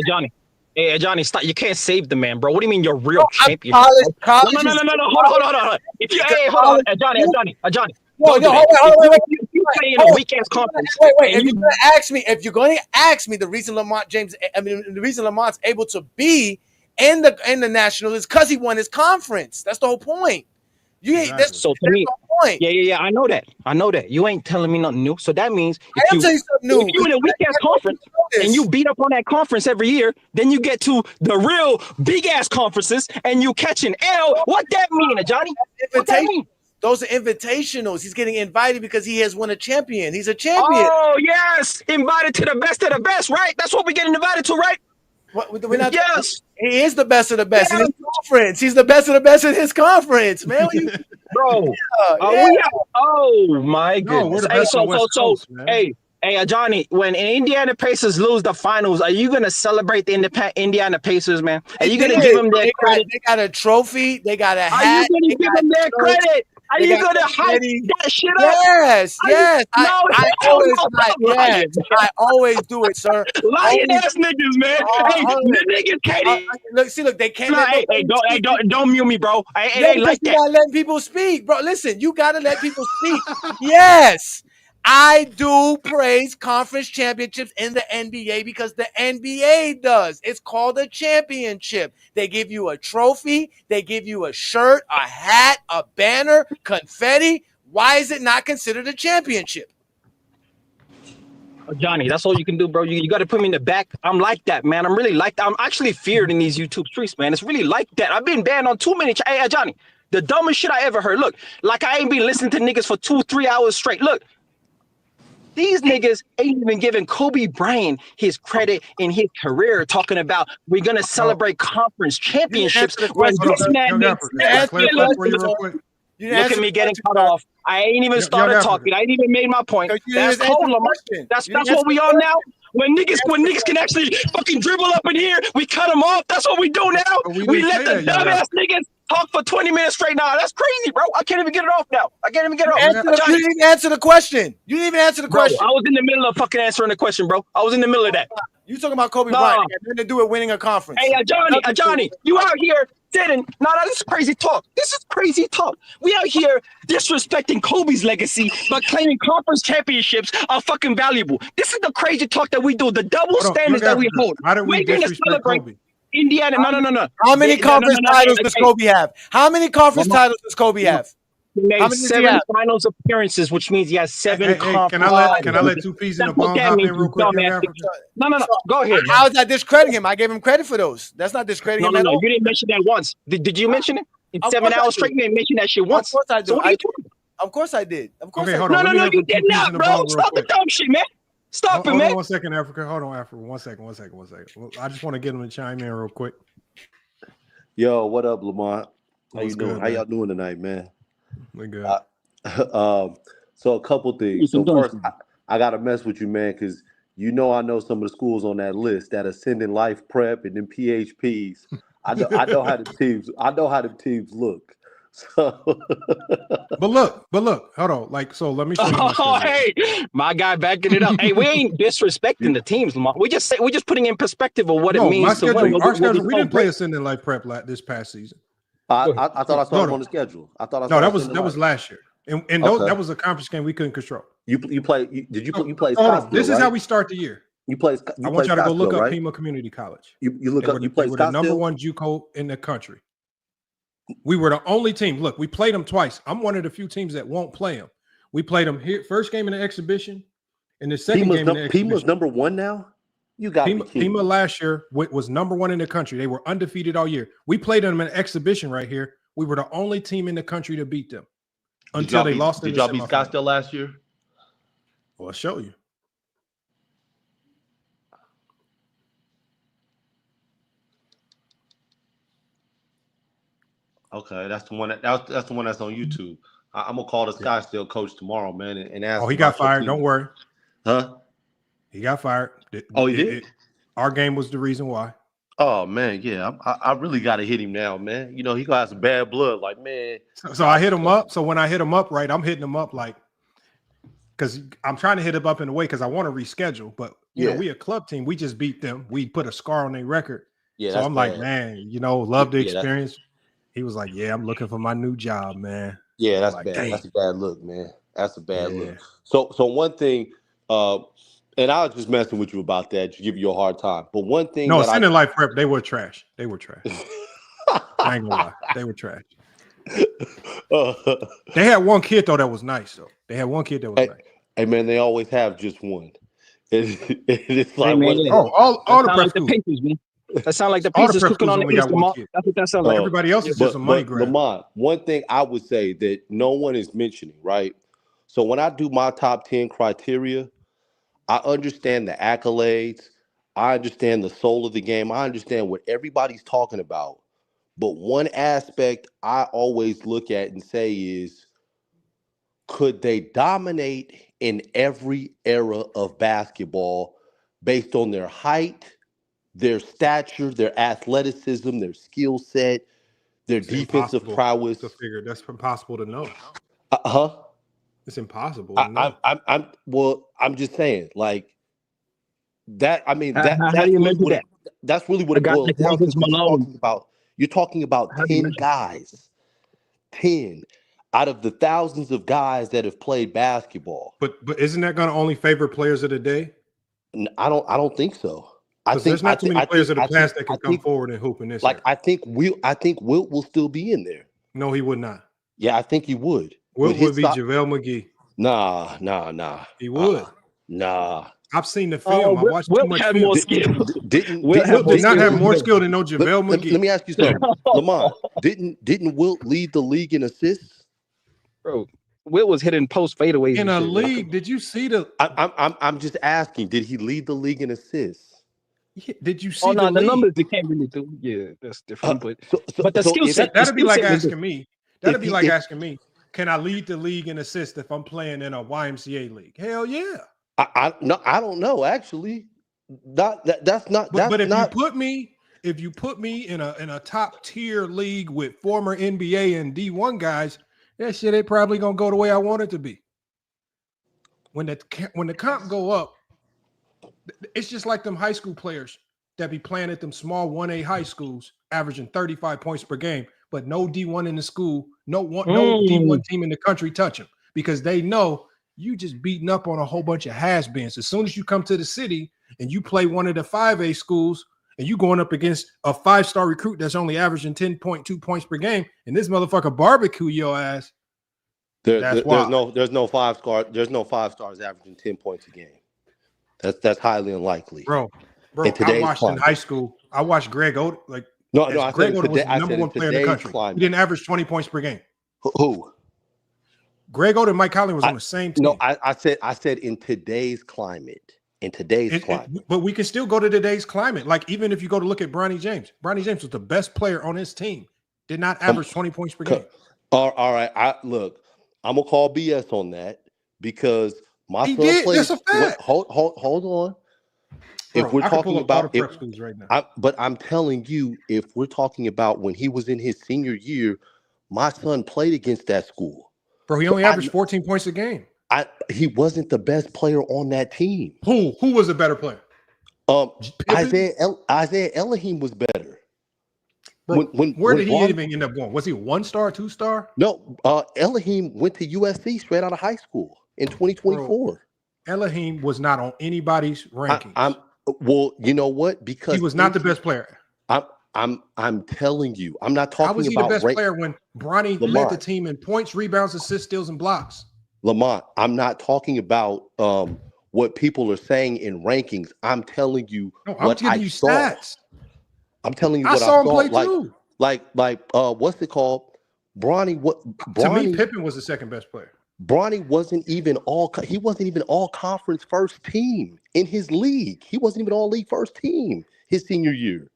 Johnny, stop! You can't save the man, bro. What do you mean your real championship? No. Hold on. If you hold on, Johnny. Wait. You play in a weak ass conference. Wait. If you're going to ask me, the reason Lamar's able to be in the national is because he won his conference. That's the whole point. So to me, yeah, I know that. You ain't telling me nothing new. So that means if you in a weak ass conference and you beat up on that conference every year, then you get to the real big ass conferences and you catch an L. What that mean, Johnny? What that mean? Those are invitationals. He's getting invited because he has won a champion. He's a champion. Oh yes, invited to the best of the best, right? That's what we're getting invited to, right? Yes. He is the best of the best in his conference. He's the best of the best in his conference, man. bro. Oh my No, we're goodness. the Hey, best on the West Coast, man. Hey, Johnny. When Indiana Pacers lose the finals, are you gonna celebrate the Indiana Pacers, man? Are you gonna give them their credit? They got a trophy. They got a hat. Are you gonna they give got them their shirts, credit? Are they you got gonna hype confetti. that shit up? Yes, yes. No, I hell always no, like lying, yes. I always do it, sir. lying ass niggas, man. Hey, the niggas can't. Look, they can't No, let hey, nobody speak. don't mute me, bro. It Yeah, ain't because like you're that. not letting people speak, bro. Listen, you gotta let people speak. Yes. I do praise conference championships in the NBA because the NBA does. It's called a championship. They give you a trophy, they give you a shirt, a hat, a banner, confetti. Why is it not considered a championship? Johnny, that's all you can do, bro. You got to put me in the back. I'm like that, man. I'm really like that. I'm actually feared in these YouTube streets, man. It's really like that. I've been banned on too many. Hey, Johnny, the dumbest shit I ever heard. Look, like I ain't been listening to niggas for 2-3 hours straight. Look, these niggas ain't even giving Kobe Bryant his credit in his career, talking about we're gonna celebrate conference championships when this man makes Look at me getting cut off. I ain't even started talking. I ain't even made my point. That's cold, Lamar. That's what we on now. When niggas can actually fucking dribble up in here, we cut them off. That's what we do now. We let the dumbass niggas talk for 20 minutes straight now. That's crazy, bro. I can't even get it off now. I can't even get it off. You didn't even answer the question. You didn't even answer the question. I was in the middle of fucking answering the question, bro. I was in the middle of that. You talking about Kobe Bryant? It had nothing to do with winning a conference. Hey, Johnny, you out here sitting? No, this is crazy talk. This is crazy talk. We out here disrespecting Kobe's legacy, but claiming conference championships are fucking valuable. This is the crazy talk that we do. The double standards that we hold. How did we disrespect Kobe? Indiana, no. How many conference titles does Kobe have? How many conference titles does Kobe have? He made 7 finals appearances, which means he has 7 conference. Can I let two peas in the bone hop in real quick? No. Go ahead. How is that discrediting him? I gave him credit for those. That's not discrediting him at all. You didn't mention that once. Did you mention it? In 7 hours straight, you didn't mention that shit once. Of course I do. So what are you talking about? Of course I did. Of course. Okay, hold on. No, you did not, bro. Stop the dumb shit, man. Stop it, man. Hold on 1 second, Africa. Hold on, Africa. 1 second. Well, I just want to get him to chime in real quick. Yo, what up, Lamont? How you doing? Good, How y'all doing tonight, man? We good. So a couple things. So first, I gotta mess with you, man, because I know some of the schools on that list, that Ascending Life Prep and then PHPs. I know how the teams look. So, but look, hold on. Let me show you. Oh, hey, my guy backing it up. Hey, we ain't disrespecting the teams, Lamar. We're just putting in perspective of what it means to win. Our schedule, we didn't play Ascending Life Prep this past season. I thought I saw it on the schedule. That was last year, and that was a conference game we couldn't control. You play? Did you play? This is how we start the year. I want y'all to go look up Pima Community College. You look up. You played the number 1 JUCO in the country. We were the only team. Look, we played them twice. I'm one of the few teams that won't play them. We played them here, first game in the exhibition, and the second game in the exhibition. Pima's number 1 now. You got Pima last year was number 1 in the country. They were undefeated all year. We played them in an exhibition right here. We were the only team in the country to beat them until they lost. Did y'all beat Scottsdale last year? Well, I'll show you. Okay, that's the one that's the one that's on YouTube. I'm gonna call the Scottsdale coach tomorrow, man, and ask. Oh, he got fired. Don't worry. Huh? He got fired. He did. Our game was the reason why. Oh man, yeah, I really got to hit him now, man. He gonna have some bad blood, like man. So I hit him up. So when I hit him up, right, I'm hitting him up like, because I'm trying to hit him up in a way because I want to reschedule, but you know, we a club team. We just beat them. We put a scar on their record. Yeah. So I'm like, man, love the experience. He was like, yeah, I'm looking for my new job, man. Yeah, that's bad. Dang. That's a bad look, man. That's a bad look. So one thing, and I was just messing with you about that to give you a hard time. But one thing, Ascending Life Prep, they were trash. I ain't gonna lie, they were trash. They had one kid though that was nice though. They had one kid that was nice. Hey man, they always have just one. It's like all the prep the Pacers, man. That sound like the Pacers cooking on the East. That's what that sounds like. Everybody else is just a money grab. Lamont, one thing I would say that no one is mentioning, right? So when I do my top 10 criteria, I understand the accolades. I understand the soul of the game. I understand what everybody's talking about. But one aspect I always look at and say is, could they dominate in every era of basketball based on their height, their stature, their athleticism, their skill set, their It's defensive impossible prowess? to figure. That's impossible to know. Huh? It's impossible to know. I'm just saying, like that. I mean, How do you measure that? That's really what A it guy boils like down to. Moses Malone. You're talking about How do you 10 measure? guys, 10 out of the thousands of guys that have played basketball. But isn't that going to only favor players of the day? I don't think so. Because there's not too many players of the past that can come forward and hoop in this. Like I think Wilt will still be in there. No, he would not. Yeah, I think he would. Wilt would be JaVale McGee. Nah. He would. Nah. I've seen the film. I watched too much film. More skill. Wilt did not have more skill than no JaVale McGee. Let me ask you something. Lamont, didn't Wilt lead the league in assists? Bro, Wilt was hitting post fadeaways in a shit, league. Did you see the? I'm just asking. Did he lead the league in assists? Did you see the league? numbers? They can't really do. Yeah, that's different. But the skill set. That'd be like asking me. That'd be like asking me. Can I lead the league in assists if I'm playing in a YMCA league? Hell yeah. I don't know actually. That's not. But if you put me in a top tier league with former NBA and D1 guys, that shit ain't probably gonna go the way I want it to be. When the comp go up, it's just like them high school players that be playing at them small 1A high schools, averaging 35 points per game, but no D1 in the school, no D1 team in the country touch them because they know you just beating up on a whole bunch of has-beens. As soon as you come to the city and you play one of the 5A schools and you going up against a 5-star recruit that's only averaging 10.2 points per game, and this motherfucker barbecue your ass. There's no 5 stars averaging 10 points a game. That's highly unlikely, bro. I watched in high school. I watched Greg Oden. Greg Oden was the number one player in the country. He didn't average 20 points per game. Who? Greg Oden and Mike Conley was on the same team. No, I said in today's climate. But we can still go to today's climate. Like even if you go to look at Bronny James was the best player on his team. Did not average 20 points per game. All right. I'm gonna call BS on that because my son played. That's a fact. Hold on. If we're talking about right now. But I'm telling you, if we're talking about when he was in his senior year, my son played against that school. Bro, he only averaged 14 points a game. He wasn't the best player on that team. Who was a better player? Isaiah Elohim was better. Bro, where did he even end up going? Was he 1-star, 2-star? No, Elohim went to USC straight out of high school in 2024. Bro, Elohim was not on anybody's rankings. Well, you know what? Because he was not the best player. I'm telling you, I'm not talking about. How was he the best player when Bronny led the team in points, rebounds, assists, steals, and blocks? Lamont, I'm not talking about what people are saying in rankings. I'm telling you what I saw. Stats. I'm telling you what I saw. Him play too. Like what's it called? Bronny. To me, Pippen was the second best player. Bronny wasn't even all conference first team in his league. He wasn't even all league first team his senior year.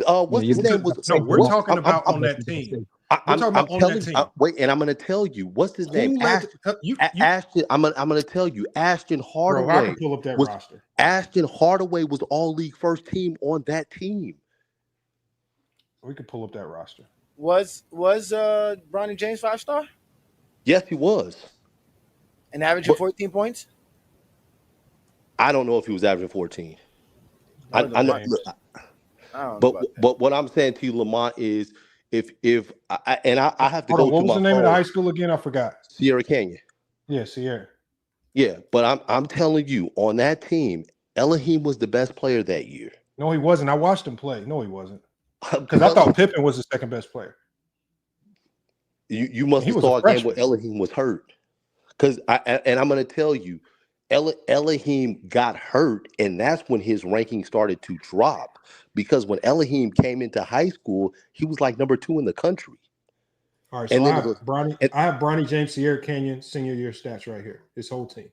What's his name? We're talking about on that team. I'm going to tell you what's his name. Ashton. I'm going to tell you. Ashton Hardaway. Bro, I can pull up that roster. Ashton Hardaway was all league first team on that team. We could pull up that roster. Was Bronny James 5-star? Yes, he was. And averaging 14 points? I don't know if he was averaging 14. I know. But what I'm saying to you, Lamont, is if I have to go to what was the name of the high school again? I forgot. Sierra Canyon. Yeah, Sierra. Yeah, but I'm telling you, on that team, Elohim was the best player that year. No, he wasn't. I watched him play. No, he wasn't. Because I thought Pippen was the second best player. You must have saw a game where Elohim was hurt. Because I'm going to tell you, Elohim got hurt, and that's when his ranking started to drop. Because when Elohim came into high school, he was like number 2 in the country. All right, so I have Bronny James, Sierra Canyon, senior year stats right here. His whole team.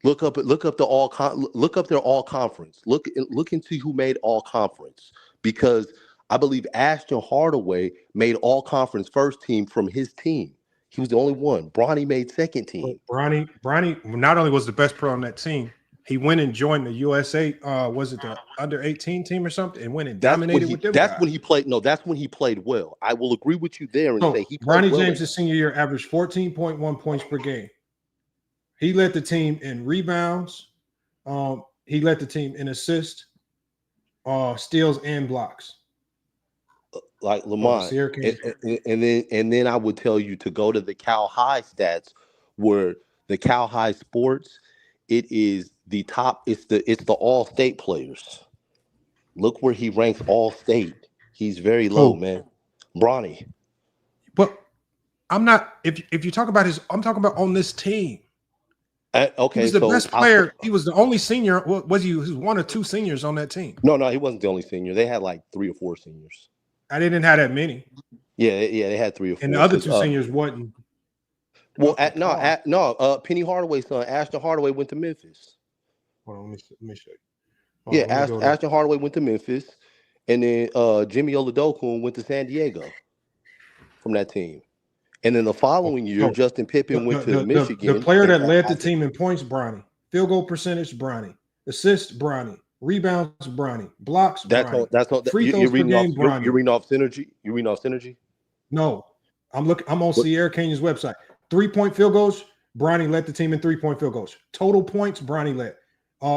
Look up their all conference. Look into who made all conference, because I believe Ashton Hardaway made all conference first team from his team. He was the only one. Bronny made second team. Bronny not only was the best player on that team, he went and joined the USA. Was it the under 18 team or something? And went and dominated with them. That's when he played. No, that's when he played well. I will agree with you there and say he played Bronny well. James' his senior year averaged 14.1 points per game. He led the team in rebounds. He led the team in assists, steals, and blocks. Like Lamont, and then I would tell you to go to the Cal High stats, where the Cal High sports, it is the top. It's the all state players. Look where he ranks all state. He's very low, man. Bronny. But I'm not. If you talk about I'm talking about on this team. Okay, he was the best player. He was the only senior. Was he? He was one or two seniors on that team. No, he wasn't the only senior. They had like 3 or 4 seniors. I didn't have that many. Yeah, they had 3 or 4. And the other 2 seniors wasn't. Well, Penny Hardaway's son, Ashton Hardaway, went to Memphis. Hold on, let me show you. Ashton Hardaway went to Memphis, and then Jimmy Oladipo went to San Diego from that team. And then the following year, Justin Pippen went to Michigan. The player that led the team in points, Bronny. Field goal percentage, Bronny. Assists, Bronny. Rebounds, Bronny. Blocks, Bronny. That's all. Free throws per game, Bronny. You're reading off synergy. You reading off synergy? No, I'm on Sierra Canyon's website. 3-point field goals, Bronny led the team in 3-point field goals. Total points, Bronny led.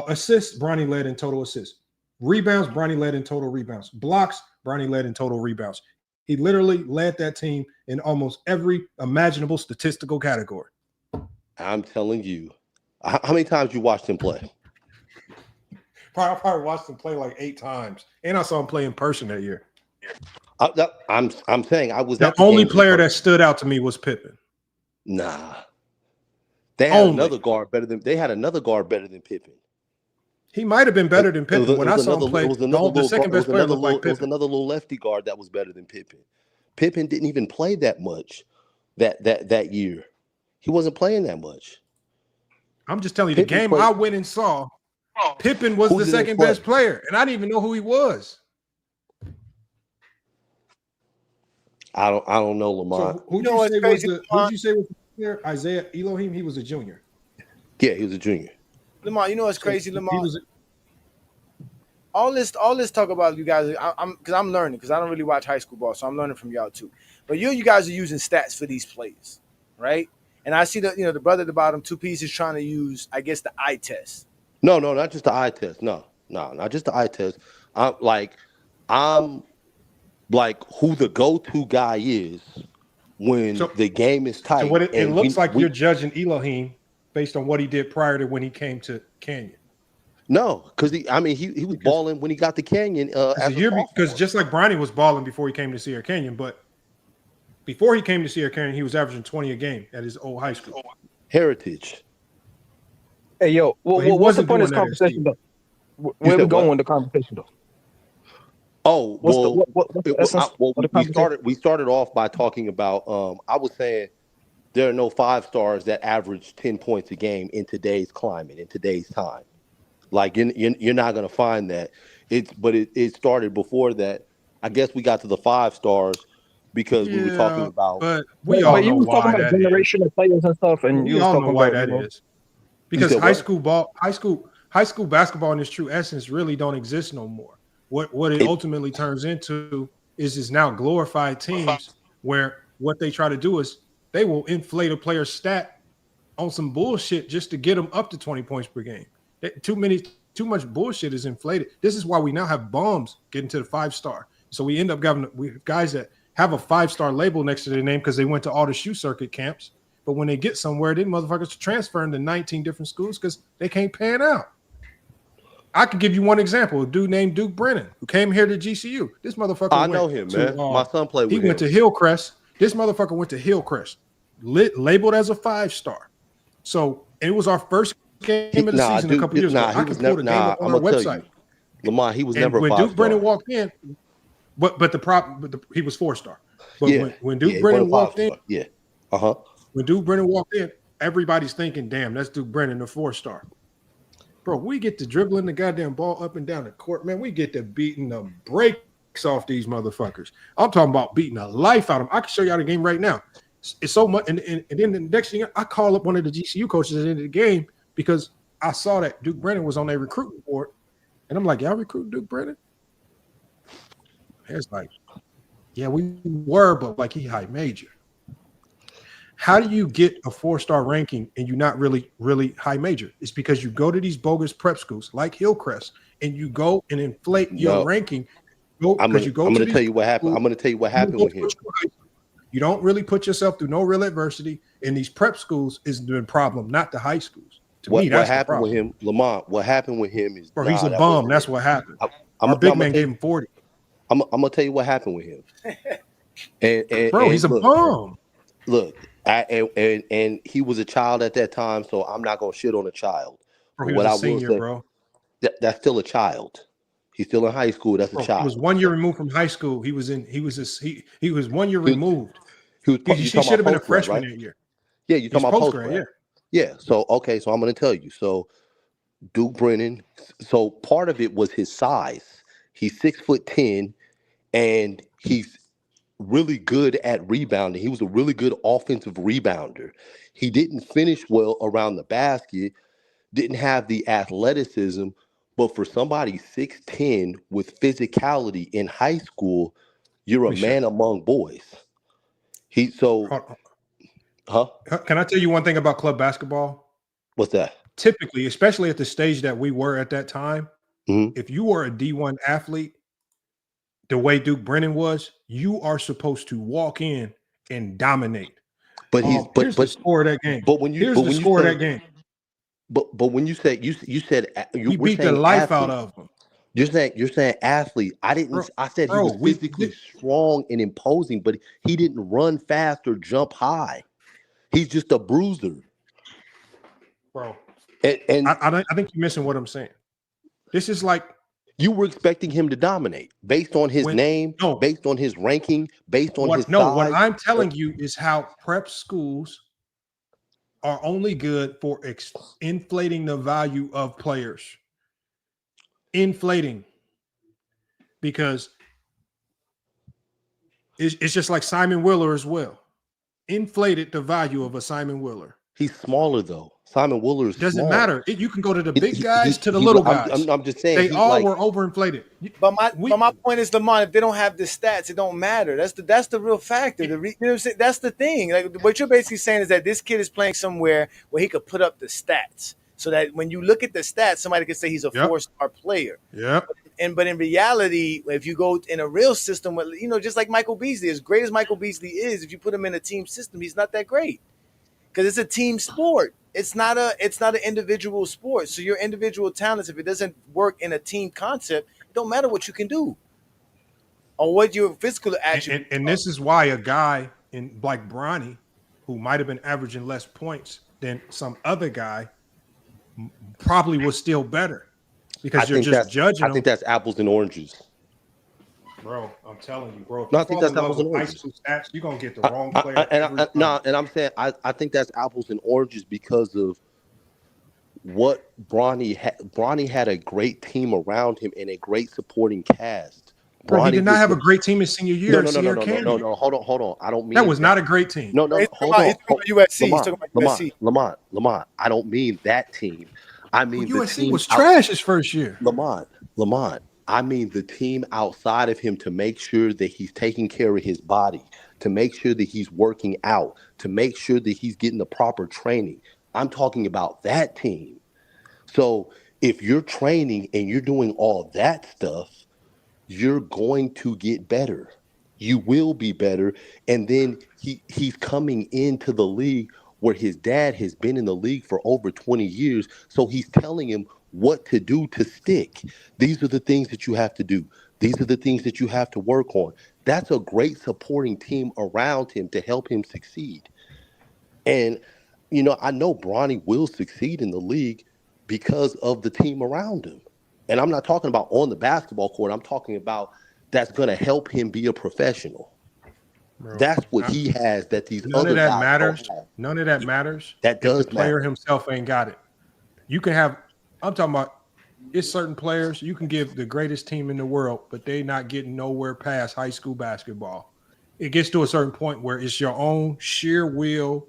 Assists, Bronny led in total assists. Rebounds, Bronny led in total rebounds. Blocks, Bronny led in total rebounds. He literally led that team in almost every imaginable statistical category. I'm telling you. How many times you watched him play? I probably watched him play like 8 times, and I saw him play in person that year. I'm saying I was the only player that stood out to me was Pippen. Nah, they had another guard better than Pippen. He might have been better than Pippen. When I saw him play, the second best player looked like Pippen. There was another little lefty guard that was better than Pippen. Pippen didn't even play that much that year. He wasn't playing that much. I'm just telling you, the game I went and saw, Pippen was the second best player, and I didn't even know who he was. I don't know, Lamont. So who'd you say was the player? Isaiah Elohim? He was a junior. Yeah, he was a junior. Lamont, you know what's crazy, Lamont? All this talk about you guys, I'm learning because I don't really watch high school ball, so I'm learning from y'all too. But you guys are using stats for these plays, right? And I see the brother at the bottom, 2 pieces, trying to use, I guess, the eye test. No, not just the eye test. No, not just the eye test. I'm like who the go-to guy is when the game is tight. So it looks like you're judging Elohim based on what he did prior to when he came to Canyon. No, because he was balling when he got to Canyon. Because just like Bronny was balling before he came to Sierra Canyon, but before he came to Sierra Canyon, he was averaging 20 a game at his old high school. Heritage. Hey, yo, what's the point of this conversation, though? Where we going with the conversation, though? Oh, we started off by talking about. I was saying there are no 5 stars that average 10 points a game in today's climate, in today's time. Like you're not gonna find that. It started before that. I guess we got to the 5 stars because we were talking about. But we all know why talking about generation of players and stuff, and you all know why that is. Because high school basketball in its true essence really don't exist no more. What it ultimately turns into is now glorified teams where what they try to do is they will inflate a player's stat on some bullshit just to get them up to 20 points per game. Too much bullshit is inflated. This is why we now have bums getting to the 5-star. So we end up having guys that have a 5-star label next to their name because they went to all the shoe circuit camps. But when they get somewhere, then motherfuckers transfer into 19 different schools because they can't pan out. I could give you one example. A dude named Duke Brennan who came here to GCU. This motherfucker I know him, man. My son played with him. He went to Hillcrest. This motherfucker went to Hillcrest, labeled as a 5-star. So it was our first game of the season a couple years ago. I can pull the game up on our website. Lamont, he was never a 5-star. When Duke Brennan walked in, he was 4-star. But when Duke Brennan walked in, when Duke Brennan walked in, everybody's thinking, damn, that's Duke Brennan, the 4-star. Bro, we get to dribbling the goddamn ball up and down the court, man. We get to beating the brakes off these motherfuckers. I'm talking about beating the life out of them. I can show y'all the game right now. It's so much. And then the next thing, I call up one of the GCU coaches at the end of the game because I saw that Duke Brennan was on their recruiting board. And I'm like, y'all recruit Duke Brennan? It's like, yeah, we were, but like he high major. How do you get a 4-star ranking and you're not really, really high major? It's because you go to these bogus prep schools like Hillcrest and you go and inflate your ranking. I'm going to tell you what happened. I'm going to tell you what happened with him. You don't really put yourself through no real adversity. And these prep schools is the problem, not the high schools. To me, that's what happened with him, Lamont? What happened with him is, bro, he's a bum. That's what happened. Our big man gave him 40. I'm going to tell you what happened with him. And he's a bum. Look, and he was a child at that time, so I'm not going to shit on a child. Bro, he was a senior, bro. That's still a child. He's still in high school. That's a child. He was 1 year removed from high school. He was 1 year removed. He should have been a freshman that year. Yeah, you're talking about post-grad, yeah. Yeah. So okay, so I'm going to tell you. So Duke Brennan. So part of it was his size. He's 6'10", and he's really good at rebounding. He was a really good offensive rebounder. He didn't finish well around the basket. Didn't have the athleticism. But for somebody 6'10" with physicality in high school, you're a man among boys. Can I tell you one thing about club basketball? What's that? Typically, especially at the stage that we were at that time, if you were a D1 athlete, the way Duke Brennan was, you are supposed to walk in and dominate. But here's the score of that game. But when you score of that game. But when you said you beat the life out of them. You're saying athlete. I said he was physically strong and imposing, but he didn't run fast or jump high. He's just a bruiser. Bro. And I think you're missing what I'm saying. This is like you were expecting him to dominate based on his name, based on his ranking, based on his size. No, what I'm telling you is how prep schools are only good for inflating the value of players. Inflating. Because it's just like Simon Willer as well. Inflated the value of a Simon Willer. He's smaller though. Simon Willer is doesn't matter. You can go to the big guys to the little guys. I'm just saying they all were overinflated. But my point is, Lamont, if they don't have the stats, it don't matter. That's the real factor. You know what I'm saying? That's the thing. Like what you're basically saying is that this kid is playing somewhere where he could put up the stats, so that when you look at the stats, somebody could say he's a 4-star player. Yeah. But in reality, if you go in a real system, just like Michael Beasley, as great as Michael Beasley is, if you put him in a team system, he's not that great because it's a team sport. It's not an individual sport. So your individual talents, if it doesn't work in a team concept, it don't matter what you can do or what your physical attributes. And this is why a guy in like Bronny, who might have been averaging less points than some other guy, probably was still better because you're just judging. I think that's apples and oranges. Bro, I'm telling you, bro. No, I think that's apples and oranges. Stats, you're gonna get the wrong player. And I'm saying I think that's apples and oranges because of what Bronny had. Bronny had a great team around him and a great supporting cast. Bro, he did not have a great team his senior year. No. Hold on. I don't mean that was not a great team. No. Hold on. He's talking about USC. He's talking about USC. Lamont. I don't mean that team. I mean the USC team was trash his first year. Lamont. I mean the team outside of him to make sure that he's taking care of his body, to make sure that he's working out, to make sure that he's getting the proper training. I'm talking about that team. So if you're training and you're doing all that stuff, you're going to get better. You will be better. And then he's coming into the league where his dad has been in the league for over 20 years. So he's telling him what to do to stick. These are the things that you have to do. These are the things that you have to work on. That's a great supporting team around him to help him succeed. And, I know Bronny will succeed in the league because of the team around him. And I'm not talking about on the basketball court. I'm talking about that's going to help him be a professional. Bro, That's what he has that these none other of that guys matters. don't have. None of that matters. That if does the player matter. himself ain't got it. You can have. I'm talking about. It's certain players you can give the greatest team in the world, but they not getting nowhere past high school basketball. It gets to a certain point where it's your own sheer will,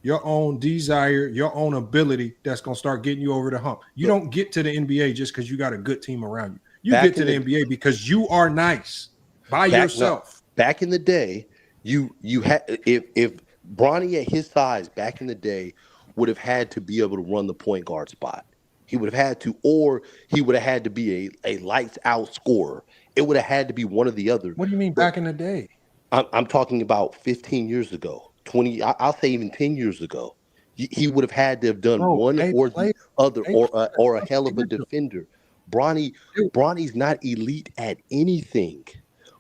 your own desire, your own ability that's going to start getting you over the hump. You don't get to the NBA just because you got a good team around you. You get to the NBA because you are nice by yourself. Back in the day, you had if Bronny at his size back in the day would have had to be able to run the point guard spot. He would have had to, or he would have had to be a lights out scorer. It would have had to be one or the other. What do you mean back in the day? I'm talking about 15 years ago, 20. I'll say even 10 years ago. He would have had to have done one or the other, or a hell of a defender. Bronny's not elite at anything,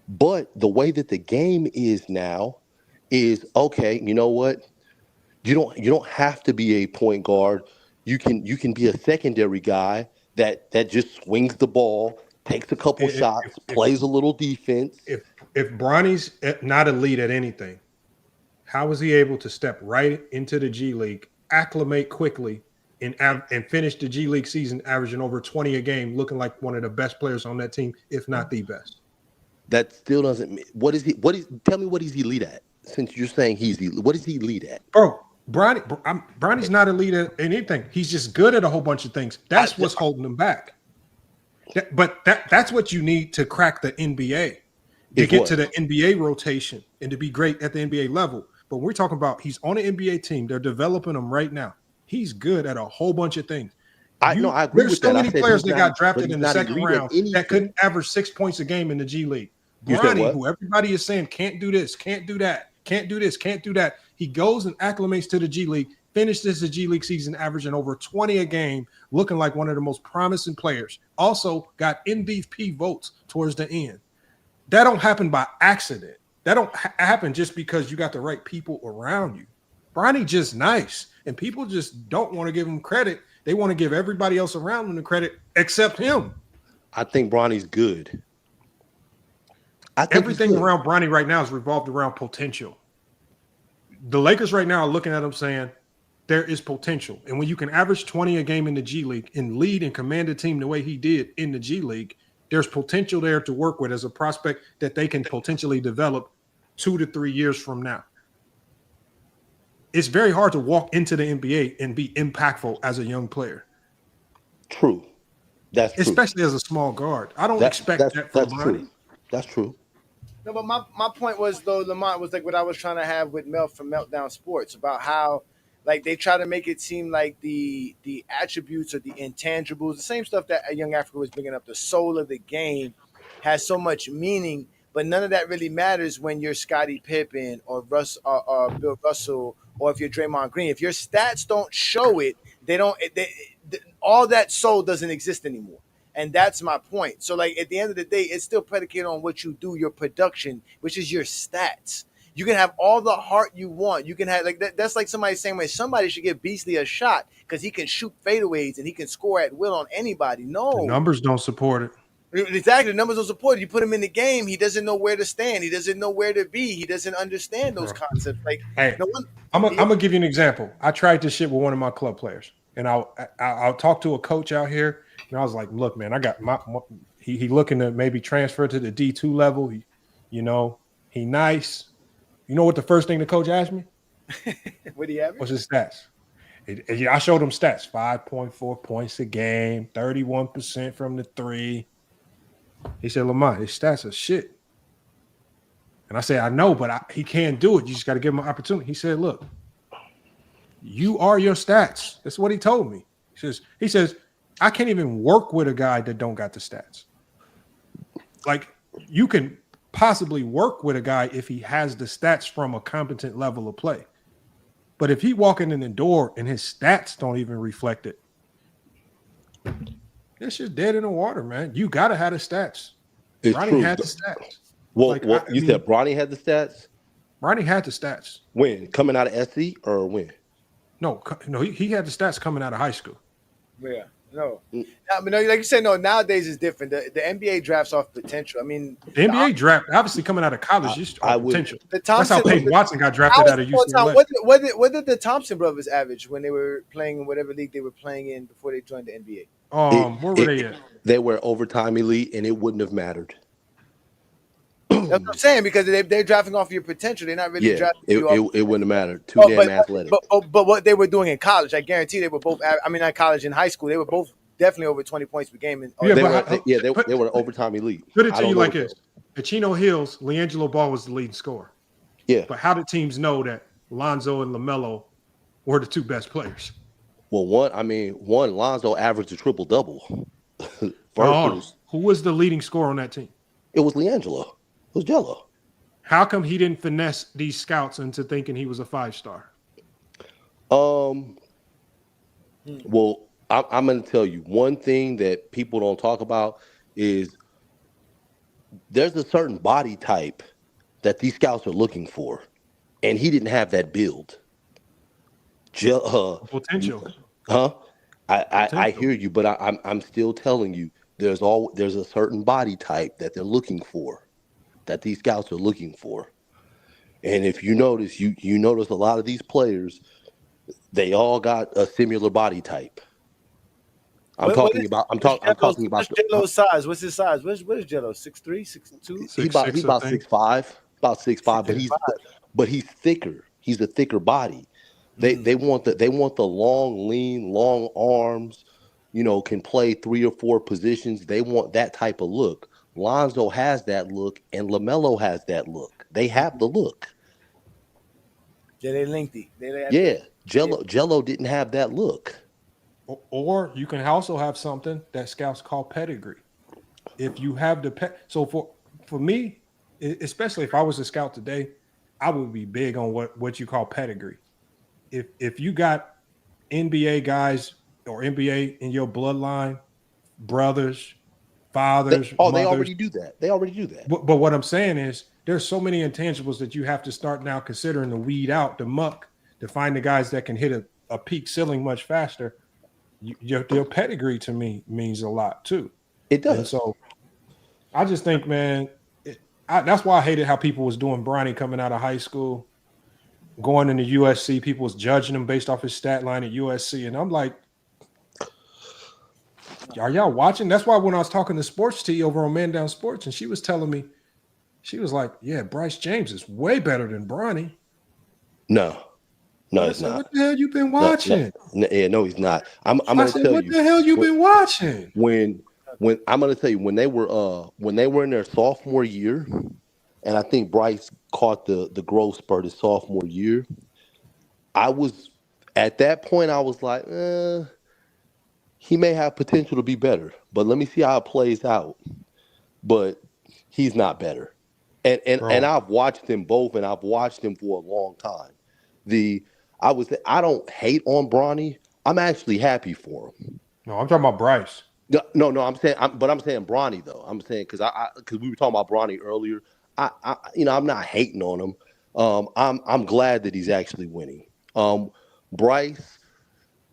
but the way that the game is now is okay. You know what? You don't have to be a point guard. You can be a secondary guy that just swings the ball, takes a couple shots, plays a little defense. If Bronny's not elite at anything, how was he able to step right into the G League, acclimate quickly, and finish the G League season averaging over 20 a game, looking like one of the best players on that team, if not the best? That still doesn't. Tell me what he's elite at. Since you're saying he's elite, what is he elite at, bro? Bronny's not elite at anything. He's just good at a whole bunch of things. That's what's holding him back. That's what you need to crack the NBA, to get to the NBA rotation and to be great at the NBA level. But we're talking about he's on an NBA team. They're developing him right now. He's good at a whole bunch of things. I agree with that. There's so many players that got drafted in the second round that couldn't average 6 points a game in the G League. Bronny, who everybody is saying can't do this, can't do that, can't do this, can't do that. He goes and acclimates to the G League, finishes the G League season averaging over 20 a game, looking like one of the most promising players. Also got MVP votes towards the end. That don't happen by accident. That don't happen just because you got the right people around you. Bronny just nice, and people just don't want to give him credit. They want to give everybody else around him the credit except him. I think Bronny's good. Everything around Bronny right now is revolved around potential. The Lakers right now are looking at him saying there is potential. And when you can average 20 a game in the G League and lead and command a team the way he did in the G League, there's potential there to work with as a prospect that they can potentially develop 2 to 3 years from now. It's very hard to walk into the NBA and be impactful as a young player. True. That's true. Especially as a small guard. I don't expect that from Bronny. True. That's true. No, but my point was, though, Lamont, was like what I was trying to have with Mel from Meltdown Sports about how, like, they try to make it seem like the attributes or the intangibles, the same stuff that Young Africa was bringing up, the soul of the game has so much meaning, but none of that really matters when you're Scottie Pippen or Bill Russell, or if you're Draymond Green. If your stats don't show it, all that soul doesn't exist anymore. And that's my point. So, like, at the end of the day, it's still predicated on what you do, your production, which is your stats. You can have all the heart you want. You can have, like, that's like somebody saying, well, somebody should give Beasley a shot because he can shoot fadeaways and he can score at will on anybody. No. The numbers don't support it. Exactly. The numbers don't support it. You put him in the game, he doesn't know where to stand. He doesn't know where to be. He doesn't understand those concepts. Like, hey, I'm gonna give you an example. I tried this shit with one of my club players, and I'll talk to a coach out here. And I was like, look, man, I got he looking to maybe transfer to the D2 level. He nice. You know what the first thing the coach asked me? What do you have? What's his stats? I showed him stats: 5.4 points a game, 31% from the three. He said, Lamont, his stats are shit. And I said, I know, but he can't do it. You just got to give him an opportunity. He said, look, you are your stats. That's what he told me. He says, I can't even work with a guy that don't got the stats. Like, you can possibly work with a guy if he has the stats from a competent level of play. But if he walking in the door and his stats don't even reflect it, it's just dead in the water, man. You got to have the stats. Bronny had the stats. Well, you said Bronny had the stats? Bronny had the stats. When? Coming out of SC or when? No, he had the stats coming out of high school. Yeah. No. I mean, no, like you said, no. Nowadays is different. The NBA drafts off potential. I mean, The NBA draft, obviously coming out of college, is I off would. potential. the That's how Thompson. Peyton Watson got I drafted was out of all the time. UCLA. What did the Thompson brothers average when they were playing in whatever league they were playing in before they joined the NBA? Where were they at? They were overtime elite, and it wouldn't have mattered. That's what I'm saying, because they're drafting off your potential. They're not really Yeah, drafting it, you off. it wouldn't have mattered. Too Oh, damn athletic. but what they were doing in college, I guarantee they were both. I mean, not college, in high school, they were both definitely over 20 points per game. They were overtime elite. Put it to you like this: at Chino Hills, LiAngelo Ball was the leading scorer. Yeah. But how did teams know that Lonzo and LaMelo were the two best players? Well, Lonzo averaged a triple double. Who was the leading scorer on that team? It was LiAngelo. It was Jello. How come he didn't finesse these scouts into thinking he was a 5-star? Well, I'm going to tell you one thing that people don't talk about is there's a certain body type that these scouts are looking for, and he didn't have that build. Potential. Huh? I hear you, but I'm still telling you there's a certain body type that they're looking for, that these scouts are looking for. And if you notice, you notice a lot of these players, they all got a similar body type. I'm talking about. What's Jello's size? What's his size? What is Jello? 6'3", 6'2"? He's about 6'5", about 6'5", but he's thicker. He's a thicker body. They want the long, lean, long arms. Can play 3 or 4 positions. They want that type of look. Lonzo has that look, and LaMelo has that look. They have the look. Yeah, they lengthy. Jello didn't have that look. Or you can also have something that scouts call pedigree. If you have so for me, especially if I was a scout today, I would be big on what you call pedigree. If you got NBA guys or NBA in your bloodline, brothers, fathers, they mothers, already do that. But what I'm saying is there's so many intangibles that you have to start now considering to weed out the muck to find the guys that can hit a peak ceiling much faster. Your pedigree to me means a lot too. It does. And so I just think, man, that's why I hated how people was doing Bronny coming out of high school, going into USC. People was judging him based off his stat line at USC, and I'm like, are y'all watching? That's why when I was talking to Sports T over on Man Down Sports, and she was telling me, she was like, yeah, Bryce James is way better than Bronny. No, it's not. What the hell you been watching? No, he's not. I'm going to tell you. What the hell you been watching? When I'm going to tell you, when they were in their sophomore year, and I think Bryce caught the growth spurt his sophomore year, at that point I was like, he may have potential to be better, but let me see how it plays out. But he's not better. And I've watched them both, and I've watched them for a long time. I don't hate on Bronny. I'm actually happy for him. No, I'm talking about Bryce. No, I'm saying Bronny though. I'm saying because we were talking about Bronny earlier. I'm not hating on him. I'm glad that he's actually winning. Bryce,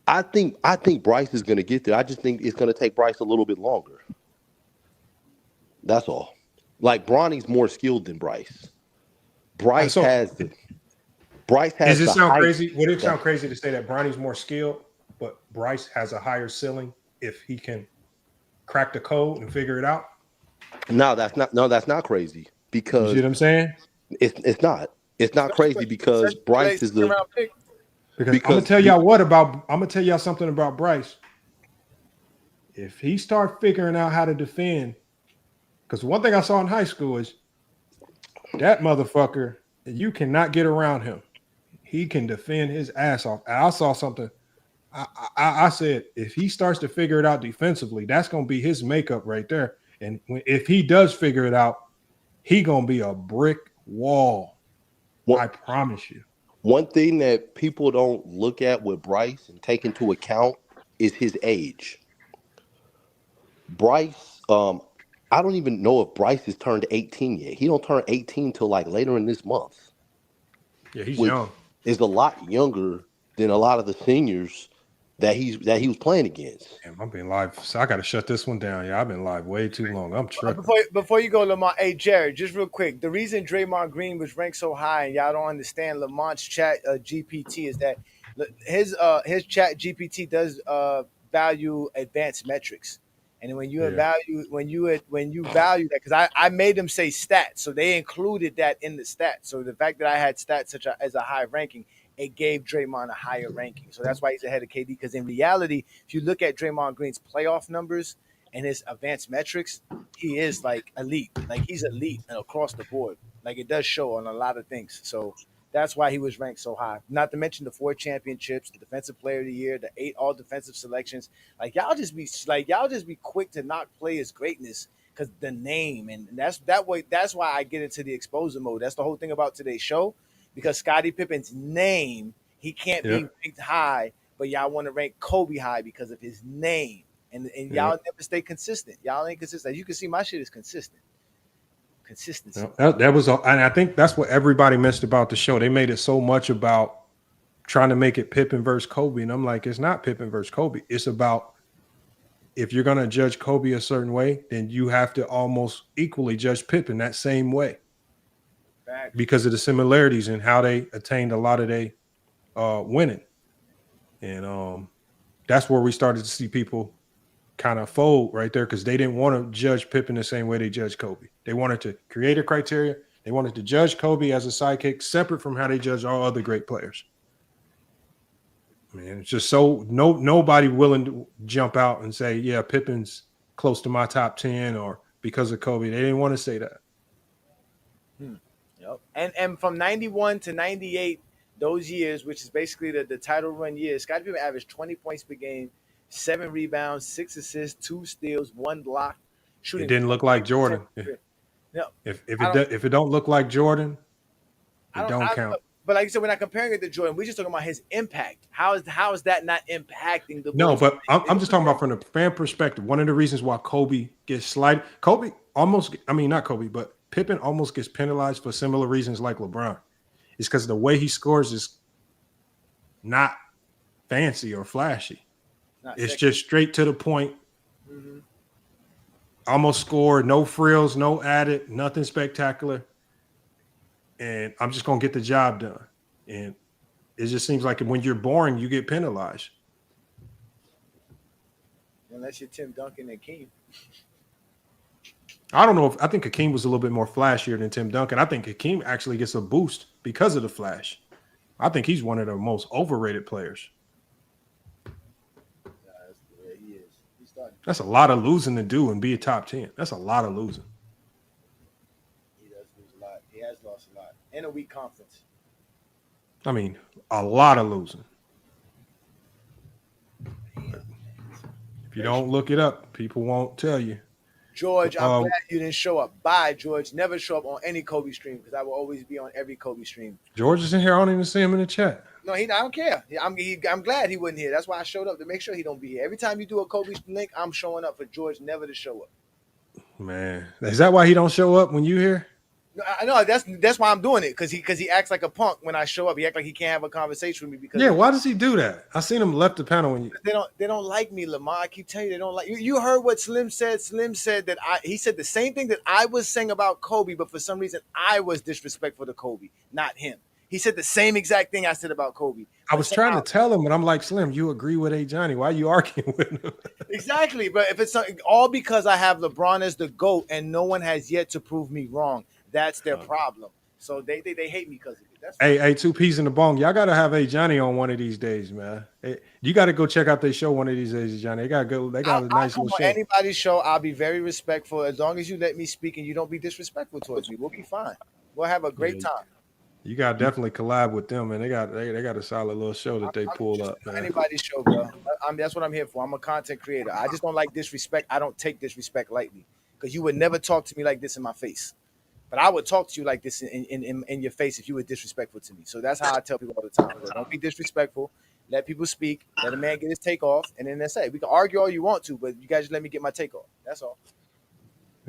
I think Bryce is going to get there. I just think it's going to take Bryce a little bit longer. That's all. Like Bronny's more skilled than Bryce. Bryce has. Does it sound crazy? Would it sound crazy to say that Bronny's more skilled, but Bryce has a higher ceiling if he can crack the code and figure it out? No, that's not crazy because you see what I'm saying? It's not crazy because Bryce is because I'm gonna tell y'all something about Bryce. If he start figuring out how to defend, because one thing I saw in high school is that motherfucker, you cannot get around him. He can defend his ass off. And I saw something. I said, if he starts to figure it out defensively, that's going to be his makeup right there. And if he does figure it out, he going to be a brick wall. I promise you. One thing that people don't look at with Bryce and take into account is his age. Bryce, I don't even know if Bryce has turned 18 yet. He don't turn 18 till like later in this month. Yeah, he's young. Is a lot younger than a lot of the seniors that he was playing against. Damn, I'm being live, so I got to shut this one down. Yeah, I've been live way too long. I'm tripping. Before you go, Lamont, hey Jared, just real quick, the reason Draymond Green was ranked so high, and y'all don't understand Lamont's chat GPT, is that his chat GPT does value advanced metrics, and when you value that, because I made them say stats, so they included that in the stats. So the fact that I had stats as a high ranking, it gave Draymond a higher ranking. So that's why he's ahead of KD. Because in reality, if you look at Draymond Green's playoff numbers and his advanced metrics, he is like elite. Like he's elite and across the board. Like it does show on a lot of things. So that's why he was ranked so high. Not to mention the 4 championships, the Defensive Player of the Year, the 8 all defensive selections. Like y'all just be quick to knock players' greatness because the name, and that's why I get into the exposure mode. That's the whole thing about today's show. Because Scottie Pippen's name, he can't be ranked high, but y'all want to rank Kobe high because of his name. And y'all never stay consistent. Y'all ain't consistent. As you can see, my shit is consistent. Consistency. That was, and I think that's what everybody missed about the show. They made it so much about trying to make it Pippen versus Kobe. And I'm like, it's not Pippen versus Kobe. It's about, if you're going to judge Kobe a certain way, then you have to almost equally judge Pippen that same way. Because of the similarities in how they attained a lot of their winning. And that's where we started to see people kind of fold right there, because they didn't want to judge Pippen the same way they judged Kobe. They wanted to create a criteria. They wanted to judge Kobe as a sidekick separate from how they judge all other great players. I mean, it's just so nobody willing to jump out and say, yeah, Pippen's close to my top 10 or because of Kobe. They didn't want to say that. Yep. And from 91 to 98, those years, which is basically the title run years, Scottie Pippen averaged 20 points per game, 7 rebounds, 6 assists, 2 steals, 1 block. Shooting. It didn't look like Jordan. No, if it don't look like Jordan, it don't count. But like you said, we're not comparing it to Jordan. We're just talking about his impact. How is that not impacting the? No, but I'm just talking about from the fan perspective. One of the reasons why Kobe gets slighted, not Kobe, but Pippen almost gets penalized for similar reasons like LeBron. It's because the way he scores is not fancy or flashy. It's just straight to the point. Mm-hmm. Almost scored, no frills, no added, nothing spectacular. And I'm just going to get the job done. And it just seems like when you're boring, you get penalized. Unless you're Tim Duncan and Hakeem. I don't know I think Hakeem was a little bit more flashier than Tim Duncan. I think Hakeem actually gets a boost because of the flash. I think he's one of the most overrated players. Yeah, he is. That's a lot of losing to do and be a top 10. That's a lot of losing. He does lose a lot. He has lost a lot. In a weak conference. I mean, a lot of losing. If you don't look it up, people won't tell you. George, I'm glad you didn't show up. Bye, George. Never show up on any Kobe stream because I will always be on every Kobe stream. George is in here. I don't even see him in the chat. No, I don't care. I'm glad he wasn't here. That's why I showed up, to make sure he don't be here. Every time you do a Kobe link, I'm showing up for George never to show up. Man, is that why he don't show up when you here? No, I know that's why I'm doing it, because he acts like a punk when I show up. He acts like he can't have a conversation with me because why does he do that? I seen him left the panel when you. They don't like me, Lamar. I keep telling you, they don't like you. You heard what Slim said. Slim said that he said the same thing that I was saying about Kobe, but for some reason I was disrespectful to Kobe, not him. He said the same exact thing I said about Kobe. I was trying to tell him, and I'm like, Slim, you agree with A. Johnny? Why are you arguing with him? Exactly, but if it's all because I have LeBron as the GOAT and no one has yet to prove me wrong. That's their problem. So they hate me because of it. That's hey, 2 peas in the bone. Y'all got to have A. Johnny on one of these days, man. You got to go check out their show one of these days, Johnny. They got a nice little show. Anybody's show, I'll be very respectful as long as you let me speak and you don't be disrespectful towards me. We'll be fine. We'll have a great time. You got to definitely collab with them, and they got a solid little show that they pulled up. Man. Anybody's show, bro. That's what I'm here for. I'm a content creator. I just don't like disrespect. I don't take disrespect lightly because you would never talk to me like this in my face. But I would talk to you like this in your face if you were disrespectful to me. So that's how I tell people all the time. Don't be disrespectful. Let people speak. Let a man get his take off. And then that's it. We can argue all you want to, but you guys just let me get my take off. That's all.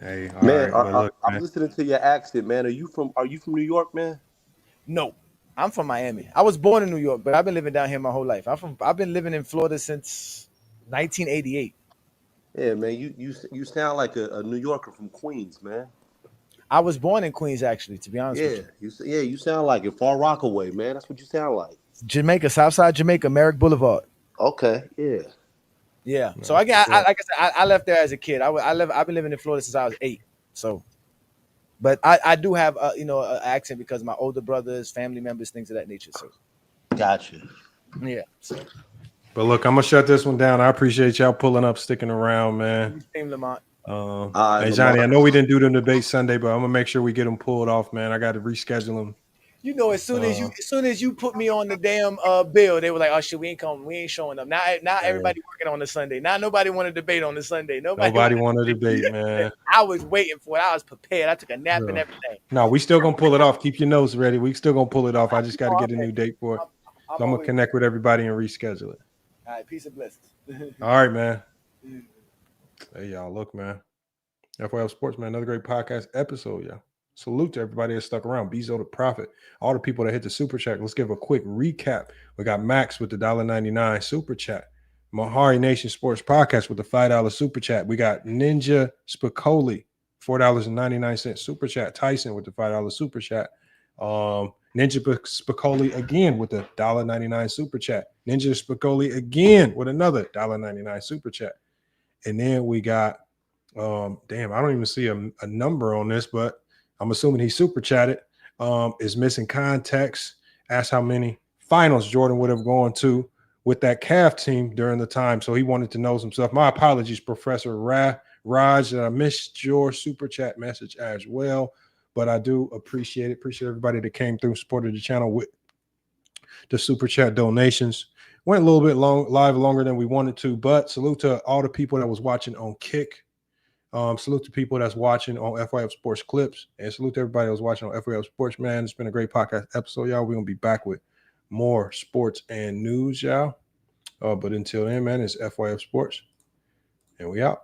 Hey, man, I'm listening to your accent, man. Are you from New York, man? No. I'm from Miami. I was born in New York, but I've been living down here my whole life. I've been living in Florida since 1988. Yeah, man, you sound like a New Yorker from Queens, man. I was born in Queens, actually, to be honest with you. You sound like it. Far Rockaway, man. That's what you sound like. Jamaica, Southside Jamaica, Merrick Boulevard. Okay, yeah. Yeah. So like I said, I left there as a kid. I've been living in Florida since I was 8. So, but I do have an accent because of my older brothers, family members, things of that nature. So, gotcha. Yeah. So. But look, I'm gonna shut this one down. I appreciate y'all pulling up, sticking around, man. Team Lamont. Hey Johnny, I know we didn't do the debate Sunday, but I'm gonna make sure we get them pulled off, man. I got to reschedule them. You know, as soon as you put me on the damn bill, they were like, "Oh shit, we ain't coming, we ain't showing up." Now everybody working on the Sunday. Now nobody want to debate on the Sunday. Nobody want to debate, man. I was waiting for it. I was prepared. I took a nap and everything. No, we still gonna pull it off. Keep your notes ready. We still gonna pull it off. I just got to get a new date for it. So I'm gonna connect with everybody and reschedule it. All right, peace and blessings. All right, man. Hey, y'all, look, man. FYL Sports, man, another great podcast episode, y'all. Salute to everybody that stuck around. Bezo the Prophet, all the people that hit the super chat. Let's give a quick recap. We got Max with the $1.99 super chat. Mahari Nation Sports Podcast with the $5 super chat. We got Ninja Spicoli, $4.99 super chat. Tyson with the $5 super chat. Ninja Spicoli again with the $1.99 super chat. Ninja Spicoli again with another $1.99 super chat. And then we got, I don't even see a number on this, but I'm assuming he super chatted. Is missing context. Asked how many finals Jordan would have gone to with that Cavs team during the time. So he wanted to know himself. My apologies, Professor Raj, that I missed your super chat message as well. But I do appreciate it. Appreciate everybody that came through and supported the channel with the super chat donations. Went a little bit live longer than we wanted to, but salute to all the people that was watching on Kick. Salute to people that's watching on FYF Sports Clips, and salute to everybody that was watching on FYF Sports, man. It's been a great podcast episode, y'all. We're going to be back with more sports and news, y'all. But until then, man, it's FYF Sports, and we out.